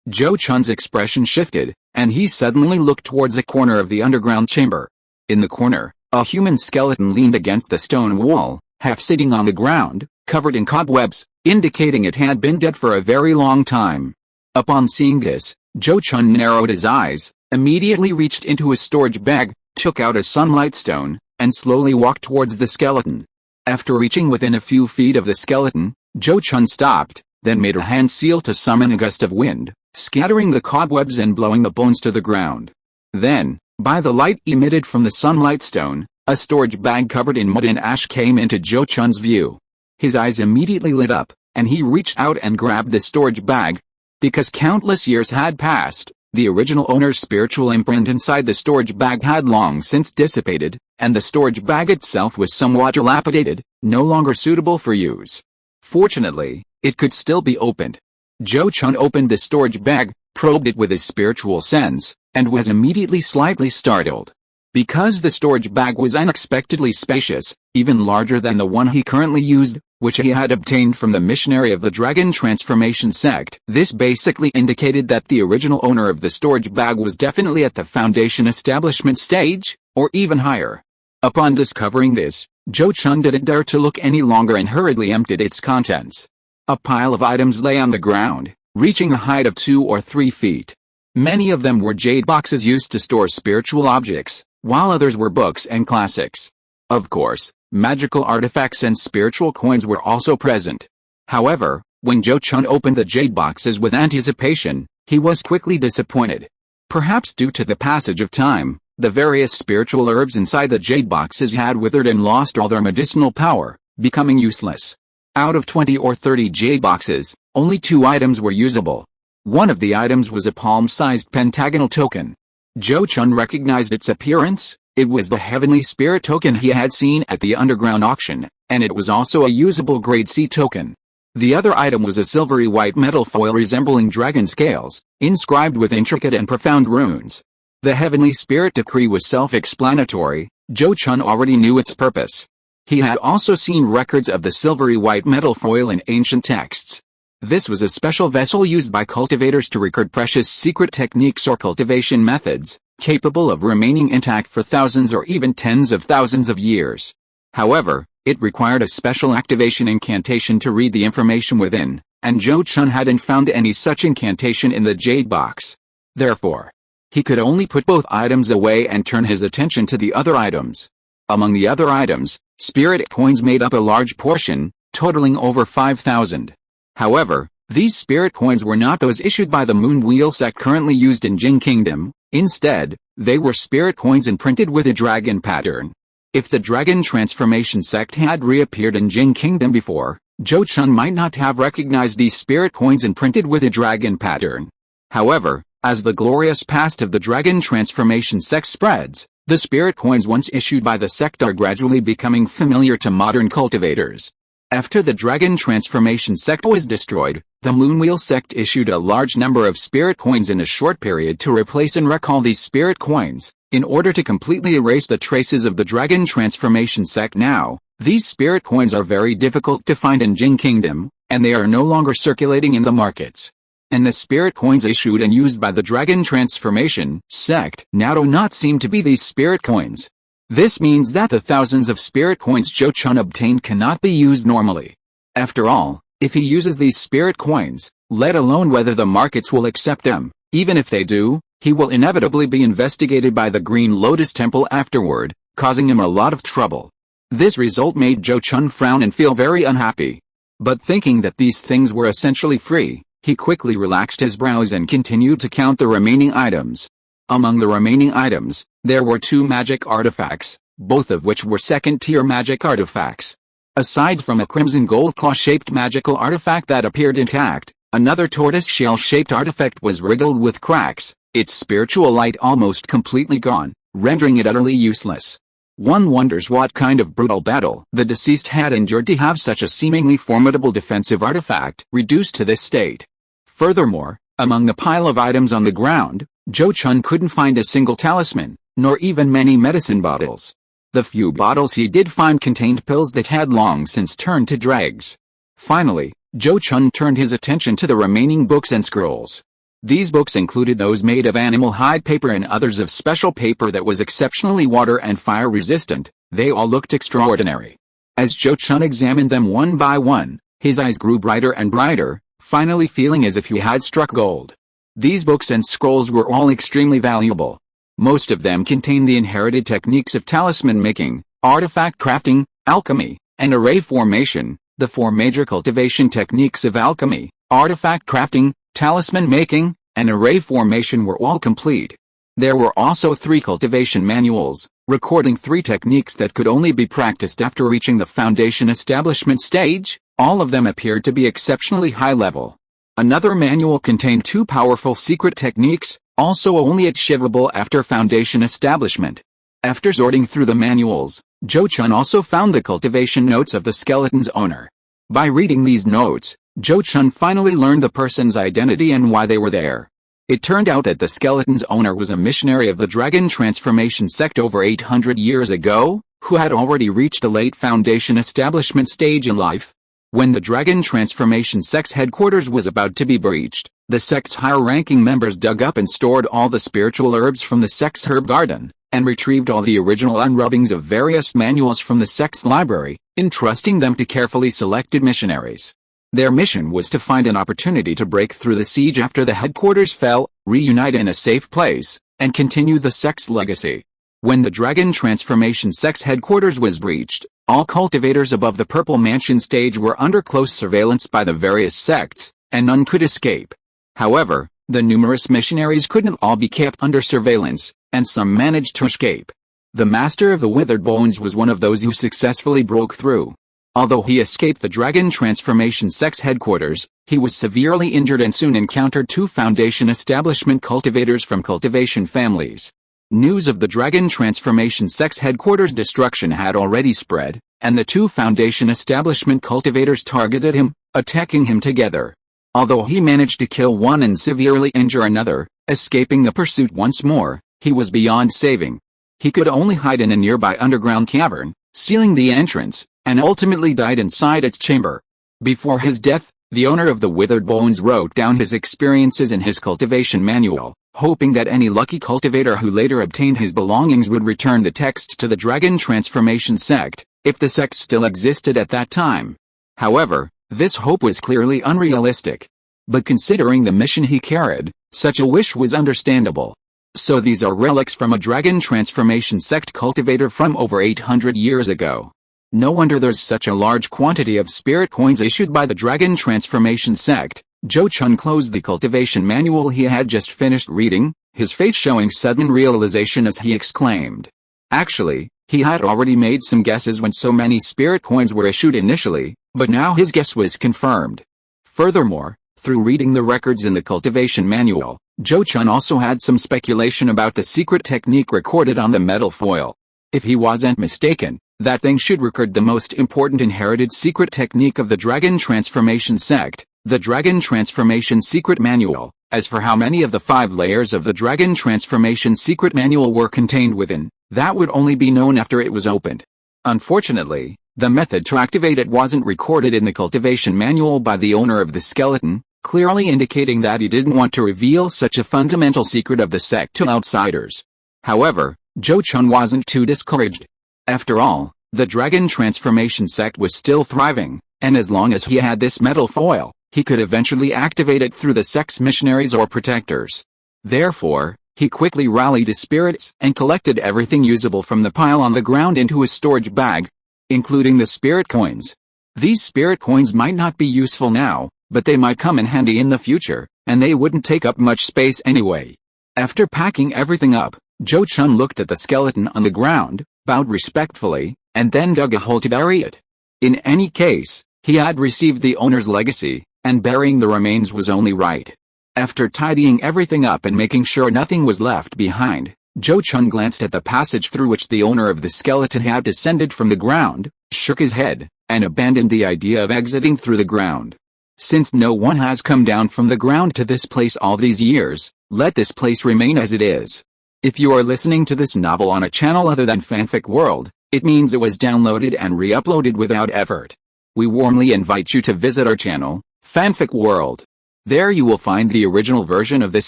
Zhou Chun's expression shifted, and he suddenly looked towards a corner of the underground chamber. In the corner, a human skeleton leaned against the stone wall, half sitting on the ground, covered in cobwebs, indicating it had been dead for a very long time. Upon seeing this, Zhou Chun narrowed his eyes, immediately reached into his storage bag, took out a sunlight stone, and slowly walked towards the skeleton. After reaching within a few feet of the skeleton, Zhou Chun stopped, then made a hand seal to summon a gust of wind, scattering the cobwebs and blowing the bones to the ground. Then, by the light emitted from the sunlight stone, a storage bag covered in mud and ash came into Zhou Chun's view. His eyes immediately lit up, and he reached out and grabbed the storage bag. Because countless years had passed, the original owner's spiritual imprint inside the storage bag had long since dissipated, and the storage bag itself was somewhat dilapidated, no longer suitable for use. Fortunately, it could still be opened. Zhou Chun opened the storage bag, probed it with his spiritual sense, and was immediately slightly startled. Because the storage bag was unexpectedly spacious, even larger than the one he currently used, which he had obtained from the missionary of the Dragon Transformation Sect. This basically indicated that the original owner of the storage bag was definitely at the Foundation establishment stage, or even higher. Upon discovering this, Zhou Chun didn't dare to look any longer and hurriedly emptied its contents. A pile of items lay on the ground, reaching a height of 2 or 3 feet. Many of them were jade boxes used to store spiritual objects, while others were books and classics. Of course, magical artifacts and spiritual coins were also present. However, when Zhou Chun opened the jade boxes with anticipation, he was quickly disappointed. Perhaps due to the passage of time, the various spiritual herbs inside the jade boxes had withered and lost all their medicinal power, becoming useless. Out of 20 or 30 jade boxes, only 2 items were usable. One of the items was a palm-sized pentagonal token. Zhou Chun recognized its appearance. It was the heavenly spirit token he had seen at the underground auction, and it was also a usable grade C token. The other item was a silvery white metal foil resembling dragon scales, inscribed with intricate and profound runes. The heavenly spirit decree was self-explanatory. Zhou Chun already knew its purpose. He had also seen records of the silvery white metal foil in ancient texts. This was a special vessel used by cultivators to record precious secret techniques or cultivation methods, capable of remaining intact for thousands or even tens of thousands of years. However, it required a special activation incantation to read the information within, and Zhou Chun hadn't found any such incantation in the jade box. Therefore, he could only put both items away and turn his attention to the other items. Among the other items, spirit coins made up a large portion, totaling over 5,000. However, these spirit coins were not those issued by the Moon Wheel sect currently used in Jin Kingdom. Instead, they were spirit coins imprinted with a dragon pattern. If the Dragon Transformation sect had reappeared in Jin Kingdom before, Zhou Chun might not have recognized these spirit coins imprinted with a dragon pattern. However, as the glorious past of the Dragon Transformation sect spreads, the spirit coins once issued by the sect are gradually becoming familiar to modern cultivators. After the Dragon Transformation Sect was destroyed, the Moonwheel Sect issued a large number of spirit coins in a short period to replace and recall these spirit coins, in order to completely erase the traces of the Dragon Transformation Sect. Now, these spirit coins are very difficult to find in Jin Kingdom, and they are no longer circulating in the markets. And the spirit coins issued and used by the Dragon Transformation Sect now do not seem to be these spirit coins. This means that the thousands of spirit coins Zhou Chun obtained cannot be used normally. After all, if he uses these spirit coins, let alone whether the markets will accept them, even if they do, he will inevitably be investigated by the Green Lotus Temple afterward, causing him a lot of trouble. This result made Zhou Chun frown and feel very unhappy. But thinking that these things were essentially free, he quickly relaxed his brows and continued to count the remaining items. Among the remaining items, there were 2 magic artifacts, both of which were second-tier magic artifacts. Aside from a crimson gold claw-shaped magical artifact that appeared intact, another tortoise shell-shaped artifact was riddled with cracks, its spiritual light almost completely gone, rendering it utterly useless. One wonders what kind of brutal battle the deceased had endured to have such a seemingly formidable defensive artifact reduced to this state. Furthermore, among the pile of items on the ground, Zhou Chun couldn't find a single talisman, nor even many medicine bottles. The few bottles he did find contained pills that had long since turned to dregs. Finally, Zhou Chun turned his attention to the remaining books and scrolls. These books included those made of animal hide paper and others of special paper that was exceptionally water and fire resistant. They all looked extraordinary. As Zhou Chun examined them one by one, his eyes grew brighter and brighter, finally feeling as if he had struck gold. These books and scrolls were all extremely valuable. Most of them contained the inherited techniques of talisman making, artifact crafting, alchemy, and array formation. The 4 major cultivation techniques of alchemy, artifact crafting, talisman making, and array formation were all complete. There were also 3 cultivation manuals, recording 3 techniques that could only be practiced after reaching the foundation establishment stage. All of them appeared to be exceptionally high level. Another manual contained 2 powerful secret techniques, also only achievable after foundation establishment. After sorting through the manuals, Zhou Chun also found the cultivation notes of the skeleton's owner. By reading these notes, Zhou Chun finally learned the person's identity and why they were there. It turned out that the skeleton's owner was a missionary of the Dragon Transformation Sect over 800 years ago, who had already reached the late foundation establishment stage in life. When the Dragon Transformation Sect's headquarters was about to be breached, the sect's higher-ranking members dug up and stored all the spiritual herbs from the sect's herb garden, and retrieved all the original unrubbings of various manuals from the sect's library, entrusting them to carefully selected missionaries. Their mission was to find an opportunity to break through the siege after the headquarters fell, reunite in a safe place, and continue the sect's legacy. When the Dragon Transformation Sect's headquarters was breached, all cultivators above the Purple Mansion stage were under close surveillance by the various sects, and none could escape. However, the numerous missionaries couldn't all be kept under surveillance, and some managed to escape. The Master of the Withered Bones was one of those who successfully broke through. Although he escaped the Dragon Transformation Sect's headquarters, he was severely injured and soon encountered 2 Foundation establishment cultivators from cultivation families. News of the Dragon Transformation Sect's headquarters destruction had already spread, and the 2 Foundation establishment cultivators targeted him, attacking him together. Although he managed to kill one and severely injure another, escaping the pursuit once more, he was beyond saving. He could only hide in a nearby underground cavern, sealing the entrance, and ultimately died inside its chamber. Before his death, the owner of the Withered Bones wrote down his experiences in his cultivation manual, hoping that any lucky cultivator who later obtained his belongings would return the texts to the Dragon Transformation Sect, if the sect still existed at that time. However, this hope was clearly unrealistic. But considering the mission he carried, such a wish was understandable. So these are relics from a Dragon Transformation Sect cultivator from over 800 years ago. No wonder there's such a large quantity of spirit coins issued by the Dragon Transformation Sect. Zhou Chun closed the cultivation manual he had just finished reading, his face showing sudden realization as he exclaimed. Actually, he had already made some guesses when so many spirit coins were issued initially, but now his guess was confirmed. Furthermore, through reading the records in the cultivation manual, Zhou Chun also had some speculation about the secret technique recorded on the metal foil. If he wasn't mistaken, That thing should record the most important inherited secret technique of the Dragon Transformation Sect, the Dragon Transformation Secret Manual. As for how many of the 5 layers of the Dragon Transformation Secret Manual were contained within, that would only be known after it was opened. Unfortunately, the method to activate it wasn't recorded in the cultivation manual by the owner of the skeleton, clearly indicating that he didn't want to reveal such a fundamental secret of the sect to outsiders. However, Zhou Chun wasn't too discouraged. After all, the Dragon Transformation Sect was still thriving, and as long as he had this metal foil, he could eventually activate it through the sect's missionaries or protectors. Therefore, he quickly rallied his spirits and collected everything usable from the pile on the ground into his storage bag, including the spirit coins. These spirit coins might not be useful now, but they might come in handy in the future, and they wouldn't take up much space anyway. After packing everything up, Zhou Chun looked at the skeleton on the ground, bowed respectfully, and then dug a hole to bury it. In any case, he had received the owner's legacy, and burying the remains was only right. After tidying everything up and making sure nothing was left behind, Zhou Chun glanced at the passage through which the owner of the skeleton had descended from the ground, shook his head, and abandoned the idea of exiting through the ground. Since no one has come down from the ground to this place all these years, let this place remain as it is. If you are listening to this novel on a channel other than Fanfic World, it means it was downloaded and re-uploaded without effort. We warmly invite you to visit our channel, Fanfic World. There you will find the original version of this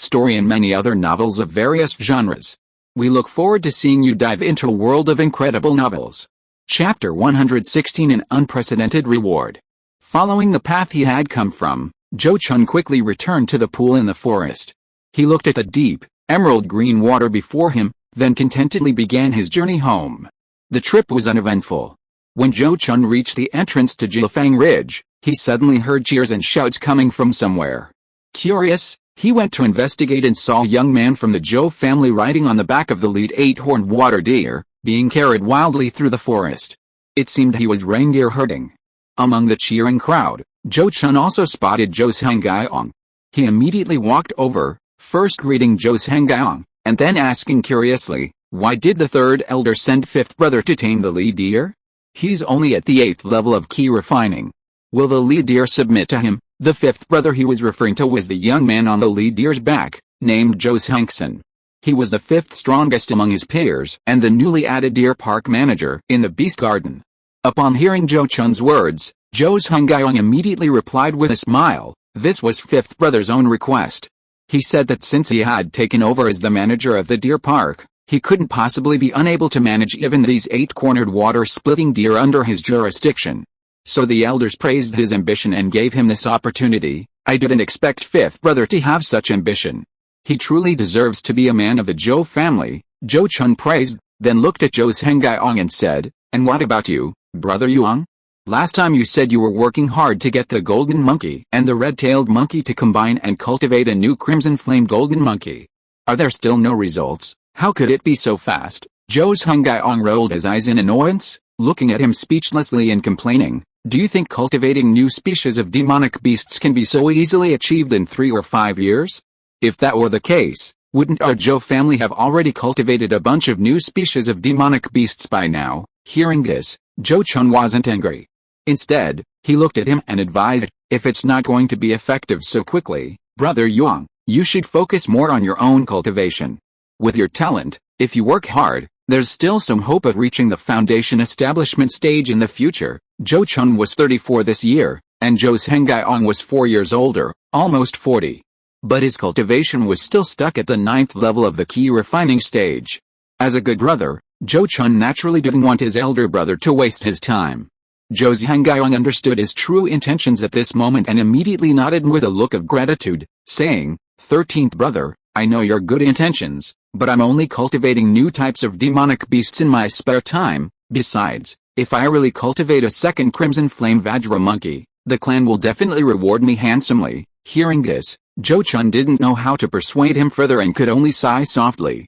story and many other novels of various genres. We look forward to seeing you dive into a world of incredible novels. Chapter 116: An Unprecedented Reward. Following the path he had come from, Zhou Chun quickly returned to the pool in the forest. He looked at the deep, emerald green water before him, then contentedly began his journey home. The trip was uneventful. When Zhou Chun reached the entrance to Jilfang Ridge, he suddenly heard cheers and shouts coming from somewhere. Curious, he went to investigate and saw a young man from the Zhou family riding on the back of the lead 8-horned water deer, being carried wildly through the forest. It seemed he was reindeer herding. Among the cheering crowd, Zhou Chun also spotted Zhou Shengyang. He immediately walked over, first greeting Zhou Shengyang, and then asking curiously, why did the third elder send fifth brother to tame the lead deer? He's only at the 8th level of key refining. Will the lead deer submit to him? The fifth brother he was referring to was the young man on the lead deer's back, named Zhou Shengyang. He was the 5th strongest among his peers and the newly added deer park manager in the Beast Garden. Upon hearing Zhou Chun's words, Zhou Shengyang immediately replied with a smile. This was fifth brother's own request. He said that since he had taken over as the manager of the deer park, he couldn't possibly be unable to manage even these 8-cornered water-splitting deer under his jurisdiction. So the elders praised his ambition and gave him this opportunity. I didn't expect fifth brother to have such ambition. He truly deserves to be a man of the Zhou family, Zhou Chun praised, then looked at Zhou Shengyang and said, and what about you, Brother Yuang? Last time you said you were working hard to get the golden monkey and the red-tailed monkey to combine and cultivate a new crimson flame golden monkey. Are there still no results? How could it be so fast? Zhou Shengyang rolled his eyes in annoyance, looking at him speechlessly and complaining. Do you think cultivating new species of demonic beasts can be so easily achieved in 3 or 5 years? If that were the case, wouldn't our Zhou family have already cultivated a bunch of new species of demonic beasts by now? Hearing this, Zhou Chun wasn't angry. Instead, he looked at him and advised, if it's not going to be effective so quickly, Brother Yuang, you should focus more on your own cultivation. With your talent, if you work hard, there's still some hope of reaching the foundation establishment stage in the future. Zhou Chun was 34 this year, and Zhou Shengyang was 4 years older, almost 40. But his cultivation was still stuck at the 9th level of the key refining stage. As a good brother, Zhou Chun naturally didn't want his elder brother to waste his time. Zhou Shengyang understood his true intentions at this moment and immediately nodded with a look of gratitude, saying, 13th brother, I know your good intentions, but I'm only cultivating new types of demonic beasts in my spare time. Besides, if I really cultivate a second Crimson Flame Vajra monkey, the clan will definitely reward me handsomely. Hearing this, Zhou Chun didn't know how to persuade him further and could only sigh softly.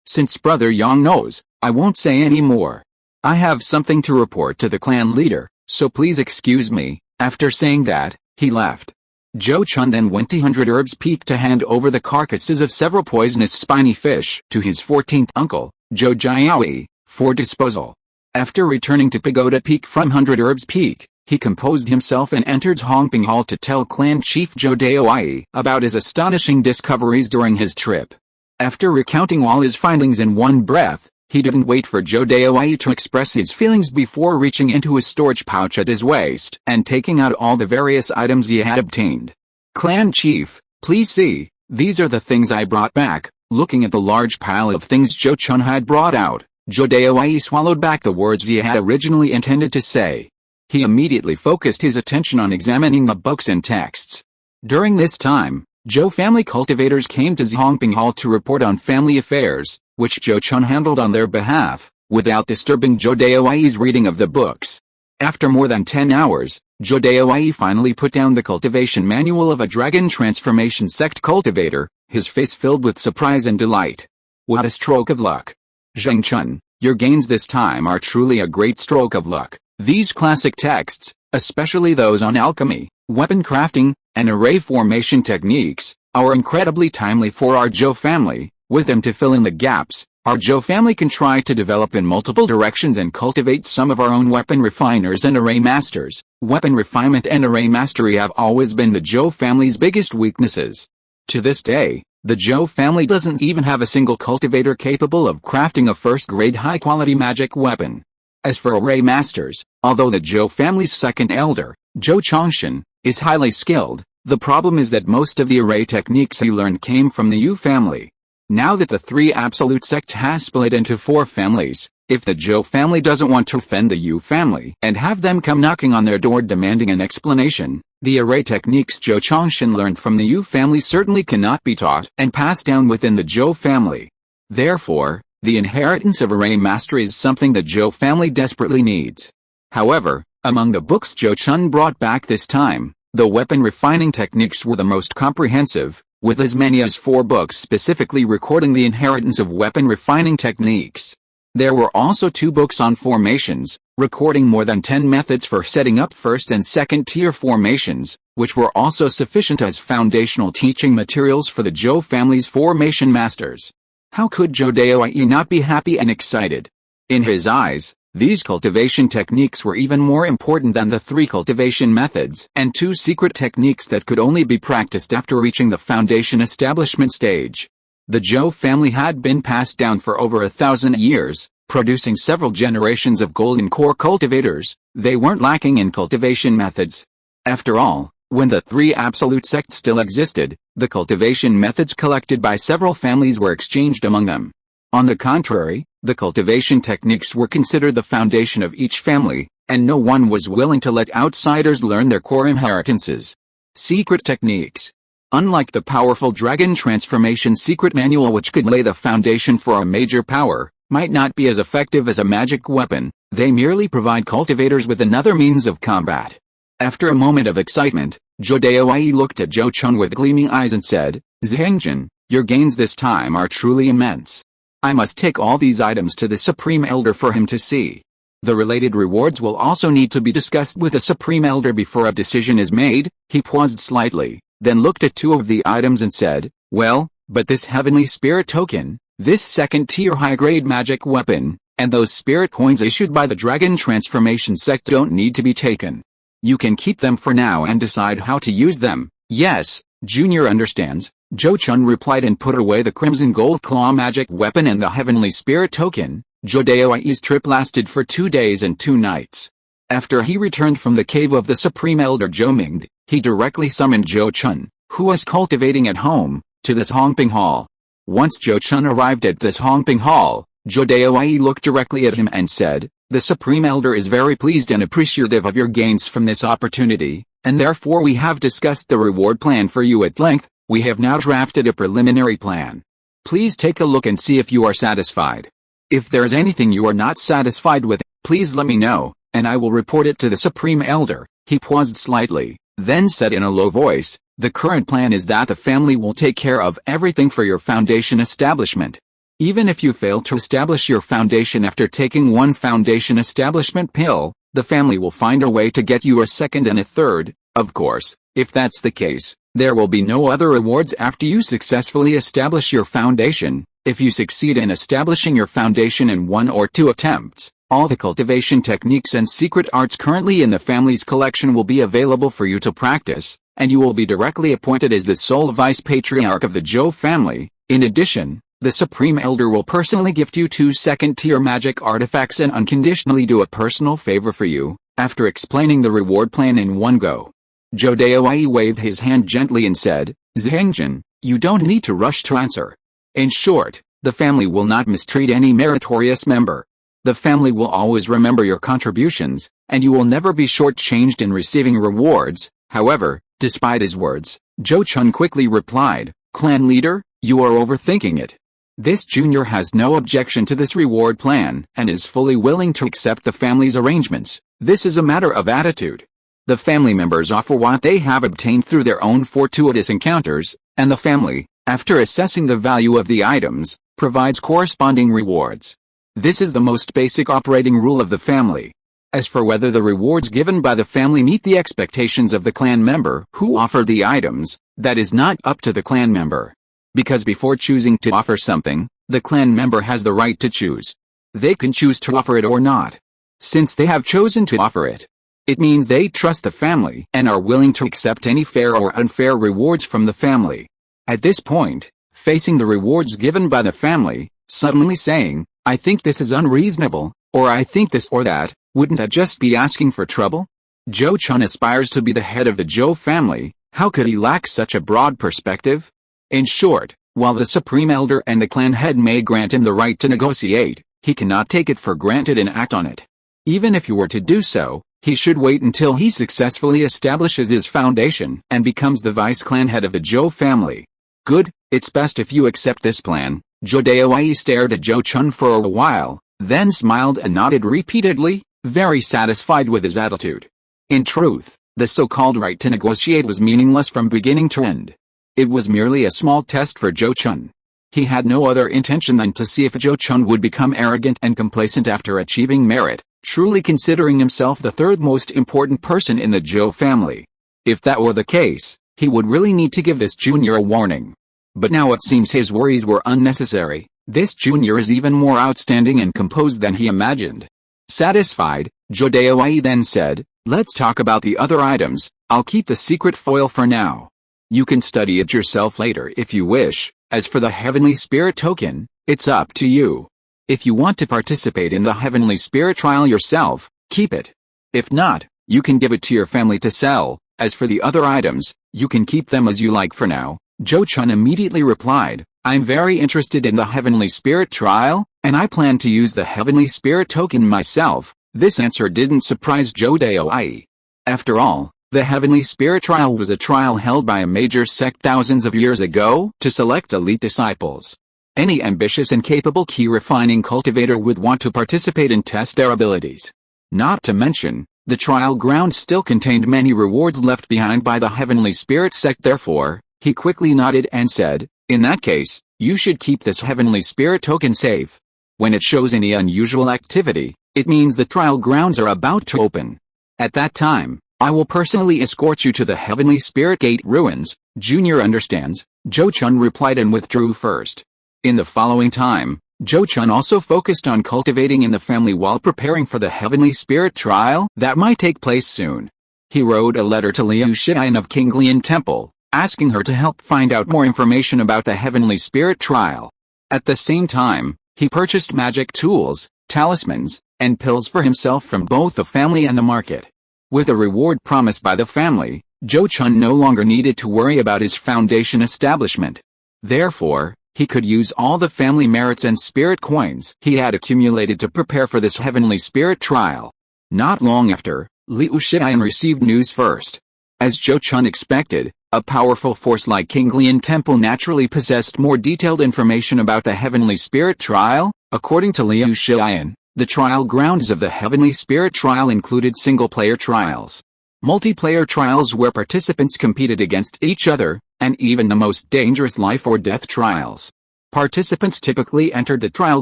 Since Brother Yang knows, I won't say any more. I have something to report to the clan leader, so please excuse me. After saying that, he left. Zhou Chun then went to 100 Herbs Peak to hand over the carcasses of several poisonous spiny fish to his 14th uncle, Zhou Jiaoyi, for disposal. After returning to Pagoda Peak from Hundred Herbs Peak, he composed himself and entered Hongping Hall to tell Clan Chief Zhou Chun about his astonishing discoveries during his trip. After recounting all his findings in one breath, he didn't wait for Zhou Chun to express his feelings before reaching into his storage pouch at his waist and taking out all the various items he had obtained. "Clan Chief, please see, these are the things I brought back." Looking at the large pile of things Zhou Chun had brought out, Zhou Chun swallowed back the words he had originally intended to say. He immediately focused his attention on examining the books and texts. During this time, Zhou family cultivators came to Hongping Hall to report on family affairs, which Zhou Chun handled on their behalf, without disturbing Zhou Chu's reading of the books. After more than 10 hours, Zhou Chun finally put down the cultivation manual of a dragon transformation sect cultivator, his face filled with surprise and delight. "What a stroke of luck. Zheng Chun, your gains this time are truly a great stroke of luck. These classic texts, especially those on alchemy, weapon crafting, and array formation techniques, are incredibly timely for our Zhou family. With them to fill in the gaps, our Zhou family can try to develop in multiple directions and cultivate some of our own weapon refiners and array masters. Weapon refinement and array mastery have always been the Zhou family's biggest weaknesses. To this day, the Zhou family doesn't even have a single cultivator capable of crafting a first-grade high-quality magic weapon. As for array masters, although the Zhou family's second elder, Zhou Chongxin, is highly skilled, the problem is that most of the array techniques he learned came from the Yu family. Now that the three absolute sect has split into 4 families, if the Zhou family doesn't want to offend the Yu family and have them come knocking on their door demanding an explanation, the array techniques Zhou Chongxin learned from the Yu family certainly cannot be taught and passed down within the Zhou family. Therefore, the inheritance of array mastery is something the Zhou family desperately needs. However, among the books Zhou Chun brought back this time, the weapon refining techniques were the most comprehensive, with as many as 4 books specifically recording the inheritance of weapon refining techniques. There were also 2 books on formations, recording more than 10 methods for setting up first and second tier formations, which were also sufficient as foundational teaching materials for the Zhou family's formation masters. How could Zhou Chun not be happy and excited? In his eyes, these cultivation techniques were even more important than the 3 cultivation methods and 2 secret techniques that could only be practiced after reaching the foundation establishment stage. The Zhou family had been passed down for over 1,000 years, producing several generations of golden core cultivators. They weren't lacking in cultivation methods. After all, when the 3 absolute sects still existed, the cultivation methods collected by several families were exchanged among them. On the contrary, the cultivation techniques were considered the foundation of each family, and no one was willing to let outsiders learn their core inheritances. Secret techniques. Unlike the powerful dragon transformation secret manual which could lay the foundation for a major power, might not be as effective as a magic weapon, they merely provide cultivators with another means of combat. After a moment of excitement, Zhou Chun looked at Zhou Chun with gleaming eyes and said, "Zhengzhen, your gains this time are truly immense. I must take all these items to the Supreme Elder for him to see. The related rewards will also need to be discussed with the Supreme Elder before a decision is made." He paused slightly, then looked at 2 of the items and said, "Well, but this heavenly spirit token, this second-tier high-grade magic weapon, and those spirit coins issued by the Dragon Transformation Sect don't need to be taken. You can keep them for now and decide how to use them." "Yes, Junior understands," Zhou Chun replied and put away the Crimson Gold Claw magic weapon and the Heavenly Spirit token. Zhou Chu's trip lasted for 2 days and 2 nights. After he returned from the cave of the Supreme Elder Zhou Mingde, he directly summoned Zhou Chun, who was cultivating at home, to this Hongping Hall. Once Zhou Chun arrived at this Hongping Hall, Zhou Chun looked directly at him and said, "The Supreme Elder is very pleased and appreciative of your gains from this opportunity, and therefore we have discussed the reward plan for you at length. We have now drafted a preliminary plan. Please take a look and see if you are satisfied. If there is anything you are not satisfied with, please let me know, and I will report it to the Supreme Elder." He paused slightly, then said in a low voice, "The current plan is that the family will take care of everything for your foundation establishment. Even if you fail to establish your foundation after taking 1 foundation establishment pill, the family will find a way to get you a second and a third. Of course, if that's the case, there will be no other rewards after you successfully establish your foundation. If you succeed in establishing your foundation in 1 or 2 attempts, All the cultivation techniques and secret arts currently in the family's collection will be available for you to practice, and you will be directly appointed as the sole vice patriarch of the Zhou family. In addition, the Supreme Elder will personally gift you 2 second-tier magic artifacts and unconditionally do a personal favor for you, after explaining the reward plan in one go. Zhou Daowei waved his hand gently and said, Zhangjin, you don't need to rush to answer. In short, the family will not mistreat any meritorious member. The family will always remember your contributions, and you will never be shortchanged in receiving rewards. However, despite his words, Zhou Chun quickly replied, Clan leader, you are overthinking it. This junior has no objection to this reward plan and is fully willing to accept the family's arrangements. This is a matter of attitude. The family members offer what they have obtained through their own fortuitous encounters, and the family, after assessing the value of the items, provides corresponding rewards. This is the most basic operating rule of the family. As for whether the rewards given by the family meet the expectations of the clan member who offered the items, that is not up to the clan member. Because before choosing to offer something, the clan member has the right to choose. They can choose to offer it or not. Since they have chosen to offer it, it means they trust the family and are willing to accept any fair or unfair rewards from the family. At this point, facing the rewards given by the family, suddenly saying, I think this is unreasonable, or I think this or that, wouldn't that just be asking for trouble? Zhou Chun aspires to be the head of the Zhou family. How could he lack such a broad perspective? In short, while the Supreme Elder and the clan head may grant him the right to negotiate, he cannot take it for granted and act on it. Even if he were to do so, he should wait until he successfully establishes his foundation and becomes the vice clan head of the Zhou family. Good, it's best if you accept this plan. Zhou Daowei stared at Zhou Chun for a while, then smiled and nodded repeatedly, very satisfied with his attitude. In truth, the so-called right to negotiate was meaningless from beginning to end. It was merely a small test for Zhou Chun. He had no other intention than to see if Zhou Chun would become arrogant and complacent after achieving merit, truly considering himself the third most important person in the Zhou family. If that were the case, he would really need to give this junior a warning. But now it seems his worries were unnecessary. This junior is even more outstanding and composed than he imagined. Satisfied, Zhou Daowei then said, let's talk about the other items. I'll keep the secret foil for now. You can study it yourself later if you wish. As for the Heavenly Spirit token, it's up to you. If you want to participate in the Heavenly Spirit trial yourself, keep it. If not, you can give it to your family to sell. As for the other items, you can keep them as you like for now. Zhou Chun immediately replied, I'm very interested in the Heavenly Spirit trial, and I plan to use the Heavenly Spirit token myself. This answer didn't surprise Zhou Daowei. After all, the Heavenly Spirit trial was a trial held by a major sect thousands of years ago to select elite disciples. Any ambitious and capable key refining cultivator would want to participate and test their abilities. Not to mention, the trial ground still contained many rewards left behind by the Heavenly Spirit sect. Therefore, he quickly nodded and said, in that case, you should keep this Heavenly Spirit token safe. When it shows any unusual activity, it means the trial grounds are about to open. At that time, I will personally escort you to the Heavenly Spirit Gate ruins. Junior understands, Zhou Chun replied and withdrew first. In the following time, Zhou Chun also focused on cultivating in the family while preparing for the Heavenly Spirit trial that might take place soon. He wrote a letter to Liu Xian of King Lian Temple, asking her to help find out more information about the Heavenly Spirit trial. At the same time, he purchased magic tools, talismans, and pills for himself from both the family and the market. With a reward promised by the family, Zhou Chun no longer needed to worry about his foundation establishment. Therefore, he could use all the family merits and spirit coins he had accumulated to prepare for this Heavenly Spirit trial. Not long after, Liu Xian received news first. As Zhou Chun expected, a powerful force like King Lian Temple naturally possessed more detailed information about the Heavenly Spirit trial. According to Liu Xian, the trial grounds of the Heavenly Spirit trial included single-player trials, multiplayer trials where participants competed against each other, and even the most dangerous life or death trials. Participants typically entered the trial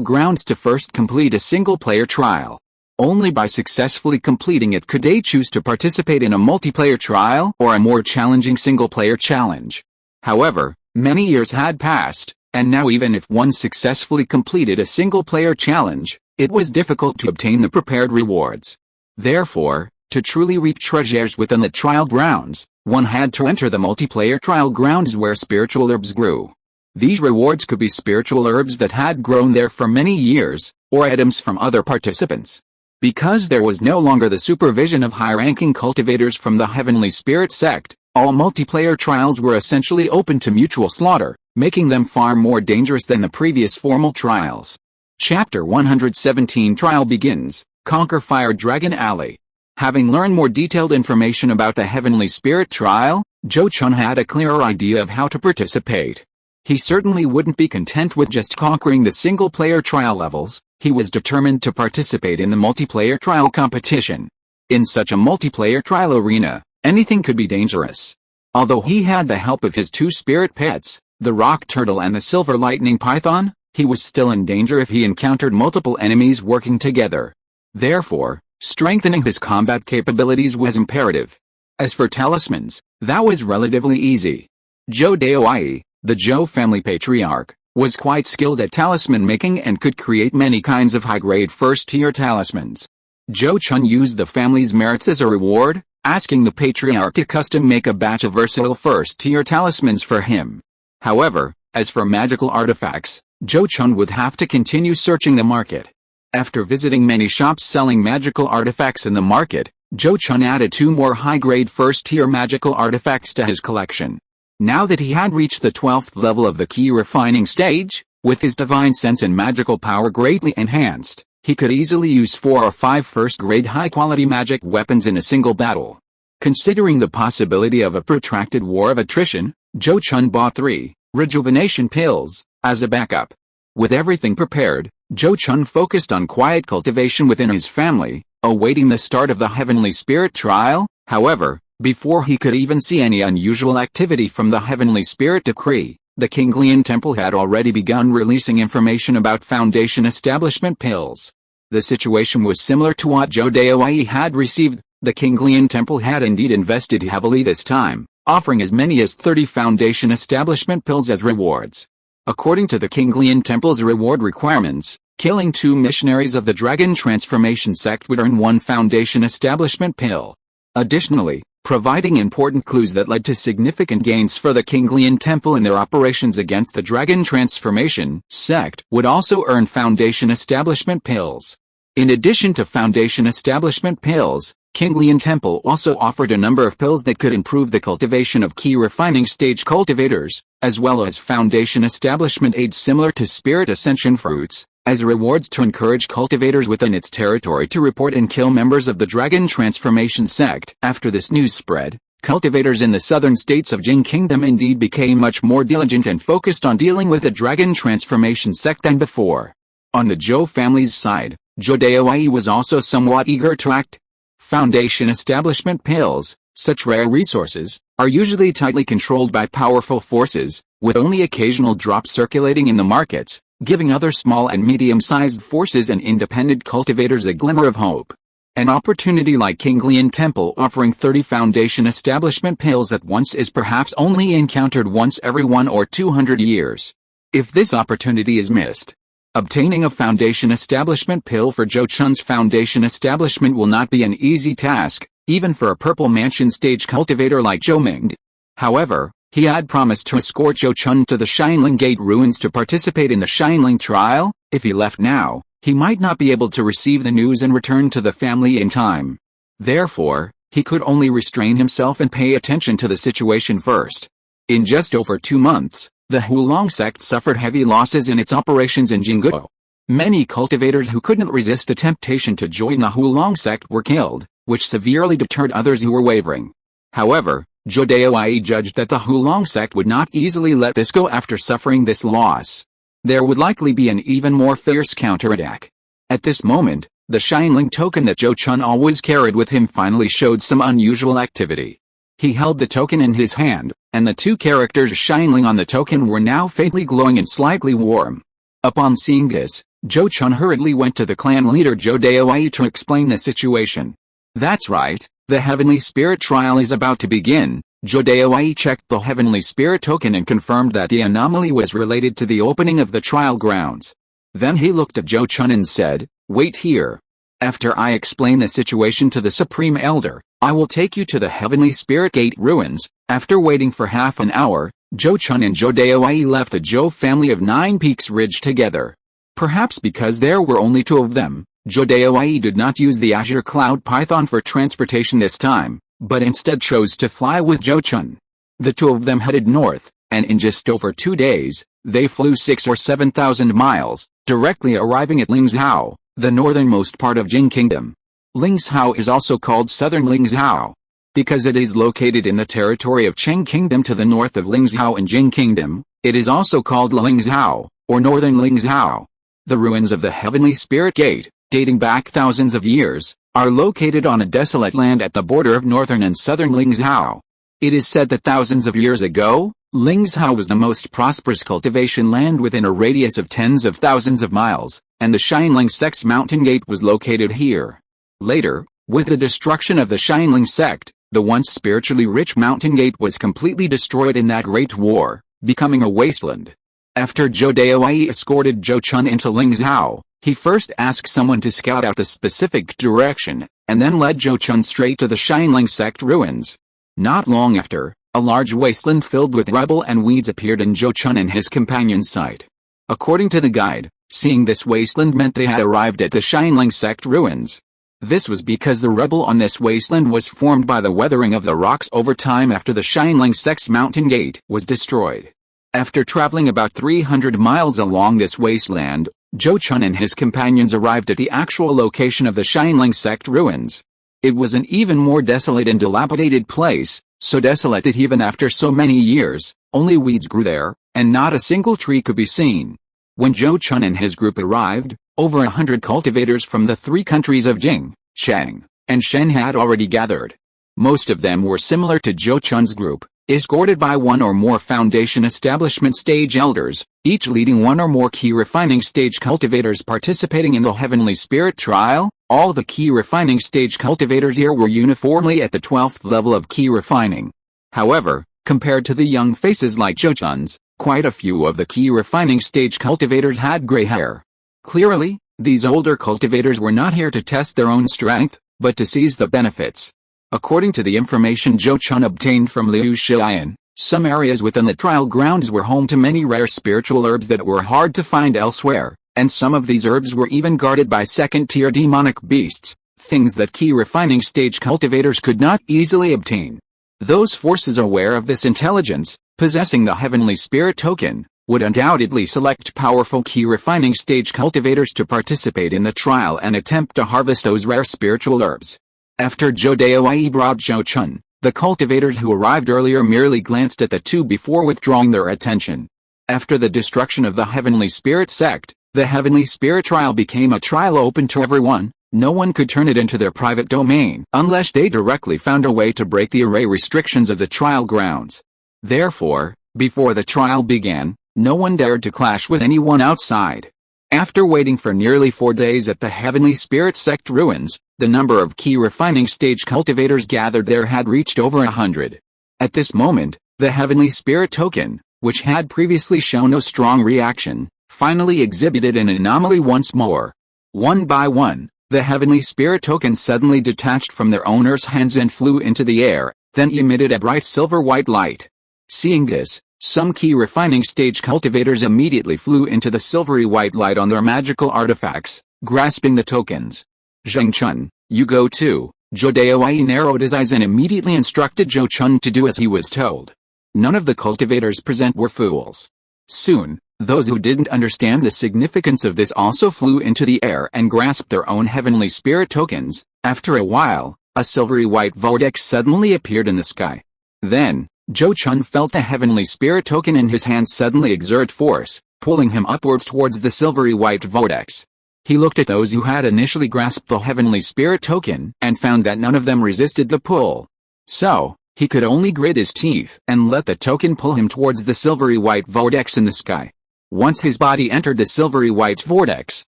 grounds to first complete a single-player trial. Only by successfully completing it could they choose to participate in a multiplayer trial or a more challenging single-player challenge. However, many years had passed, and now even if one successfully completed a single-player challenge, It was difficult to obtain the prepared rewards. Therefore, to truly reap treasures within the trial grounds, one had to enter the multiplayer trial grounds where spiritual herbs grew. These rewards could be spiritual herbs that had grown there for many years, or items from other participants. Because there was no longer the supervision of high-ranking cultivators from the Heavenly Spirit sect, all multiplayer trials were essentially open to mutual slaughter, making them far more dangerous than the previous formal trials. Chapter 117 Trial begins. Conquer Fire Dragon Alley. Having learned more detailed information about the Heavenly Spirit trial, Zhou Chun had a clearer idea of how to participate. He certainly wouldn't be content with just conquering the single-player trial levels. He was determined to participate in the multiplayer trial competition. In such a multiplayer trial arena, anything could be dangerous. Although he had the help of his two spirit pets, the rock turtle and the silver lightning python, he was still in danger if he encountered multiple enemies working together. Therefore, strengthening his combat capabilities was imperative. As for talismans, that was relatively easy. Zhou Daoyi, the Zhou family patriarch, was quite skilled at talisman making and could create many kinds of high-grade first-tier talismans. Zhou Chun used the family's merits as a reward, asking the patriarch to custom-make a batch of versatile first-tier talismans for him. However, as for magical artifacts, Zhou Chun would have to continue searching the market. After visiting many shops selling magical artifacts in the market, Zhou Chun added 2 more high-grade first-tier magical artifacts to his collection. Now that he had reached the 12th level of the key refining stage, with his divine sense and magical power greatly enhanced, he could easily use 4 or 5 first-grade high-quality magic weapons in a single battle. Considering the possibility of a protracted war of attrition, Zhou Chun bought 3 rejuvenation pills as a backup. With everything prepared, Zhou Chun focused on quiet cultivation within his family, awaiting the start of the Heavenly Spirit trial. However, before he could even see any unusual activity from the Heavenly Spirit decree, the Kinglian Temple had already begun releasing information about Foundation establishment pills. The situation was similar to what Zhou Daoyi had received. The Kinglian Temple had indeed invested heavily this time, offering as many as 30 Foundation establishment pills as rewards. According to the Kinglian Temple's reward requirements, killing 2 missionaries of the Dragon Transformation Sect would earn 1 Foundation establishment pill. Additionally, providing important clues that led to significant gains for the Kinglian Temple in their operations against the Dragon Transformation Sect would also earn Foundation establishment pills. In addition to Foundation establishment pills, Kinglian Temple also offered a number of pills that could improve the cultivation of key refining stage cultivators, as well as Foundation establishment aids similar to Spirit Ascension fruits, as rewards to encourage cultivators within its territory to report and kill members of the Dragon Transformation Sect. After this news spread, cultivators in the southern states of Jing Kingdom indeed became much more diligent and focused on dealing with the Dragon Transformation Sect than before. On the Zhou family's side, Zhou Daoyi was also somewhat eager to act. Foundation establishment pills, such rare resources, are usually tightly controlled by powerful forces, with only occasional drops circulating in the markets, giving other small and medium-sized forces and independent cultivators a glimmer of hope. An opportunity like Kinglian Temple offering 30 Foundation establishment pills at once is perhaps only encountered once every 1 or 200 years. If this opportunity is missed, obtaining a Foundation establishment pill for Zhou Chun's Foundation establishment will not be an easy task, even for a Purple Mansion stage cultivator like Zhou Mingde. However, he had promised to escort Zhou Chun to the Shineling Gate ruins to participate in the Shineling trial. If he left now, he might not be able to receive the news and return to the family in time. Therefore, he could only restrain himself and pay attention to the situation first. In just over 2 months, the Hulong sect suffered heavy losses in its operations in Jingguo. Many cultivators who couldn't resist the temptation to join the Hulong sect were killed, which severely deterred others who were wavering. However, Zhou Daoyi judged that the Hulong sect would not easily let this go after suffering this loss. There would likely be an even more fierce counterattack. At this moment, the Shineling token that Zhou Chun always carried with him finally showed some unusual activity. He held the token in his hand, and the 2 characters Shineling on the token were now faintly glowing and slightly warm. Upon seeing this, Zhou Chun hurriedly went to the clan leader Zhou Daoyi to explain the situation. That's right. The Heavenly Spirit trial is about to begin. Zhou Daoyi checked the Heavenly Spirit token and confirmed that the anomaly was related to the opening of the trial grounds. Then he looked at Zhou Chun and said, Wait here. After I explain the situation to the Supreme Elder, I will take you to the Heavenly Spirit Gate ruins." After waiting for half an hour, Zhou Chun and Zhou Daowei left the Zhou family of Nine Peaks Ridge together. Perhaps because there were only two of them, Zhou Daowei did not use the Azure Cloud Python for transportation this time, but instead chose to fly with Zhou Chun. The two of them headed north, and in just over 2 days, they flew 6 or 7,000 miles, directly arriving at Lingzhou, the northernmost part of Jing Kingdom. Lingzhou is also called Southern Lingzhou, because it is located in the territory of Qing Kingdom to the north of Lingzhou and Jing Kingdom. It is also called Lingzhou, or Northern Lingzhou. The ruins of the Heavenly Spirit Gate, dating back thousands of years, are located on a desolate land at the border of northern and southern Lingzhou. It is said that thousands of years ago, Lingzhou was the most prosperous cultivation land within a radius of tens of thousands of miles, and the Xianling Sect's mountain gate was located here. Later, with the destruction of the Xianling Sect, the once spiritually rich mountain gate was completely destroyed in that great war, becoming a wasteland. After Zhou Daowei escorted Zhou Chun into Lingzhou, he first asked someone to scout out the specific direction, and then led Zhou Chun straight to the Xianling Sect ruins. Not long after, a large wasteland filled with rubble and weeds appeared in Zhou Chun and his companion's sight. According to the guide, seeing this wasteland meant they had arrived at the Xianling Sect ruins. This was because the rubble on this wasteland was formed by the weathering of the rocks over time after the Xianling Sect's mountain gate was destroyed. After traveling about 300 miles along this wasteland, Zhou Chun and his companions arrived at the actual location of the Xianling Sect ruins. It was an even more desolate and dilapidated place, so desolate that even after so many years, only weeds grew there, and not a single tree could be seen. When Zhou Chun and his group arrived, over 100 cultivators from the 3 countries of Jing, Shang, and Shen had already gathered. Most of them were similar to Zhou Chun's group, escorted by one or more foundation establishment stage elders, each leading one or more key refining stage cultivators participating in the Heavenly Spirit trial. All the key refining stage cultivators here were uniformly at the 12th level of key refining. However, compared to the young faces like Zhou Chun's, quite a few of the key refining stage cultivators had gray hair. Clearly, these older cultivators were not here to test their own strength, but to seize the benefits. According to the information Zhou Chun obtained from Liu Xian, some areas within the trial grounds were home to many rare spiritual herbs that were hard to find elsewhere, and some of these herbs were even guarded by second-tier demonic beasts, things that key refining stage cultivators could not easily obtain. Those forces aware of this intelligence, possessing the Heavenly Spirit token, would undoubtedly select powerful key refining stage cultivators to participate in the trial and attempt to harvest those rare spiritual herbs. After Zhou Daowei brought Zhou Chun, the cultivators who arrived earlier merely glanced at the two before withdrawing their attention. After the destruction of the Heavenly Spirit sect, the Heavenly Spirit trial became a trial open to everyone. No one could turn it into their private domain unless they directly found a way to break the array restrictions of the trial grounds. Therefore, before the trial began, no one dared to clash with anyone outside. After waiting for nearly 4 days at the Heavenly Spirit sect ruins, the number of key refining stage cultivators gathered there had reached over 100. At this moment, the Heavenly Spirit token, which had previously shown no strong reaction, finally exhibited an anomaly once more. One by one, the Heavenly Spirit tokens suddenly detached from their owner's hands and flew into the air, then emitted a bright silver-white light. Seeing this, some key refining stage cultivators immediately flew into the silvery white light on their magical artifacts, grasping the tokens. Zheng Chun, you go too. Zhou Daowei narrowed his eyes and immediately instructed Zhou Chun to do as he was told. None of the cultivators present were fools. Soon, those who didn't understand the significance of this also flew into the air and grasped their own Heavenly Spirit tokens. After a while, a silvery white vortex suddenly appeared in the sky. Then, Zhou Chun felt the Heavenly Spirit token in his hand suddenly exert force, pulling him upwards towards the silvery white vortex. He looked at those who had initially grasped the Heavenly Spirit token and found that none of them resisted the pull. So, he could only grit his teeth and let the token pull him towards the silvery white vortex in the sky. Once his body entered the silvery white vortex,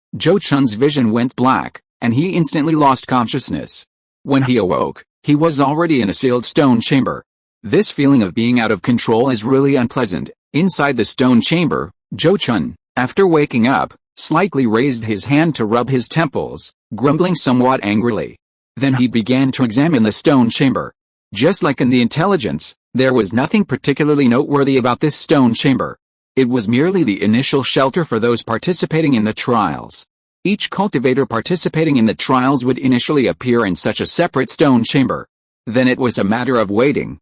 Zhou Chun's vision went black, and he instantly lost consciousness. When he awoke, he was already in a sealed stone chamber. This feeling of being out of control is really unpleasant. Inside the stone chamber, Zhou Chun, after waking up, slightly raised his hand to rub his temples, grumbling somewhat angrily. Then he began to examine the stone chamber. Just like in the intelligence, there was nothing particularly noteworthy about this stone chamber. It was merely the initial shelter for those participating in the trials. Each cultivator participating in the trials would initially appear in such a separate stone chamber. Then it was a matter of waiting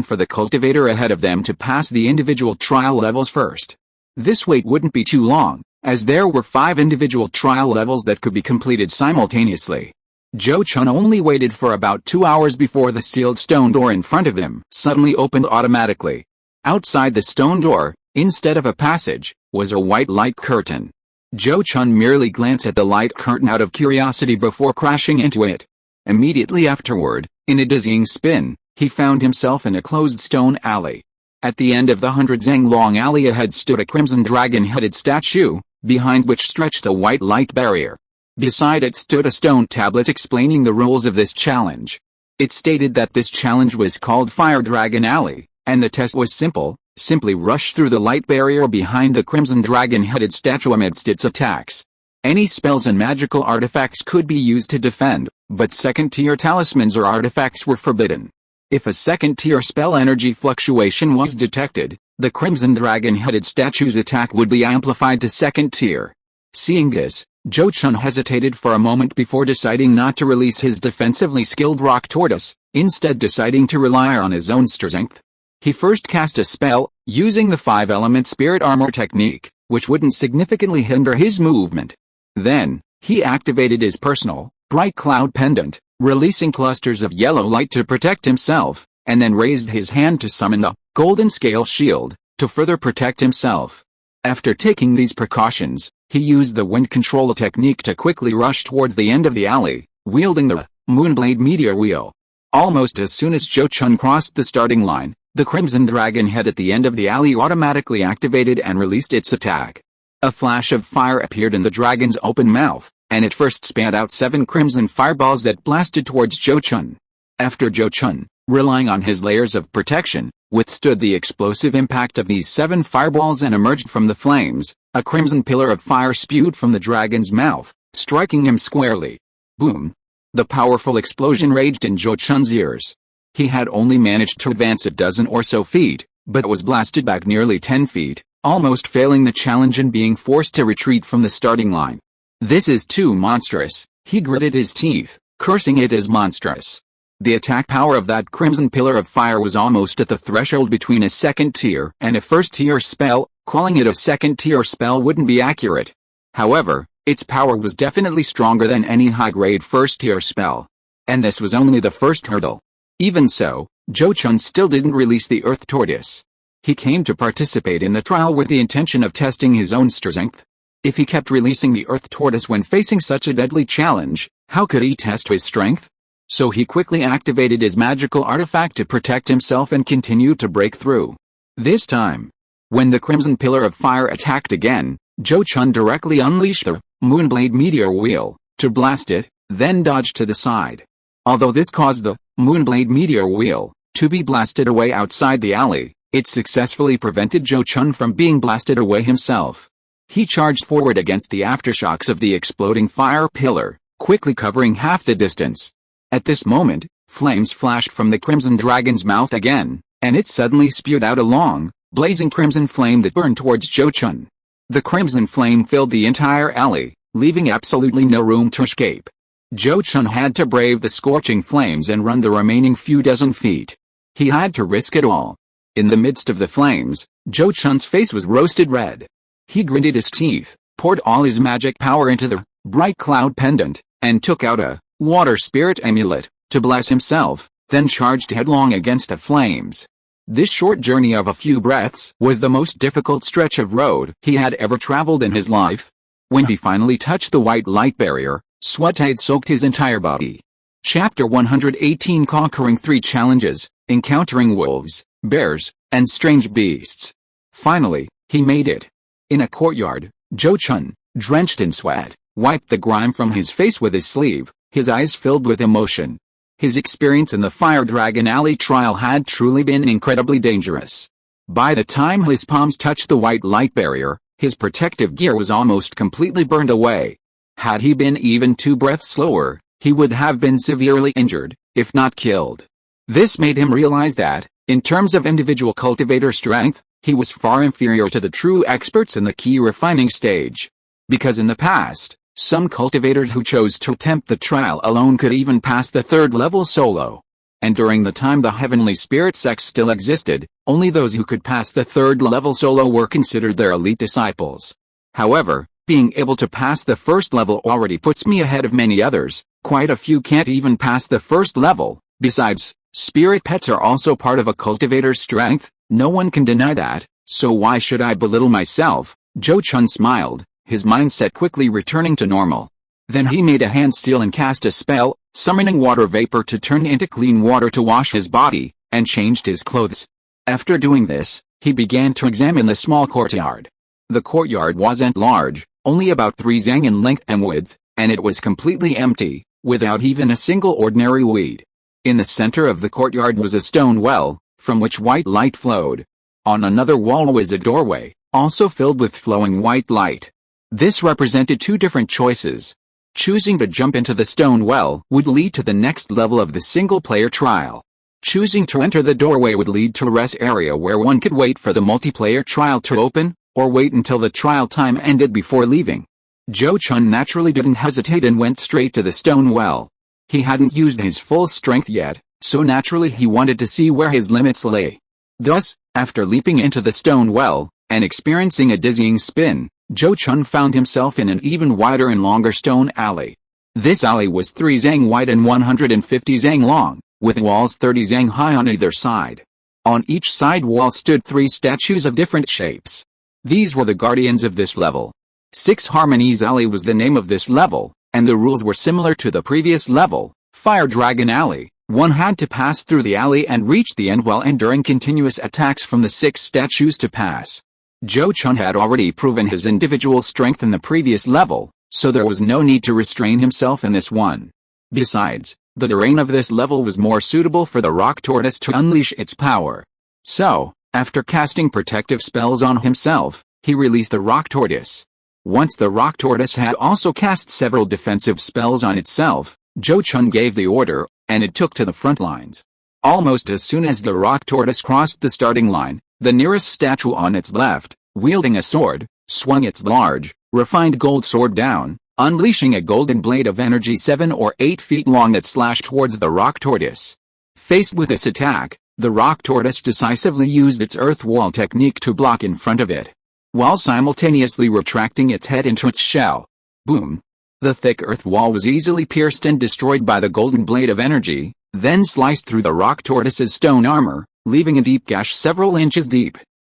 for the cultivator ahead of them to pass the individual trial levels first. This wait wouldn't be too long, as there were 5 individual trial levels that could be completed simultaneously. Zhou Chun only waited for about 2 hours before the sealed stone door in front of him suddenly opened automatically. Outside the stone door, instead of a passage, was a white light curtain. Zhou Chun merely glanced at the light curtain out of curiosity before crashing into it. Immediately afterward, in a dizzying spin, he found himself in a closed stone alley. At the end of the 100-zeng-long alley ahead stood a crimson dragon-headed statue, behind which stretched a white light barrier. Beside it stood a stone tablet explaining the rules of this challenge. It stated that this challenge was called Fire Dragon Alley, and the test was simple: simply rush through the light barrier behind the crimson dragon-headed statue amidst its attacks. Any spells and magical artifacts could be used to defend, but second-tier talismans or artifacts were forbidden. If a second-tier spell energy fluctuation was detected, the crimson dragon-headed statue's attack would be amplified to second tier. Seeing this, Zhou Chun hesitated for a moment before deciding not to release his defensively skilled rock tortoise, instead deciding to rely on his own strength. He first cast a spell, using the 5-element spirit armor technique, which wouldn't significantly hinder his movement. Then, he activated his personal, bright cloud pendant, releasing clusters of yellow light to protect himself, and then raised his hand to summon the golden scale shield, to further protect himself. After taking these precautions, he used the wind control technique to quickly rush towards the end of the alley, wielding the Moonblade Meteor Wheel. Almost as soon as Zhou Chun crossed the starting line, the crimson dragon head at the end of the alley automatically activated and released its attack. A flash of fire appeared in the dragon's open mouth, and it first spat out 7 crimson fireballs that blasted towards Zhou Chun. After Zhou Chun, relying on his layers of protection, withstood the explosive impact of these 7 fireballs and emerged from the flames, a crimson pillar of fire spewed from the dragon's mouth, striking him squarely. Boom! The powerful explosion raged in Zhou Chun's ears. He had only managed to advance a dozen or so feet, but was blasted back nearly 10 feet, almost failing the challenge and being forced to retreat from the starting line. This is too monstrous, he gritted his teeth, cursing it as monstrous. The attack power of that crimson pillar of fire was almost at the threshold between a second-tier and a first-tier spell. Calling it a second-tier spell wouldn't be accurate. However, its power was definitely stronger than any high-grade first-tier spell. And this was only the first hurdle. Even so, Zhou Chun still didn't release the Earth Tortoise. He came to participate in the trial with the intention of testing his own strength. If he kept releasing the Earth Tortoise when facing such a deadly challenge, how could he test his strength? So he quickly activated his magical artifact to protect himself and continued to break through. This time, when the crimson pillar of fire attacked again, Zhou Chun directly unleashed the Moonblade Meteor Wheel to blast it, then dodged to the side. Although this caused the Moonblade Meteor Wheel to be blasted away outside the alley, it successfully prevented Zhou Chun from being blasted away himself. He charged forward against the aftershocks of the exploding fire pillar, quickly covering half the distance. At this moment, flames flashed from the crimson dragon's mouth again, and it suddenly spewed out a long, blazing crimson flame that burned towards Zhou Chun. The crimson flame filled the entire alley, leaving absolutely no room to escape. Zhou Chun had to brave the scorching flames and run the remaining few dozen feet. He had to risk it all. In the midst of the flames, Zhou Chun's face was roasted red. He gritted his teeth, poured all his magic power into the bright cloud pendant, and took out a water spirit amulet to bless himself, then charged headlong against the flames. This short journey of a few breaths was the most difficult stretch of road he had ever traveled in his life. When he finally touched the white light barrier, sweat had soaked his entire body. Chapter 118: Conquering 3 Challenges, Encountering Wolves, Bears, and Strange Beasts. Finally, he made it. In a courtyard, Zhou Chun, drenched in sweat, wiped the grime from his face with his sleeve, his eyes filled with emotion. His experience in the Fire Dragon Alley trial had truly been incredibly dangerous. By the time his palms touched the white light barrier, His protective gear was almost completely burned away. Had he been even 2 breaths slower, he would have been severely injured, if not killed. This made him realize that, in terms of individual cultivator strength, he was far inferior to the true experts in the key refining stage. Because in the past, some cultivators who chose to attempt the trial alone could even pass the 3rd level solo. And during the time the Heavenly Spirit Sect still existed, only those who could pass the 3rd level solo were considered their elite disciples. However, being able to pass the 1st level already puts me ahead of many others. Quite a few can't even pass the 1st level. Besides, spirit pets are also part of a cultivator's strength. No one can deny that, so why should I belittle myself? Zhou Chun smiled, his mindset quickly returning to normal. Then he made a hand seal and cast a spell, summoning water vapor to turn into clean water to wash his body, and changed his clothes. After doing this, he began to examine the small courtyard. The courtyard wasn't large, only about 3 zang in length and width, and it was completely empty, without even a single ordinary weed. In the center of the courtyard was a stone well, from which white light flowed. On another wall was a doorway, also filled with flowing white light. This represented 2 different choices. Choosing to jump into the stone well would lead to the next level of the single-player trial. Choosing to enter the doorway would lead to a rest area where one could wait for the multiplayer trial to open, or wait until the trial time ended before leaving. Zhou Chun naturally didn't hesitate and went straight to the stone well. He hadn't used his full strength yet, so naturally he wanted to see where his limits lay. Thus, after leaping into the stone well, and experiencing a dizzying spin, Zhou Chun found himself in an even wider and longer stone alley. This alley was 3 zang wide and 150 zang long, with walls 30 zang high on either side. On each side wall stood 3 statues of different shapes. These were the guardians of this level. 6 Harmonies Alley was the name of this level, and the rules were similar to the previous level, Fire Dragon Alley. One had to pass through the alley and reach the end while enduring continuous attacks from the 6 statues to pass. Zhou Chun had already proven his individual strength in the previous level, so there was no need to restrain himself in this one. Besides, the terrain of this level was more suitable for the rock tortoise to unleash its power. So, after casting protective spells on himself, he released the rock tortoise. Once the rock tortoise had also cast several defensive spells on itself, Zhou Chun gave the order, and it took to the front lines. Almost as soon as the rock tortoise crossed the starting line, the nearest statue on its left, wielding a sword, swung its large, refined gold sword down, unleashing a golden blade of energy 7 or 8 feet long that slashed towards the rock tortoise. Faced with this attack, the rock tortoise decisively used its earth wall technique to block in front of it, while simultaneously retracting its head into its shell. Boom! The thick earth wall was easily pierced and destroyed by the golden blade of energy, then sliced through the rock tortoise's stone armor, leaving a deep gash several inches deep.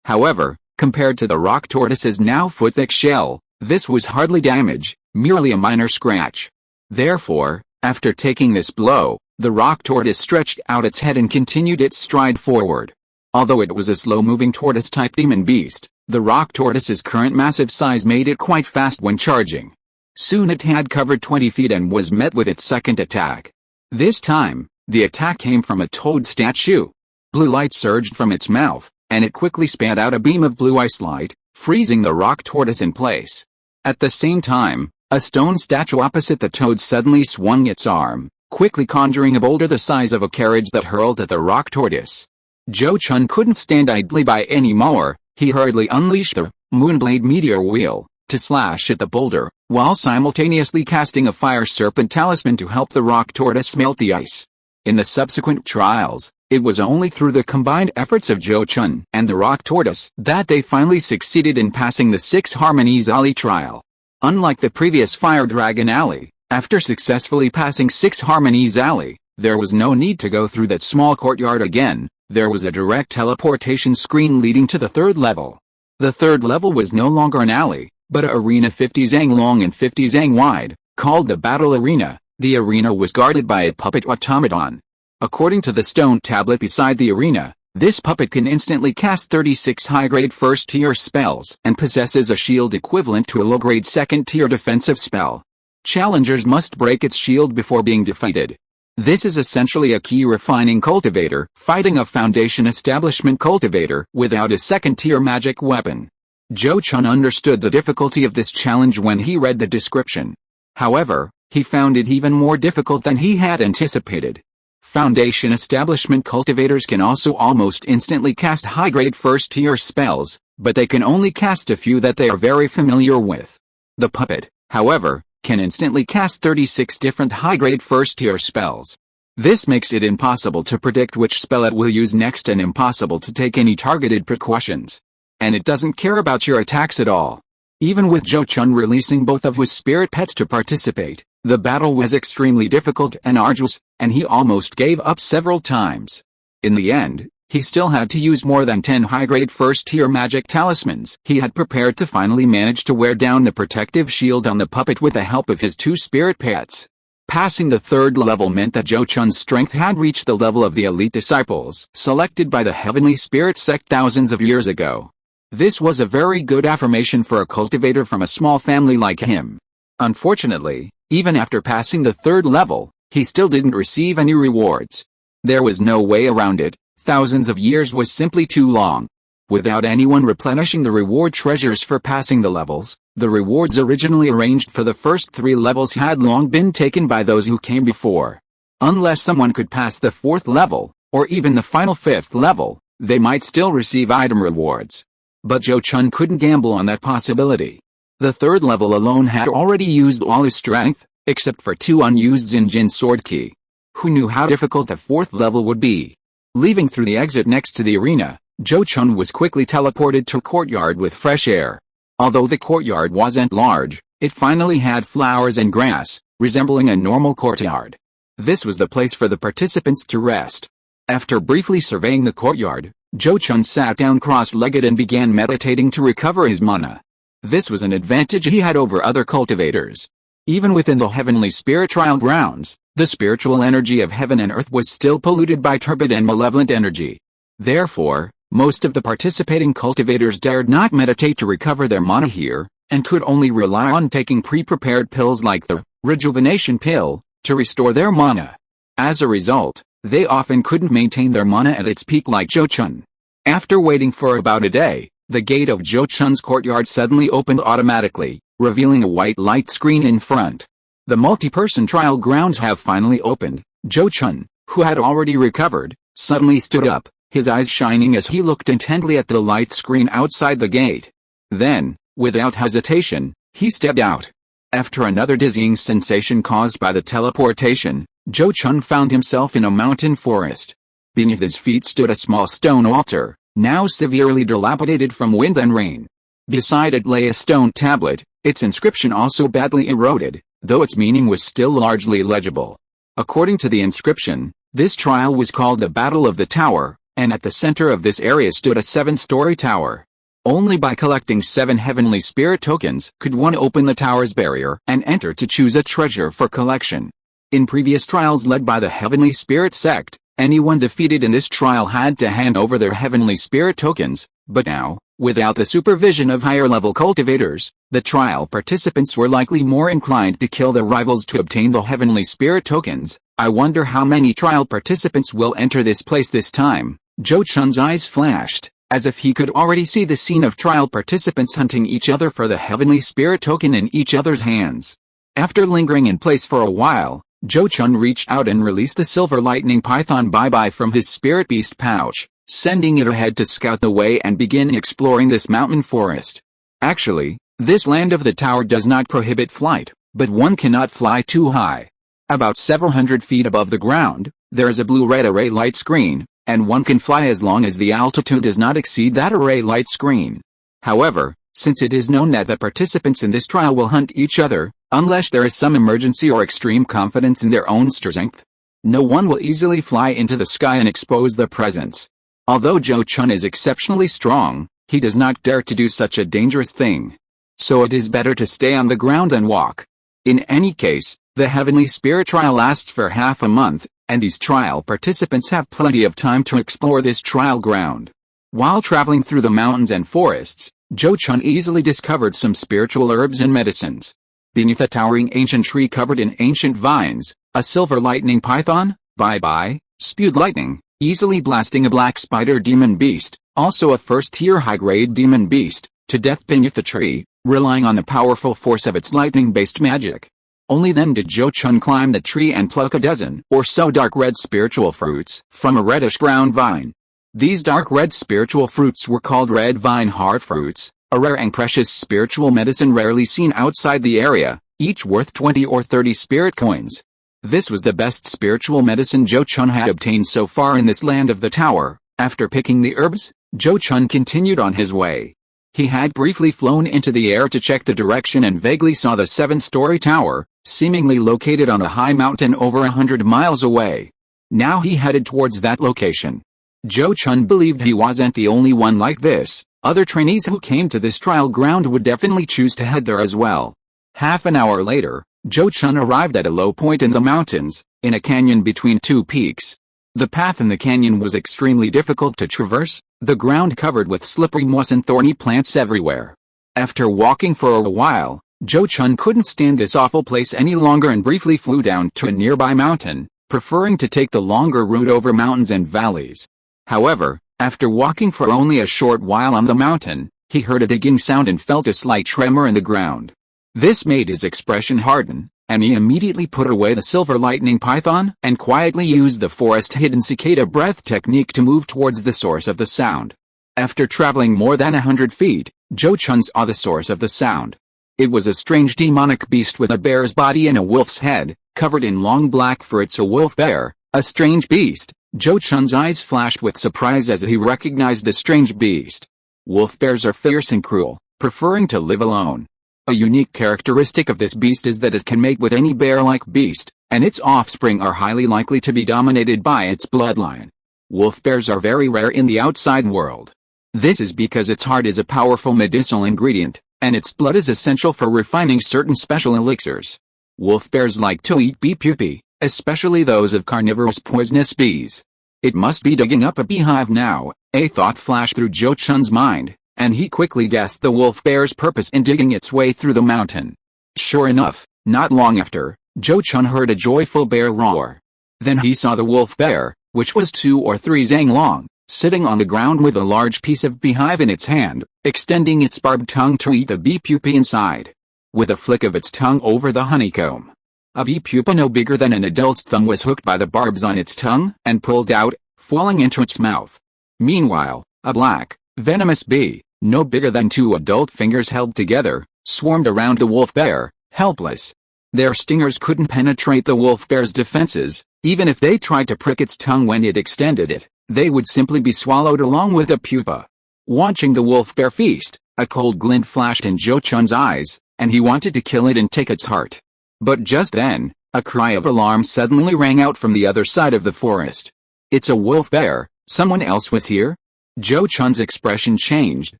However, compared to the rock tortoise's now foot-thick shell, this was hardly damage, merely a minor scratch. Therefore, after taking this blow, the rock tortoise stretched out its head and continued its stride forward. Although it was a slow-moving tortoise-type demon beast, the rock tortoise's current massive size made it quite fast when charging. Soon it had covered 20 feet and was met with its second attack. This time, the attack came from a toad statue. Blue light surged from its mouth, and it quickly spat out a beam of blue ice light, freezing the rock tortoise in place. At the same time, a stone statue opposite the toad suddenly swung its arm, quickly conjuring a boulder the size of a carriage that hurled at the rock tortoise. Zhou Chun couldn't stand idly by anymore. He hurriedly unleashed the Moonblade Meteor Wheel to slash at the boulder, while simultaneously casting a Fire Serpent Talisman to help the rock tortoise melt the ice. In the subsequent trials, it was only through the combined efforts of Zhou Chun and the rock tortoise that they finally succeeded in passing the 6 Harmonies Alley trial. Unlike the previous Fire Dragon Alley, after successfully passing 6 Harmonies Alley, there was no need to go through that small courtyard again. There was a direct teleportation screen leading to the 3rd level. The 3rd level was no longer an alley, but an arena 50 zang long and 50 zang wide, called the Battle Arena. The arena was guarded by a puppet automaton. According to the stone tablet beside the arena, this puppet can instantly cast 36 high-grade first-tier spells and possesses a shield equivalent to a low-grade second-tier defensive spell. Challengers must break its shield before being defeated. This is essentially a key refining cultivator fighting a foundation establishment cultivator without a second-tier magic weapon. Zhou Chun understood the difficulty of this challenge when he read the description. However, he found it even more difficult than he had anticipated. Foundation establishment cultivators can also almost instantly cast high-grade first-tier spells, but they can only cast a few that they are very familiar with. The puppet, however, can instantly cast 36 different high-grade first-tier spells. This makes it impossible to predict which spell it will use next and impossible to take any targeted precautions. And it doesn't care about your attacks at all. Even with Zhou Chun releasing both of his spirit pets to participate, the battle was extremely difficult and arduous, and he almost gave up several times. In the end, he still had to use more than 10 high-grade first-tier magic talismans he had prepared to finally manage to wear down the protective shield on the puppet with the help of his 2 spirit pets. Passing the 3rd level meant that Zhou Chun's strength had reached the level of the elite disciples selected by the Heavenly Spirit Sect thousands of years ago. This was a very good affirmation for a cultivator from a small family like him. Unfortunately, even after passing the 3rd level, he still didn't receive any rewards. There was no way around it. Thousands of years was simply too long. Without anyone replenishing the reward treasures for passing the levels, the rewards originally arranged for the first 3 levels had long been taken by those who came before. Unless someone could pass the 4th level, or even the final 5th level, they might still receive item rewards. But Zhou Chun couldn't gamble on that possibility. The 3rd level alone had already used all his strength, except for 2 unused Xinjin sword key. Who knew how difficult the 4th level would be? Leaving through the exit next to the arena, Zhou Chun was quickly teleported to a courtyard with fresh air. Although the courtyard wasn't large, it finally had flowers and grass, resembling a normal courtyard. This was the place for the participants to rest. After briefly surveying the courtyard, Zhou Chun sat down cross-legged and began meditating to recover his mana. This was an advantage he had over other cultivators. Even within the heavenly spirit trial grounds, the spiritual energy of heaven and earth was still polluted by turbid and malevolent energy. Therefore, most of the participating cultivators dared not meditate to recover their mana here, and could only rely on taking pre-prepared pills like the rejuvenation pill to restore their mana. As a result, they often couldn't maintain their mana at its peak like Zhou Chun. After waiting for about a day, the gate of Zhou Chun's courtyard suddenly opened automatically, revealing a white light screen in front. The multi-person trial grounds have finally opened. Zhou Chun, who had already recovered, suddenly stood up, his eyes shining as he looked intently at the light screen outside the gate. Then, without hesitation, he stepped out. After another dizzying sensation caused by the teleportation, Zhou Chun found himself in a mountain forest. Beneath his feet stood a small stone altar, now severely dilapidated from wind and rain. Beside it lay a stone tablet, its inscription also badly eroded, though its meaning was still largely legible. According to the inscription, this trial was called the Battle of the Tower, and at the center of this area stood a 7-story tower. Only by collecting 7 heavenly spirit tokens could one open the tower's barrier and enter to choose a treasure for collection. In previous trials led by the Heavenly Spirit Sect, anyone defeated in this trial had to hand over their heavenly spirit tokens, but now, without the supervision of higher-level cultivators, the trial participants were likely more inclined to kill their rivals to obtain the heavenly spirit tokens. I wonder how many trial participants will enter this place this time. Zhou Chun's eyes flashed, as if he could already see the scene of trial participants hunting each other for the heavenly spirit token in each other's hands. After lingering in place for a while, Zhou Chun reached out and released the silver lightning python bye-bye from his spirit beast pouch, sending it ahead to scout the way and begin exploring this mountain forest. Actually, this land of the tower does not prohibit flight, but one cannot fly too high. About several hundred feet above the ground, there is a blue-red array light screen, and one can fly as long as the altitude does not exceed that array light screen. However, since it is known that the participants in this trial will hunt each other, unless there is some emergency or extreme confidence in their own strength, no one will easily fly into the sky and expose their presence. Although Zhou Chun is exceptionally strong, he does not dare to do such a dangerous thing. So it is better to stay on the ground and walk. In any case, the Heavenly Spirit Trial lasts for half a month, and these trial participants have plenty of time to explore this trial ground. While traveling through the mountains and forests, Zhou Chun easily discovered some spiritual herbs and medicines. Beneath a towering ancient tree covered in ancient vines, a silver lightning python, bye-bye, spewed lightning, easily blasting a black spider demon beast, also a first-tier high-grade demon beast, to death beneath the tree, relying on the powerful force of its lightning-based magic. Only then did Zhou Chun climb the tree and pluck a dozen or so dark red spiritual fruits from a reddish-brown vine. These dark red spiritual fruits were called red vine heart fruits, a rare and precious spiritual medicine rarely seen outside the area, each worth 20 or 30 spirit coins. This was the best spiritual medicine Zhou Chun had obtained so far in this land of the tower. After picking the herbs, Zhou Chun continued on his way. He had briefly flown into the air to check the direction and vaguely saw the 7-story tower, seemingly located on a high mountain over 100 miles away. Now he headed towards that location. Zhou Chun believed he wasn't the only one like this. Other trainees who came to this trial ground would definitely choose to head there as well. Half an hour later, Zhou Chun arrived at a low point in the mountains, in a canyon between two peaks. The path in the canyon was extremely difficult to traverse, the ground covered with slippery moss and thorny plants everywhere. After walking for a while, Zhou Chun couldn't stand this awful place any longer and briefly flew down to a nearby mountain, preferring to take the longer route over mountains and valleys. However, after walking for only a short while on the mountain, he heard a digging sound and felt a slight tremor in the ground. This made his expression harden, and he immediately put away the silver lightning python and quietly used the forest-hidden cicada breath technique to move towards the source of the sound. After traveling more than 100 feet, Zhou Chun saw the source of the sound. It was a strange demonic beast with a bear's body and a wolf's head, covered in long black fur. It's a wolf bear, a strange beast. Zhou Chun's eyes flashed with surprise as he recognized the strange beast. Wolf bears are fierce and cruel, preferring to live alone. A unique characteristic of this beast is that it can mate with any bear-like beast, and its offspring are highly likely to be dominated by its bloodline. Wolf bears are very rare in the outside world. This is because its heart is a powerful medicinal ingredient, and its blood is essential for refining certain special elixirs. Wolf bears like to eat bee pupae, especially those of carnivorous poisonous bees. It must be digging up a beehive now, a thought flashed through Zhou Chun's mind, and he quickly guessed the wolf bear's purpose in digging its way through the mountain. Sure enough, not long after, Zhou Chun heard a joyful bear roar. Then he saw the wolf bear, which was 2 or 3 zang long, sitting on the ground with a large piece of beehive in its hand, extending its barbed tongue to eat the bee pupae inside. With a flick of its tongue over the honeycomb, a bee pupa no bigger than an adult's thumb was hooked by the barbs on its tongue and pulled out, falling into its mouth. Meanwhile, a black, venomous bee, no bigger than 2 adult fingers held together, swarmed around the wolf bear, helpless. Their stingers couldn't penetrate the wolf bear's defenses. Even if they tried to prick its tongue when it extended it, they would simply be swallowed along with the pupa. Watching the wolf bear feast, a cold glint flashed in Zhou Chun's eyes, and he wanted to kill it and take its heart. But just then, a cry of alarm suddenly rang out from the other side of the forest. It's a wolf bear, someone else was here? Zhou Chun's expression changed,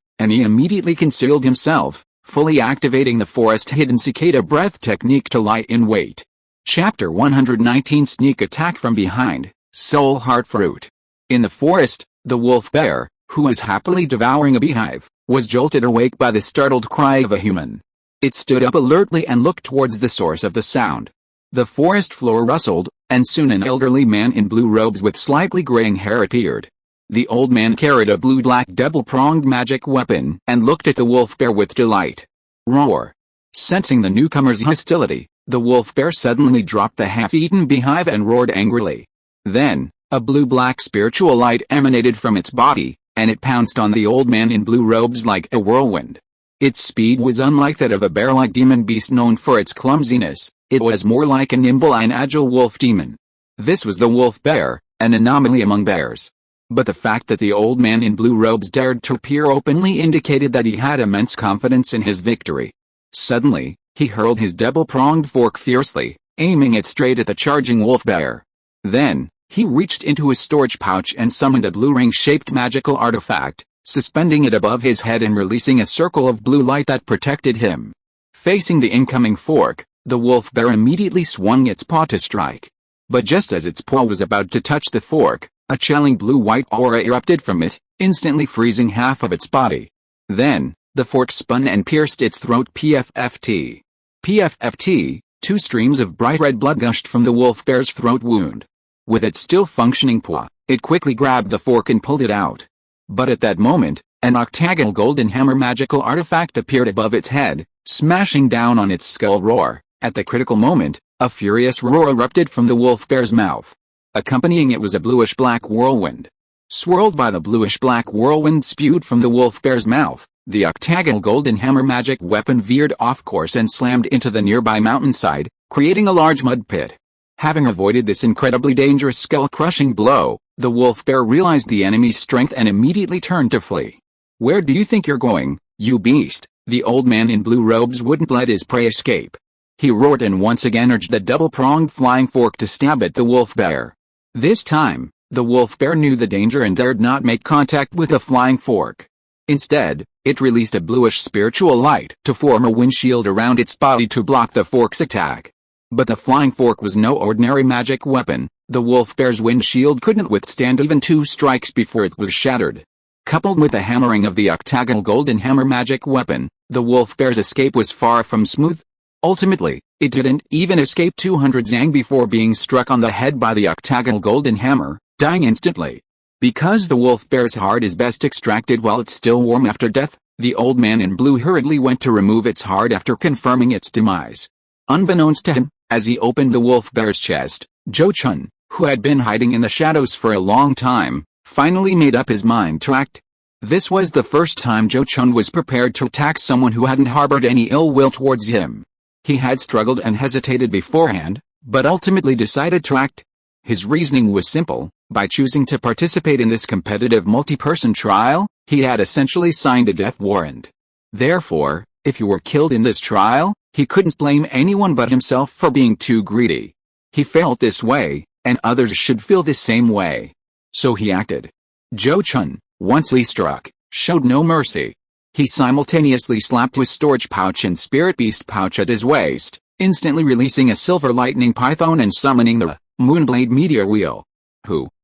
and he immediately concealed himself, fully activating the forest-hidden cicada breath technique to lie in wait. Chapter 119 Sneak Attack from Behind, Soul Heart Fruit. In the forest, the wolf bear, who was happily devouring a beehive, was jolted awake by the startled cry of a human. It stood up alertly and looked towards the source of the sound. The forest floor rustled, and soon an elderly man in blue robes with slightly graying hair appeared. The old man carried a blue-black double-pronged magic weapon and looked at the wolf bear with delight. Roar! Sensing the newcomer's hostility, the wolf bear suddenly dropped the half-eaten beehive and roared angrily. Then, a blue-black spiritual light emanated from its body, and it pounced on the old man in blue robes like a whirlwind. Its speed was unlike that of a bear-like demon beast known for its clumsiness. It was more like a nimble and agile wolf demon. This was the wolf bear, an anomaly among bears. But the fact that the old man in blue robes dared to appear openly indicated that he had immense confidence in his victory. Suddenly, he hurled his double-pronged fork fiercely, aiming it straight at the charging wolf bear. Then, he reached into his storage pouch and summoned a blue ring-shaped magical artifact, suspending it above his head and releasing a circle of blue light that protected him. Facing the incoming fork, the wolf bear immediately swung its paw to strike. But just as its paw was about to touch the fork, a chilling blue-white aura erupted from it, instantly freezing half of its body. Then, the fork spun and pierced its throat. PFFT. PFFT, 2 streams of bright red blood gushed from the wolf bear's throat wound. With its still functioning paw, it quickly grabbed the fork and pulled it out. But at that moment, An octagonal golden hammer magical artifact appeared above its head, smashing down on its skull roar. At the critical moment, a furious roar erupted from the wolf bear's mouth. Accompanying it was a bluish-black whirlwind. Swirled by the bluish-black whirlwind spewed from the wolf bear's mouth, the octagonal golden hammer magic weapon veered off course and slammed into the nearby mountainside, creating a large mud pit. Having avoided this incredibly dangerous skull-crushing blow, the wolf bear realized the enemy's strength and immediately turned to flee. "Where do you think you're going, you beast?" The old man in blue robes wouldn't let his prey escape. He roared and once again urged the double-pronged flying fork to stab at the wolf bear. This time, the wolf bear knew the danger and dared not make contact with the flying fork. Instead, it released a bluish spiritual light to form a windshield around its body to block the fork's attack. But the flying fork was no ordinary magic weapon. The wolf bear's windshield couldn't withstand even 2 strikes before it was shattered. Coupled with the hammering of the octagonal golden hammer magic weapon, the wolf bear's escape was far from smooth. Ultimately, it didn't even escape 200 zang before being struck on the head by the octagonal golden hammer, dying instantly. Because the wolf bear's heart is best extracted while it's still warm after death, the old man in blue hurriedly went to remove its heart after confirming its demise. Unbeknownst to him, as he opened the wolf bear's chest, Zhou Chun, who had been hiding in the shadows for a long time, finally made up his mind to act. This was the first time Zhou Chun was prepared to attack someone who hadn't harbored any ill will towards him. He had struggled and hesitated beforehand, but ultimately decided to act. His reasoning was simple: by choosing to participate in this competitive multi-person trial, he had essentially signed a death warrant. Therefore, if he were killed in this trial, he couldn't blame anyone but himself for being too greedy. He felt this way, and others should feel the same way. So he acted. Zhou Chun, once he struck, showed no mercy. He simultaneously slapped his storage pouch and spirit beast pouch at his waist, instantly releasing a silver lightning python and summoning the Moonblade meteor wheel.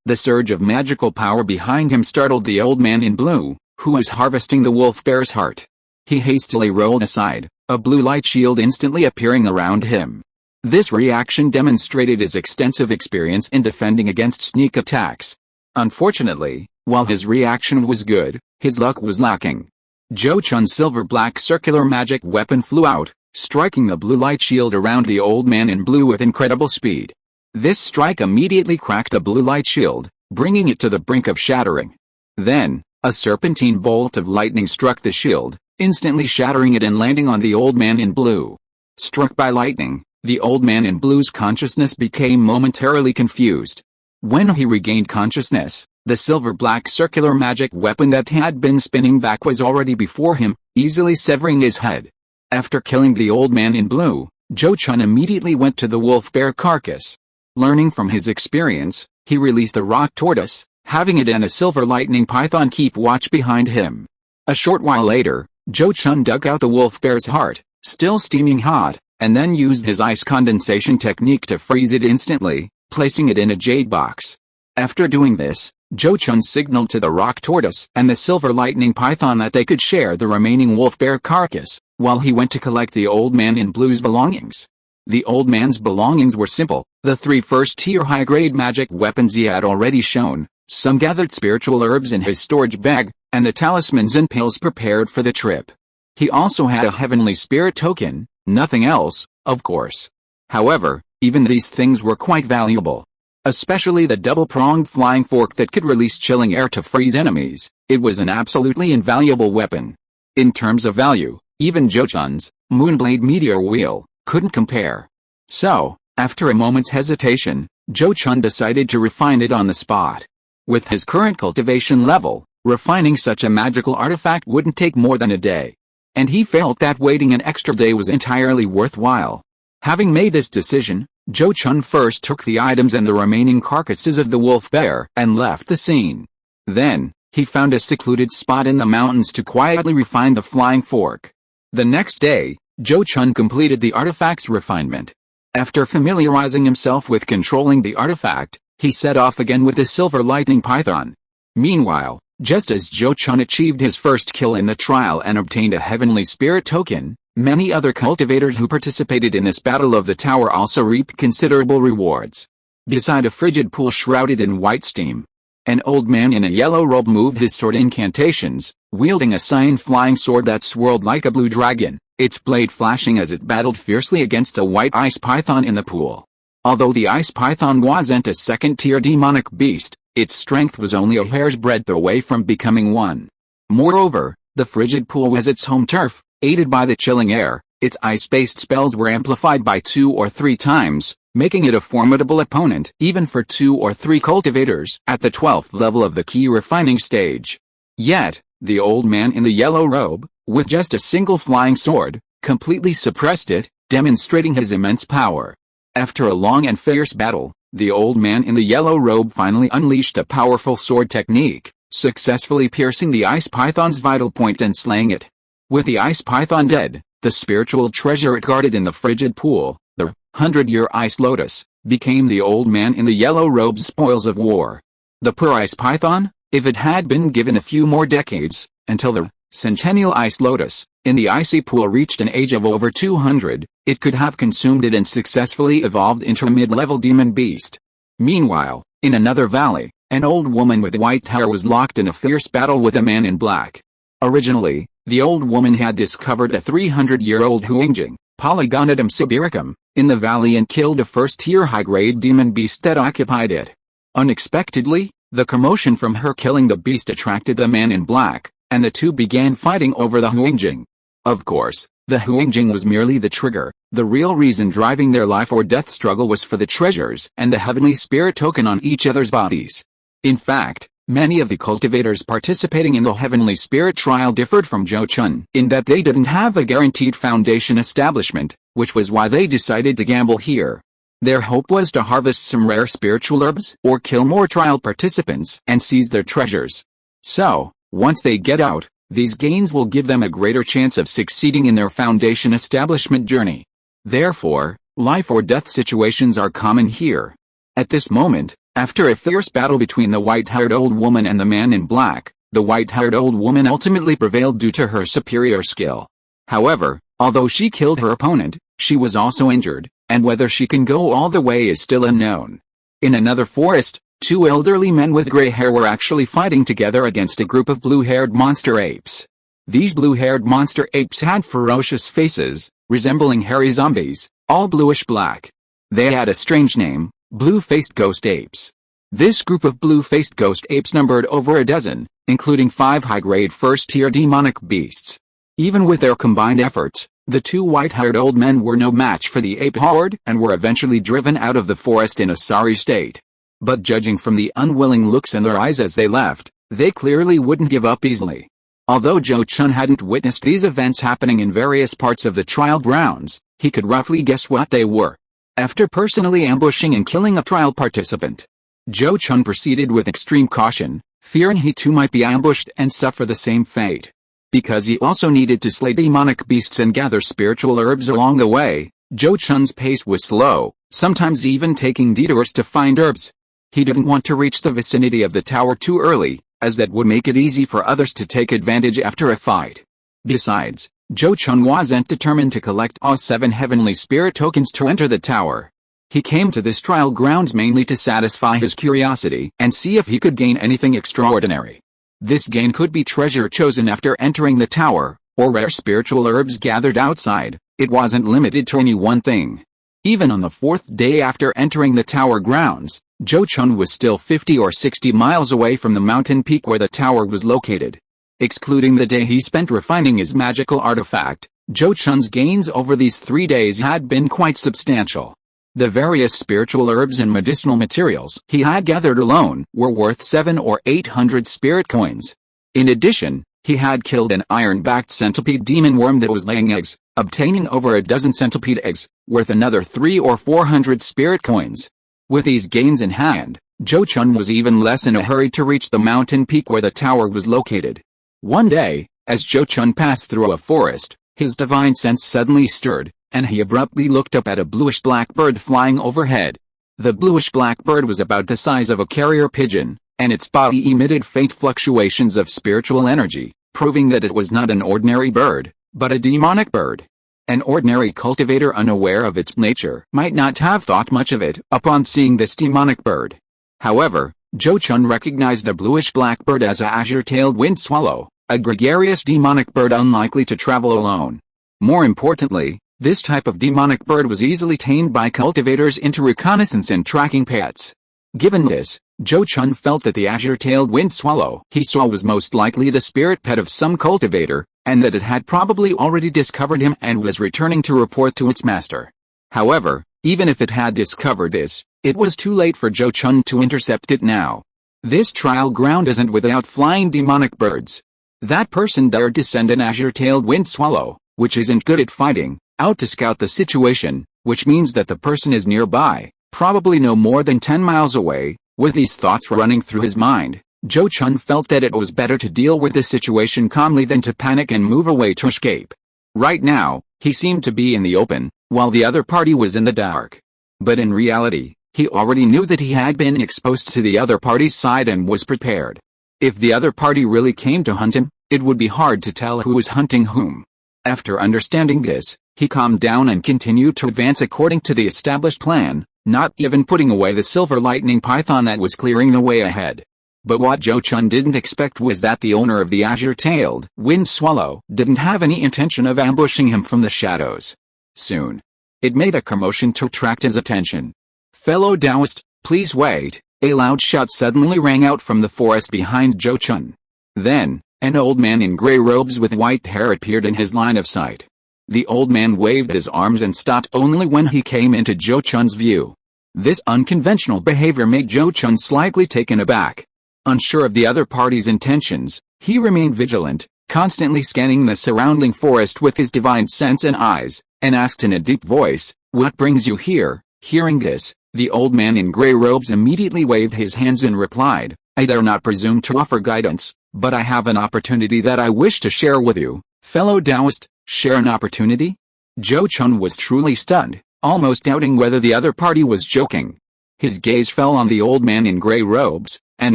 The surge of magical power behind him startled the old man in blue, who was harvesting the wolf bear's heart. He hastily rolled aside, a blue light shield instantly appearing around him. This reaction demonstrated his extensive experience in defending against sneak attacks. Unfortunately, while his reaction was good, his luck was lacking. Zhou Chun's silver-black circular magic weapon flew out, striking the blue light shield around the old man in blue with incredible speed. This strike immediately cracked the blue light shield, bringing it to the brink of shattering. Then, a serpentine bolt of lightning struck the shield, instantly shattering it and landing on the old man in blue. Struck by lightning, the old man in blue's consciousness became momentarily confused. When he regained consciousness, the silver-black circular magic weapon that had been spinning back was already before him, easily severing his head. After killing the old man in blue, Zhou Chun immediately went to the wolf bear carcass. Learning from his experience, he released the rock tortoise, having it and the silver lightning python keep watch behind him. A short while later, Zhou Chun dug out the wolf bear's heart, still steaming hot, and then used his ice condensation technique to freeze it instantly, placing it in a jade box. After doing this, Zhou Chun signaled to the rock tortoise and the silver lightning python that they could share the remaining wolf bear carcass, while he went to collect the old man in blue's belongings. The old man's belongings were simple: the 3 first-tier high-grade magic weapons he had already shown, some gathered spiritual herbs in his storage bag, and the talismans and pills prepared for the trip. He also had a heavenly spirit token, nothing else, of course. However, even these things were quite valuable. Especially the double-pronged flying fork that could release chilling air to freeze enemies. It was an absolutely invaluable weapon. In terms of value, even Zhou Chun's Moonblade meteor wheel couldn't compare. So, after a moment's hesitation, Zhou Chun decided to refine it on the spot. With his current cultivation level, refining such a magical artifact wouldn't take more than a day. And he felt that waiting an extra day was entirely worthwhile. Having made this decision, Zhou Chun first took the items and the remaining carcasses of the wolf bear and left the scene. Then, he found a secluded spot in the mountains to quietly refine the flying fork. The next day, Zhou Chun completed the artifact's refinement. After familiarizing himself with controlling the artifact, he set off again with the silver lightning python. Meanwhile, just as Zhou Chun achieved his first kill in the trial and obtained a heavenly spirit token, many other cultivators who participated in this battle of the tower also reaped considerable rewards. Beside a frigid pool shrouded in white steam, an old man in a yellow robe moved his sword incantations, wielding a cyan flying sword that swirled like a blue dragon, its blade flashing as it battled fiercely against a white ice python in the pool. Although the ice python wasn't a second-tier demonic beast, its strength was only a hair's breadth away from becoming one. Moreover, the frigid pool was its home turf, aided by the chilling air. Its ice-based spells were amplified by 2 or 3 times, making it a formidable opponent even for 2 or 3 cultivators at the 12th level of the key refining stage. Yet, the old man in the yellow robe, with just a single flying sword, completely suppressed it, demonstrating his immense power. After a long and fierce battle, the old man in the yellow robe finally unleashed a powerful sword technique, successfully piercing the ice python's vital point and slaying it. With the ice python dead, the spiritual treasure it guarded in the frigid pool, the 100-year ice lotus, became the old man in the yellow robe's spoils of war. The poor ice python, if it had been given a few more decades, until the centennial ice lotus, in the icy pool reached an age of over 200, it could have consumed it and successfully evolved into a mid-level demon beast. Meanwhile, in another valley, an old woman with white hair was locked in a fierce battle with a man in black. Originally, the old woman had discovered a 300-year-old huangjing, Polygonidum sibiricum, in the valley and killed a first-tier high-grade demon beast that occupied it. Unexpectedly, the commotion from her killing the beast attracted the man in black, and the two began fighting over the huangjing. Of course, the huangjing was merely the trigger. The real reason driving their life or death struggle was for the treasures and the heavenly spirit token on each other's bodies. In fact, many of the cultivators participating in the heavenly spirit trial differed from Zhou Chun in that they didn't have a guaranteed foundation establishment, which was why they decided to gamble here. Their hope was to harvest some rare spiritual herbs or kill more trial participants and seize their treasures. So, once they get out, these gains will give them a greater chance of succeeding in their foundation establishment journey. Therefore, life or death situations are common here. At this moment, after a fierce battle between the white-haired old woman and the man in black, the white-haired old woman ultimately prevailed due to her superior skill. However, although she killed her opponent, she was also injured, and whether she can go all the way is still unknown. In another forest, 2 elderly men with gray hair were actually fighting together against a group of blue-haired monster apes. These blue-haired monster apes had ferocious faces, resembling hairy zombies, all bluish-black. They had a strange name, blue-faced ghost apes. This group of blue-faced ghost apes numbered over a dozen, including 5 high-grade first-tier demonic beasts. Even with their combined efforts, the 2 white-haired old men were no match for the ape horde and were eventually driven out of the forest in a sorry state. But judging from the unwilling looks in their eyes as they left, they clearly wouldn't give up easily. Although Zhou Chun hadn't witnessed these events happening in various parts of the trial grounds, he could roughly guess what they were. After personally ambushing and killing a trial participant, Zhou Chun proceeded with extreme caution, fearing he too might be ambushed and suffer the same fate. Because he also needed to slay demonic beasts and gather spiritual herbs along the way, Zhou Chun's pace was slow, sometimes even taking detours to find herbs. He didn't want to reach the vicinity of the tower too early, as that would make it easy for others to take advantage after a fight. Besides, Zhou Chun wasn't determined to collect all 7 heavenly spirit tokens to enter the tower. He came to this trial grounds mainly to satisfy his curiosity and see if he could gain anything extraordinary. This gain could be treasure chosen after entering the tower, or rare spiritual herbs gathered outside. It wasn't limited to any one thing. Even on the 4th day after entering the tower grounds, Zhou Chun was still 50 or 60 miles away from the mountain peak where the tower was located. Excluding the day he spent refining his magical artifact, Zhou Chun's gains over these 3 days had been quite substantial. The various spiritual herbs and medicinal materials he had gathered alone were worth 700 or 800 spirit coins. In addition, he had killed an iron-backed centipede demon worm that was laying eggs, obtaining over a dozen centipede eggs, worth another 300 or 400 spirit coins. With these gains in hand, Zhou Chun was even less in a hurry to reach the mountain peak where the tower was located. One day, as Zhou Chun passed through a forest, his divine sense suddenly stirred, and he abruptly looked up at a bluish-black bird flying overhead. The bluish-black bird was about the size of a carrier pigeon, and its body emitted faint fluctuations of spiritual energy, proving that it was not an ordinary bird, but a demonic bird. An ordinary cultivator unaware of its nature might not have thought much of it upon seeing this demonic bird. However, Zhou Chun recognized the bluish-black bird as a azure-tailed wind swallow, A gregarious demonic bird unlikely to travel alone. More importantly, this type of demonic bird was easily tamed by cultivators into reconnaissance and tracking pets. Given this, Zhou Chun felt that the azure-tailed wind swallow he saw was most likely the spirit pet of some cultivator, and that it had probably already discovered him and was returning to report to its master. However, even if it had discovered this, it was too late for Zhou Chun to intercept it now. This trial ground isn't without flying demonic birds. That person dared to send an azure-tailed wind swallow, which isn't good at fighting, out to scout the situation, which means that the person is nearby, probably no more than 10 miles away. With these thoughts running through his mind, Zhou Chun felt that it was better to deal with the situation calmly than to panic and move away to escape. Right now, he seemed to be in the open, while the other party was in the dark. But in reality, he already knew that he had been exposed to the other party's side and was prepared. If the other party really came to hunt him, it would be hard to tell who was hunting whom. After understanding this, he calmed down and continued to advance according to the established plan, not even putting away the silver lightning python that was clearing the way ahead. But what Zhou Chun didn't expect was that the owner of the azure-tailed wind swallow didn't have any intention of ambushing him from the shadows. Soon, it made a commotion to attract his attention. "Fellow Taoist, please wait," a loud shout suddenly rang out from the forest behind Zhou Chun. Then, an old man in gray robes with white hair appeared in his line of sight. The old man waved his arms and stopped only when he came into Zhou Chun's view. This unconventional behavior made Zhou Chun slightly taken aback. Unsure of the other party's intentions, he remained vigilant, constantly scanning the surrounding forest with his divine sense and eyes, and asked in a deep voice, "What brings you here?" Hearing this, the old man in gray robes immediately waved his hands and replied, "I dare not presume to offer guidance, but I have an opportunity that I wish to share with you." "Fellow Taoist, share an opportunity?" Zhou Chun was truly stunned, almost doubting whether the other party was joking. His gaze fell on the old man in gray robes, and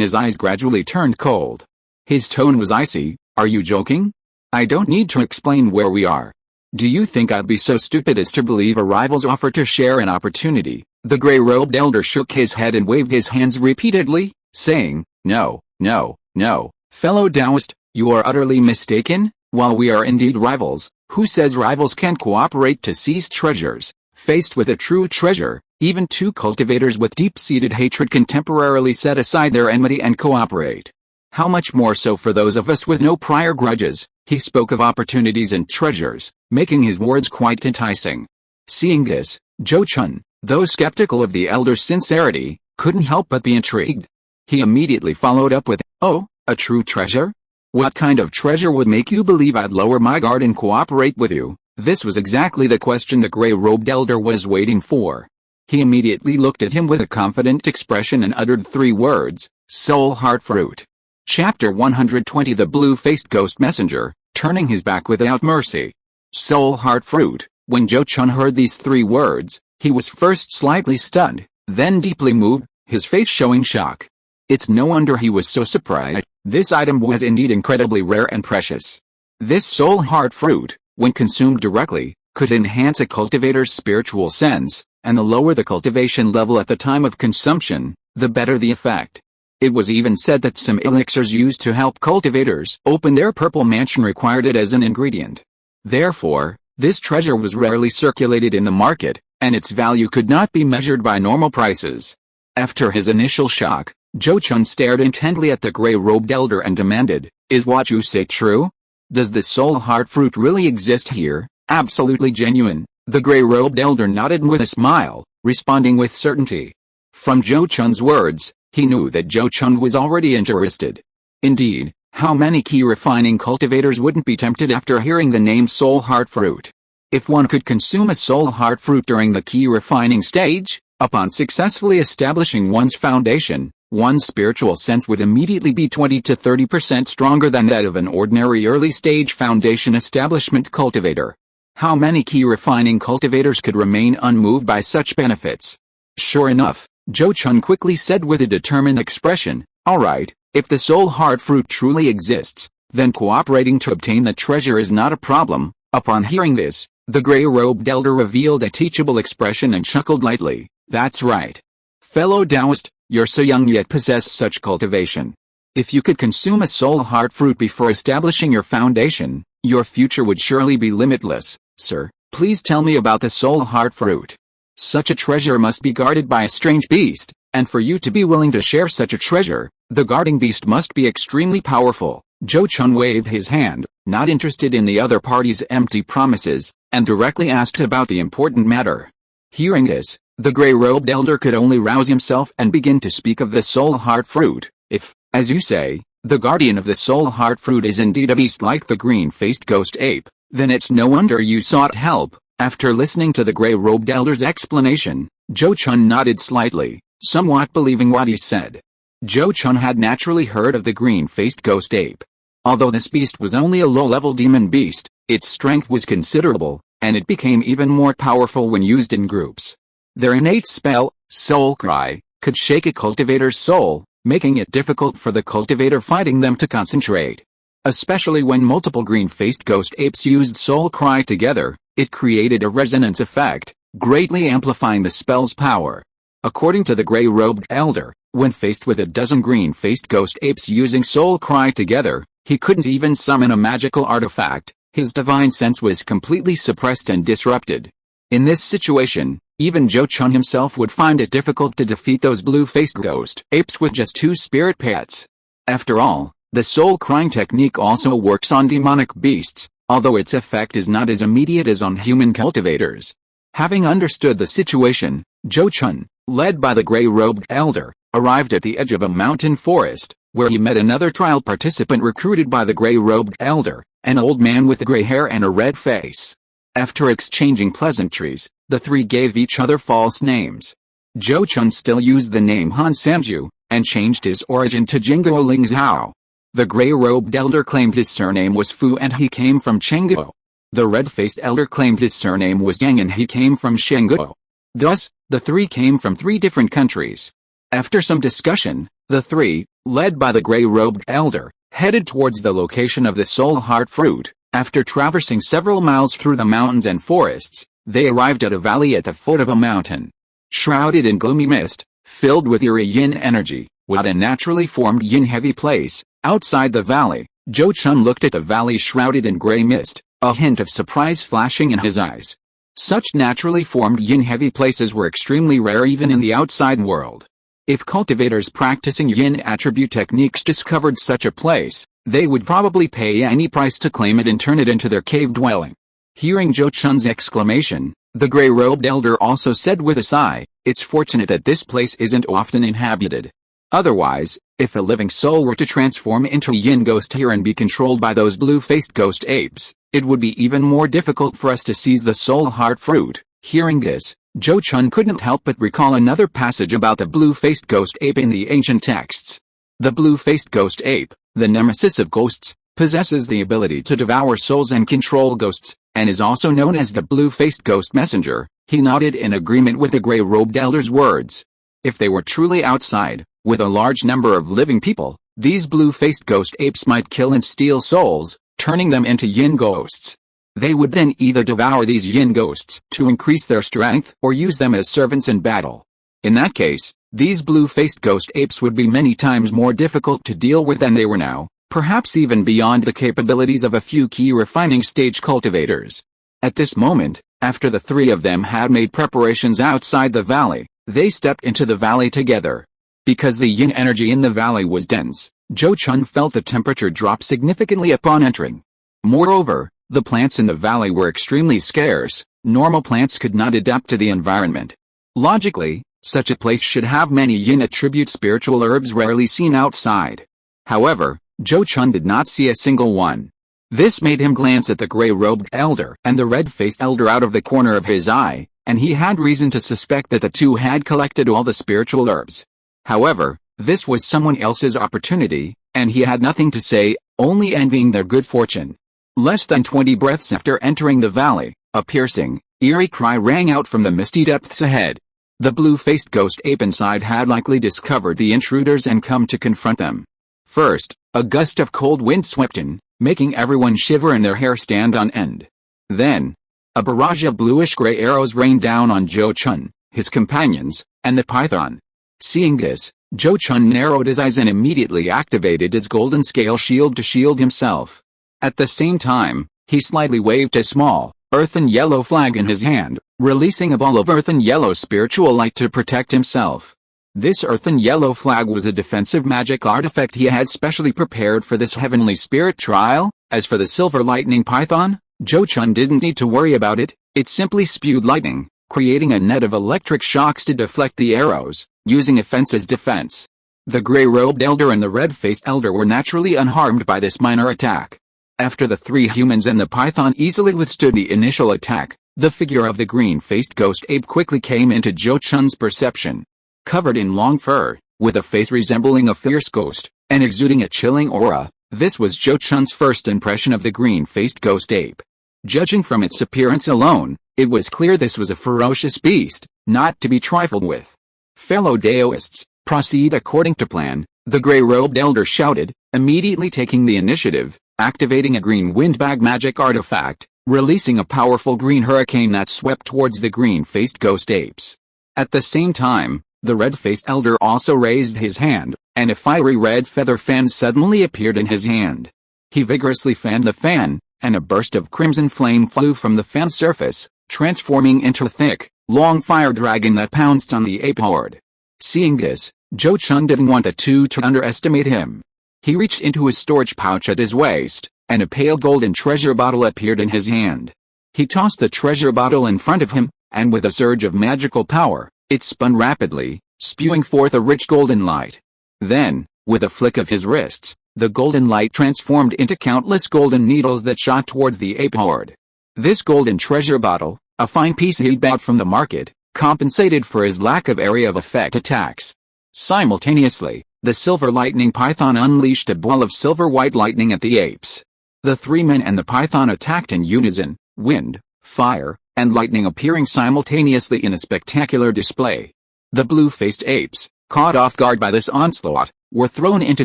his eyes gradually turned cold. His tone was icy. "Are you joking? I don't need to explain where we are. Do you think I'd be so stupid as to believe a rival's offer to share an opportunity?" The gray-robed elder shook his head and waved his hands repeatedly, saying, "No, no, no, fellow Taoist, you are utterly mistaken. While we are indeed rivals, who says rivals can't cooperate to seize treasures? Faced with a true treasure, even two cultivators with deep-seated hatred can temporarily set aside their enmity and cooperate. How much more so for those of us with no prior grudges?" He spoke of opportunities and treasures, making his words quite enticing. Seeing this, Zhou Chun, though skeptical of the elder's sincerity, couldn't help but be intrigued. He immediately followed up with, "Oh, a true treasure? What kind of treasure would make you believe I'd lower my guard and cooperate with you?" This was exactly the question the gray-robed elder was waiting for. He immediately looked at him with a confident expression and uttered 3 words, "Soul Heart Fruit." Chapter 120 The Blue-Faced Ghost Messenger, turning his back without mercy. Soul Heart Fruit. When Zhou Chun heard these 3 words, he was first slightly stunned, then deeply moved, his face showing shock. It's no wonder he was so surprised. This item was indeed incredibly rare and precious. This Soul Heart Fruit, when consumed directly, could enhance a cultivator's spiritual sense, and the lower the cultivation level at the time of consumption, the better the effect. It was even said that some elixirs used to help cultivators open their purple mansion required it as an ingredient. Therefore, this treasure was rarely circulated in the market, and its value could not be measured by normal prices. After his initial shock, Zhou Chun stared intently at the gray-robed elder and demanded, "Is what you say true? Does the Soul Heart Fruit really exist here?" "Absolutely genuine," the gray-robed elder nodded with a smile, responding with certainty. From Zhou Chun's words, he knew that Zhou Chun was already interested. Indeed, how many key refining cultivators wouldn't be tempted after hearing the name Soul Heart Fruit? If one could consume a Soul Heart Fruit during the key refining stage, upon successfully establishing one's foundation, one's spiritual sense would immediately be 20 to 30% stronger than that of an ordinary early-stage foundation establishment cultivator. How many key refining cultivators could remain unmoved by such benefits? Sure enough, Zhou Chun quickly said with a determined expression, "All right, if the Soul Heart Fruit truly exists, then cooperating to obtain the treasure is not a problem." Upon hearing this, the gray-robed elder revealed a teachable expression and chuckled lightly, "That's right. Fellow Taoist, you're so young yet possess such cultivation. If you could consume a soul heart fruit before establishing your foundation, your future would surely be limitless. Sir, please tell me about the soul heart fruit. Such a treasure must be guarded by a strange beast, and for you to be willing to share such a treasure, the guarding beast must be extremely powerful. Zhou Chun waved his hand, not interested in the other party's empty promises, and directly asked about the important matter. Hearing this, the gray-robed elder could only rouse himself and begin to speak of the soul heart fruit. If, as you say, the guardian of the soul heart fruit is indeed a beast like the green-faced ghost ape, then it's no wonder you sought help. After listening to the gray-robed elder's explanation, Zhou Chun nodded slightly, somewhat believing what he said. Zhou Chun had naturally heard of the green-faced ghost ape. Although this beast was only a low-level demon beast, its strength was considerable, and it became even more powerful when used in groups. Their innate spell, Soul Cry, could shake a cultivator's soul, making it difficult for the cultivator fighting them to concentrate. Especially when multiple green-faced ghost apes used Soul Cry together, it created a resonance effect, greatly amplifying the spell's power. According to the gray-robed elder, when faced with a dozen green-faced ghost apes using Soul Cry together, he couldn't even summon a magical artifact. His divine sense was completely suppressed and disrupted. In this situation, even Zhou Chun himself would find it difficult to defeat those blue-faced ghost apes with just 2 spirit pets. After all, the soul crying technique also works on demonic beasts, although its effect is not as immediate as on human cultivators. Having understood the situation, Zhou Chun, led by the gray-robed elder, arrived at the edge of a mountain forest, where he met another trial participant recruited by the gray-robed elder, an old man with gray hair and a red face. After exchanging pleasantries, the three gave each other false names. Zhou Chun still used the name Han Sanju, and changed his origin to Jingguo Ling Zhao. The gray-robed elder claimed his surname was Fu and he came from Chengguo. The red-faced elder claimed his surname was Yang and he came from Shengguo. Thus, the three came from 3 different countries. After some discussion, the three, led by the gray-robed elder, headed towards the location of the soul heart fruit. After traversing several miles through the mountains and forests, they arrived at a valley at the foot of a mountain. Shrouded in gloomy mist, filled with eerie yin energy, what a naturally formed yin-heavy place. Outside the valley, Zhou Chun looked at the valley shrouded in gray mist, a hint of surprise flashing in his eyes. Such naturally formed yin-heavy places were extremely rare even in the outside world. If cultivators practicing yin attribute techniques discovered such a place, they would probably pay any price to claim it and turn it into their cave dwelling. Hearing Zhou Chun's exclamation, the gray-robed elder also said with a sigh, "It's fortunate that this place isn't often inhabited. Otherwise, if a living soul were to transform into a yin ghost here and be controlled by those blue-faced ghost apes, it would be even more difficult for us to seize the soul heart fruit." Hearing this, Zhou Chun couldn't help but recall another passage about the blue-faced ghost ape in the ancient texts. The blue-faced ghost ape, the nemesis of ghosts, possesses the ability to devour souls and control ghosts, and is also known as the blue-faced ghost messenger. He nodded in agreement with the gray-robed elder's words. If they were truly outside, with a large number of living people, these blue-faced ghost apes might kill and steal souls, turning them into yin ghosts. They would then either devour these yin ghosts to increase their strength or use them as servants in battle. In that case, these blue-faced ghost apes would be many times more difficult to deal with than they were now, perhaps even beyond the capabilities of a few key refining stage cultivators. At this moment, after the 3 of them had made preparations outside the valley, they stepped into the valley together. Because the yin energy in the valley was dense, Zhou Chun felt the temperature drop significantly upon entering. Moreover, the plants in the valley were extremely scarce. Normal plants could not adapt to the environment. Logically, such a place should have many yin attribute spiritual herbs rarely seen outside. However, Zhou Chun did not see a single one. This made him glance at the gray-robed elder and the red-faced elder out of the corner of his eye, and he had reason to suspect that the two had collected all the spiritual herbs. However, this was someone else's opportunity, and he had nothing to say, only envying their good fortune. Less than 20 breaths after entering the valley, a piercing, eerie cry rang out from the misty depths ahead. The blue-faced ghost ape inside had likely discovered the intruders and come to confront them. First, a gust of cold wind swept in, making everyone shiver and their hair stand on end. Then, a barrage of bluish-gray arrows rained down on Zhou Chun, his companions, and the python. Seeing this, Zhou Chun narrowed his eyes and immediately activated his golden scale shield to shield himself. At the same time, he slightly waved a small, earthen yellow flag in his hand, releasing a ball of earthen yellow spiritual light to protect himself. This earthen yellow flag was a defensive magic artifact he had specially prepared for this heavenly spirit trial. As for the silver lightning python, Zhou Chun didn't need to worry about it. It simply spewed lightning, creating a net of electric shocks to deflect the arrows, using offense as defense. The gray-robed elder and the red-faced elder were naturally unharmed by this minor attack. After the three humans and the python easily withstood the initial attack, the figure of the green-faced ghost ape quickly came into Zhou Chun's perception. Covered in long fur, with a face resembling a fierce ghost, and exuding a chilling aura, this was Zhou Chun's first impression of the green-faced ghost ape. Judging from its appearance alone, it was clear this was a ferocious beast, not to be trifled with. Fellow Daoists, proceed according to plan, the gray-robed elder shouted, immediately taking the initiative, activating a green windbag magic artifact, releasing a powerful green hurricane that swept towards the green-faced ghost apes. At the same time, the red-faced elder also raised his hand, and a fiery red feather fan suddenly appeared in his hand. He vigorously fanned the fan, and a burst of crimson flame flew from the fan's surface, transforming into a thick, long fire dragon that pounced on the ape horde. Seeing this, Zhou Chun didn't want the two to underestimate him. He reached into his storage pouch at his waist, and a pale golden treasure bottle appeared in his hand. He tossed the treasure bottle in front of him, and with a surge of magical power, it spun rapidly, spewing forth a rich golden light. Then, with a flick of his wrists, the golden light transformed into countless golden needles that shot towards the ape horde. This golden treasure bottle, a fine piece he bought from the market, compensated for his lack of area of effect attacks. Simultaneously, the silver lightning python unleashed a ball of silver-white lightning at the apes. The three men and the python attacked in unison, wind, fire, and lightning appearing simultaneously in a spectacular display. The blue-faced apes, caught off guard by this onslaught, were thrown into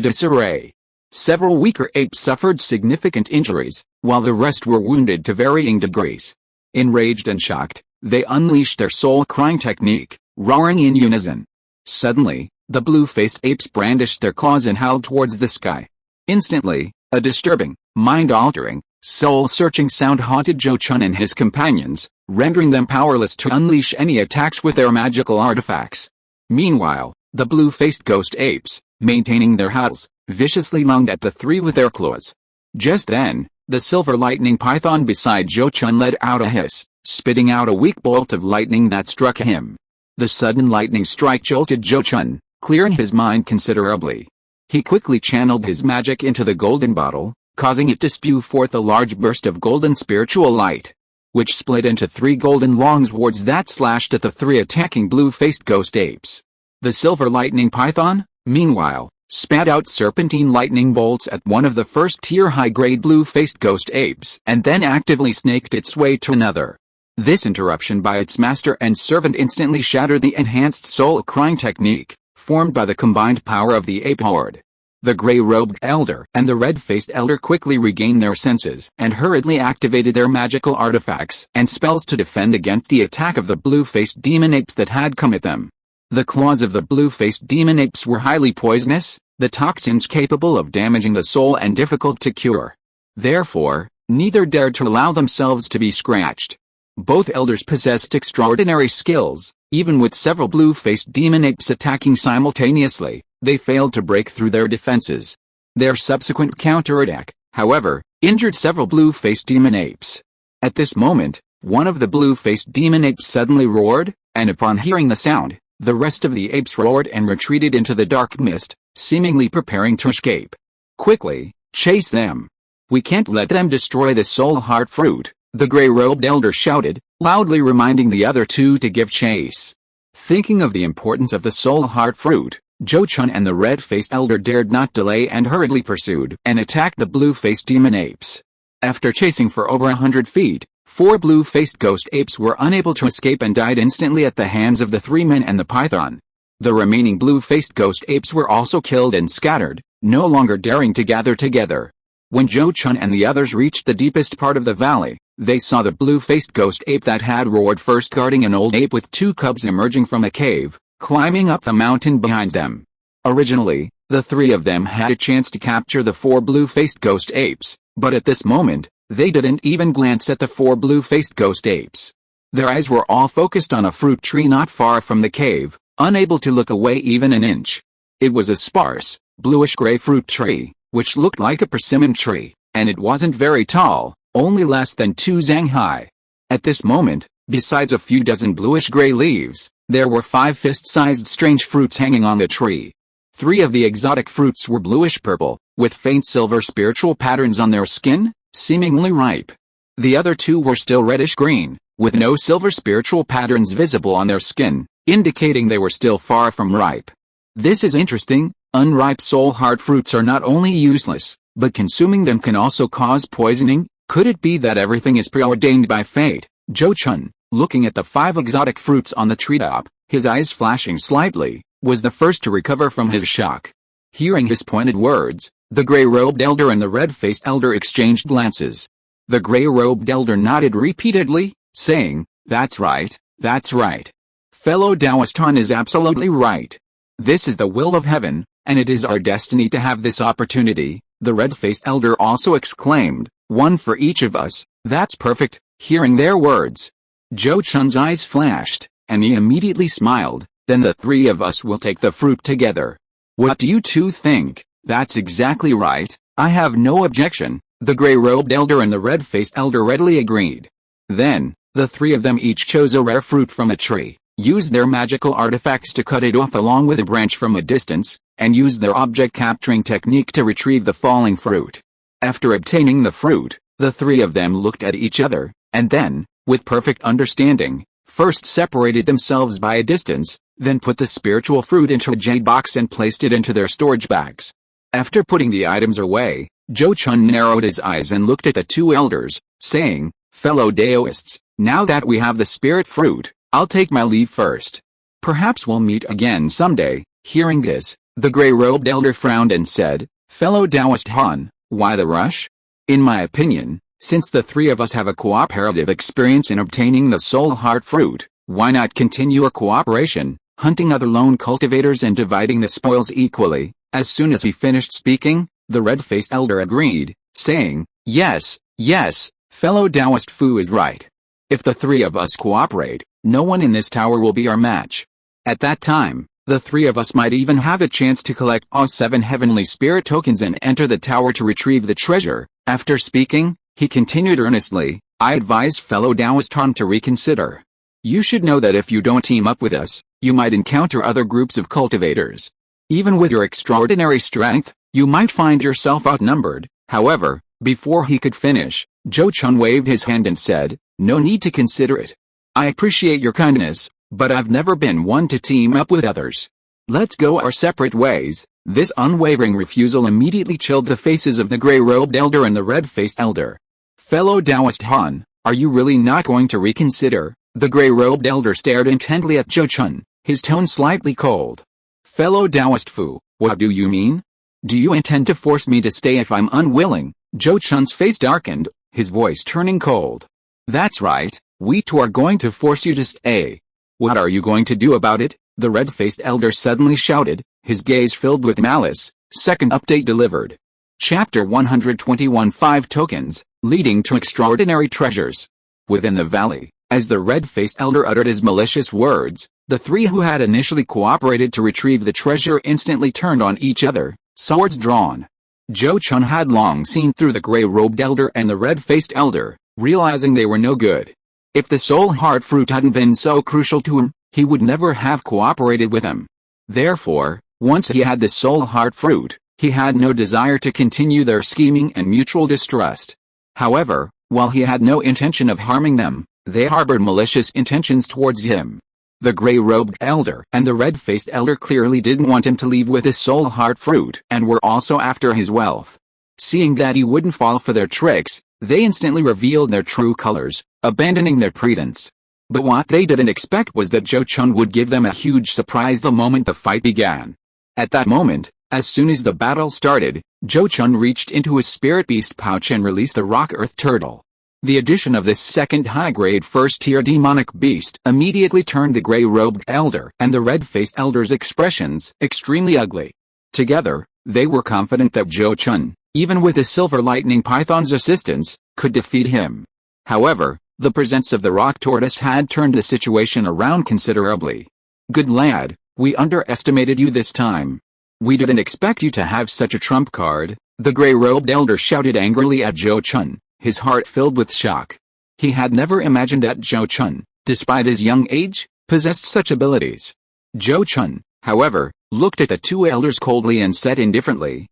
disarray. Several weaker apes suffered significant injuries, while the rest were wounded to varying degrees. Enraged and shocked, they unleashed their soul-crying technique, roaring in unison. Suddenly, the blue-faced apes brandished their claws and howled towards the sky. Instantly, a disturbing, mind-altering, soul-searching sound haunted Zhou Chun and his companions, rendering them powerless to unleash any attacks with their magical artifacts. Meanwhile, the blue-faced ghost apes, maintaining their howls, viciously lunged at the three with their claws. Just then, the silver lightning python beside Zhou Chun let out a hiss, spitting out a weak bolt of lightning that struck him. The sudden lightning strike jolted Zhou Chun, clearing his mind considerably. He quickly channeled his magic into the golden bottle, causing it to spew forth a large burst of golden spiritual light, which split into three golden long swords that slashed at the three attacking blue-faced ghost apes. The silver lightning python, meanwhile, spat out serpentine lightning bolts at one of the first-tier high-grade blue-faced ghost apes and then actively snaked its way to another. This interruption by its master and servant instantly shattered the enhanced soul-crying technique, formed by the combined power of the ape horde. The gray-robed elder and the red-faced elder quickly regained their senses and hurriedly activated their magical artifacts and spells to defend against the attack of the blue-faced demon apes that had come at them. The claws of the blue-faced demon apes were highly poisonous, the toxins capable of damaging the soul and difficult to cure. Therefore, neither dared to allow themselves to be scratched. Both elders possessed extraordinary skills. Even with several blue-faced demon apes attacking simultaneously, they failed to break through their defenses. Their subsequent counterattack, however, injured several blue-faced demon apes. At this moment, one of the blue-faced demon apes suddenly roared, and upon hearing the sound, the rest of the apes roared and retreated into the dark mist, seemingly preparing to escape. Quickly, chase them. We can't let them destroy the soul heart fruit, the gray-robed elder shouted, loudly reminding the other two to give chase. Thinking of the importance of the soul heart fruit, Zhou Chun and the red-faced elder dared not delay and hurriedly pursued and attacked the blue-faced demon apes. After chasing for over 100 feet, 4 blue-faced ghost apes were unable to escape and died instantly at the hands of the 3 men and the python. The remaining blue-faced ghost apes were also killed and scattered, no longer daring to gather together. When Zhou Chun and the others reached the deepest part of the valley, they saw the blue-faced ghost ape that had roared first guarding an old ape with 2 cubs emerging from a cave, climbing up the mountain behind them. Originally, the three of them had a chance to capture the four blue-faced ghost apes, but at this moment, they didn't even glance at the four blue-faced ghost apes. Their eyes were all focused on a fruit tree not far from the cave, unable to look away even an inch. It was a sparse, bluish-gray fruit tree, which looked like a persimmon tree, and it wasn't very tall, only less than 2 zang high. At this moment, besides a few dozen bluish-gray leaves, there were 5 fist-sized strange fruits hanging on the tree. 3 of the exotic fruits were bluish-purple, with faint silver spiritual patterns on their skin, seemingly ripe. The other 2 were still reddish-green, with no silver spiritual patterns visible on their skin, indicating they were still far from ripe. This is interesting. Unripe soul-heart fruits are not only useless, but consuming them can also cause poisoning. Could it be that everything is preordained by fate? Zhou Chun, looking at the 5 exotic fruits on the treetop, his eyes flashing slightly, was the first to recover from his shock. Hearing his pointed words, the gray-robed elder and the red-faced elder exchanged glances. The gray-robed elder nodded repeatedly, saying, "That's right, that's right. Fellow Taoist Han is absolutely right. This is the will of heaven, and it is our destiny to have this opportunity." The red-faced elder also exclaimed, "One for each of us." "That's perfect." Hearing their words, Zhou Chun's eyes flashed, and he immediately smiled. "Then the 3 of us will take the fruit together. What do you 2 think?" "That's exactly right. I have no objection." The gray-robed elder and the red-faced elder readily agreed. Then, the 3 of them each chose a rare fruit from a tree, used their magical artifacts to cut it off along with a branch from a distance, and used their object-capturing technique to retrieve the falling fruit. After obtaining the fruit, the 3 of them looked at each other, and then, with perfect understanding, first separated themselves by a distance, then put the spiritual fruit into a jade box and placed it into their storage bags. After putting the items away, Zhou Chun narrowed his eyes and looked at the 2 elders, saying, "Fellow Taoists, now that we have the spirit fruit, I'll take my leave first. Perhaps we'll meet again someday." Hearing this, the gray-robed elder frowned and said, "Fellow Taoist Han, why the rush? In my opinion, since the 3 of us have a cooperative experience in obtaining the soul heart fruit, why not continue our cooperation, hunting other lone cultivators and dividing the spoils equally?" As soon as he finished speaking, the red-faced elder agreed, saying, Yes, fellow Taoist Fu is right. If the 3 of us cooperate, no one in this tower will be our match. At that time, the 3 of us might even have a chance to collect all 7 heavenly spirit tokens and enter the tower to retrieve the treasure." After speaking, he continued earnestly, "I advise fellow Taoist Han to reconsider. You should know that if you don't team up with us, you might encounter other groups of cultivators. Even with your extraordinary strength, you might find yourself outnumbered." However, before he could finish, Zhou Chun waved his hand and said, "No need to consider it. I appreciate your kindness, but I've never been one to team up with others. Let's go our separate ways." This unwavering refusal immediately chilled the faces of the gray-robed elder and the red-faced elder. "Fellow Taoist Han, are you really not going to reconsider?" The gray-robed elder stared intently at Zhou Chun, his tone slightly cold. "Fellow Taoist Fu, what do you mean? Do you intend to force me to stay if I'm unwilling?" Zhou Chun's face darkened, his voice turning cold. "That's right, we 2 are going to force you to stay." "What are you going to do about it?" the red-faced elder suddenly shouted, his gaze filled with malice. Second update delivered. Chapter 121 5 tokens, leading to extraordinary treasures. Within the valley, as the red-faced elder uttered his malicious words, the 3 who had initially cooperated to retrieve the treasure instantly turned on each other, swords drawn. Zhou Chun had long seen through the gray-robed elder and the red-faced elder, realizing they were no good. If the soul heart fruit hadn't been so crucial to him, he would never have cooperated with them. Therefore, once he had the soul heart fruit, he had no desire to continue their scheming and mutual distrust. However, while he had no intention of harming them, they harbored malicious intentions towards him. The gray-robed elder and the red-faced elder clearly didn't want him to leave with his soul heart fruit and were also after his wealth. Seeing that he wouldn't fall for their tricks, they instantly revealed their true colors, abandoning their pretense. But what they didn't expect was that Zhou Chun would give them a huge surprise the moment the fight began. At that moment, as soon as the battle started, Zhou Chun reached into his spirit beast pouch and released a rock earth turtle. The addition of this second high-grade first-tier demonic beast immediately turned the gray-robed elder and the red-faced elder's expressions extremely ugly. Together, they were confident that Zhou Chun, even with the silver lightning python's assistance, could defeat him. However, the presence of the rock tortoise had turned the situation around considerably. "Good lad, we underestimated you this time. We didn't expect you to have such a trump card," the gray-robed elder shouted angrily at Zhou Chun, his heart filled with shock. He had never imagined that Zhou Chun, despite his young age, possessed such abilities. Zhou Chun, however, looked at the two elders coldly and said indifferently,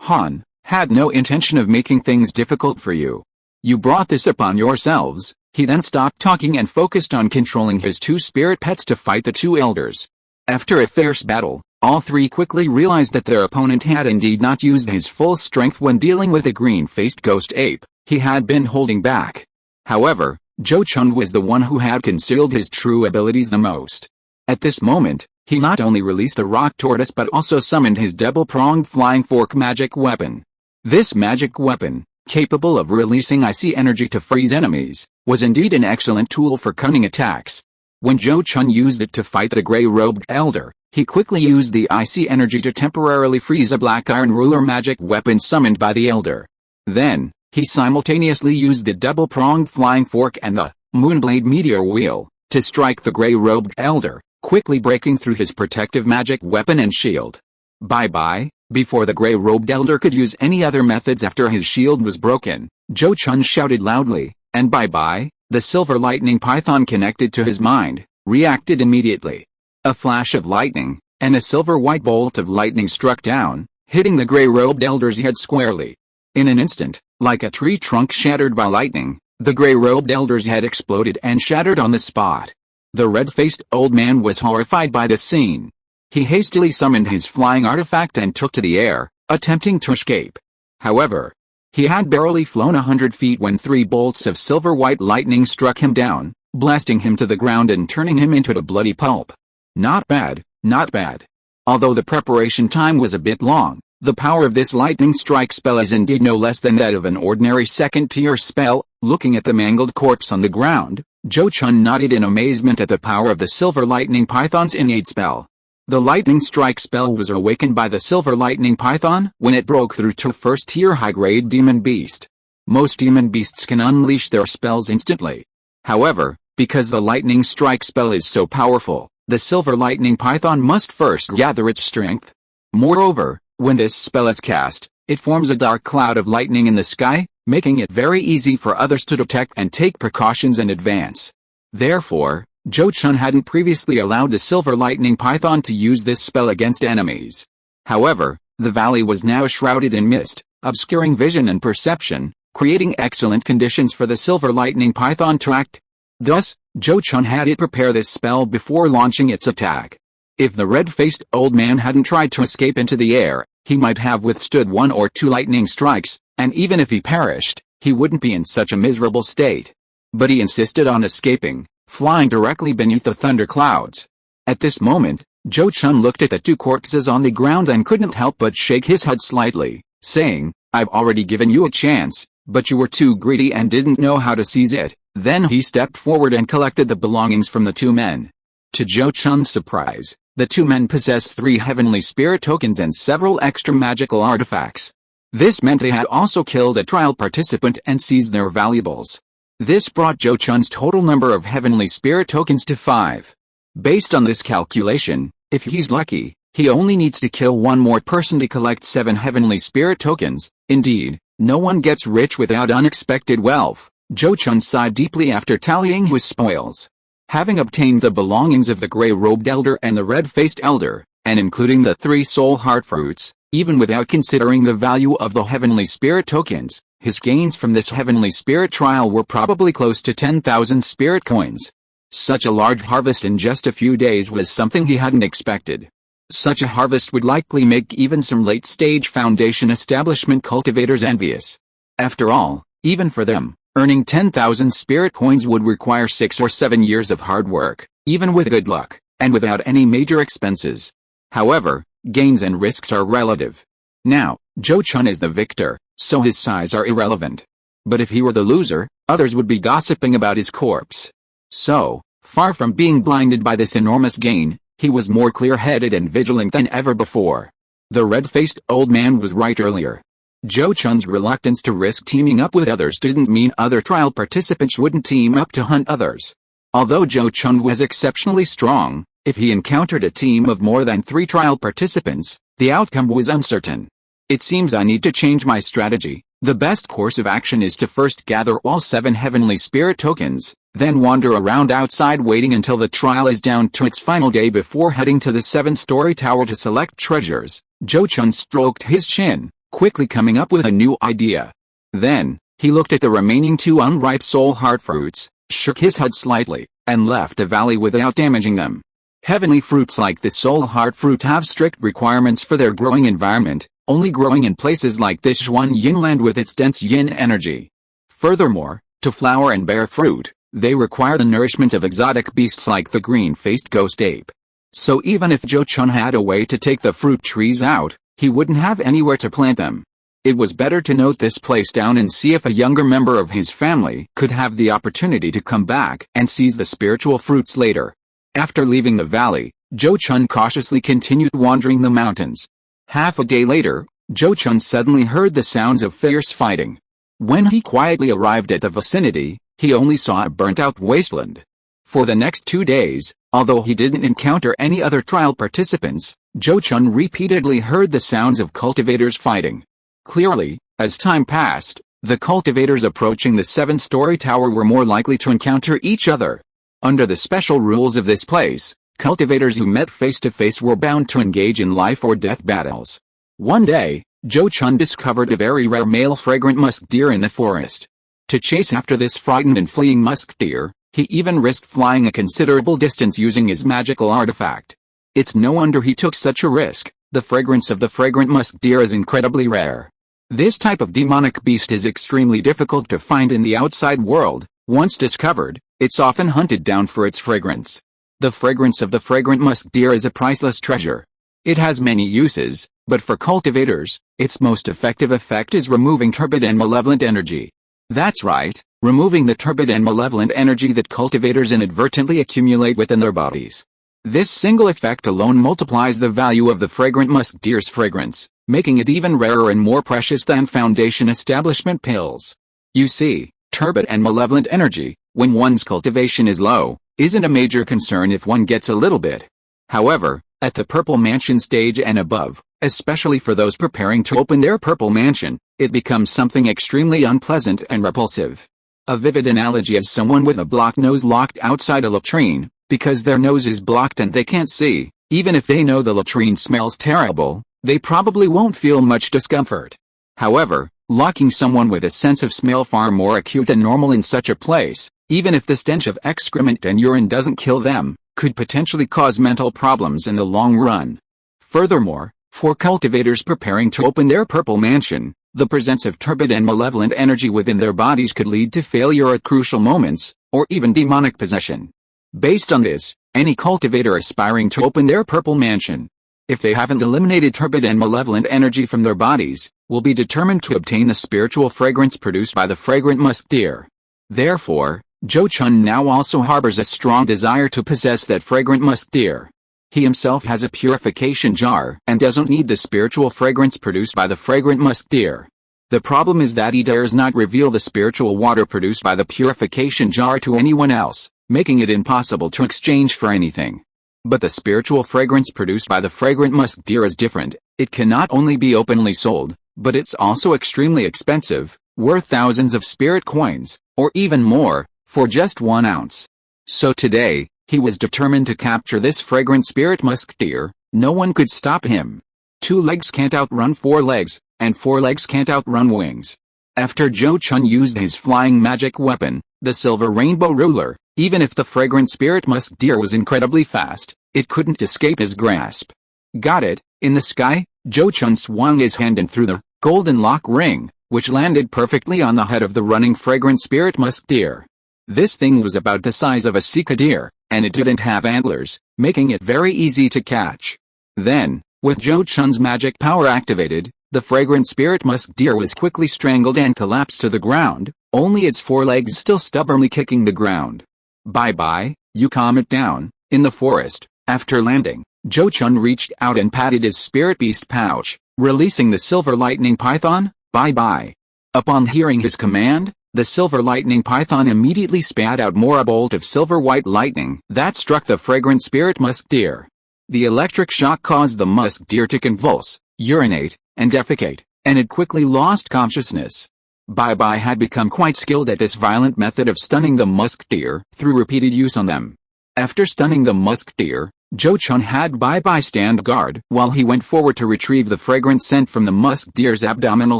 Han, had no intention of making things difficult for you. You brought this upon yourselves." He then stopped talking and focused on controlling his two spirit pets to fight the two elders. After a fierce battle, all three quickly realized that their opponent had indeed not used his full strength when dealing with a green-faced ghost ape. He had been holding back. However, Zhou Chun was the one who had concealed his true abilities the most. At this moment, he not only released the rock tortoise but also summoned his double-pronged flying fork magic weapon. This magic weapon, capable of releasing icy energy to freeze enemies, was indeed an excellent tool for cunning attacks. When Zhou Chun used it to fight the gray-robed elder, he quickly used the icy energy to temporarily freeze a black iron ruler magic weapon summoned by the elder. Then, he simultaneously used the double-pronged flying fork and the moonblade meteor wheel to strike the gray-robed elder, quickly breaking through his protective magic weapon and shield. Bye-bye. Before the gray-robed elder could use any other methods after his shield was broken, Zhou Chun shouted loudly, and bye-bye. The silver lightning python connected to his mind, reacted immediately. A flash of lightning, and a silver-white bolt of lightning struck down, hitting the gray-robed elder's head squarely. In an instant, like a tree trunk shattered by lightning, the gray-robed elder's head exploded and shattered on the spot. The red-faced old man was horrified by the scene. He hastily summoned his flying artifact and took to the air, attempting to escape. However, he had barely flown 100 feet when 3 bolts of silver-white lightning struck him down, blasting him to the ground and turning him into a bloody pulp. Not bad, not bad. Although the preparation time was a bit long, the power of this lightning strike spell is indeed no less than that of an ordinary second-tier spell. Looking at the mangled corpse on the ground, Zhou Chun nodded in amazement at the power of the silver lightning python's innate spell. The lightning strike spell was awakened by the silver lightning python when it broke through to first-tier high-grade demon beast. Most demon beasts can unleash their spells instantly. However, because the lightning strike spell is so powerful, the silver lightning python must first gather its strength. Moreover, when this spell is cast, it forms a dark cloud of lightning in the sky, making it very easy for others to detect and take precautions in advance. Therefore, Zhou Chun hadn't previously allowed the silver lightning python to use this spell against enemies. However, the valley was now shrouded in mist, obscuring vision and perception, creating excellent conditions for the silver lightning python to act. Thus, Zhou Chun had it prepare this spell before launching its attack. If the red-faced old man hadn't tried to escape into the air, he might have withstood 1 or 2 lightning strikes, and even if he perished, he wouldn't be in such a miserable state. But he insisted on escaping, flying directly beneath the thunder clouds. At this moment, Zhou Chun looked at the 2 corpses on the ground and couldn't help but shake his head slightly, saying, "I've already given you a chance, but you were too greedy and didn't know how to seize it." Then he stepped forward and collected the belongings from the 2 men. To Zhou Chun's surprise, the 2 men possessed 3 heavenly spirit tokens and several extra magical artifacts. This meant they had also killed a trial participant and seized their valuables. This brought Zhou Chun's total number of heavenly spirit tokens to 5. Based on this calculation, if he's lucky, he only needs to kill 1 more person to collect 7 heavenly spirit tokens. Indeed, no one gets rich without unexpected wealth. Zhou Chun sighed deeply after tallying his spoils. Having obtained the belongings of the gray-robed elder and the red-faced elder, and including the 3 soul heart fruits, even without considering the value of the heavenly spirit tokens, his gains from this heavenly spirit trial were probably close to 10,000 spirit coins. Such a large harvest in just a few days was something he hadn't expected. Such a harvest would likely make even some late-stage foundation establishment cultivators envious. After all, even for them, earning 10,000 spirit coins would require 6 or 7 years of hard work, even with good luck, and without any major expenses. However, gains and risks are relative. Now, Zhou Chun is the victor, so his size are irrelevant. But if he were the loser, others would be gossiping about his corpse. So, far from being blinded by this enormous gain, he was more clear-headed and vigilant than ever before. The red-faced old man was right earlier. Zhou Chun's reluctance to risk teaming up with others didn't mean other trial participants wouldn't team up to hunt others. Although Zhou Chun was exceptionally strong, if he encountered a team of more than 3 trial participants, the outcome was uncertain. It seems I need to change my strategy. The best course of action is to first gather all 7 heavenly spirit tokens, then wander around outside waiting until the trial is down to its final day before heading to the 7-story tower to select treasures. Zhou Chun stroked his chin, quickly coming up with a new idea. Then, he looked at the remaining 2 unripe soul heart fruits, shook his head slightly, and left the valley without damaging them. Heavenly fruits like the soul heart fruit have strict requirements for their growing environment, only growing in places like this Zhuan Yin land with its dense yin energy. Furthermore, to flower and bear fruit, they require the nourishment of exotic beasts like the green-faced ghost ape. So even if Zhou Chun had a way to take the fruit trees out, he wouldn't have anywhere to plant them. It was better to note this place down and see if a younger member of his family could have the opportunity to come back and seize the spiritual fruits later. After leaving the valley, Zhou Chun cautiously continued wandering the mountains. Half a day later, Zhou Chun suddenly heard the sounds of fierce fighting. When he quietly arrived at the vicinity, he only saw a burnt-out wasteland. For the next 2 days, although he didn't encounter any other trial participants, Zhou Chun repeatedly heard the sounds of cultivators fighting. Clearly, as time passed, the cultivators approaching the 7-story tower were more likely to encounter each other. Under the special rules of this place, cultivators who met face-to-face were bound to engage in life-or-death battles. One day, Zhou Chun discovered a very rare male fragrant musk deer in the forest. To chase after this frightened and fleeing musk deer, he even risked flying a considerable distance using his magical artifact. It's no wonder he took such a risk. The fragrance of the fragrant musk deer is incredibly rare. This type of demonic beast is extremely difficult to find in the outside world. Once discovered, it's often hunted down for its fragrance. The fragrance of the fragrant musk deer is a priceless treasure. It has many uses, but for cultivators, its most effective effect is removing turbid and malevolent energy. That's right, removing the turbid and malevolent energy that cultivators inadvertently accumulate within their bodies. This single effect alone multiplies the value of the fragrant musk deer's fragrance, making it even rarer and more precious than foundation establishment pills. You see, turbid and malevolent energy, when one's cultivation is low, isn't a major concern if one gets a little bit. However, at the Purple Mansion stage and above, especially for those preparing to open their Purple Mansion, it becomes something extremely unpleasant and repulsive. A vivid analogy is someone with a blocked nose locked outside a latrine, because their nose is blocked and they can't see. Even if they know the latrine smells terrible, they probably won't feel much discomfort. However, locking someone with a sense of smell far more acute than normal in such a place, even if the stench of excrement and urine doesn't kill them, could potentially cause mental problems in the long run. Furthermore, for cultivators preparing to open their Purple Mansion, the presence of turbid and malevolent energy within their bodies could lead to failure at crucial moments, or even demonic possession. Based on this, any cultivator aspiring to open their Purple Mansion, if they haven't eliminated turbid and malevolent energy from their bodies, will be determined to obtain the spiritual fragrance produced by the fragrant musk deer. Therefore, Zhou Chun now also harbors a strong desire to possess that fragrant musk deer. He himself has a purification jar and doesn't need the spiritual fragrance produced by the fragrant musk deer. The problem is that he dares not reveal the spiritual water produced by the purification jar to anyone else, making it impossible to exchange for anything. But the spiritual fragrance produced by the fragrant musk deer is different. It can not only be openly sold, but it's also extremely expensive, worth thousands of spirit coins, or even more, for just 1 ounce. So today, he was determined to capture this fragrant spirit musk deer. No one could stop him. 2 legs can't outrun 4 legs, and 4 legs can't outrun wings. After Zhou Chun used his flying magic weapon, the silver rainbow ruler, even if the fragrant spirit musk deer was incredibly fast, it couldn't escape his grasp. Got it. In the sky, Zhou Chun swung his hand and threw the golden lock ring, which landed perfectly on the head of the running fragrant spirit musk deer. This thing was about the size of a sika deer, and it didn't have antlers, making it very easy to catch. Then, with Zhou Chun's magic power activated, The fragrant spirit musk deer was quickly strangled and collapsed to the ground, only its forelegs still stubbornly kicking the ground. Bye-bye, you calm it down. In the forest, after landing, Zhou Chun reached out and patted his spirit beast pouch, releasing the silver lightning python. Bye-bye. Upon hearing his command, the silver lightning python immediately spat out more a bolt of silver-white lightning that struck the fragrant spirit musk deer. The electric shock caused the musk deer to convulse, urinate, and defecate, and it quickly lost consciousness. Bye-bye had become quite skilled at this violent method of stunning the musk deer through repeated use on them. After stunning the musk deer, Zhou Chun had Bye-bye stand guard while he went forward to retrieve the fragrant scent from the musk deer's abdominal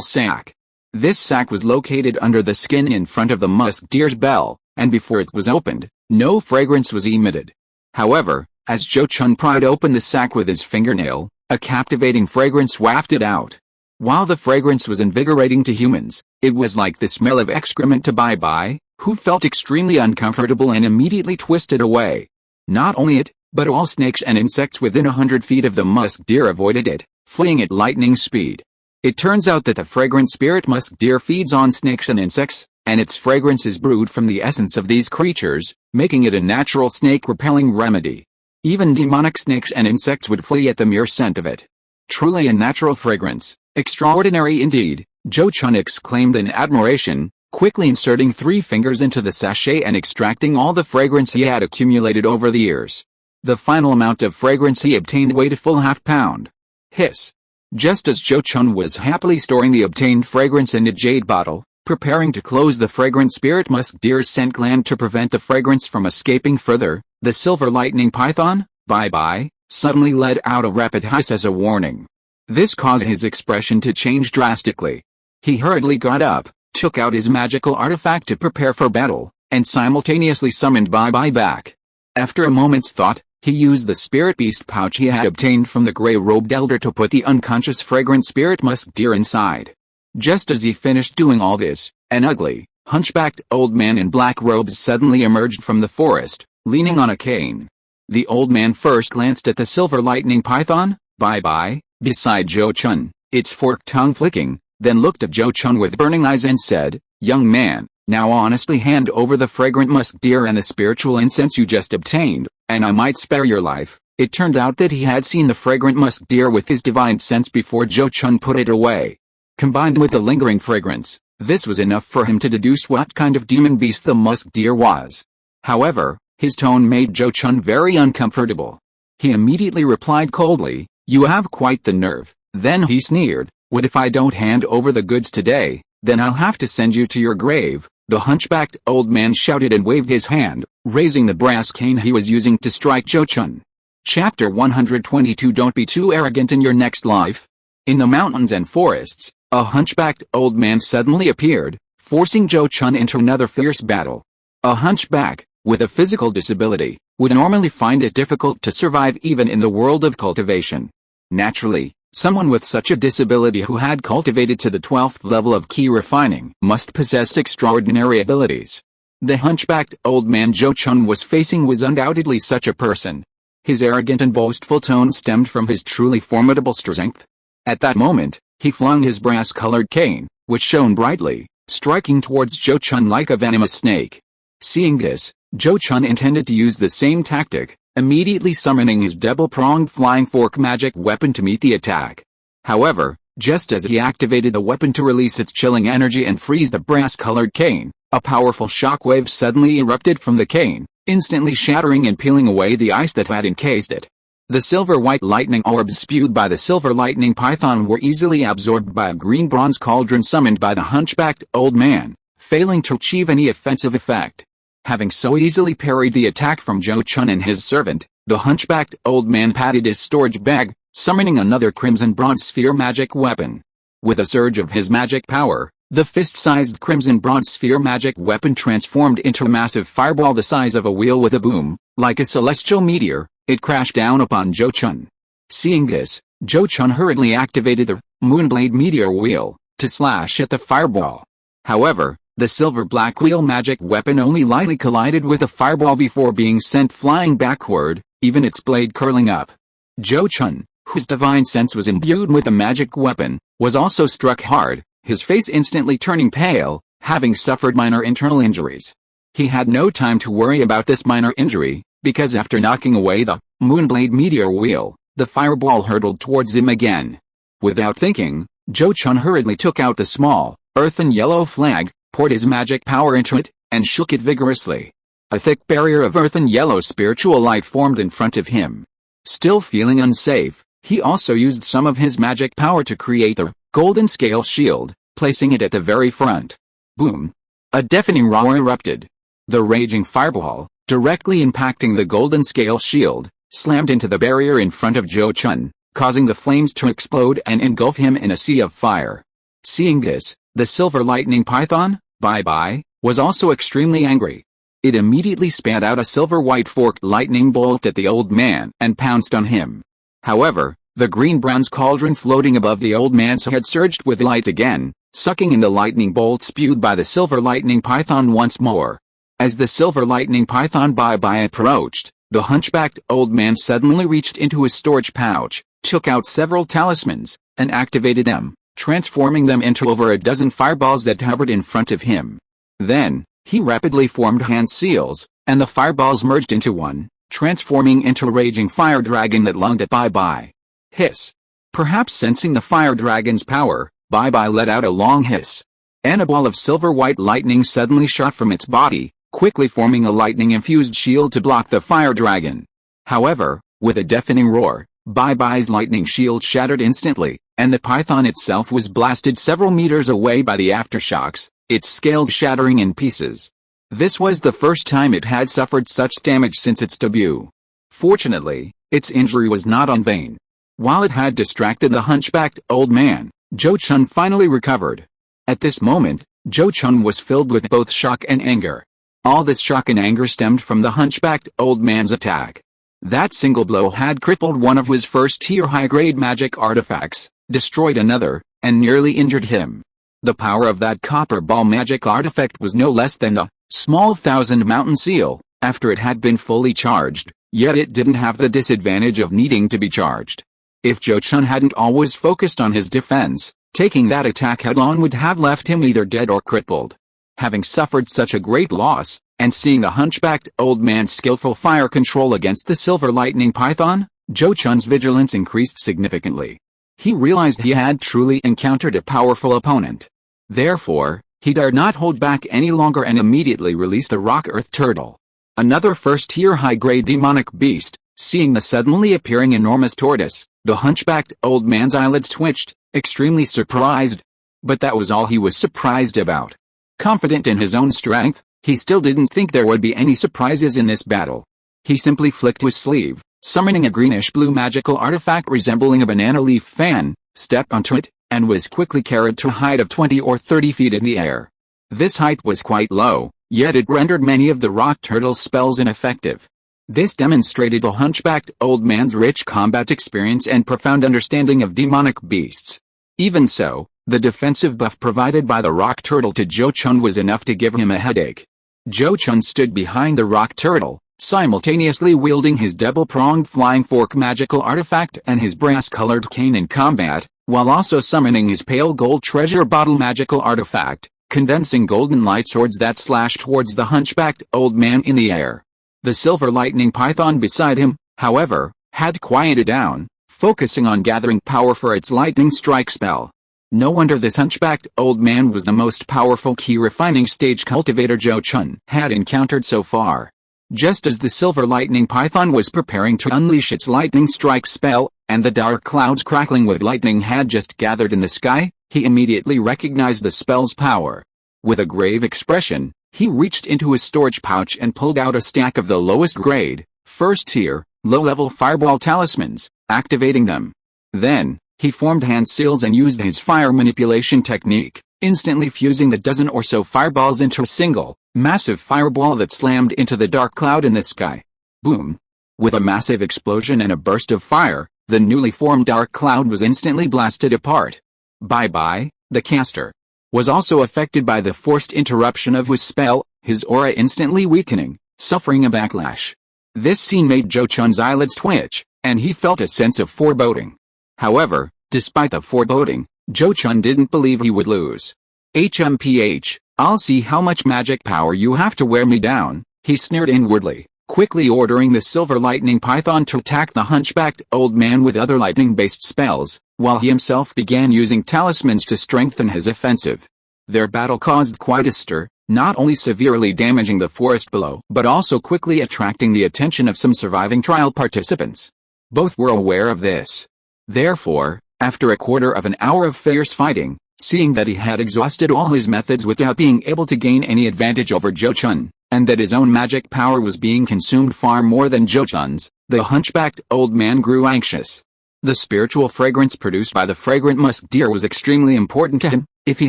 sac. This sac was located under the skin in front of the musk deer's bell, and before it was opened, no fragrance was emitted. However, as Zhou Chun pried open the sac with his fingernail, a captivating fragrance wafted out. While the fragrance was invigorating to humans, it was like the smell of excrement to Bye-bye, who felt extremely uncomfortable and immediately twisted away. Not only it, but all snakes and insects within 100 feet of the musk deer avoided it, fleeing at lightning speed. It turns out that the fragrant spirit musk deer feeds on snakes and insects, and its fragrance is brewed from the essence of these creatures, making it a natural snake-repelling remedy. Even demonic snakes and insects would flee at the mere scent of it. Truly a natural fragrance, extraordinary indeed, Zhou Chun exclaimed in admiration, quickly inserting 3 fingers into the sachet and extracting all the fragrance he had accumulated over the years. The final amount of fragrance he obtained weighed a full half-pound. Hiss. Just as Zhou Chun was happily storing the obtained fragrance in a jade bottle, preparing to close the fragrant spirit musk deer's scent gland to prevent the fragrance from escaping further, the silver lightning python, Bye-bye, suddenly let out a rapid hiss as a warning. This caused his expression to change drastically. He hurriedly got up, took out his magical artifact to prepare for battle, and simultaneously summoned Bye-bye back. After a moment's thought, he used the spirit beast pouch he had obtained from the gray-robed elder to put the unconscious fragrant spirit musk deer inside. Just as he finished doing all this, an ugly, hunchbacked old man in black robes suddenly emerged from the forest, leaning on a cane. The old man first glanced at the silver lightning python, Bye-bye, beside Zhou Chun, its forked tongue flicking, then looked at Zhou Chun with burning eyes and said, "Young man, now honestly hand over the fragrant musk deer and the spiritual incense you just obtained, and I might spare your life." It turned out that he had seen the fragrant musk deer with his divine sense before Zhou Chun put it away. Combined with the lingering fragrance, this was enough for him to deduce what kind of demon beast the musk deer was. However, his tone made Zhou Chun very uncomfortable. He immediately replied coldly, "You have quite the nerve." Then he sneered, "What if I don't hand over the goods today? Then I'll have to send you to your grave." The hunchbacked old man shouted and waved his hand, raising the brass cane he was using to strike Zhou Chun. Chapter 122 Don't be too arrogant in your next life. In the mountains and forests, a hunchbacked old man suddenly appeared, forcing Zhou Chun into another fierce battle. A hunchback, with a physical disability, would normally find it difficult to survive even in the world of cultivation. Naturally, someone with such a disability who had cultivated to the 12th level of key refining must possess extraordinary abilities. The hunchbacked old man Zhou Chun was facing was undoubtedly such a person. His arrogant and boastful tone stemmed from his truly formidable strength. At that moment, he flung his brass-colored cane, which shone brightly, striking towards Zhou Chun like a venomous snake. Seeing this, Zhou Chun intended to use the same tactic, immediately summoning his double-pronged flying fork magic weapon to meet the attack. However, just as he activated the weapon to release its chilling energy and freeze the brass-colored cane, a powerful shockwave suddenly erupted from the cane, instantly shattering and peeling away the ice that had encased it. The silver-white lightning orbs spewed by the silver lightning python were easily absorbed by a green-bronze cauldron summoned by the hunchbacked old man, failing to achieve any offensive effect. Having so easily parried the attack from Zhou Chun and his servant, the hunchbacked old man patted his storage bag, summoning another crimson bronze sphere magic weapon. With a surge of his magic power, the fist-sized crimson bronze sphere magic weapon transformed into a massive fireball the size of a wheel with a boom. Like a celestial meteor, it crashed down upon Zhou Chun. Seeing this, Zhou Chun hurriedly activated the Moonblade meteor wheel to slash at the fireball. However, the silver-black wheel magic weapon only lightly collided with the fireball before being sent flying backward, even its blade curling up. Zhou Chun, whose divine sense was imbued with a magic weapon, was also struck hard, his face instantly turning pale, having suffered minor internal injuries. He had no time to worry about this minor injury, because after knocking away the Moonblade meteor wheel, the fireball hurtled towards him again. Without thinking, Zhou Chun hurriedly took out the small, earthen yellow flag, poured his magic power into it, and shook it vigorously. A thick barrier of earthen yellow spiritual light formed in front of him. Still feeling unsafe, he also used some of his magic power to create a golden scale shield, placing it at the very front. Boom! A deafening roar erupted. The raging fireball, directly impacting the golden scale shield, slammed into the barrier in front of Zhou Chun, causing the flames to explode and engulf him in a sea of fire. Seeing this, the silver lightning python, Bye-Bye, was also extremely angry. It immediately spat out a silver-white forked lightning bolt at the old man and pounced on him. However, the green-bronze cauldron floating above the old man's head surged with light again, sucking in the lightning bolt spewed by the silver lightning python once more. As the silver lightning python Bye-Bye approached, the hunchbacked old man suddenly reached into his storage pouch, took out several talismans, and activated them, transforming them into over a dozen fireballs that hovered in front of him. Then, he rapidly formed hand seals, and the fireballs merged into one, transforming into a raging fire dragon that lunged at Bye-Bye. Hiss. Perhaps sensing the fire dragon's power, Bye-Bye let out a long hiss. And a ball of silver-white lightning suddenly shot from its body, quickly forming a lightning-infused shield to block the fire dragon. However, with a deafening roar, Bye-Bye's lightning shield shattered instantly, and the python itself was blasted several meters away by the aftershocks, its scales shattering in pieces. This was the first time it had suffered such damage since its debut. Fortunately, its injury was not in vain. While it had distracted the hunchbacked old man, Zhou Chun finally recovered. At this moment, Zhou Chun was filled with both shock and anger. All this shock and anger stemmed from the hunchbacked old man's attack. That single blow had crippled one of his first-tier high-grade magic artifacts, destroyed another, and nearly injured him. The power of that copper ball magic artifact was no less than the small thousand mountain seal, after it had been fully charged, yet it didn't have the disadvantage of needing to be charged. If Zhou Chun hadn't always focused on his defense, taking that attack head-on would have left him either dead or crippled. Having suffered such a great loss, and seeing the hunchbacked old man's skillful fire control against the silver lightning python, Zhou Chun's vigilance increased significantly. He realized he had truly encountered a powerful opponent. Therefore, he dared not hold back any longer and immediately released the rock-earth turtle. Another first-tier high-grade demonic beast, seeing the suddenly appearing enormous tortoise, the hunchbacked old man's eyelids twitched, extremely surprised. But that was all he was surprised about. Confident in his own strength, he still didn't think there would be any surprises in this battle. He simply flicked his sleeve, summoning a greenish-blue magical artifact resembling a banana leaf fan, stepped onto it, and was quickly carried to a height of 20 or 30 feet in the air. This height was quite low, yet it rendered many of the rock turtle's spells ineffective. This demonstrated the hunchbacked old man's rich combat experience and profound understanding of demonic beasts. Even so, the defensive buff provided by the rock turtle to Zhou Chun was enough to give him a headache. Zhou Chun stood behind the rock turtle, simultaneously wielding his double-pronged flying fork magical artifact and his brass-colored cane in combat, while also summoning his pale gold treasure bottle magical artifact, condensing golden light swords that slashed towards the hunchbacked old man in the air. The silver lightning python beside him, however, had quieted down, focusing on gathering power for its lightning strike spell. No wonder this hunchbacked old man was the most powerful key refining stage cultivator Zhou Chun had encountered so far. Just as the silver lightning python was preparing to unleash its lightning strike spell, and the dark clouds crackling with lightning had just gathered in the sky, he immediately recognized the spell's power. With a grave expression, he reached into his storage pouch and pulled out a stack of the lowest grade, first-tier, low-level fireball talismans, activating them. Then, he formed hand seals and used his fire manipulation technique, instantly fusing the dozen or so fireballs into a single, massive fireball that slammed into the dark cloud in the sky. Boom! With a massive explosion and a burst of fire, the newly formed dark cloud was instantly blasted apart. Bye-Bye, the caster, was also affected by the forced interruption of his spell, his aura instantly weakening, suffering a backlash. This scene made Zhou Chun's eyelids twitch, and he felt a sense of foreboding. However, despite the foreboding, Zhou Chun didn't believe he would lose. HMPH, I'll see how much magic power you have to wear me down, he sneered inwardly, quickly ordering the silver lightning python to attack the hunchbacked old man with other lightning-based spells, while he himself began using talismans to strengthen his offensive. Their battle caused quite a stir, not only severely damaging the forest below but also quickly attracting the attention of some surviving trial participants. Both were aware of this. Therefore, after a quarter of an hour of fierce fighting, seeing that he had exhausted all his methods without being able to gain any advantage over Zhou Chun, and that his own magic power was being consumed far more than Zhou Chun's, the hunchbacked old man grew anxious. The spiritual fragrance produced by the fragrant musk deer was extremely important to him. If he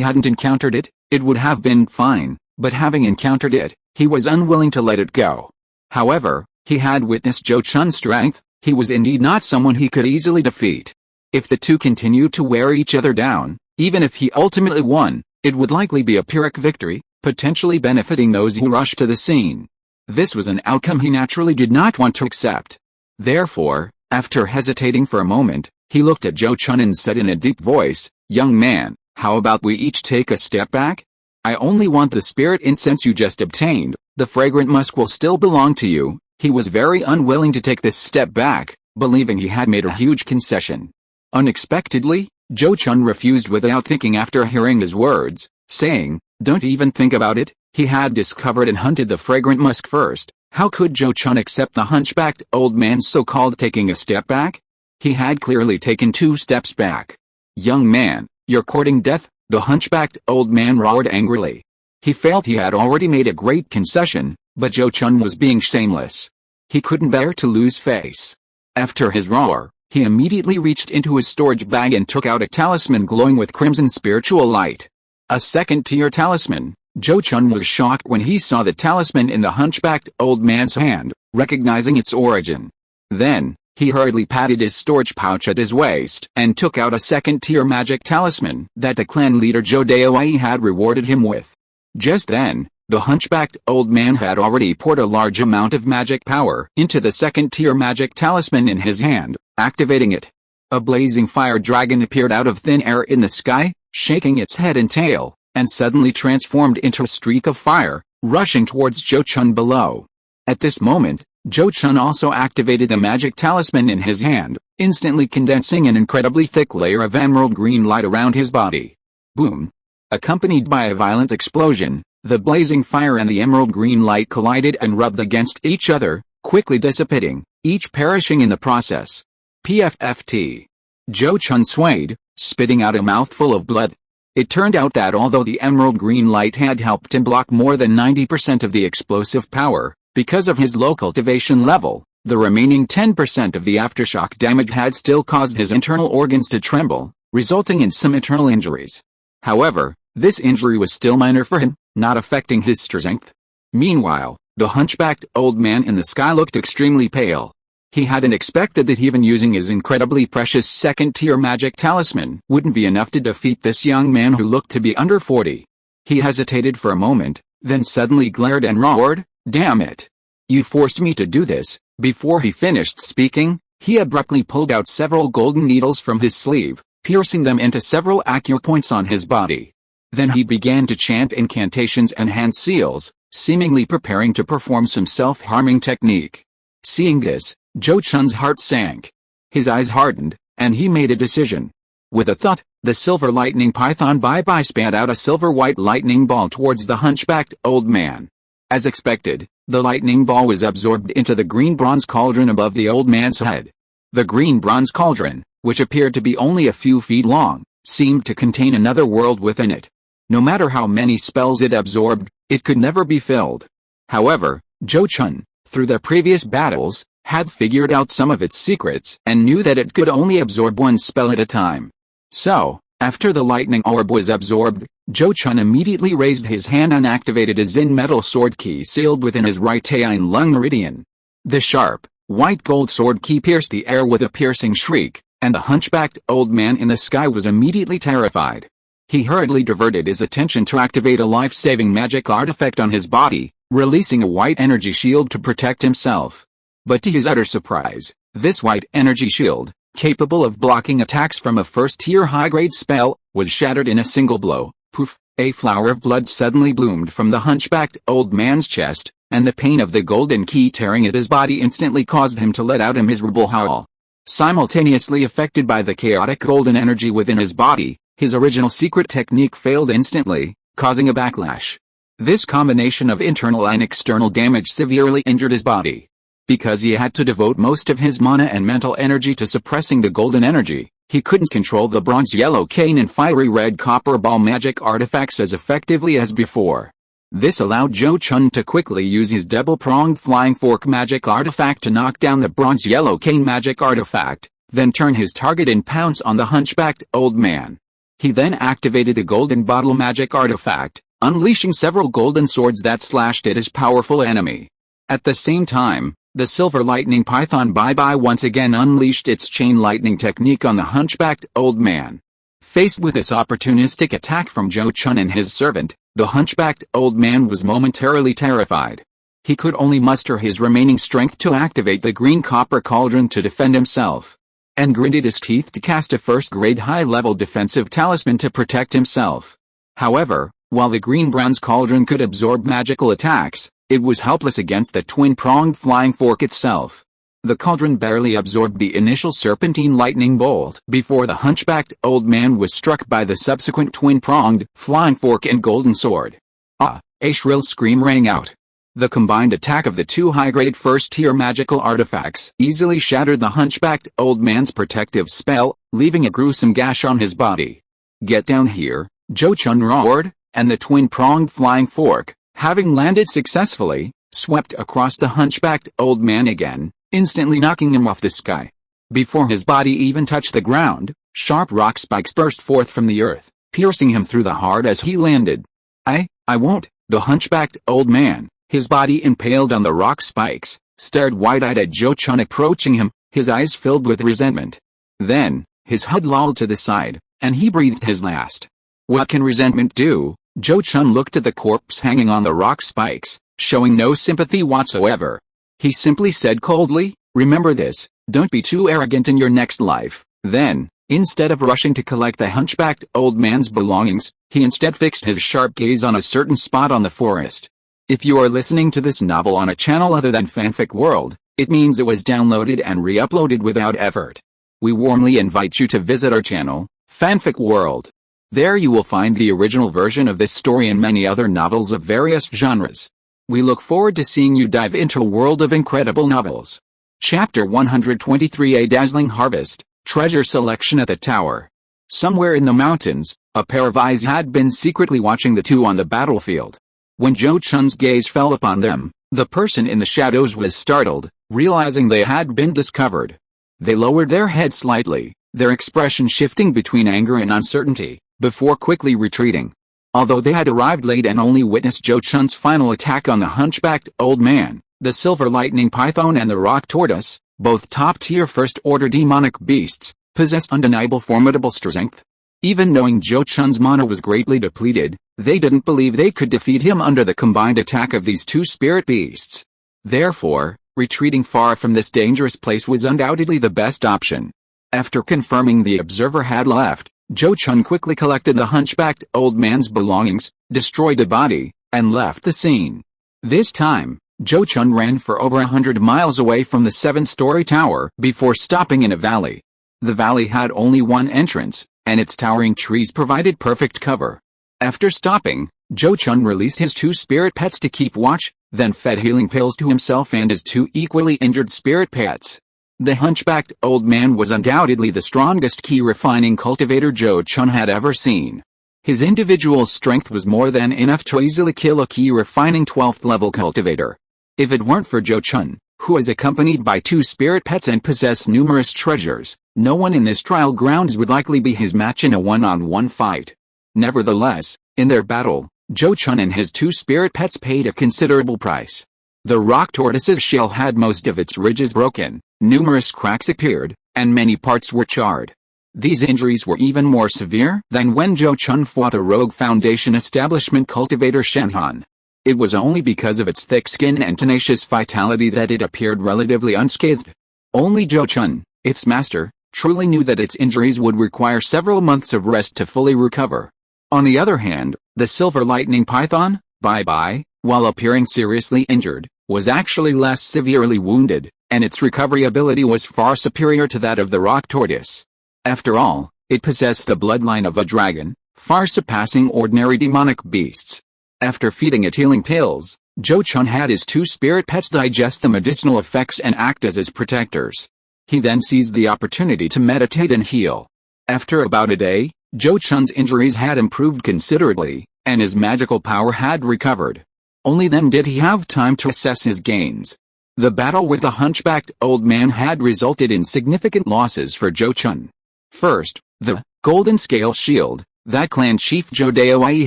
hadn't encountered it, it would have been fine, but having encountered it, he was unwilling to let it go. However, he had witnessed Zhou Chun's strength. He was indeed not someone he could easily defeat. If the two continued to wear each other down, even if he ultimately won, it would likely be a Pyrrhic victory, potentially benefiting those who rushed to the scene. This was an outcome he naturally did not want to accept. Therefore, after hesitating for a moment, he looked at Zhou Chun and said in a deep voice, "Young man, how about we each take a step back? I only want the spirit incense you just obtained. The fragrant musk will still belong to you." He was very unwilling to take this step back, believing he had made a huge concession. Unexpectedly, Zhou Chun refused without thinking after hearing his words, saying, "Don't even think about it." He had discovered and hunted the fragrant musk first. How could Zhou Chun accept the hunchbacked old man's so-called taking a step back? He had clearly taken 2 steps back. "Young man, you're courting death," the hunchbacked old man roared angrily. He felt he had already made a great concession, but Zhou Chun was being shameless. He couldn't bear to lose face. After his roar, he immediately reached into his storage bag and took out a talisman glowing with crimson spiritual light. A second-tier talisman. Zhou Chun was shocked when he saw the talisman in the hunchbacked old man's hand, recognizing its origin. Then, he hurriedly patted his storage pouch at his waist and took out a second-tier magic talisman that the clan leader Zhou Daowei had rewarded him with. Just then, the hunchbacked old man had already poured a large amount of magic power into the second-tier magic talisman in his hand, activating it. A blazing fire dragon appeared out of thin air in the sky, shaking its head and tail, and suddenly transformed into a streak of fire, rushing towards Zhou Chun below. At this moment, Zhou Chun also activated the magic talisman in his hand, instantly condensing an incredibly thick layer of emerald green light around his body. Boom! Accompanied by a violent explosion, the blazing fire and the emerald green light collided and rubbed against each other, quickly dissipating, each perishing in the process. PFFT. Zhou Chun swayed, spitting out a mouthful of blood. It turned out that although the emerald green light had helped him block more than 90% of the explosive power, because of his low cultivation level, the remaining 10% of the aftershock damage had still caused his internal organs to tremble, resulting in some internal injuries. However, this injury was still minor for him, not affecting his strength. Meanwhile, the hunchbacked old man in the sky looked extremely pale. He hadn't expected that even using his incredibly precious second-tier magic talisman wouldn't be enough to defeat this young man who looked to be under 40. He hesitated for a moment, then suddenly glared and roared, "Damn it! You forced me to do this." Before he finished speaking, he abruptly pulled out several golden needles from his sleeve, piercing them into several acupoints on his body. Then he began to chant incantations and hand seals, seemingly preparing to perform some self-harming technique. Seeing this, Zhou Chun's heart sank. His eyes hardened, and he made a decision. With a thought, the silver lightning python bye-bye spat out a silver-white lightning ball towards the hunchbacked old man. As expected, the lightning ball was absorbed into the green bronze cauldron above the old man's head. The green bronze cauldron, which appeared to be only a few feet long, seemed to contain another world within it. No matter how many spells it absorbed, it could never be filled. However, Zhou Chun, through their previous battles, had figured out some of its secrets and knew that it could only absorb one spell at a time. So, after the lightning orb was absorbed, Zhou Chun immediately raised his hand and activated a Zin metal sword key sealed within his right Taine lung meridian. The sharp, white gold sword key pierced the air with a piercing shriek, and the hunchbacked old man in the sky was immediately terrified. He hurriedly diverted his attention to activate a life-saving magic artifact on his body, releasing a white energy shield to protect himself. But to his utter surprise, this white energy shield, capable of blocking attacks from a first-tier high-grade spell, was shattered in a single blow. Poof! A flower of blood suddenly bloomed from the hunchbacked old man's chest, and the pain of the golden key tearing at his body instantly caused him to let out a miserable howl. Simultaneously affected by the chaotic golden energy within his body, his original secret technique failed instantly, causing a backlash. This combination of internal and external damage severely injured his body. Because he had to devote most of his mana and mental energy to suppressing the golden energy, he couldn't control the bronze-yellow cane and fiery red copper ball magic artifacts as effectively as before. This allowed Zhou Chun to quickly use his double-pronged flying fork magic artifact to knock down the bronze-yellow cane magic artifact, then turn his target and pounce on the hunchbacked old man. He then activated the golden bottle magic artifact, unleashing several golden swords that slashed at his powerful enemy. At the same time, the silver lightning python Bye-Bye once again unleashed its chain lightning technique on the hunchbacked old man. Faced with this opportunistic attack from Zhou Chun and his servant, the hunchbacked old man was momentarily terrified. He could only muster his remaining strength to activate the green copper cauldron to defend himself, and gritted his teeth to cast a first-grade high-level defensive talisman to protect himself. However, while the green bronze cauldron could absorb magical attacks, it was helpless against the twin-pronged flying fork itself. The cauldron barely absorbed the initial serpentine lightning bolt before the hunchbacked old man was struck by the subsequent twin-pronged flying fork and golden sword. Ah! A shrill scream rang out. The combined attack of the two high-grade first-tier magical artifacts easily shattered the hunchbacked old man's protective spell, leaving a gruesome gash on his body. "Get down here," Zhou Chun roared, and the twin-pronged flying fork, having landed successfully, swept across the hunchbacked old man again, instantly knocking him off the sky. Before his body even touched the ground, sharp rock spikes burst forth from the earth, piercing him through the heart as he landed. I won't." The hunchbacked old man, his body impaled on the rock spikes, stared wide-eyed at Zhou Chun approaching him, his eyes filled with resentment. Then, his head lolled to the side, and he breathed his last. What can resentment do? Zhou Chun looked at the corpse hanging on the rock spikes, showing no sympathy whatsoever. He simply said coldly, "Remember this, don't be too arrogant in your next life." Then, instead of rushing to collect the hunchbacked old man's belongings, he instead fixed his sharp gaze on a certain spot on the forest. If you are listening to this novel on a channel other than Fanfic World, it means it was downloaded and re-uploaded without effort. We warmly invite you to visit our channel, Fanfic World. There you will find the original version of this story and many other novels of various genres. We look forward to seeing you dive into a world of incredible novels. Chapter 123: A Dazzling Harvest, Treasure Selection at the Tower. Somewhere in the mountains, a pair of eyes had been secretly watching the two on the battlefield. When Zhou Chun's gaze fell upon them, the person in the shadows was startled, realizing they had been discovered. They lowered their heads slightly, their expression shifting between anger and uncertainty, before quickly retreating. Although they had arrived late and only witnessed Zhou Chun's final attack on the hunchbacked old man, the silver lightning python and the rock tortoise, both top-tier first-order demonic beasts, possessed undeniable formidable strength. Even knowing Zhou Chun's mana was greatly depleted, they didn't believe they could defeat him under the combined attack of these two spirit beasts. Therefore, retreating far from this dangerous place was undoubtedly the best option. After confirming the observer had left, Zhou Chun quickly collected the hunchbacked old man's belongings, destroyed the body, and left the scene. This time, Zhou Chun ran for over 100 miles away from the 7-story tower before stopping in a valley. The valley had only one entrance, and its towering trees provided perfect cover. After stopping, Zhou Chun released his two spirit pets to keep watch, then fed healing pills to himself and his two equally injured spirit pets. The hunchbacked old man was undoubtedly the strongest key-refining cultivator Zhou Chun had ever seen. His individual strength was more than enough to easily kill a key-refining 12th-level cultivator. If it weren't for Zhou Chun, who was accompanied by two spirit pets and possessed numerous treasures, no one in this trial grounds would likely be his match in a one-on-one fight. Nevertheless, in their battle, Zhou Chun and his two spirit pets paid a considerable price. The rock tortoise's shell had most of its ridges broken, numerous cracks appeared, and many parts were charred. These injuries were even more severe than when Zhou Chun fought the rogue Foundation establishment cultivator Shenhan. It was only because of its thick skin and tenacious vitality that it appeared relatively unscathed. Only Zhou Chun, its master, truly knew that its injuries would require several months of rest to fully recover. On the other hand, the silver lightning python, while appearing seriously injured, was actually less severely wounded, and its recovery ability was far superior to that of the rock tortoise. After all, it possessed the bloodline of a dragon, far surpassing ordinary demonic beasts. After feeding it healing pills, Zhou Chun had his two spirit pets digest the medicinal effects and act as his protectors. He then seized the opportunity to meditate and heal. After about a day, Zhou Chun's injuries had improved considerably, and his magical power had recovered. Only then did he have time to assess his gains. The battle with the hunchbacked old man had resulted in significant losses for Zhou Chun. First, the golden scale shield that clan chief Zhou Daowei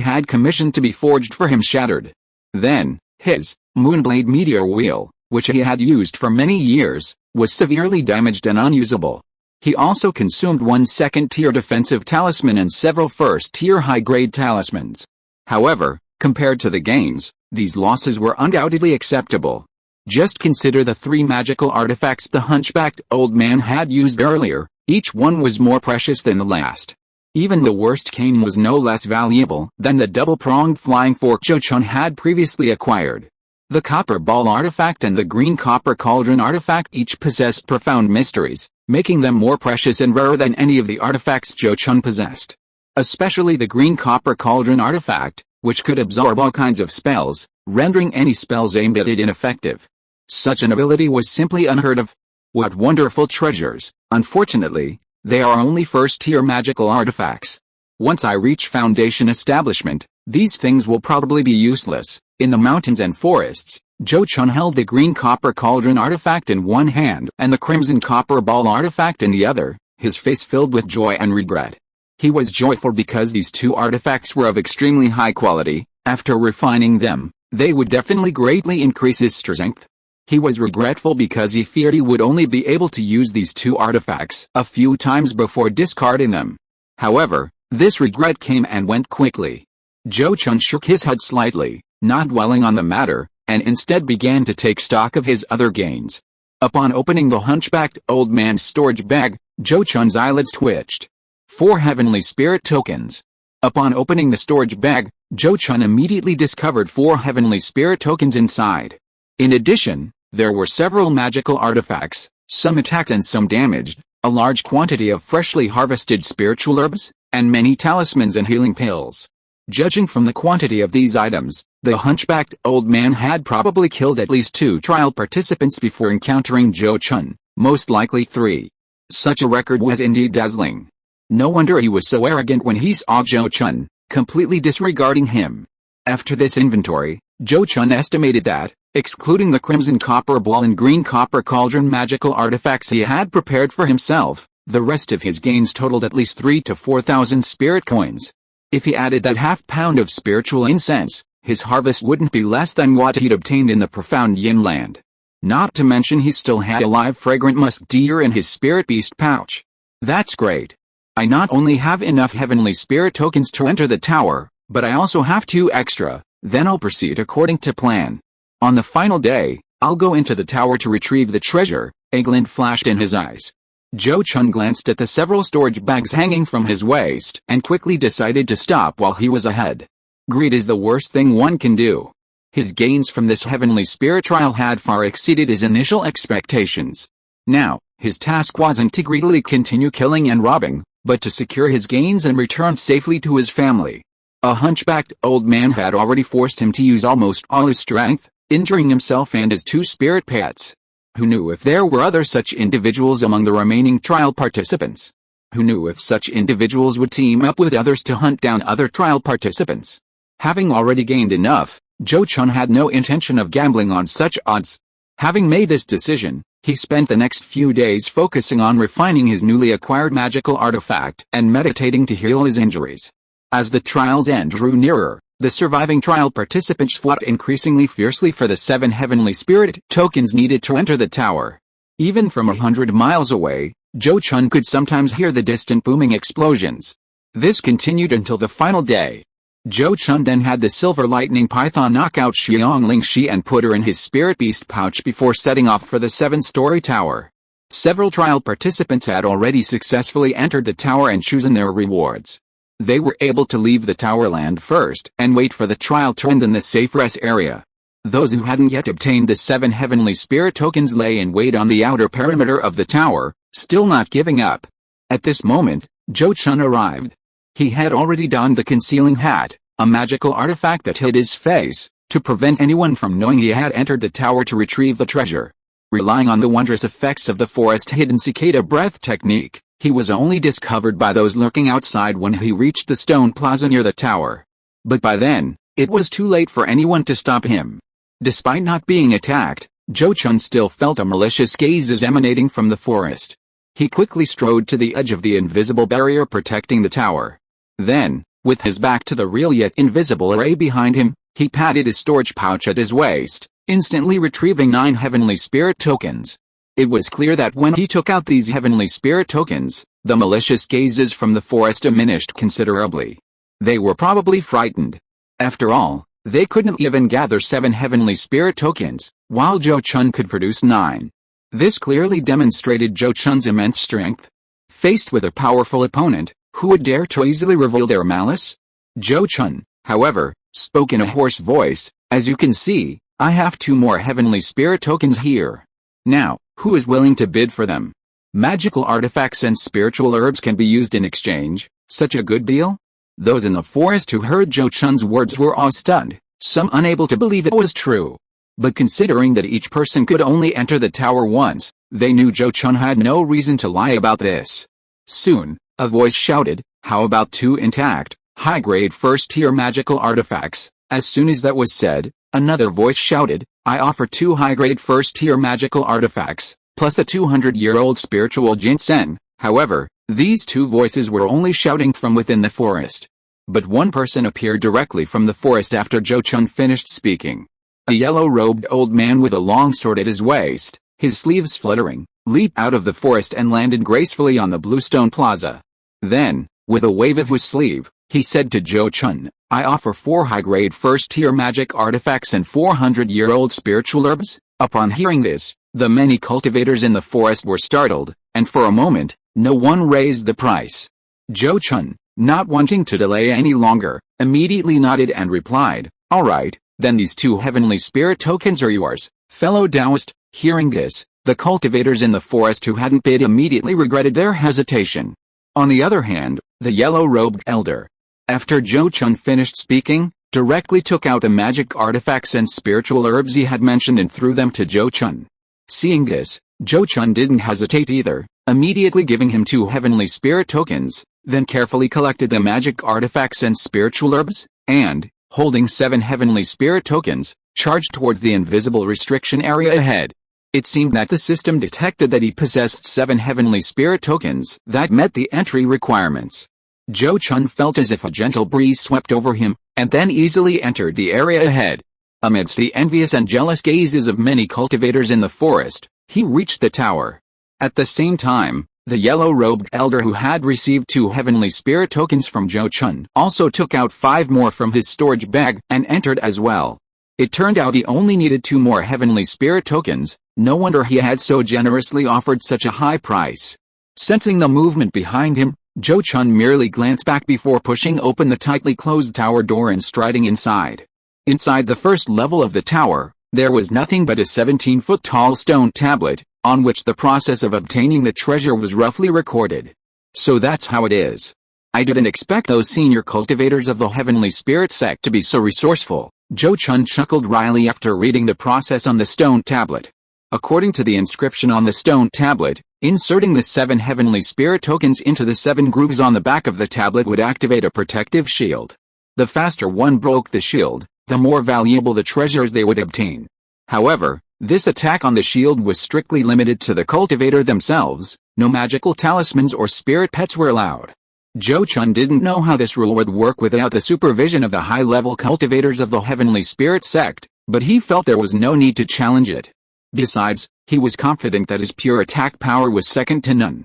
had commissioned to be forged for him shattered. Then, his moonblade meteor wheel, which he had used for many years, was severely damaged and unusable. He also consumed one second-tier defensive talisman and several first-tier high-grade talismans. However, compared to the gains, these losses were undoubtedly acceptable. Just consider the three magical artifacts the hunchbacked old man had used earlier. Each one was more precious than the last. Even the worst cane was no less valuable than the double-pronged flying fork Zhou Chun had previously acquired. The copper ball artifact and the green copper cauldron artifact each possessed profound mysteries, making them more precious and rarer than any of the artifacts Zhou Chun possessed. Especially the green copper cauldron artifact, which could absorb all kinds of spells, rendering any spells aimed at it ineffective. Such an ability was simply unheard of. What wonderful treasures! Unfortunately, they are only first-tier magical artifacts. Once I reach Foundation establishment, these things will probably be useless. In the mountains and forests, Zhou Chun held the green copper cauldron artifact in one hand and the crimson copper ball artifact in the other, his face filled with joy and regret. He was joyful because these two artifacts were of extremely high quality. After refining them, they would definitely greatly increase his strength. He was regretful because he feared he would only be able to use these two artifacts a few times before discarding them. However, this regret came and went quickly. Zhou Chun shook his head slightly, not dwelling on the matter, and instead began to take stock of his other gains. Upon opening the hunchbacked old man's storage bag, Zhou Chun's eyelids twitched. 4 heavenly spirit tokens. Upon opening the storage bag, Zhou Chun immediately discovered 4 heavenly spirit tokens inside. In addition, there were several magical artifacts, some attacked and some damaged, a large quantity of freshly harvested spiritual herbs, and many talismans and healing pills. Judging from the quantity of these items, the hunchbacked old man had probably killed at least 2 trial participants before encountering Zhou Chun, most likely 3. Such a record was indeed dazzling. No wonder he was so arrogant when he saw Zhou Chun, completely disregarding him. After this inventory, Zhou Chun estimated that, excluding the crimson copper ball and green copper cauldron magical artifacts he had prepared for himself, the rest of his gains totaled at least 3,000 to 4,000 spirit coins. If he added that half-pound of spiritual incense, his harvest wouldn't be less than what he'd obtained in the profound Yin land. Not to mention he still had a live fragrant musk deer in his spirit beast pouch. That's great. I not only have enough heavenly spirit tokens to enter the tower, but I also have 2 extra, then I'll proceed according to plan. On the final day, I'll go into the tower to retrieve the treasure. A glint flashed in his eyes. Zhou Chun glanced at the several storage bags hanging from his waist and quickly decided to stop while he was ahead. Greed is the worst thing one can do. His gains from this heavenly spirit trial had far exceeded his initial expectations. Now, his task wasn't to greedily continue killing and robbing, but to secure his gains and return safely to his family. A hunchbacked old man had already forced him to use almost all his strength, injuring himself and his 2 spirit pets. Who knew if there were other such individuals among the remaining trial participants? Who knew if such individuals would team up with others to hunt down other trial participants? Having already gained enough, Zhou Chun had no intention of gambling on such odds. Having made this decision, he spent the next few days focusing on refining his newly acquired magical artifact and meditating to heal his injuries. As the trial's end drew nearer, the surviving trial participants fought increasingly fiercely for the 7 heavenly spirit tokens needed to enter the tower. Even from 100 miles away, Zhou Chun could sometimes hear the distant booming explosions. This continued until the final day. Zhou Chun then had the silver lightning python knock out Xiangling Shi and put her in his spirit beast pouch before setting off for the 7-story tower. Several trial participants had already successfully entered the tower and chosen their rewards. They were able to leave the tower land first and wait for the trial to end in the safer area. Those who hadn't yet obtained the 7 heavenly spirit tokens lay in wait on the outer perimeter of the tower, still not giving up. At this moment, Zhou Chun arrived. He had already donned the concealing hat, a magical artifact that hid his face, to prevent anyone from knowing he had entered the tower to retrieve the treasure. Relying on the wondrous effects of the forest-hidden cicada breath technique, he was only discovered by those lurking outside when he reached the stone plaza near the tower. But by then, it was too late for anyone to stop him. Despite not being attacked, Zhou Chun still felt a malicious gaze emanating from the forest. He quickly strode to the edge of the invisible barrier protecting the tower. Then, with his back to the real yet invisible array behind him, he patted his storage pouch at his waist, instantly retrieving 9 heavenly spirit tokens. It was clear that when he took out these heavenly spirit tokens, the malicious gazes from the forest diminished considerably. They were probably frightened. After all, they couldn't even gather 7 heavenly spirit tokens, while Zhou Chun could produce 9. This clearly demonstrated Zhou Chun's immense strength. Faced with a powerful opponent, who would dare to easily reveal their malice? Zhou Chun, however, spoke in a hoarse voice, "As you can see, I have 2 more heavenly spirit tokens here. Now, who is willing to bid for them? Magical artifacts and spiritual herbs can be used in exchange. Such a good deal?" Those in the forest who heard Zhou Chun's words were awe-stunned, some unable to believe it was true. But considering that each person could only enter the tower once, they knew Zhou Chun had no reason to lie about this. Soon, a voice shouted, "How about 2 intact, high-grade first-tier magical artifacts?" As soon as that was said, another voice shouted, "I offer 2 high-grade first-tier magical artifacts, plus a 200-year-old spiritual ginseng." However, these 2 voices were only shouting from within the forest. But one person appeared directly from the forest after Zhou Chun finished speaking. A yellow-robed old man with a long sword at his waist, his sleeves fluttering, leaped out of the forest and landed gracefully on the Bluestone Plaza. Then, with a wave of his sleeve, he said to Zhou Chun, "I offer 4 high-grade first-tier magic artifacts and 400-year-old spiritual herbs." Upon hearing this, the many cultivators in the forest were startled, and for a moment, no one raised the price. Zhou Chun, not wanting to delay any longer, immediately nodded and replied, "All right, then these 2 heavenly spirit tokens are yours, fellow Taoist." Hearing this, the cultivators in the forest who hadn't bid immediately regretted their hesitation. On the other hand, the yellow-robed elder, after Zhou Chun finished speaking, directly took out the magic artifacts and spiritual herbs he had mentioned and threw them to Zhou Chun. Seeing this, Zhou Chun didn't hesitate either, immediately giving him 2 heavenly spirit tokens, then carefully collected the magic artifacts and spiritual herbs, and, holding 7 heavenly spirit tokens, charged towards the invisible restriction area ahead. It seemed that the system detected that he possessed 7 heavenly spirit tokens that met the entry requirements. Zhou Chun felt as if a gentle breeze swept over him, and then easily entered the area ahead. Amidst the envious and jealous gazes of many cultivators in the forest, he reached the tower. At the same time, the yellow-robed elder who had received 2 heavenly spirit tokens from Zhou Chun also took out 5 more from his storage bag and entered as well. It turned out he only needed 2 more heavenly spirit tokens. No wonder he had so generously offered such a high price. Sensing the movement behind him, Zhou Chun merely glanced back before pushing open the tightly closed tower door and striding inside. Inside the first level of the tower, there was nothing but a 17-foot-tall stone tablet, on which the process of obtaining the treasure was roughly recorded. So that's how it is. I didn't expect those senior cultivators of the Heavenly Spirit Sect to be so resourceful. Zhou Chun chuckled wryly after reading the process on the stone tablet. According to the inscription on the stone tablet, inserting the 7 heavenly spirit tokens into the 7 grooves on the back of the tablet would activate a protective shield. The faster one broke the shield, the more valuable the treasures they would obtain. However, this attack on the shield was strictly limited to the cultivator themselves. No magical talismans or spirit pets were allowed. Zhou Chun didn't know how this rule would work without the supervision of the high-level cultivators of the Heavenly Spirit Sect, but he felt there was no need to challenge it. Besides, he was confident that his pure attack power was second to none.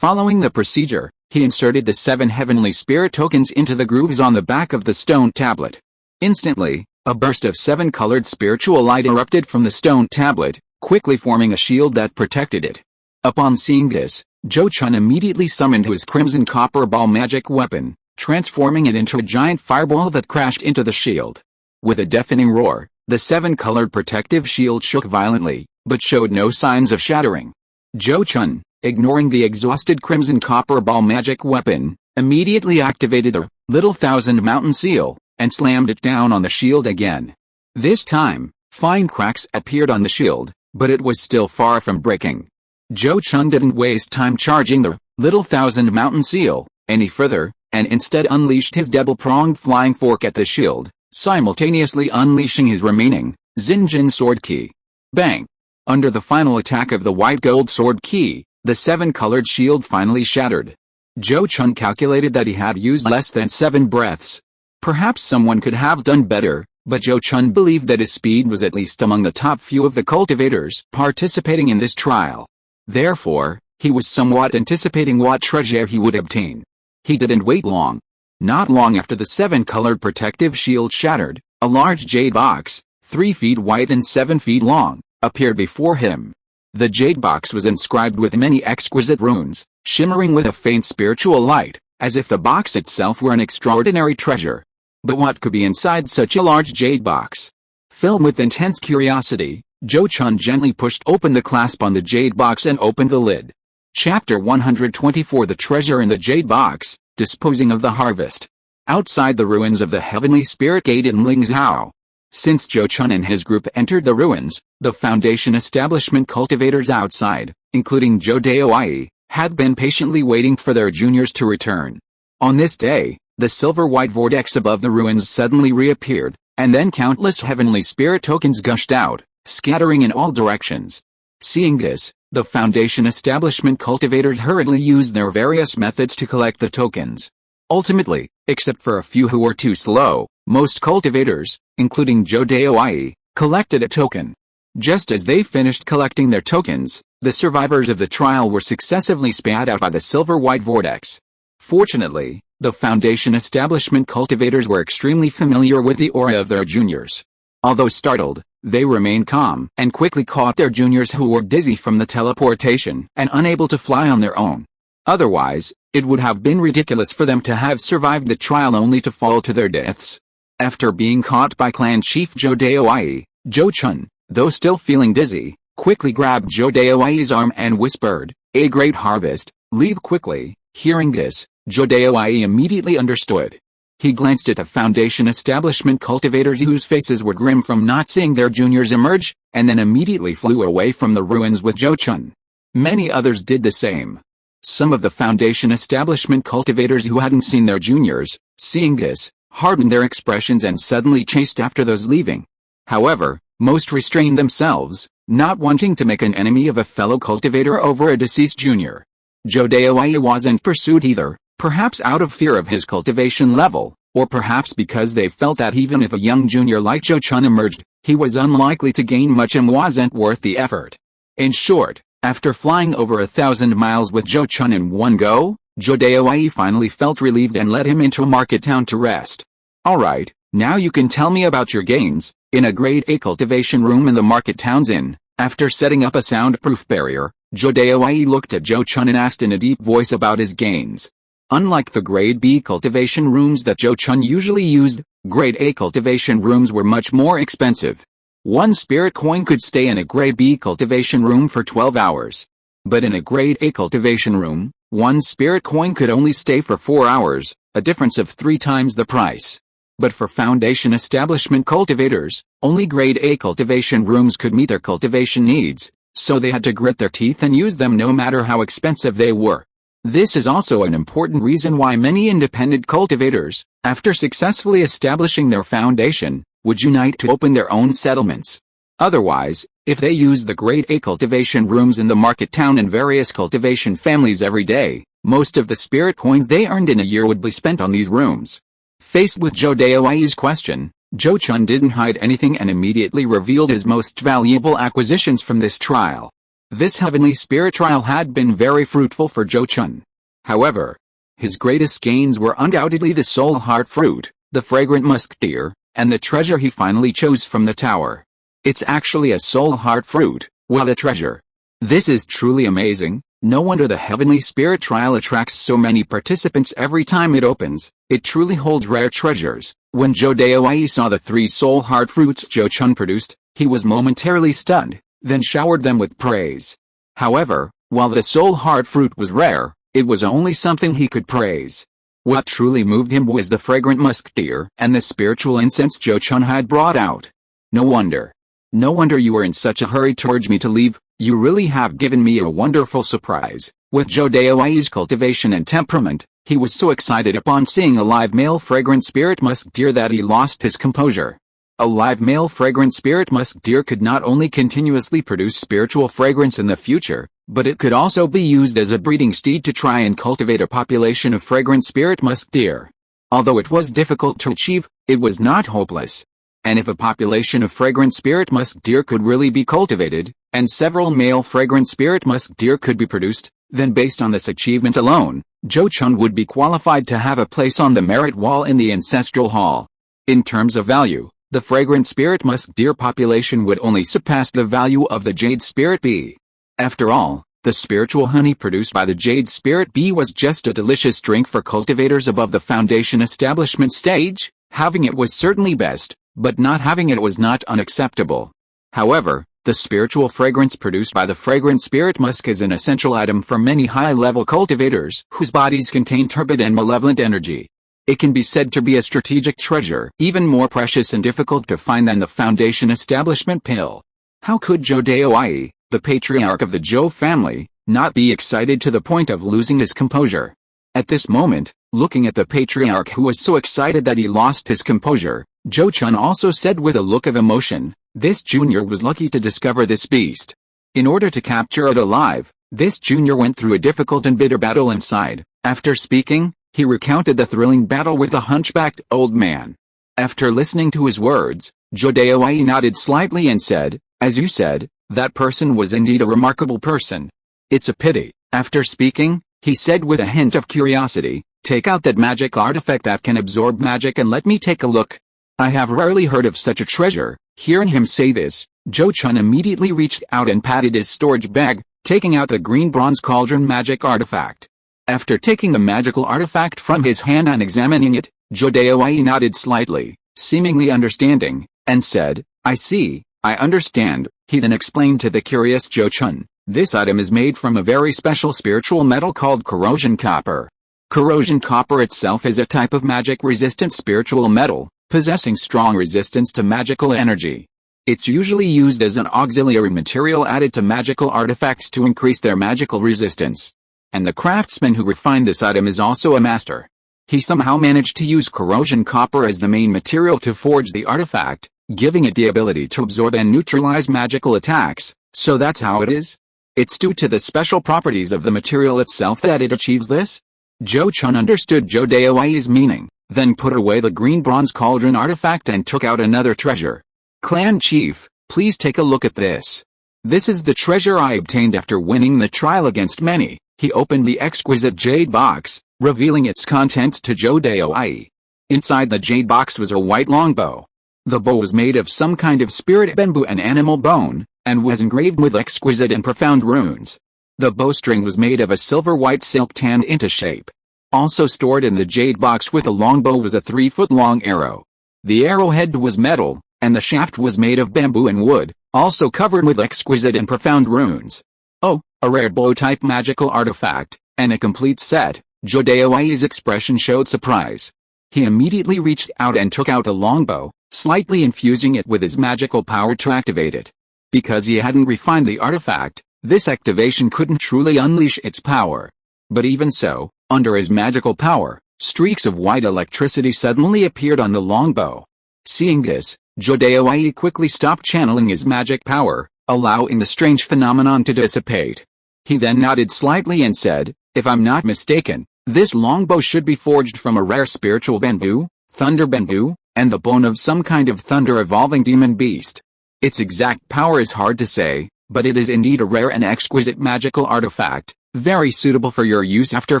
Following the procedure, he inserted the 7 heavenly spirit tokens into the grooves on the back of the stone tablet. Instantly, a burst of 7 colored spiritual light erupted from the stone tablet, quickly forming a shield that protected it. Upon seeing this, Zhou Chun immediately summoned his crimson copper ball magic weapon, transforming it into a giant fireball that crashed into the shield. With a deafening roar, the 7-colored protective shield shook violently, but showed no signs of shattering. Zhou Chun, ignoring the exhausted crimson copper ball magic weapon, immediately activated a little thousand mountain seal, and slammed it down on the shield again. This time, fine cracks appeared on the shield, but it was still far from breaking. Zhou Chun didn't waste time charging the little thousand mountain seal any further, and instead unleashed his double-pronged flying fork at the shield, simultaneously unleashing his remaining Xinjin sword key. Bang! Under the final attack of the white gold sword key, the 7-colored shield finally shattered. Zhou Chun calculated that he had used less than 7 breaths. Perhaps someone could have done better, but Zhou Chun believed that his speed was at least among the top few of the cultivators participating in this trial. Therefore, he was somewhat anticipating what treasure he would obtain. He didn't wait long. Not long after the 7-colored protective shield shattered, a large jade box, 3 feet wide and 7 feet long, appeared before him. The jade box was inscribed with many exquisite runes, shimmering with a faint spiritual light, as if the box itself were an extraordinary treasure. But what could be inside such a large jade box? Filled with intense curiosity, Zhou Chun gently pushed open the clasp on the jade box and opened the lid. Chapter 124 The Treasure in the Jade Box, Disposing of the Harvest. Outside the ruins of the Heavenly Spirit Gate in Lingzhou. Since Zhou Chun and his group entered the ruins, the Foundation establishment cultivators outside, including Zhou Daoyi, had been patiently waiting for their juniors to return. On this day, the silver-white vortex above the ruins suddenly reappeared, and then countless heavenly spirit tokens gushed out, scattering in all directions. Seeing this, the Foundation establishment cultivators hurriedly used their various methods to collect the tokens. Ultimately, except for a few who were too slow, most cultivators, including Zhou Daoyi, collected a token. Just as they finished collecting their tokens, the survivors of the trial were successively spat out by the silver-white vortex. Fortunately, the Foundation establishment cultivators were extremely familiar with the aura of their juniors. Although startled, they remained calm and quickly caught their juniors who were dizzy from the teleportation and unable to fly on their own. Otherwise, it would have been ridiculous for them to have survived the trial only to fall to their deaths. After being caught by clan chief Zhou Daoyi, Zhou Chun, though still feeling dizzy, quickly grabbed Zhou Daoyi's arm and whispered, "A great harvest, leave quickly." Hearing this, Zhou Daoyi immediately understood. He glanced at the Foundation establishment cultivators whose faces were grim from not seeing their juniors emerge, and then immediately flew away from the ruins with Zhou Chun. Many others did the same. Some of the Foundation establishment cultivators who hadn't seen their juniors, seeing this, hardened their expressions and suddenly chased after those leaving. However, most restrained themselves, not wanting to make an enemy of a fellow cultivator over a deceased junior. Zhou Daoyi wasn't pursued either, perhaps out of fear of his cultivation level, or perhaps because they felt that even if a young junior like Zhou Chun emerged, he was unlikely to gain much and wasn't worth the effort. In short, after flying over 1,000 miles with Zhou Chun in one go, Zhou Daoyi finally felt relieved and led him into a market town to rest. "Alright, now you can tell me about your gains." In a grade A cultivation room in the market town's inn, after setting up a soundproof barrier, Zhou Daoyi looked at Zhou Chun and asked in a deep voice about his gains. Unlike the grade B cultivation rooms that Zhou Chun usually used, grade A cultivation rooms were much more expensive. One spirit coin could stay in a grade B cultivation room for 12 hours. But in a grade A cultivation room, one spirit coin could only stay for 4 hours, a difference of 3 times the price. But for Foundation establishment cultivators, only grade A cultivation rooms could meet their cultivation needs, so they had to grit their teeth and use them no matter how expensive they were. This is also an important reason why many independent cultivators, after successfully establishing their foundation, would unite to open their own settlements. Otherwise, if they used the grade A cultivation rooms in the market town and various cultivation families every day, most of the spirit coins they earned in a year would be spent on these rooms. Faced with Zhou Daoyi's question, Zhou Chun didn't hide anything and immediately revealed his most valuable acquisitions from this trial. This heavenly spirit trial had been very fruitful for Zhou Chun. However, his greatest gains were undoubtedly the soul heart fruit, the fragrant musk deer, and the treasure he finally chose from the tower. It's actually a soul heart fruit. What a treasure. This is truly amazing. No wonder the heavenly spirit trial attracts so many participants every time it opens. It truly holds rare treasures. When Zhou Daowei saw the 3 soul heart fruits Zhou Chun produced, he was momentarily stunned, then showered them with praise. However, while the soul heart fruit was rare, it was only something he could praise. What truly moved him was the fragrant musk deer and the spiritual incense Zhou Chun had brought out. No wonder. No wonder you were in such a hurry to urge me to leave. You really have given me a wonderful surprise. With Zhou Daowei's cultivation and temperament, he was so excited upon seeing a live male fragrant spirit musk deer that he lost his composure. A live male fragrant spirit musk deer could not only continuously produce spiritual fragrance in the future, but it could also be used as a breeding steed to try and cultivate a population of fragrant spirit musk deer. Although it was difficult to achieve, it was not hopeless. And if a population of fragrant spirit musk deer could really be cultivated, and several male fragrant spirit musk deer could be produced, then based on this achievement alone, Zhou Chun would be qualified to have a place on the merit wall in the ancestral hall. In terms of value, the fragrant spirit musk deer population would only surpass the value of the jade spirit bee. After all, the spiritual honey produced by the jade spirit bee was just a delicious drink for cultivators above the foundation establishment stage. Having it was certainly best, but not having it was not unacceptable. However, the spiritual fragrance produced by the fragrant spirit musk is an essential item for many high-level cultivators whose bodies contain turbid and malevolent energy. It can be said to be a strategic treasure, even more precious and difficult to find than the foundation establishment pill. How could Zhou Daowei, the patriarch of the Zhou family, not be excited to the point of losing his composure? At this moment, looking at the patriarch who was so excited that he lost his composure, Zhou Chun also said with a look of emotion, this junior was lucky to discover this beast. In order to capture it alive, this junior went through a difficult and bitter battle inside. After speaking, he recounted the thrilling battle with the hunchbacked old man. After listening to his words, Zhou Daowei nodded slightly and said, as you said, that person was indeed a remarkable person. It's a pity. After speaking, he said with a hint of curiosity, take out that magic artifact that can absorb magic and let me take a look. I have rarely heard of such a treasure. Hearing him say this, Zhou Chun immediately reached out and patted his storage bag, taking out the green bronze cauldron magic artifact. After taking the magical artifact from his hand and examining it, Zhou Daowei nodded slightly, seemingly understanding, and said, I see, I understand. He then explained to the curious Zhou Chun, this item is made from a very special spiritual metal called corrosion copper. Corrosion copper itself is a type of magic-resistant spiritual metal, possessing strong resistance to magical energy. It's usually used as an auxiliary material added to magical artifacts to increase their magical resistance. And the craftsman who refined this item is also a master. He somehow managed to use corrosion copper as the main material to forge the artifact, giving it the ability to absorb and neutralize magical attacks. So that's how it is? It's due to the special properties of the material itself that it achieves this? Zhou Chun understood Zhou Daowei's meaning, then put away the green bronze cauldron artifact and took out another treasure. Clan Chief, please take a look at this. This is the treasure I obtained after winning the trial against many. He opened the exquisite jade box, revealing its contents to Zhou Daowei. Inside the jade box was a white longbow. The bow was made of some kind of spirit bamboo and animal bone, and was engraved with exquisite and profound runes. The bowstring was made of a silver-white silk tanned into shape. Also stored in the jade box with the longbow was a 3-foot-long arrow. The arrowhead was metal, and the shaft was made of bamboo and wood, also covered with exquisite and profound runes. Oh, a rare bow-type magical artifact, and a complete set. Zhou Daowei's expression showed surprise. He immediately reached out and took out the longbow, slightly infusing it with his magical power to activate it. Because he hadn't refined the artifact, this activation couldn't truly unleash its power. But even so, under his magical power, streaks of white electricity suddenly appeared on the longbow. Seeing this, Zhou Daowei quickly stopped channeling his magic power, allowing the strange phenomenon to dissipate. He then nodded slightly and said, if I'm not mistaken, this longbow should be forged from a rare spiritual bamboo, thunder bamboo, and the bone of some kind of thunder-evolving demon beast. Its exact power is hard to say, but it is indeed a rare and exquisite magical artifact, very suitable for your use after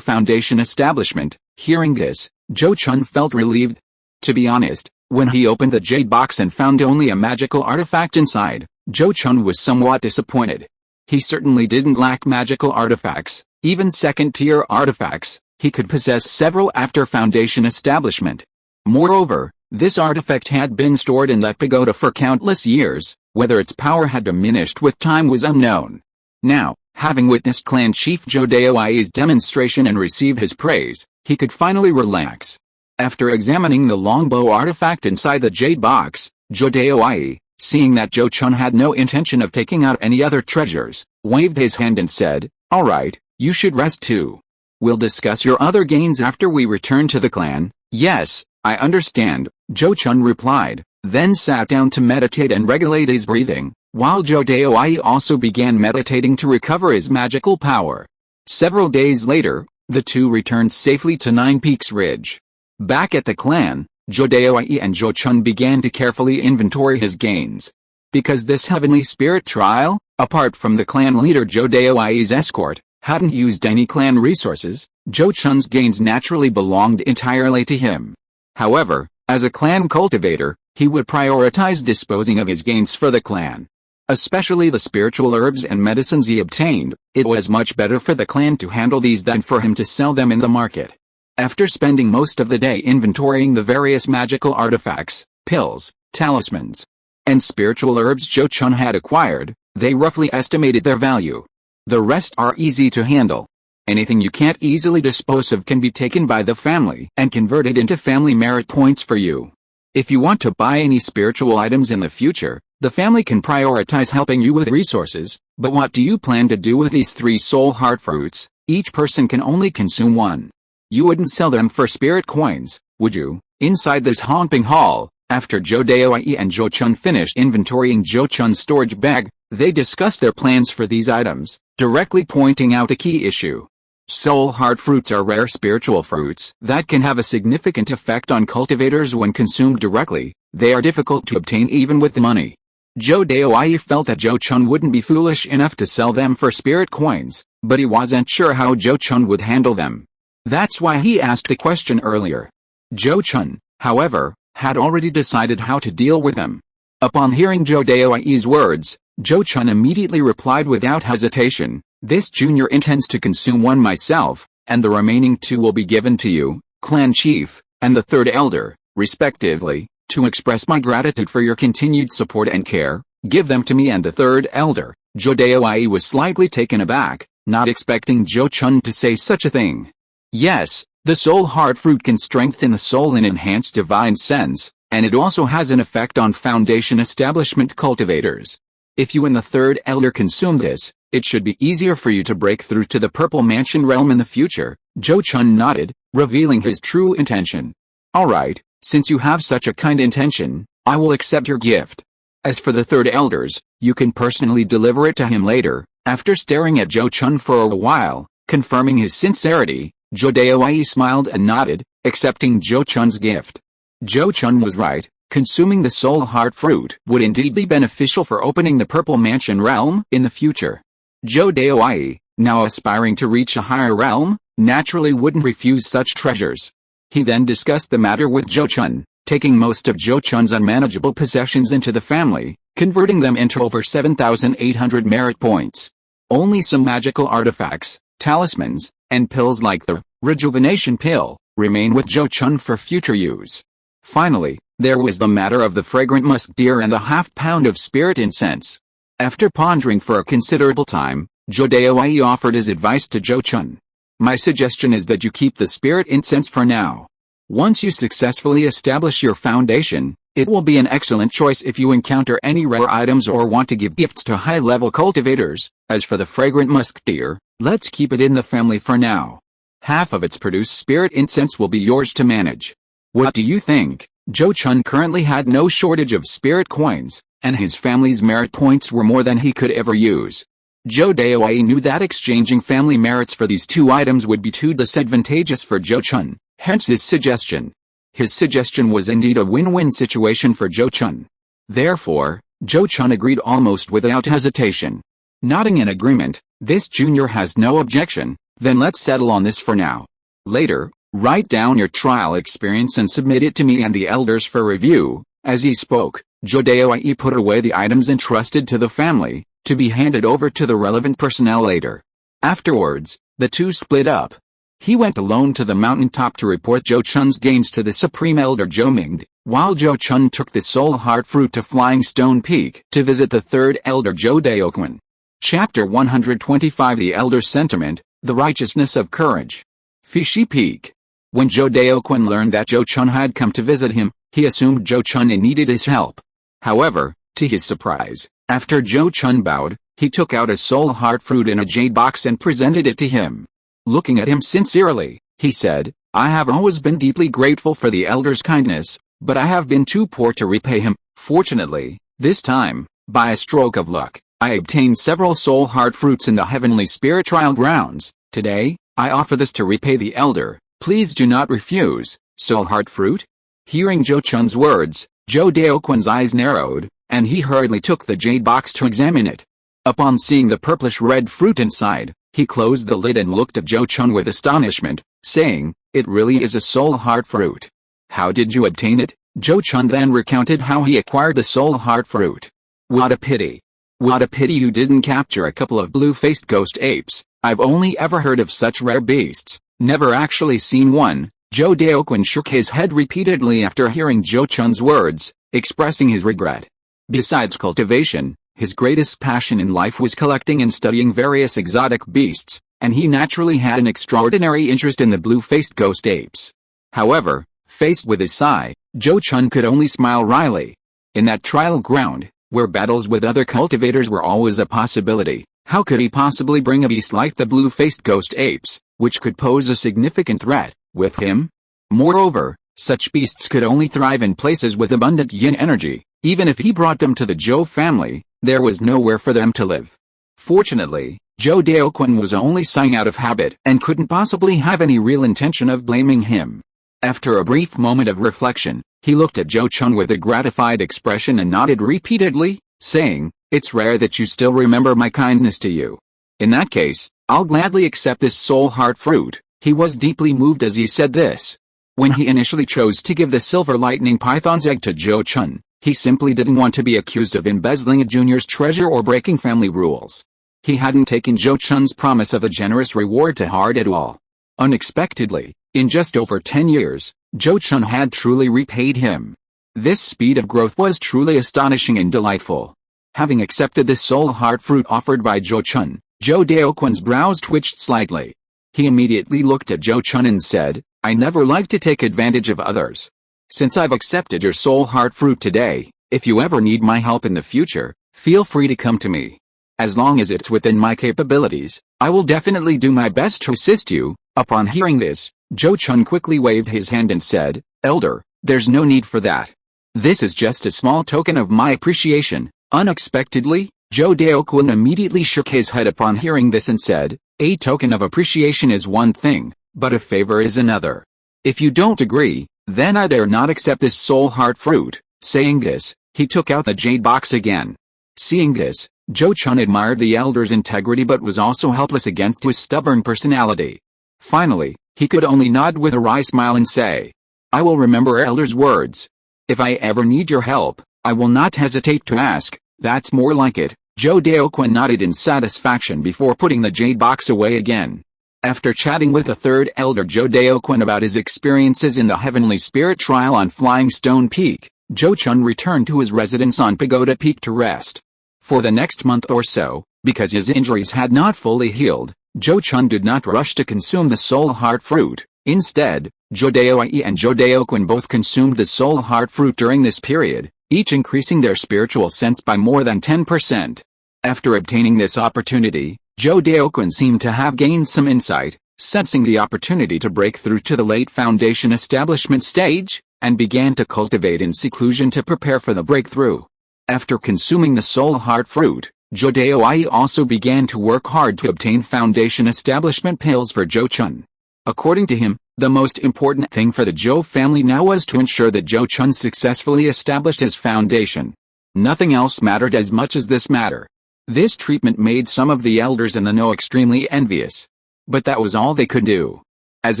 Foundation establishment. Hearing this, Zhou Chun felt relieved. To be honest, when he opened the jade box and found only a magical artifact inside, Zhou Chun was somewhat disappointed. He certainly didn't lack magical artifacts, even second-tier artifacts. He could possess several after Foundation establishment. Moreover, this artifact had been stored in that pagoda for countless years. Whether its power had diminished with time was unknown. Now, having witnessed Clan Chief Zhou Daoi's demonstration and received his praise, he could finally relax. After examining the longbow artifact inside the jade box, Zhou Daoi, seeing that Zhou Chun had no intention of taking out any other treasures, waved his hand and said, "All right, you should rest too. We'll discuss your other gains after we return to the clan." "Yes, I understand," Zhou Chun replied, then sat down to meditate and regulate his breathing, while Zhou Daoi also began meditating to recover his magical power. Several days later, the two returned safely to Nine Peaks Ridge. Back at the clan, Zhou Daoi and Zhou Chun began to carefully inventory his gains. Because this heavenly spirit trial, apart from the clan leader Zhou Daoi's escort, hadn't used any clan resources, Zhou Chun's gains naturally belonged entirely to him. However, as a clan cultivator, he would prioritize disposing of his gains for the clan. Especially the spiritual herbs and medicines he obtained, it was much better for the clan to handle these than for him to sell them in the market. After spending most of the day inventorying the various magical artifacts, pills, talismans, and spiritual herbs Zhou Chun had acquired, they roughly estimated their value. The rest are easy to handle. Anything you can't easily dispose of can be taken by the family and converted into family merit points for you. If you want to buy any spiritual items in the future, the family can prioritize helping you with resources. But what do you plan to do with these 3 soul heart fruits? Each person can only consume 1. You wouldn't sell them for spirit coins, would you? Inside this haunting hall, after Zhou Daoi and Zhou Chun finished inventorying Zhou Chun's storage bag, they discussed their plans for these items, directly pointing out a key issue. Soul heart fruits are rare spiritual fruits that can have a significant effect on cultivators when consumed directly. They are difficult to obtain even with money. Zhou Daoi felt that Zhou Chun wouldn't be foolish enough to sell them for spirit coins, but he wasn't sure how Zhou Chun would handle them. That's why he asked the question earlier. Zhou Chun, however, had already decided how to deal with them. Upon hearing Zhou Daoi's words, Zhou Chun immediately replied without hesitation, "This junior intends to consume 1 myself, and the remaining 2 will be given to you, clan chief, and the 3rd elder, respectively, to express my gratitude for your continued support and care. Give them to me and the 3rd elder." Zhou Daoi was slightly taken aback, not expecting Zhou Chun to say such a thing. Yes, the soul heart fruit can strengthen the soul and enhance divine sense, and it also has an effect on Foundation establishment cultivators. If you and the 3rd elder consume this, it should be easier for you to break through to the Purple Mansion realm in the future. Zhou Chun nodded, revealing his true intention. "All right, since you have such a kind intention, I will accept your gift. As for the 3rd elders, you can personally deliver it to him later." After staring at Zhou Chun for a while, confirming his sincerity, Zhou Daoi smiled and nodded, accepting Zhou Chun's gift. Zhou Chun was right. Consuming the soul heart fruit would indeed be beneficial for opening the Purple Mansion realm in the future. Zhou Daoi, now aspiring to reach a higher realm, naturally wouldn't refuse such treasures. He then discussed the matter with Zhou Chun, taking most of Zhou Chun's unmanageable possessions into the family, converting them into over 7,800 merit points. Only some magical artifacts, talismans, and pills like the rejuvenation pill remain with Zhou Chun for future use. Finally, there was the matter of the fragrant musk deer and the half-pound of spirit incense. After pondering for a considerable time, Zhou Daoi offered his advice to Zhou Chun. "My suggestion is that you keep the spirit incense for now. Once you successfully establish your foundation, it will be an excellent choice if you encounter any rare items or want to give gifts to high-level cultivators. As for the fragrant musk deer, let's keep it in the family for now. Half of its produced spirit incense will be yours to manage. What do you think?" Zhou Chun currently had no shortage of spirit coins, and his family's merit points were more than he could ever use. Zhou Daoi knew that exchanging family merits for these 2 items would be too disadvantageous for Zhou Chun, hence his suggestion. His suggestion was indeed a win-win situation for Zhou Chun. Therefore, Zhou Chun agreed almost without hesitation.
Nodding in agreement, this junior has no objection, then let's settle on this for now. Later, write down your trial experience and submit it to me and the elders for review. As he spoke, Zhou put away the items entrusted to the family, to be handed over to the relevant personnel later. Afterwards, the two split up. He went alone to the mountaintop to report Zhou Chun's gains to the Supreme Elder Zhou Ming, while Zhou Chun took the Soul Heart Fruit to Flying Stone Peak to visit the third Elder Zhou Daoquan. Chapter 125 The Elder's Sentiment, the Righteousness of Courage. Fishy Peak. When Zhou Daoquan learned that Zhou Chun had come to visit him, he assumed Zhou Chun needed his help. However, to his surprise, after Zhou Chun bowed, he took out a Soul Heart Fruit in a jade box and presented it to him. Looking at him sincerely, he said, "I have always been deeply grateful for the elder's kindness, but I have been too poor to repay him. Fortunately, this time, by a stroke of luck, I obtained several Soul Heart Fruits in the Heavenly Spirit Trial Grounds. Today, I offer this to repay the elder. Please do not refuse." Soul Heart Fruit? Hearing Zhou Chun's words, Zhou Daoquan's eyes narrowed, and he hurriedly took the jade box to examine it. Upon seeing the purplish-red fruit inside, he closed the lid and looked at Zhou Chun with astonishment, saying, "It really is a Soul Heart Fruit. How did you obtain it?" Zhou Chun then recounted how he acquired the Soul Heart Fruit. "What a pity. What a pity you didn't capture a couple of blue-faced ghost apes. I've only ever heard of such rare beasts, never actually seen one." Zhou Daoquan shook his head repeatedly after hearing Zhou Chun's words, expressing his regret. Besides cultivation, his greatest passion in life was collecting and studying various exotic beasts, and he naturally had an extraordinary interest in the blue-faced ghost apes. However, faced with his sigh, Zhou Chun could only smile wryly. In that trial ground, where battles with other cultivators were always a possibility, how could he possibly bring a beast like the blue-faced ghost apes, which could pose a significant threat, with him? Moreover, such beasts could only thrive in places with abundant yin energy. Even if he brought them to the Zhou family, there was nowhere for them to live. Fortunately, Zhou Daoquan was only sighing out of habit and couldn't possibly have any real intention of blaming him. After a brief moment of reflection, he looked at Zhou Chun with a gratified expression and nodded repeatedly, saying, "It's rare that you still remember my kindness to you. In that case, I'll gladly accept this Soul Heart Fruit." He was deeply moved as he said this. When he initially chose to give the Silver Lightning Python's egg to Zhou Chun, he simply didn't want to be accused of embezzling a junior's treasure or breaking family rules. He hadn't taken Zhou Chun's promise of a generous reward to heart at all. Unexpectedly, in just over 10 years, Zhou Chun had truly repaid him. This speed of growth was truly astonishing and delightful. Having accepted the Soul Heart Fruit offered by Zhou Chun, Zhou Daoquan's brows twitched slightly. He immediately looked at Zhou Chun and said, "I never like to take advantage of others. Since I've accepted your Soul Heart Fruit today, if you ever need my help in the future, feel free to come to me. As long as it's within my capabilities, I will definitely do my best to assist you." Upon hearing this, Zhou Chun quickly waved his hand and said, "Elder, there's no need for that. This is just a small token of my appreciation." Unexpectedly, Zhou Daoquan immediately shook his head upon hearing this and said, "A token of appreciation is one thing, but a favor is another. If you don't agree, then I dare not accept this Soul Heart Fruit." Saying this, he took out the jade box again. Seeing this, Zhou Chun admired the elder's integrity but was also helpless against his stubborn personality. Finally, he could only nod with a wry smile and say, "I will remember elder's words. If I ever need your help, I will not hesitate to ask." "That's more like it." Zhou Daoquan nodded in satisfaction before putting the jade box away again. After chatting with the third elder Zhou Daoquan about his experiences in the Heavenly Spirit Trial on Flying Stone Peak, Zhou Chun returned to his residence on Pagoda Peak to rest. For the next month or so, because his injuries had not fully healed, Zhou Chun did not rush to consume the Soul Heart Fruit. Instead, Zhou Daoyi and Zhou Daoquan both consumed the Soul Heart Fruit during this period, each increasing their spiritual sense by more than 10%. After obtaining this opportunity, Zhou Daoquan seemed to have gained some insight, sensing the opportunity to break through to the late foundation establishment stage, and began to cultivate in seclusion to prepare for the breakthrough. After consuming the Soul Heart Fruit, Zhou Daoyi also began to work hard to obtain foundation establishment pills for Zhou Chun. According to him, the most important thing for the Zhou family now was to ensure that Zhou Chun successfully established his foundation. Nothing else mattered as much as this matter.
This treatment made some of the elders in the know extremely envious. But that was all they could do. As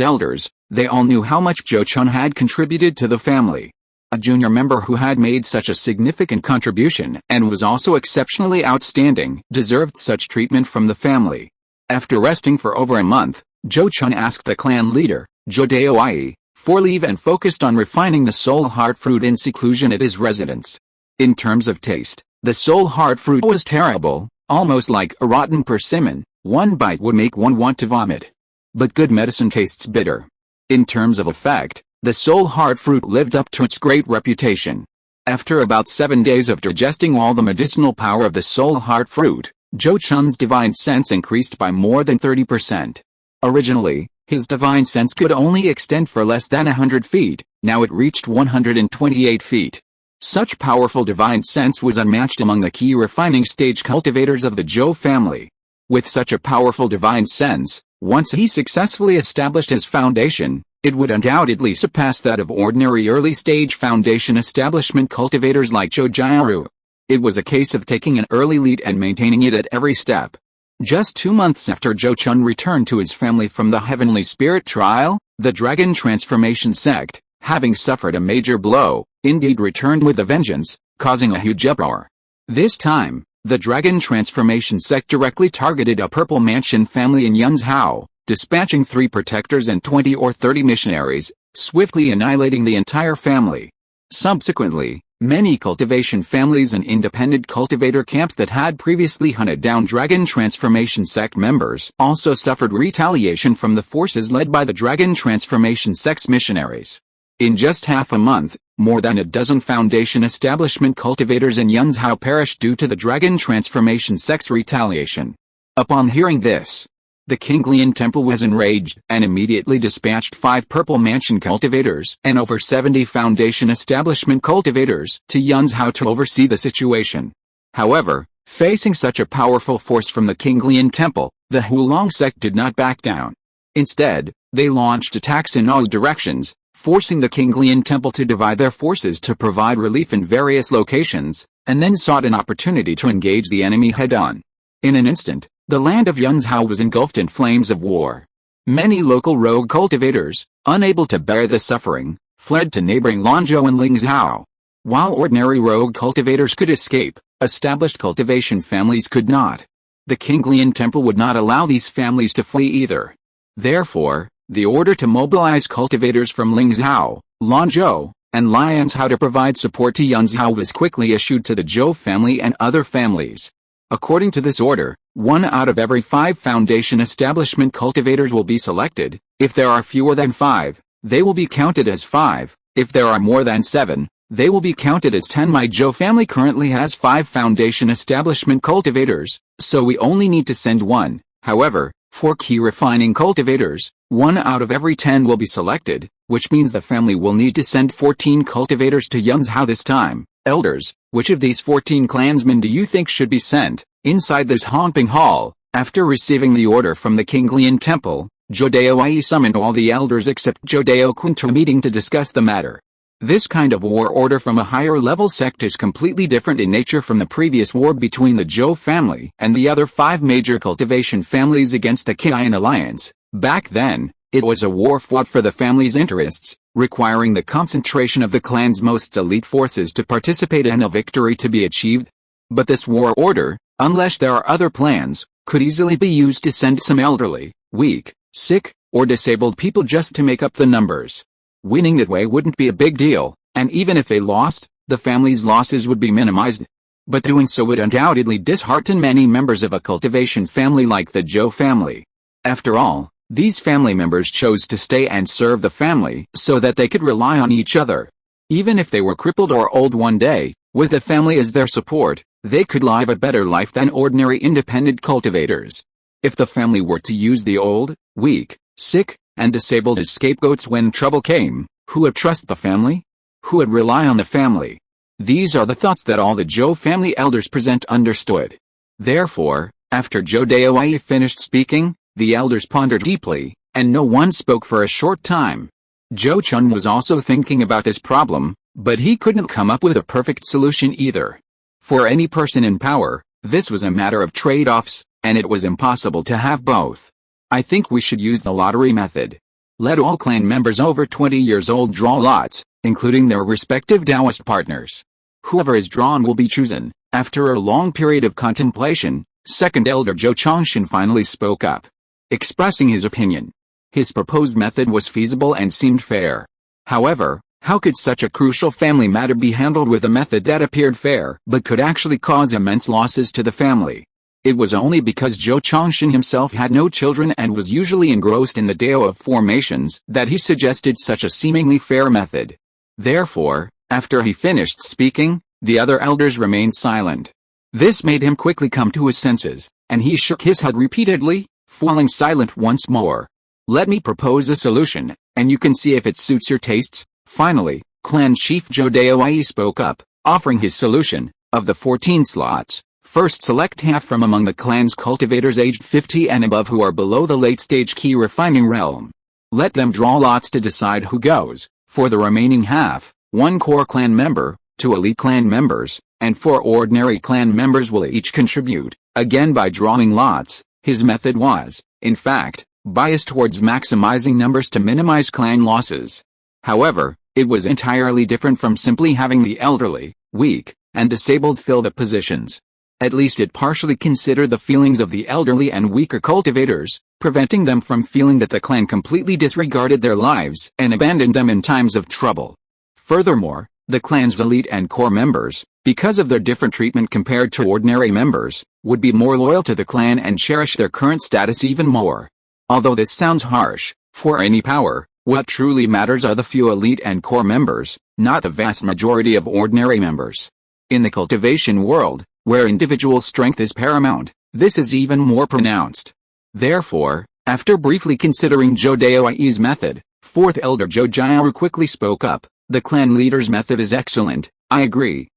elders, they all knew how much Zhou Chun had contributed to the family. A junior member who had made such a significant contribution and was also exceptionally outstanding deserved such treatment from the family. After resting for over a month, Zhou Chun asked the clan leader, Zhou Daoyi, for leave and focused on refining the soul heart fruit in seclusion at his residence. In terms of taste, the soul heart fruit was terrible, almost like a rotten persimmon. One bite would make one want to vomit. But good medicine tastes bitter. In terms of effect, the soul heart fruit lived up to its great reputation. After about 7 days of digesting all the medicinal power of the soul heart fruit, Zhou Chun's divine sense increased by more than 30%. Originally, his divine sense could only extend for less than 100 feet, now it reached 128 feet. Such powerful divine sense was unmatched among the key refining stage cultivators of the Zhou family. With such a powerful divine sense, once he successfully established his foundation, it would undoubtedly surpass that of ordinary early-stage foundation establishment cultivators like Zhou Jiaru. It was a case of taking an early lead and maintaining it at every step. Just 2 months after Zhou Chun returned to his family from the Heavenly Spirit trial, the Dragon Transformation Sect, having suffered a major blow, indeed returned with a vengeance, causing a huge uproar. This time, the Dragon Transformation Sect directly targeted a Purple Mansion family in Yunzhou, dispatching 3 protectors and 20 or 30 missionaries, swiftly annihilating the entire family. Subsequently, many cultivation families and independent cultivator camps that had previously hunted down Dragon Transformation Sect members also suffered retaliation from the forces led by the Dragon Transformation Sect's missionaries. In just half a month, more than a dozen foundation establishment cultivators in Yunzhou perished due to the Dragon Transformation Sect's retaliation. Upon hearing this, the Qinglian Temple was enraged and immediately dispatched 5 Purple Mansion cultivators and over 70 Foundation establishment cultivators to Yunzhou to oversee the situation. However, facing such a powerful force from the Qinglian Temple, the Hulong sect did not back down. Instead, they launched attacks in all directions, forcing the Qinglian Temple to divide their forces to provide relief in various locations, and then sought an opportunity to engage the enemy head-on. In an instant, the land of Yunzhou was engulfed in flames of war. Many local rogue cultivators, unable to bear the suffering, fled to neighboring Lanzhou and Lingzhou. While ordinary rogue cultivators could escape, established cultivation families could not. The Qinglian Temple would not allow these families to flee either. Therefore, the order to mobilize cultivators from Lingzhou, Lanzhou, and Lianzhou to provide support to Yunzhou was quickly issued to the Zhou family and other families. According to this order, 1 out of every 5 foundation establishment cultivators will be selected. If there are fewer than 5, they will be counted as 5. If there are more than 7, they will be counted as 10. My Zhou family currently has 5 foundation establishment cultivators, so we only need to send 1. However, for key refining cultivators, 1 out of every 10 will be selected, which means the family will need to send 14 cultivators to Yunzhou this time. Elders, which of these 14 clansmen do you think should be sent? Inside this haunting hall, after receiving the order from the Qinglian Temple, Zhou Daoyi summoned all the elders except Zhou Daokun to a meeting to discuss the matter. This kind of war order from a higher-level sect is completely different in nature from the previous war between the Zhou family and the other 5 major cultivation families against the Qian alliance. Back then, it was a war fought for the family's interests, requiring the concentration of the clan's most elite forces to participate and a victory to be achieved. But this war order, unless there are other plans, could easily be used to send some elderly, weak, sick, or disabled people just to make up the numbers. Winning that way wouldn't be a big deal, and even if they lost, the family's losses would be minimized. But doing so would undoubtedly dishearten many members of a cultivation family like the Zhou family. After all, these family members chose to stay and serve the family so that they could rely on each other. Even if they were crippled or old one day, with the family as their support, they could live a better life than ordinary independent cultivators. If the family were to use the old, weak, sick, and disabled as scapegoats when trouble came, who would trust the family? Who would rely on the family? These are the thoughts that all the Zhou family elders present understood. Therefore, after Zhou Daoyi finished speaking, the elders pondered deeply, and no one spoke for a short time. Zhou Chun was also thinking about this problem, but he couldn't come up with a perfect solution either. For any person in power, This was a matter of trade-offs, and it was impossible to have both. I think we should use the lottery method. Let all clan members over 20 years old draw lots, including their respective Taoist partners. Whoever is drawn will be chosen. After a long period of contemplation, Second Elder Zhou Chun finally spoke up, expressing his opinion. His proposed method was feasible and seemed fair. However, how could such a crucial family matter be handled with a method that appeared fair but could actually cause immense losses to the family? It was only because Zhou Chun himself had no children and was usually engrossed in the Dao of formations that he suggested such a seemingly fair method. Therefore, after he finished speaking, the other elders remained silent. This made him quickly come to his senses, and he shook his head repeatedly, falling silent once more. Let me propose a solution, and you can see if it suits your tastes. Finally, Clan Chief Zhou Daoyi spoke up, offering his solution. Of the 14 slots, first select half from among the clan's cultivators aged 50 and above who are below the late-stage key refining realm. Let them draw lots to decide who goes. For the remaining half, 1 core clan member, 2 elite clan members, and 4 ordinary clan members will each contribute, again by drawing lots. His method was, in fact, biased towards maximizing numbers to minimize clan losses. However, it was entirely different from simply having the elderly, weak, and disabled fill the positions. At least it partially considered the feelings of the elderly and weaker cultivators, preventing them from feeling that the clan completely disregarded their lives and abandoned them in times of trouble. Furthermore, the clan's elite and core members, because of their different treatment compared to ordinary members, would be more loyal to the clan and cherish their current status even more. Although this sounds harsh, for any power, what truly matters are the few elite and core members, not the vast majority of ordinary members. In the cultivation world, where individual strength is paramount, this is even more pronounced. Therefore, after briefly considering Zhou Daoyi's method, 4th Elder Zhou Jiaoru quickly spoke up. The clan leader's method is excellent. I agree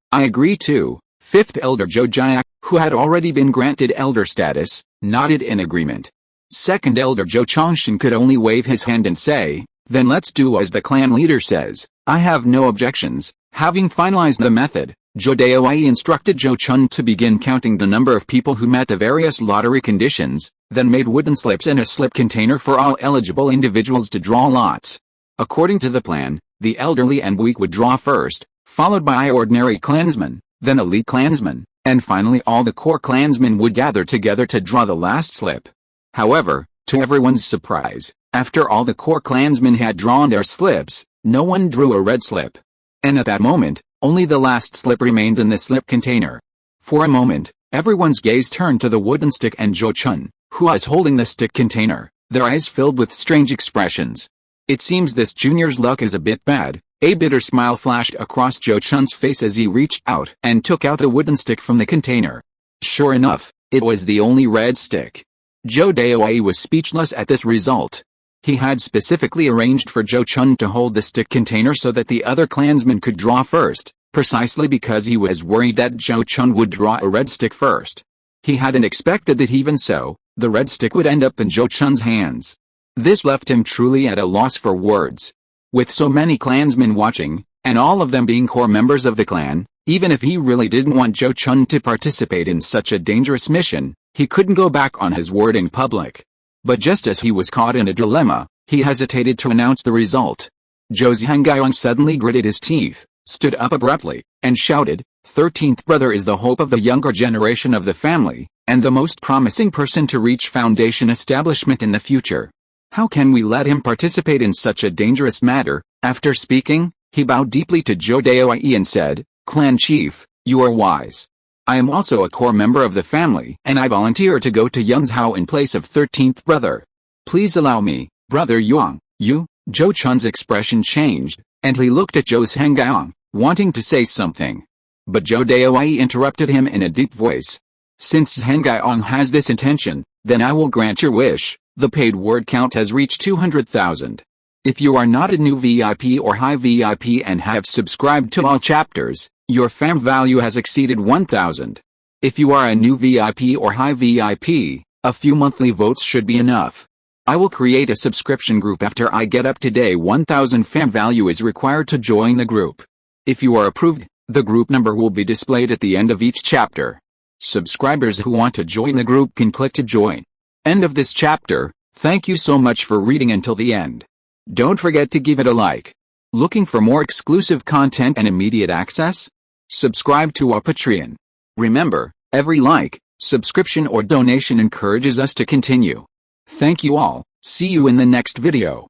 too. 5th Elder Zhou Jiaoru, who had already been granted elder status, nodded in agreement. 2nd Elder Zhou Chun could only wave his hand and say, then let's do as the clan leader says. I have no objections. Having finalized the method, Zhou Daoyi instructed Zhou Chun to begin counting the number of people who met the various lottery conditions, then made wooden slips in a slip container for all eligible individuals to draw lots. According to the plan, the elderly and weak would draw first, followed by ordinary clansmen, then elite clansmen, and finally all the core clansmen would gather together to draw the last slip. However, to everyone's surprise, after all the core clansmen had drawn their slips, no one drew a red slip. And at that moment, only the last slip remained in the slip container. For a moment, everyone's gaze turned to the wooden stick and Zhou Chun, who was holding the stick container, their eyes filled with strange expressions. It seems this junior's luck is a bit bad. A bitter smile flashed across Zhou Chun's face as he reached out and took out the wooden stick from the container. Sure enough, it was the only red stick. Zhou Daoyi was speechless at this result. He had specifically arranged for Zhou Chun to hold the stick container so that the other clansmen could draw first, precisely because he was worried that Zhou Chun would draw a red stick first. He hadn't expected that even so, the red stick would end up in Zhou Chun's hands. This left him truly at a loss for words. With so many clansmen watching, and all of them being core members of the clan, even if he really didn't want Zhou Chun to participate in such a dangerous mission, he couldn't go back on his word in public. But just as he was caught in a dilemma, he hesitated to announce the result. Zhou Zhangayong suddenly gritted his teeth, stood up abruptly, and shouted, 13th brother is the hope of the younger generation of the family, and the most promising person to reach foundation establishment in the future. How can we let him participate in such a dangerous matter? After speaking, he bowed deeply to Zhou Daoyi and said, Clan Chief, you are wise. I am also a core member of the family, and I volunteer to go to Yangzhou in place of 13th brother. Please allow me, Brother Yang. You? Zhou Chun's expression changed, and he looked at Zhou Zhangayong, wanting to say something. But Zhou Daoyi interrupted him in a deep voice. Since Zhangayong has this intention, then I will grant your wish. The paid word count has reached 200,000. If you are not a new VIP or high VIP and have subscribed to all chapters, your fam value has exceeded 1,000. If you are a new VIP or high VIP, a few monthly votes should be enough. I will create a subscription group after I get up to day 1,000 fam value is required to join the group. If you are approved, the group number will be displayed at the end of each chapter.
Subscribers who want to join the group can click to join. End of this chapter. Thank you so much for reading until the end. Don't forget to give it a like. Looking for more exclusive content and immediate access? Subscribe to our Patreon. Remember, every like, subscription or donation encourages us to continue. Thank you all. See you in the next video.